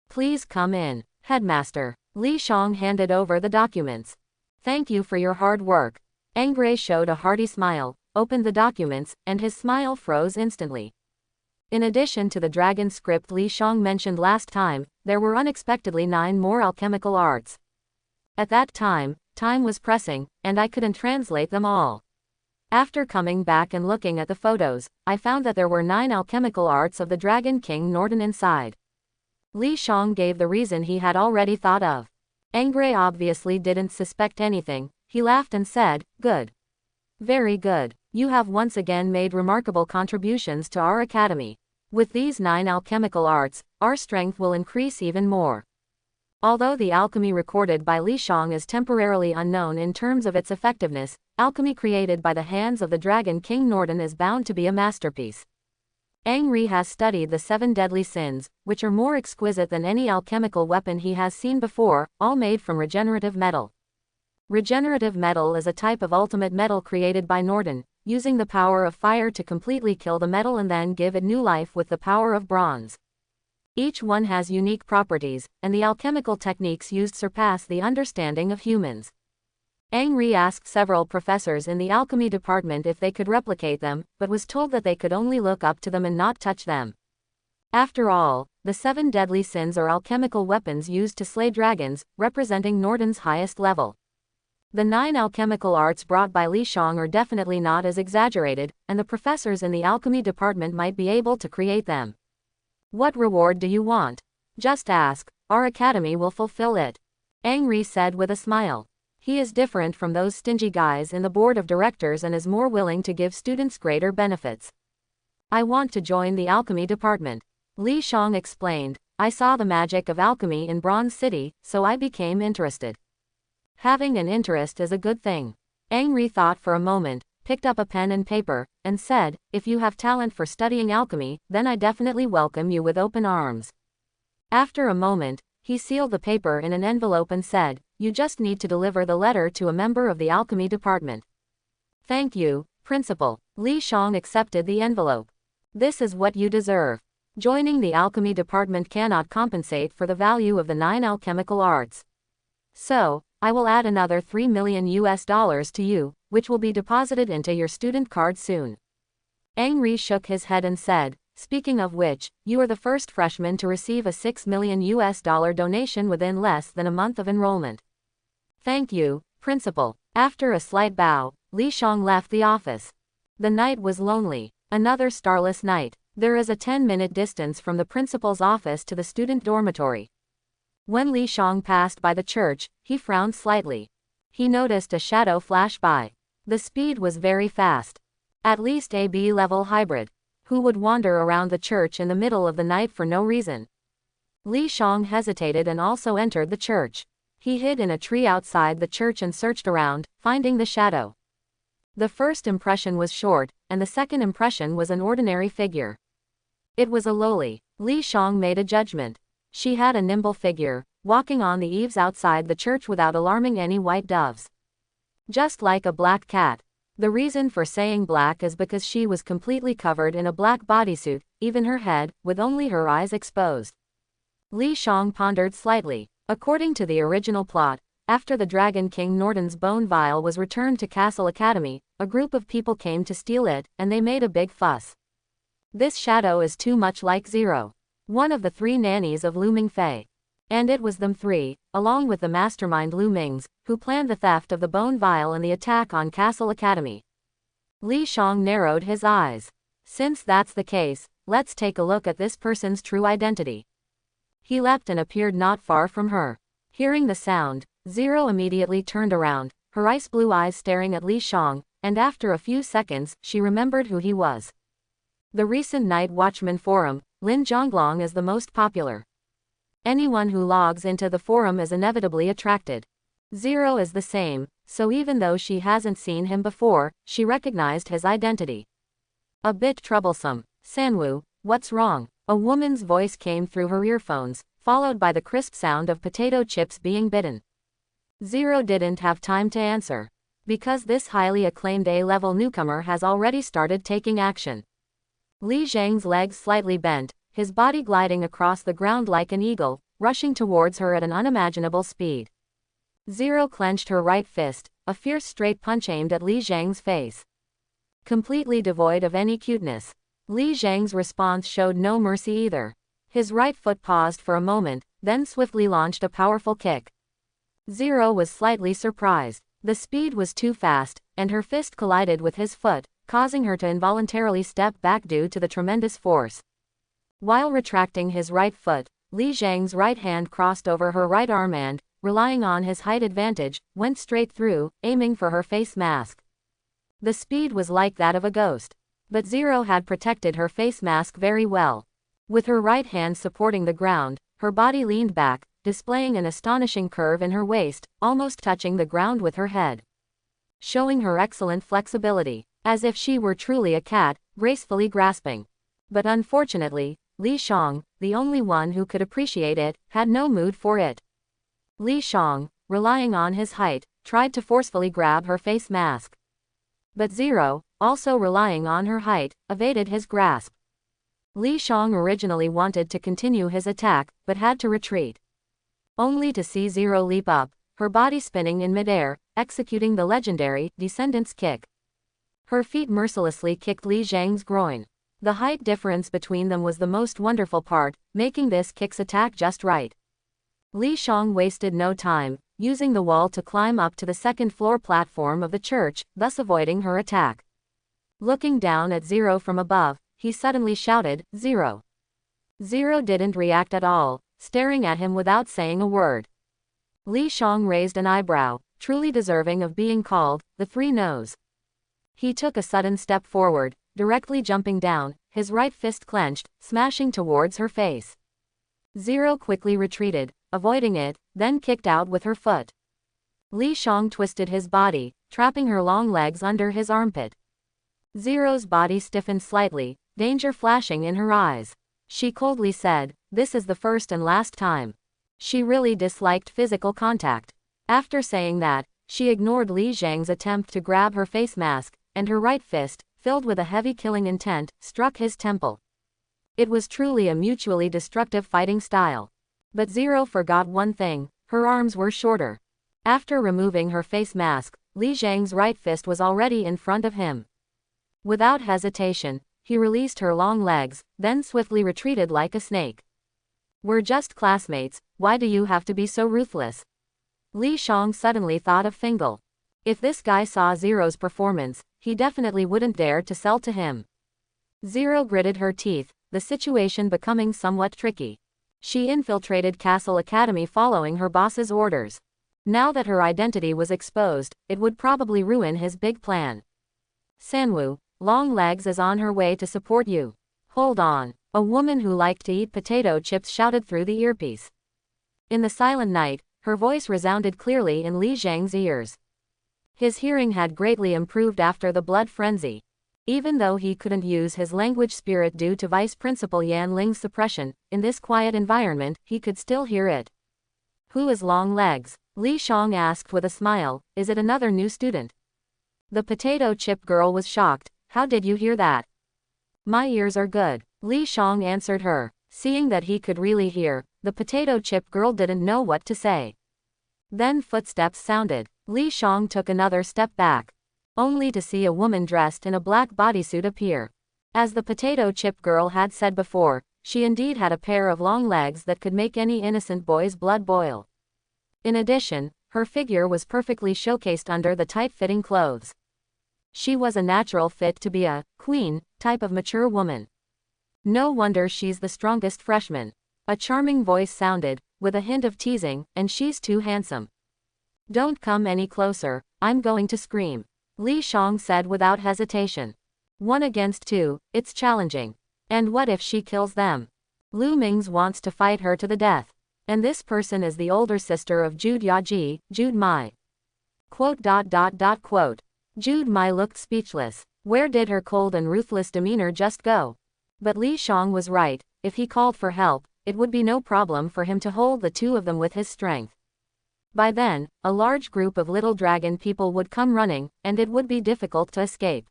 Please come in, Headmaster. Li Shang handed over the documents. Thank you for your hard work. Aang showed a hearty smile, opened the documents, and his smile froze instantly. In addition to the dragon script Li Shang mentioned last time, there were unexpectedly 9 more alchemical arts. At that time was pressing, and I couldn't translate them all. After coming back and looking at the photos, I found that there were 9 alchemical arts of the Dragon King Norden inside. Li Shang gave the reason he had already thought of. Aang obviously didn't suspect anything. He laughed and said, good. Very good. You have once again made remarkable contributions to our academy. With these 9 alchemical arts, our strength will increase even more. Although the alchemy recorded by Li Shang is temporarily unknown in terms of its effectiveness, alchemy created by the hands of the Dragon King Norden is bound to be a masterpiece. Aang has studied the 7 deadly sins, which are more exquisite than any alchemical weapon he has seen before, all made from regenerative metal. Regenerative metal is a type of ultimate metal created by Norden, using the power of fire to completely kill the metal and then give it new life with the power of bronze. Each one has unique properties, and the alchemical techniques used surpass the understanding of humans. Aang asked several professors in the alchemy department if they could replicate them, but was told that they could only look up to them and not touch them. After all, the 7 deadly sins are alchemical weapons used to slay dragons, representing Norden's highest level. The 9 alchemical arts brought by Li Shang are definitely not as exaggerated, and the professors in the alchemy department might be able to create them. What reward do you want? Just ask, our academy will fulfill it. Aang said with a smile. He is different from those stingy guys in the board of directors and is more willing to give students greater benefits. I want to join the alchemy department. Li Shang explained, I saw the magic of alchemy in Bronze City, so I became interested. Having an interest is a good thing. Aang thought for a moment, picked up a pen and paper, and said, if you have talent for studying alchemy, then I definitely welcome you with open arms. After a moment, he sealed the paper in an envelope and said, you just need to deliver the letter to a member of the alchemy department. Thank you, Principal. Li Shang accepted the envelope. This is what you deserve. Joining the alchemy department cannot compensate for the value of the 9 alchemical arts. So, I will add another $3 million to you, which will be deposited into your student card soon. Ang Ri shook his head and said, speaking of which, you are the first freshman to receive a $6 million donation within less than a month of enrollment. Thank you, principal. After a slight bow, Li Shang left the office. The night was lonely. Another starless night. There is a 10-minute distance from the principal's office to the student dormitory. When Li Shang passed by the church, he frowned slightly. He noticed a shadow flash by. The speed was very fast. At least a B-level hybrid. Who would wander around the church in the middle of the night for no reason? Li Shang hesitated and also entered the church. He hid in a tree outside the church and searched around, finding the shadow. The first impression was short, and the second impression was an ordinary figure. It was a lowly. Li Shang made a judgment. She had a nimble figure, walking on the eaves outside the church without alarming any white doves. Just like a black cat. The reason for saying black is because she was completely covered in a black bodysuit, even her head, with only her eyes exposed. Li Shang pondered slightly. According to the original plot, after the Dragon King Norton's bone vial was returned to Castle Academy, a group of people came to steal it, and they made a big fuss. This shadow is too much like Zero, one of the 3 nannies of Lu Mingfei. And it was them 3, along with the mastermind Lu Ming's, who planned the theft of the bone vial and the attack on Castle Academy. Li Shang narrowed his eyes. Since that's the case, let's take a look at this person's true identity. He leapt and appeared not far from her. Hearing the sound, Zero immediately turned around, her ice blue eyes staring at Li Shang, and after a few seconds, she remembered who he was. The recent Night Watchman forum, Lin Zhonglong is the most popular. Anyone who logs into the forum is inevitably attracted. Zero is the same, so even though she hasn't seen him before, she recognized his identity. A bit troublesome. Sanwoo, what's wrong? A woman's voice came through her earphones, followed by the crisp sound of potato chips being bitten. Zero didn't have time to answer. Because this highly acclaimed A-level newcomer has already started taking action. Li Zhang's legs slightly bent, his body gliding across the ground like an eagle, rushing towards her at an unimaginable speed. Zero clenched her right fist, a fierce straight punch aimed at Li Zhang's face. Completely devoid of any cuteness. Li Zhang's response showed no mercy either. His right foot paused for a moment, then swiftly launched a powerful kick. Zero was slightly surprised. The speed was too fast, and her fist collided with his foot, causing her to involuntarily step back due to the tremendous force. While retracting his right foot, Li Zhang's right hand crossed over her right arm and, relying on his height advantage, went straight through, aiming for her face mask. The speed was like that of a ghost. But Zero had protected her face mask very well. With her right hand supporting the ground, her body leaned back, displaying an astonishing curve in her waist, almost touching the ground with her head. Showing her excellent flexibility, as if she were truly a cat, gracefully grasping. But unfortunately, Li Shang, the only one who could appreciate it, had no mood for it. Li Shang, relying on his height, tried to forcefully grab her face mask. But Zero, also relying on her height, evaded his grasp. Li Shang originally wanted to continue his attack, but had to retreat. Only to see Zero leap up, her body spinning in midair, executing the legendary Descendant's kick. Her feet mercilessly kicked Li Zhang's groin. The height difference between them was the most wonderful part, making this kick's attack just right. Li Shang wasted no time, using the wall to climb up to the second-floor platform of the church, thus avoiding her attack. Looking down at Zero from above, he suddenly shouted, "Zero!" Zero didn't react at all, staring at him without saying a word. Li Shang raised an eyebrow, truly deserving of being called the Three Nose. He took a sudden step forward, directly jumping down, his right fist clenched, smashing towards her face. Zero quickly retreated, avoiding it, then kicked out with her foot. Li Shang twisted his body, trapping her long legs under his armpit. Zero's body stiffened slightly, danger flashing in her eyes. She coldly said, "This is the first and last time." She really disliked physical contact. After saying that, she ignored Li Zhang's attempt to grab her face mask, and her right fist, filled with a heavy killing intent, struck his temple. It was truly a mutually destructive fighting style. But Zero forgot one thing, her arms were shorter. After removing her face mask, Li Zhang's right fist was already in front of him. Without hesitation, he released her long legs, then swiftly retreated like a snake. We're just classmates, why do you have to be so ruthless? Li Shang suddenly thought of Fingal. If this guy saw Zero's performance, he definitely wouldn't dare to sell to him. Zero gritted her teeth, the situation becoming somewhat tricky. She infiltrated Castle Academy following her boss's orders. Now that her identity was exposed, it would probably ruin his big plan. Sanwoo, Longlegs is on her way to support you. Hold on. A woman who liked to eat potato chips shouted through the earpiece. In the silent night, her voice resounded clearly in Li Zhang's ears. His hearing had greatly improved after the blood frenzy. Even though he couldn't use his language spirit due to Vice Principal Yan Ling's suppression, in this quiet environment, he could still hear it. Who is Longlegs? Li Shang asked with a smile, is it another new student? The potato chip girl was shocked, how did you hear that? My ears are good, Li Shang answered her. Seeing that he could really hear, the potato chip girl didn't know what to say. Then footsteps sounded. Li Shang took another step back, only to see a woman dressed in a black bodysuit appear. As the potato chip girl had said before, she indeed had a pair of long legs that could make any innocent boy's blood boil. In addition, her figure was perfectly showcased under the tight-fitting clothes. She was a natural fit to be a queen type of mature woman. No wonder she's the strongest freshman. A charming voice sounded, with a hint of teasing, and she's too handsome. Don't come any closer, I'm going to scream. Li Shang said without hesitation. 1 against 2, it's challenging. And what if she kills them? Lu Ming's wants to fight her to the death. And this person is the older sister of Jude Yaji, Jude Mai. Quote. Jude Mai looked speechless. Where did her cold and ruthless demeanor just go? But Li Shang was right, if he called for help, it would be no problem for him to hold the two of them with his strength. By then, a large group of little dragon people would come running, and it would be difficult to escape.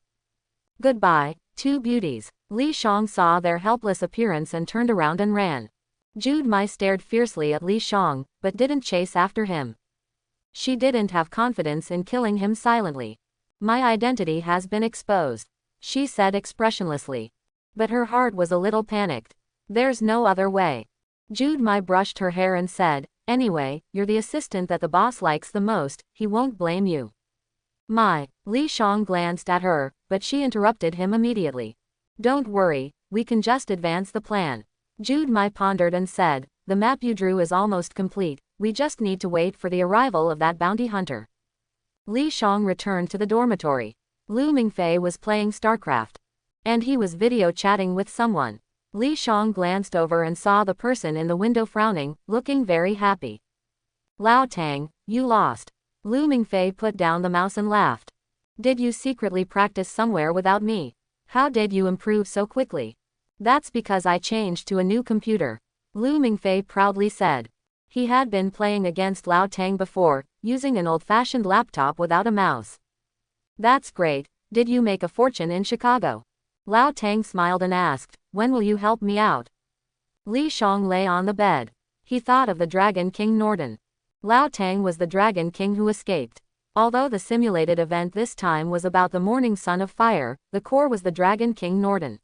Goodbye, two beauties. Li Shang saw their helpless appearance and turned around and ran. Jude Mai stared fiercely at Li Shang, but didn't chase after him. She didn't have confidence in killing him silently. My identity has been exposed, she said expressionlessly. But her heart was a little panicked. There's no other way. Jude Mai brushed her hair and said, anyway, you're the assistant that the boss likes the most, he won't blame you. Li Shang glanced at her, but she interrupted him immediately. Don't worry, we can just advance the plan. Jude Mai pondered and said, the map you drew is almost complete, we just need to wait for the arrival of that bounty hunter. Li Shang returned to the dormitory. Lu Mingfei was playing StarCraft. And he was video chatting with someone. Li Shang glanced over and saw the person in the window frowning, looking very happy. Lao Tang, you lost. Lu Mingfei put down the mouse and laughed. Did you secretly practice somewhere without me? How did you improve so quickly? That's because I changed to a new computer. Lu Mingfei proudly said. He had been playing against Lao Tang before, using an old-fashioned laptop without a mouse. That's great, did you make a fortune in Chicago? Lao Tang smiled and asked, when will you help me out? Li Shang lay on the bed. He thought of the Dragon King Norden. Lao Tang was the Dragon King who escaped. Although the simulated event this time was about the Morning Son of Fire, the core was the Dragon King Norden.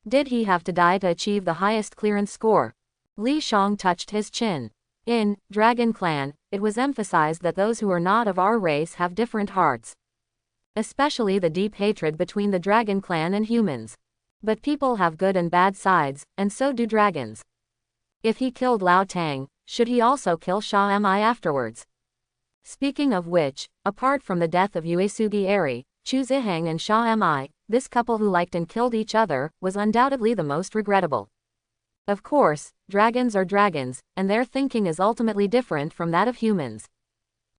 Did he have to die to achieve the highest clearance score? Li Shang touched his chin. In Dragon Clan, it was emphasized that those who are not of our race have different hearts. Especially the deep hatred between the Dragon Clan and humans. But people have good and bad sides, and so do dragons. If he killed Lao Tang, should he also kill Sha Mi afterwards? Speaking of which, apart from the death of Uesugi Eri, Chu Ziheng and Sha Mi, this couple who liked and killed each other, was undoubtedly the most regrettable. Of course, dragons are dragons, and their thinking is ultimately different from that of humans.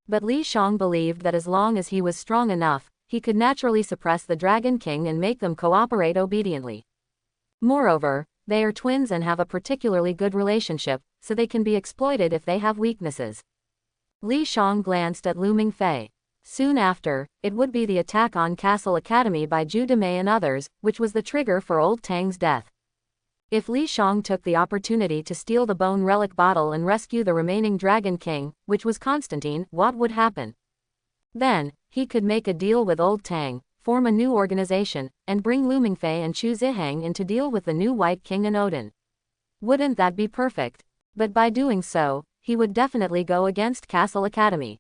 But Li Shang believed that as long as he was strong enough, he could naturally suppress the Dragon King and make them cooperate obediently. Moreover, they are twins and have a particularly good relationship, so they can be exploited if they have weaknesses. Li Shang glanced at Lu Mingfei. Soon after, it would be the attack on Castle Academy by Zhu Demei and others, which was the trigger for Old Tang's death. If Li Shang took the opportunity to steal the bone relic bottle and rescue the remaining Dragon King, which was Constantine, what would happen? Then, he could make a deal with Old Tang, form a new organization, and bring Lu Mingfei and Chu Ziheng in to deal with the new White King and Odin. Wouldn't that be perfect? But by doing so, he would definitely go against Castle Academy.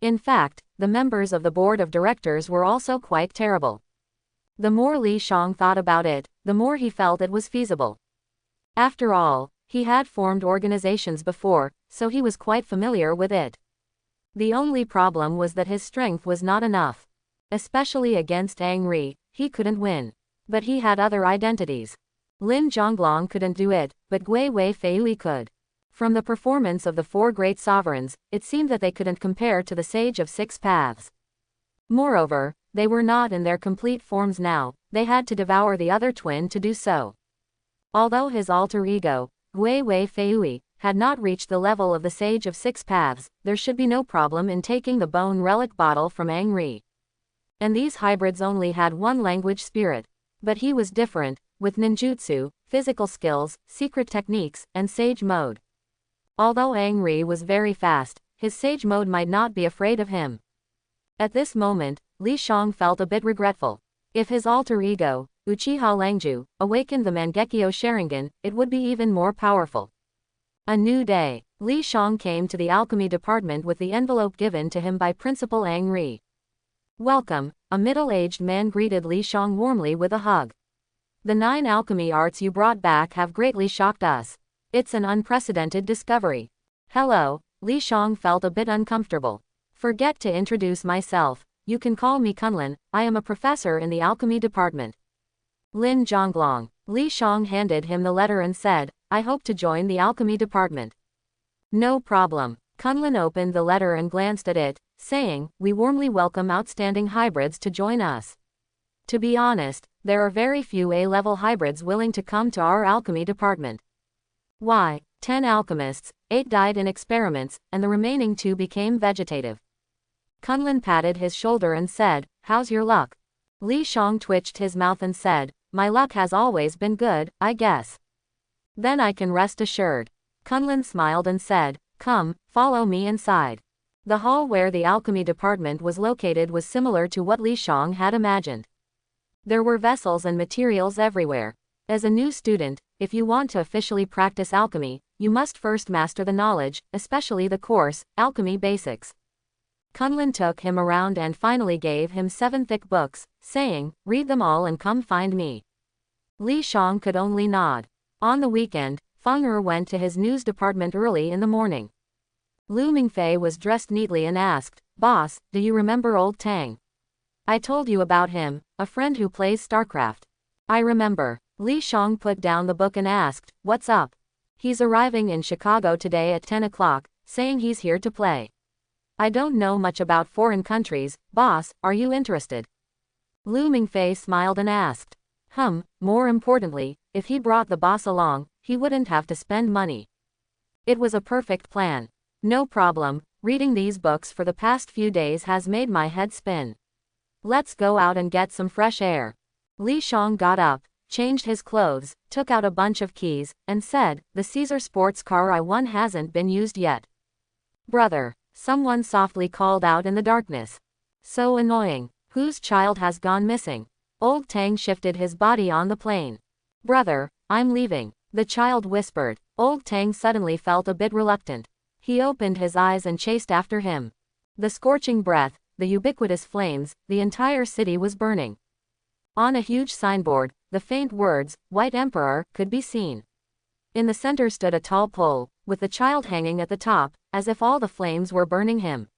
In fact, the members of the board of directors were also quite terrible. The more Li Shang thought about it, the more he felt it was feasible. After all, he had formed organizations before, so he was quite familiar with it. The only problem was that his strength was not enough. Especially against Ang Ri, he couldn't win. But he had other identities. Lin Zhonglong couldn't do it, but Gui Wei Fei could. From the performance of the four great sovereigns, it seemed that they couldn't compare to the Sage of Six Paths. Moreover, they were not in their complete forms now, they had to devour the other twin to do so. Although his alter ego, Gui Wei Fei, had not reached the level of the Sage of Six Paths, there should be no problem in taking the bone relic bottle from Ang Ri. And these hybrids only had one language spirit. But he was different, with ninjutsu, physical skills, secret techniques, and sage mode. Although Ang Ri was very fast, his sage mode might not be afraid of him. At this moment, Li Shang felt a bit regretful. If his alter ego, Uchiha Langju, awakened the Mangekyo Sharingan, it would be even more powerful. A new day. Li Shang came to the alchemy department with the envelope given to him by Principal Ang Ri. Welcome, a middle-aged man greeted Li Shang warmly with a hug. The 9 alchemy arts you brought back have greatly shocked us. It's an unprecedented discovery. Hello, Li Shang felt a bit uncomfortable. Forget to introduce myself, you can call me Kunlin, I am a professor in the alchemy department. Lin Zhonglong. Li Shang handed him the letter and said, I hope to join the alchemy department. No problem. Kunlin opened the letter and glanced at it, saying, we warmly welcome outstanding hybrids to join us. To be honest, there are very few A-level hybrids willing to come to our alchemy department. Why, 10 alchemists, 8 died in experiments, and the remaining 2 became vegetative. Kunlin patted his shoulder and said, how's your luck? Li Shang twitched his mouth and said, my luck has always been good, I guess. Then I can rest assured. Kunlin smiled and said, come, follow me inside. The hall where the alchemy department was located was similar to what Li Shang had imagined. There were vessels and materials everywhere. As a new student, if you want to officially practice alchemy, you must first master the knowledge, especially the course, Alchemy Basics. Kunlin took him around and finally gave him 7 thick books, saying, read them all and come find me. Li Shang could only nod. On the weekend, Feng Er went to his news department early in the morning. Lu Mingfei was dressed neatly and asked, boss, do you remember Old Tang? I told you about him, a friend who plays StarCraft. I remember. Li Shang put down the book and asked, what's up? He's arriving in Chicago today at 10 o'clock, saying he's here to play. I don't know much about foreign countries, boss, are you interested? Lu Mingfei smiled and asked. More importantly, if he brought the boss along, he wouldn't have to spend money. It was a perfect plan. No problem, reading these books for the past few days has made my head spin. Let's go out and get some fresh air. Li Shang got up, changed his clothes, took out a bunch of keys, and said, the Caesar sports car I won hasn't been used yet. Brother, someone softly called out in the darkness. So annoying. Whose child has gone missing? Old Tang shifted his body on the plane. Brother, I'm leaving, the child whispered. Old Tang suddenly felt a bit reluctant. He opened his eyes and chased after him. The scorching breath, the ubiquitous flames, the entire city was burning. On a huge signboard, the faint words, White Emperor, could be seen. In the center stood a tall pole, with the child hanging at the top, as if all the flames were burning him.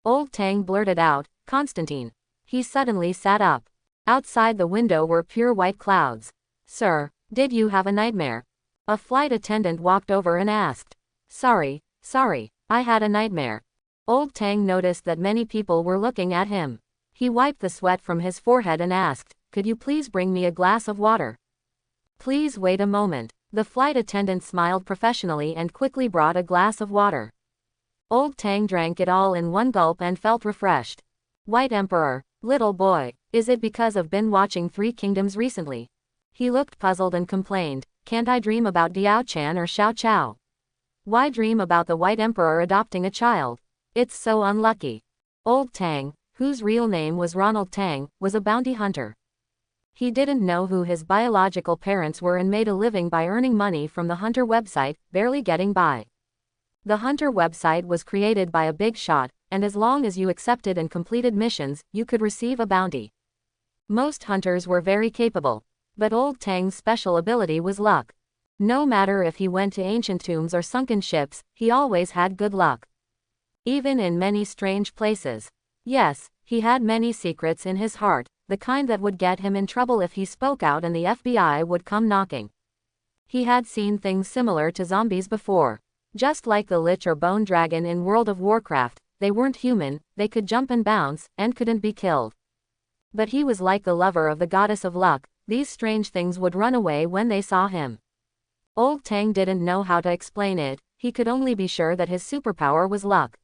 Old Tang blurted out, Constantine. He suddenly sat up. Outside the window were pure white clouds. Sir, did you have a nightmare? A flight attendant walked over and asked. Sorry, I had a nightmare. Old Tang noticed that many people were looking at him. He wiped the sweat from his forehead and asked, could you please bring me a glass of water? Please wait a moment. The flight attendant smiled professionally and quickly brought a glass of water. Old Tang drank it all in one gulp and felt refreshed. White Emperor, little boy, is it because I've been watching Three Kingdoms recently? He looked puzzled and complained, can't I dream about Diao Chan or Xiao Chao? Why dream about the White Emperor adopting a child? It's so unlucky. Old Tang, whose real name was Ronald Tang, was a bounty hunter. He didn't know who his biological parents were and made a living by earning money from the Hunter website, barely getting by. The Hunter website was created by a big shot, and as long as you accepted and completed missions, you could receive a bounty. Most hunters were very capable, but Old Tang's special ability was luck. No matter if he went to ancient tombs or sunken ships, he always had good luck. Even in many strange places. Yes, he had many secrets in his heart, the kind that would get him in trouble if he spoke out and the FBI would come knocking. He had seen things similar to zombies before. Just like the Lich or Bone Dragon in World of Warcraft, they weren't human, they could jump and bounce, and couldn't be killed. But he was like the lover of the goddess of luck, these strange things would run away when they saw him. Old Tang didn't know how to explain it, he could only be sure that his superpower was luck.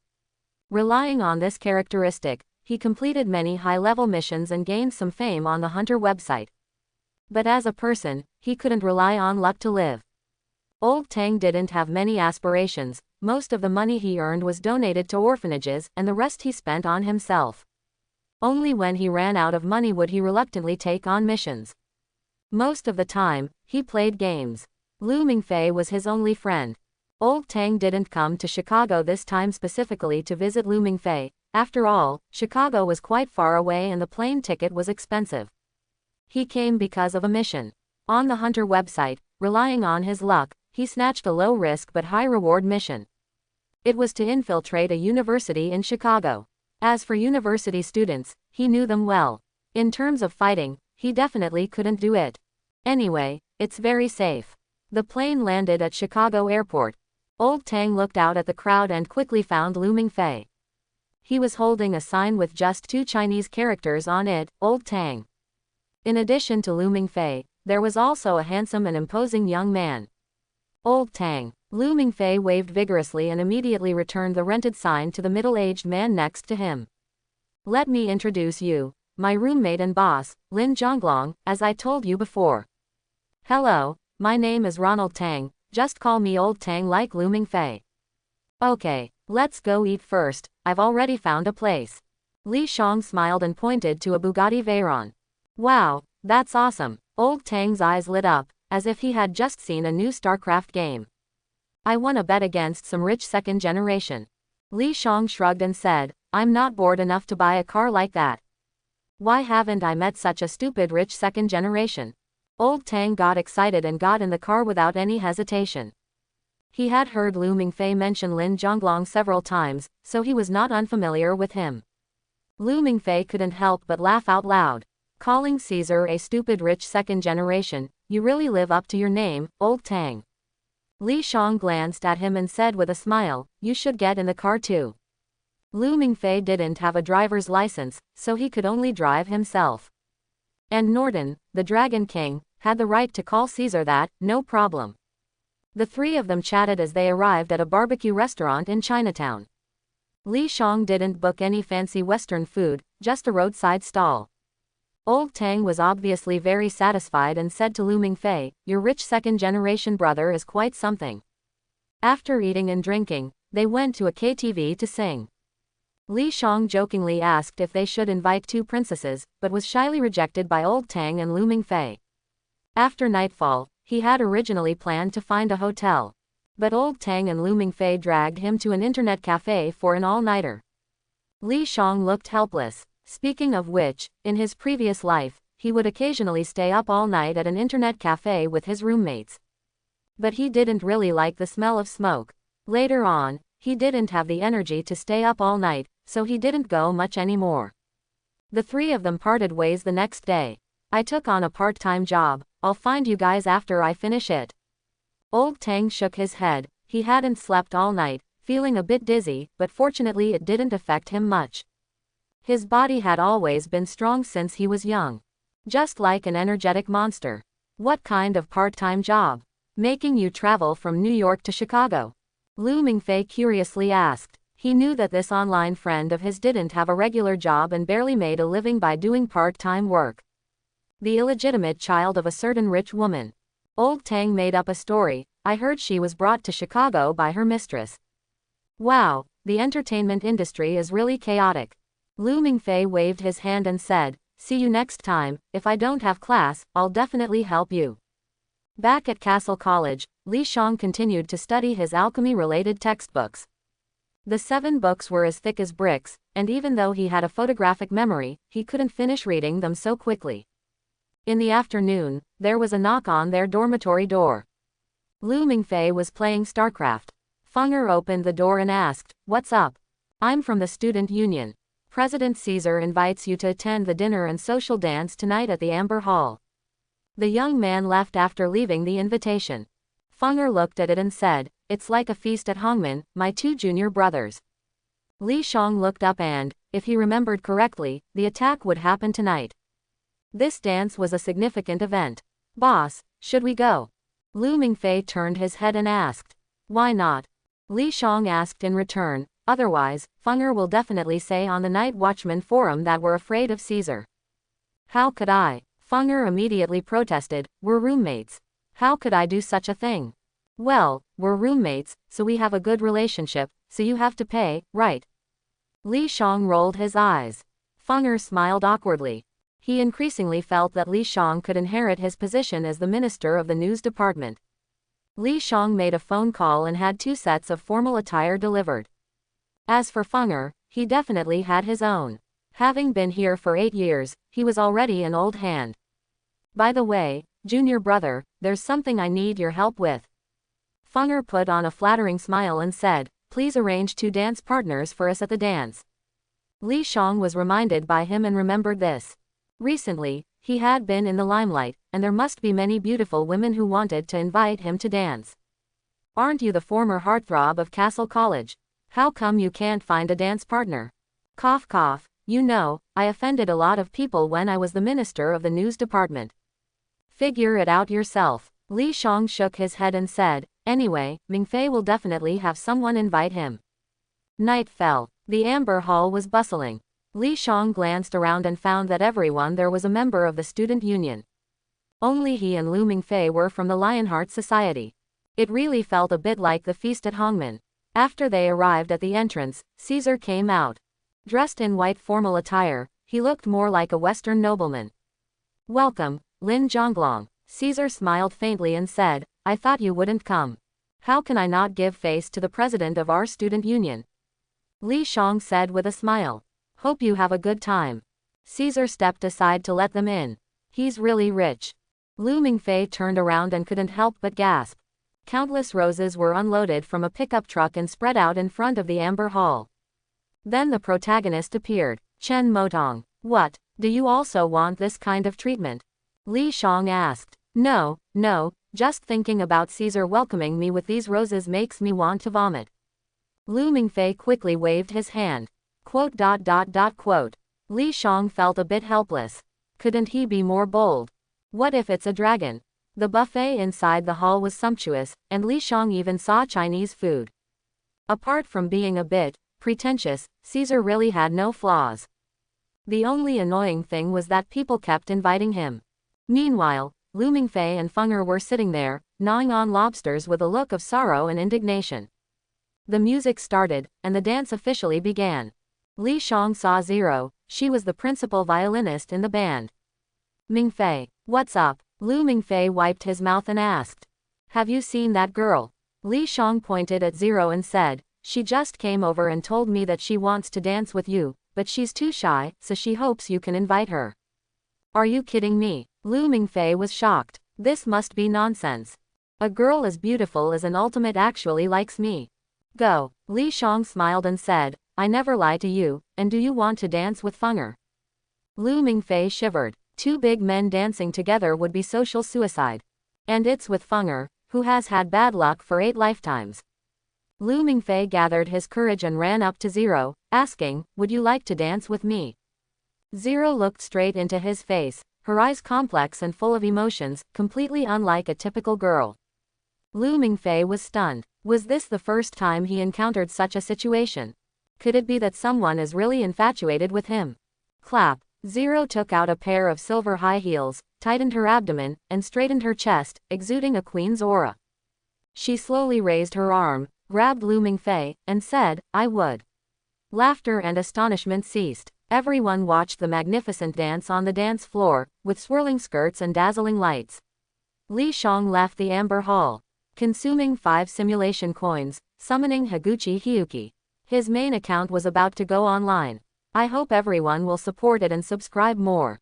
Relying on this characteristic, he completed many high-level missions and gained some fame on the Hunter website. But as a person, he couldn't rely on luck to live. Old Tang didn't have many aspirations, most of the money he earned was donated to orphanages and the rest he spent on himself. Only when he ran out of money would he reluctantly take on missions. Most of the time, he played games. Lu Mingfei was his only friend. Old Tang didn't come to Chicago this time specifically to visit Lu Mingfei. After all, Chicago was quite far away and the plane ticket was expensive. He came because of a mission. On the Hunter website, relying on his luck, he snatched a low-risk but high-reward mission. It was to infiltrate a university in Chicago. As for university students, he knew them well. In terms of fighting, he definitely couldn't do it. Anyway, it's very safe. The plane landed at Chicago Airport. Old Tang looked out at the crowd and quickly found Lu Mingfei. He was holding a sign with just 2 Chinese characters on it, Old Tang. In addition to Lu Mingfei, there was also a handsome and imposing young man. Old Tang. Lu Mingfei waved vigorously and immediately returned the rented sign to the middle-aged man next to him. Let me introduce you, my roommate and boss, Lin Zhonglong, as I told you before. Hello, my name is Ronald Tang, just call me Old Tang like Lu Mingfei. Okay, let's go eat first, I've already found a place. Li Shang smiled and pointed to a Bugatti Veyron. Wow, that's awesome. Old Tang's eyes lit up, as if he had just seen a new StarCraft game. I won a bet against some rich second generation. Li Shang shrugged and said, I'm not bored enough to buy a car like that. Why haven't I met such a stupid rich second generation? Old Tang got excited and got in the car without any hesitation. He had heard Lu Mingfei mention Lin Zhonglong several times, so he was not unfamiliar with him. Lu Mingfei couldn't help but laugh out loud. Calling Caesar a stupid rich second generation, you really live up to your name, Old Tang. Li Shang glanced at him and said with a smile, you should get in the car too. Lu Mingfei didn't have a driver's license, so he could only drive himself. And Norden, the Dragon King, had the right to call Caesar that, no problem. The 3 of them chatted as they arrived at a barbecue restaurant in Chinatown. Li Shang didn't book any fancy Western food, just a roadside stall. Old Tang was obviously very satisfied and said to Lu Mingfei, your rich second-generation brother is quite something. After eating and drinking, they went to a KTV to sing. Li Shang jokingly asked if they should invite 2 princesses, but was shyly rejected by Old Tang and Lu Mingfei. After nightfall, he had originally planned to find a hotel. But Old Tang and Lu Mingfei dragged him to an internet cafe for an all-nighter. Li Shang looked helpless. Speaking of which, in his previous life, he would occasionally stay up all night at an internet cafe with his roommates. But he didn't really like the smell of smoke. Later on, he didn't have the energy to stay up all night, so he didn't go much anymore. The 3 of them parted ways the next day. I took on a part-time job, I'll find you guys after I finish it. Old Tang shook his head, he hadn't slept all night, feeling a bit dizzy, but fortunately it didn't affect him much. His body had always been strong since he was young. Just like an energetic monster. What kind of part-time job? Making you travel from New York to Chicago? Lu Mingfei curiously asked. He knew that this online friend of his didn't have a regular job and barely made a living by doing part-time work. The illegitimate child of a certain rich woman. Old Tang made up a story. I heard she was brought to Chicago by her mistress. Wow, the entertainment industry is really chaotic. Lu Mingfei waved his hand and said, see you next time. If I don't have class, I'll definitely help you. Back at Castle College, Li Shang continued to study his alchemy-related textbooks. The 7 books were as thick as bricks, and even though he had a photographic memory, he couldn't finish reading them so quickly. In the afternoon, there was a knock on their dormitory door. Lu Mingfei was playing StarCraft. Fenger opened the door and asked, what's up? I'm from the student union. President Caesar invites you to attend the dinner and social dance tonight at the Amber Hall. The young man left after leaving the invitation. Fenger looked at it and said, it's like a feast at Hongmen, my 2 junior brothers. Li Shang looked up and, if he remembered correctly, the attack would happen tonight. This dance was a significant event. Boss, should we go? Lu Mingfei turned his head and asked. Why not? Li Shang asked in return, otherwise, Fenger will definitely say on the Night Watchman forum that we're afraid of Caesar. How could I? Fenger immediately protested, we're roommates. How could I do such a thing? Well, we're roommates, so we have a good relationship, so you have to pay, right? Li Shang rolled his eyes. Fenger smiled awkwardly. He increasingly felt that Li Shang could inherit his position as the minister of the news department. Li Shang made a phone call and had 2 sets of formal attire delivered. As for Fenger, he definitely had his own. Having been here for 8 years, he was already an old hand. By the way, junior brother, there's something I need your help with. Fenger put on a flattering smile and said, please arrange 2 dance partners for us at the dance. Li Shang was reminded by him and remembered this. Recently, he had been in the limelight, and there must be many beautiful women who wanted to invite him to dance. Aren't you the former heartthrob of Castle College? How come you can't find a dance partner? Cough cough, you know, I offended a lot of people when I was the minister of the news department. Figure it out yourself. Li Shang shook his head and said, anyway, Mingfei will definitely have someone invite him. Night fell. The Amber Hall was bustling. Li Shang glanced around and found that everyone there was a member of the student union. Only he and Lu Mingfei were from the Lionheart Society. It really felt a bit like the feast at Hongmen. After they arrived at the entrance, Caesar came out. Dressed in white formal attire, he looked more like a Western nobleman. Welcome, Lin Zhonglong. Caesar smiled faintly and said, I thought you wouldn't come. How can I not give face to the president of our student union? Li Shang said with a smile. Hope you have a good time. Caesar stepped aside to let them in. He's really rich. Lu Mingfei turned around and couldn't help but gasp. Countless roses were unloaded from a pickup truck and spread out in front of the Amber Hall. Then the protagonist appeared, Chen Motong. What, do you also want this kind of treatment? Li Shang asked. No, just thinking about Caesar welcoming me with these roses makes me want to vomit. Lu Mingfei quickly waved his hand. ... Li Shang felt a bit helpless. Couldn't he be more bold? What if it's a dragon? The buffet inside the hall was sumptuous, and Li Shang even saw Chinese food. Apart from being a bit pretentious, Caesar really had no flaws. The only annoying thing was that people kept inviting him. Meanwhile, Lu Mingfei and Fenger were sitting there, gnawing on lobsters with a look of sorrow and indignation. The music started, and the dance officially began. Li Shang saw Zero. She was the principal violinist in the band. Mingfei, what's up? Lu Mingfei wiped his mouth and asked. Have you seen that girl? Li Shang pointed at Zero and said, she just came over and told me that she wants to dance with you, but she's too shy, so she hopes you can invite her. Are you kidding me? Lu Mingfei was shocked. This must be nonsense. A girl as beautiful as an ultimate actually likes me. Go. Li Shang smiled and said, I never lie to you, and do you want to dance with Fenger? Lu Mingfei shivered. 2 big men dancing together would be social suicide. And it's with Fenger, who has had bad luck for 8 lifetimes. Lu Mingfei gathered his courage and ran up to Zero, asking, would you like to dance with me? Zero looked straight into his face, her eyes complex and full of emotions, completely unlike a typical girl. Lu Mingfei was stunned. Was this the first time he encountered such a situation? Could it be that someone is really infatuated with him? Clap. Zero took out a pair of silver high heels, tightened her abdomen, and straightened her chest, exuding a queen's aura. She slowly raised her arm, grabbed Lu Mingfei, and said, "I would." Laughter and astonishment ceased. Everyone watched the magnificent dance on the dance floor, with swirling skirts and dazzling lights. Li Shang left the amber hall, consuming 5 simulation coins, summoning Higuchi Hyuki. His main account was about to go online. I hope everyone will support it and subscribe more.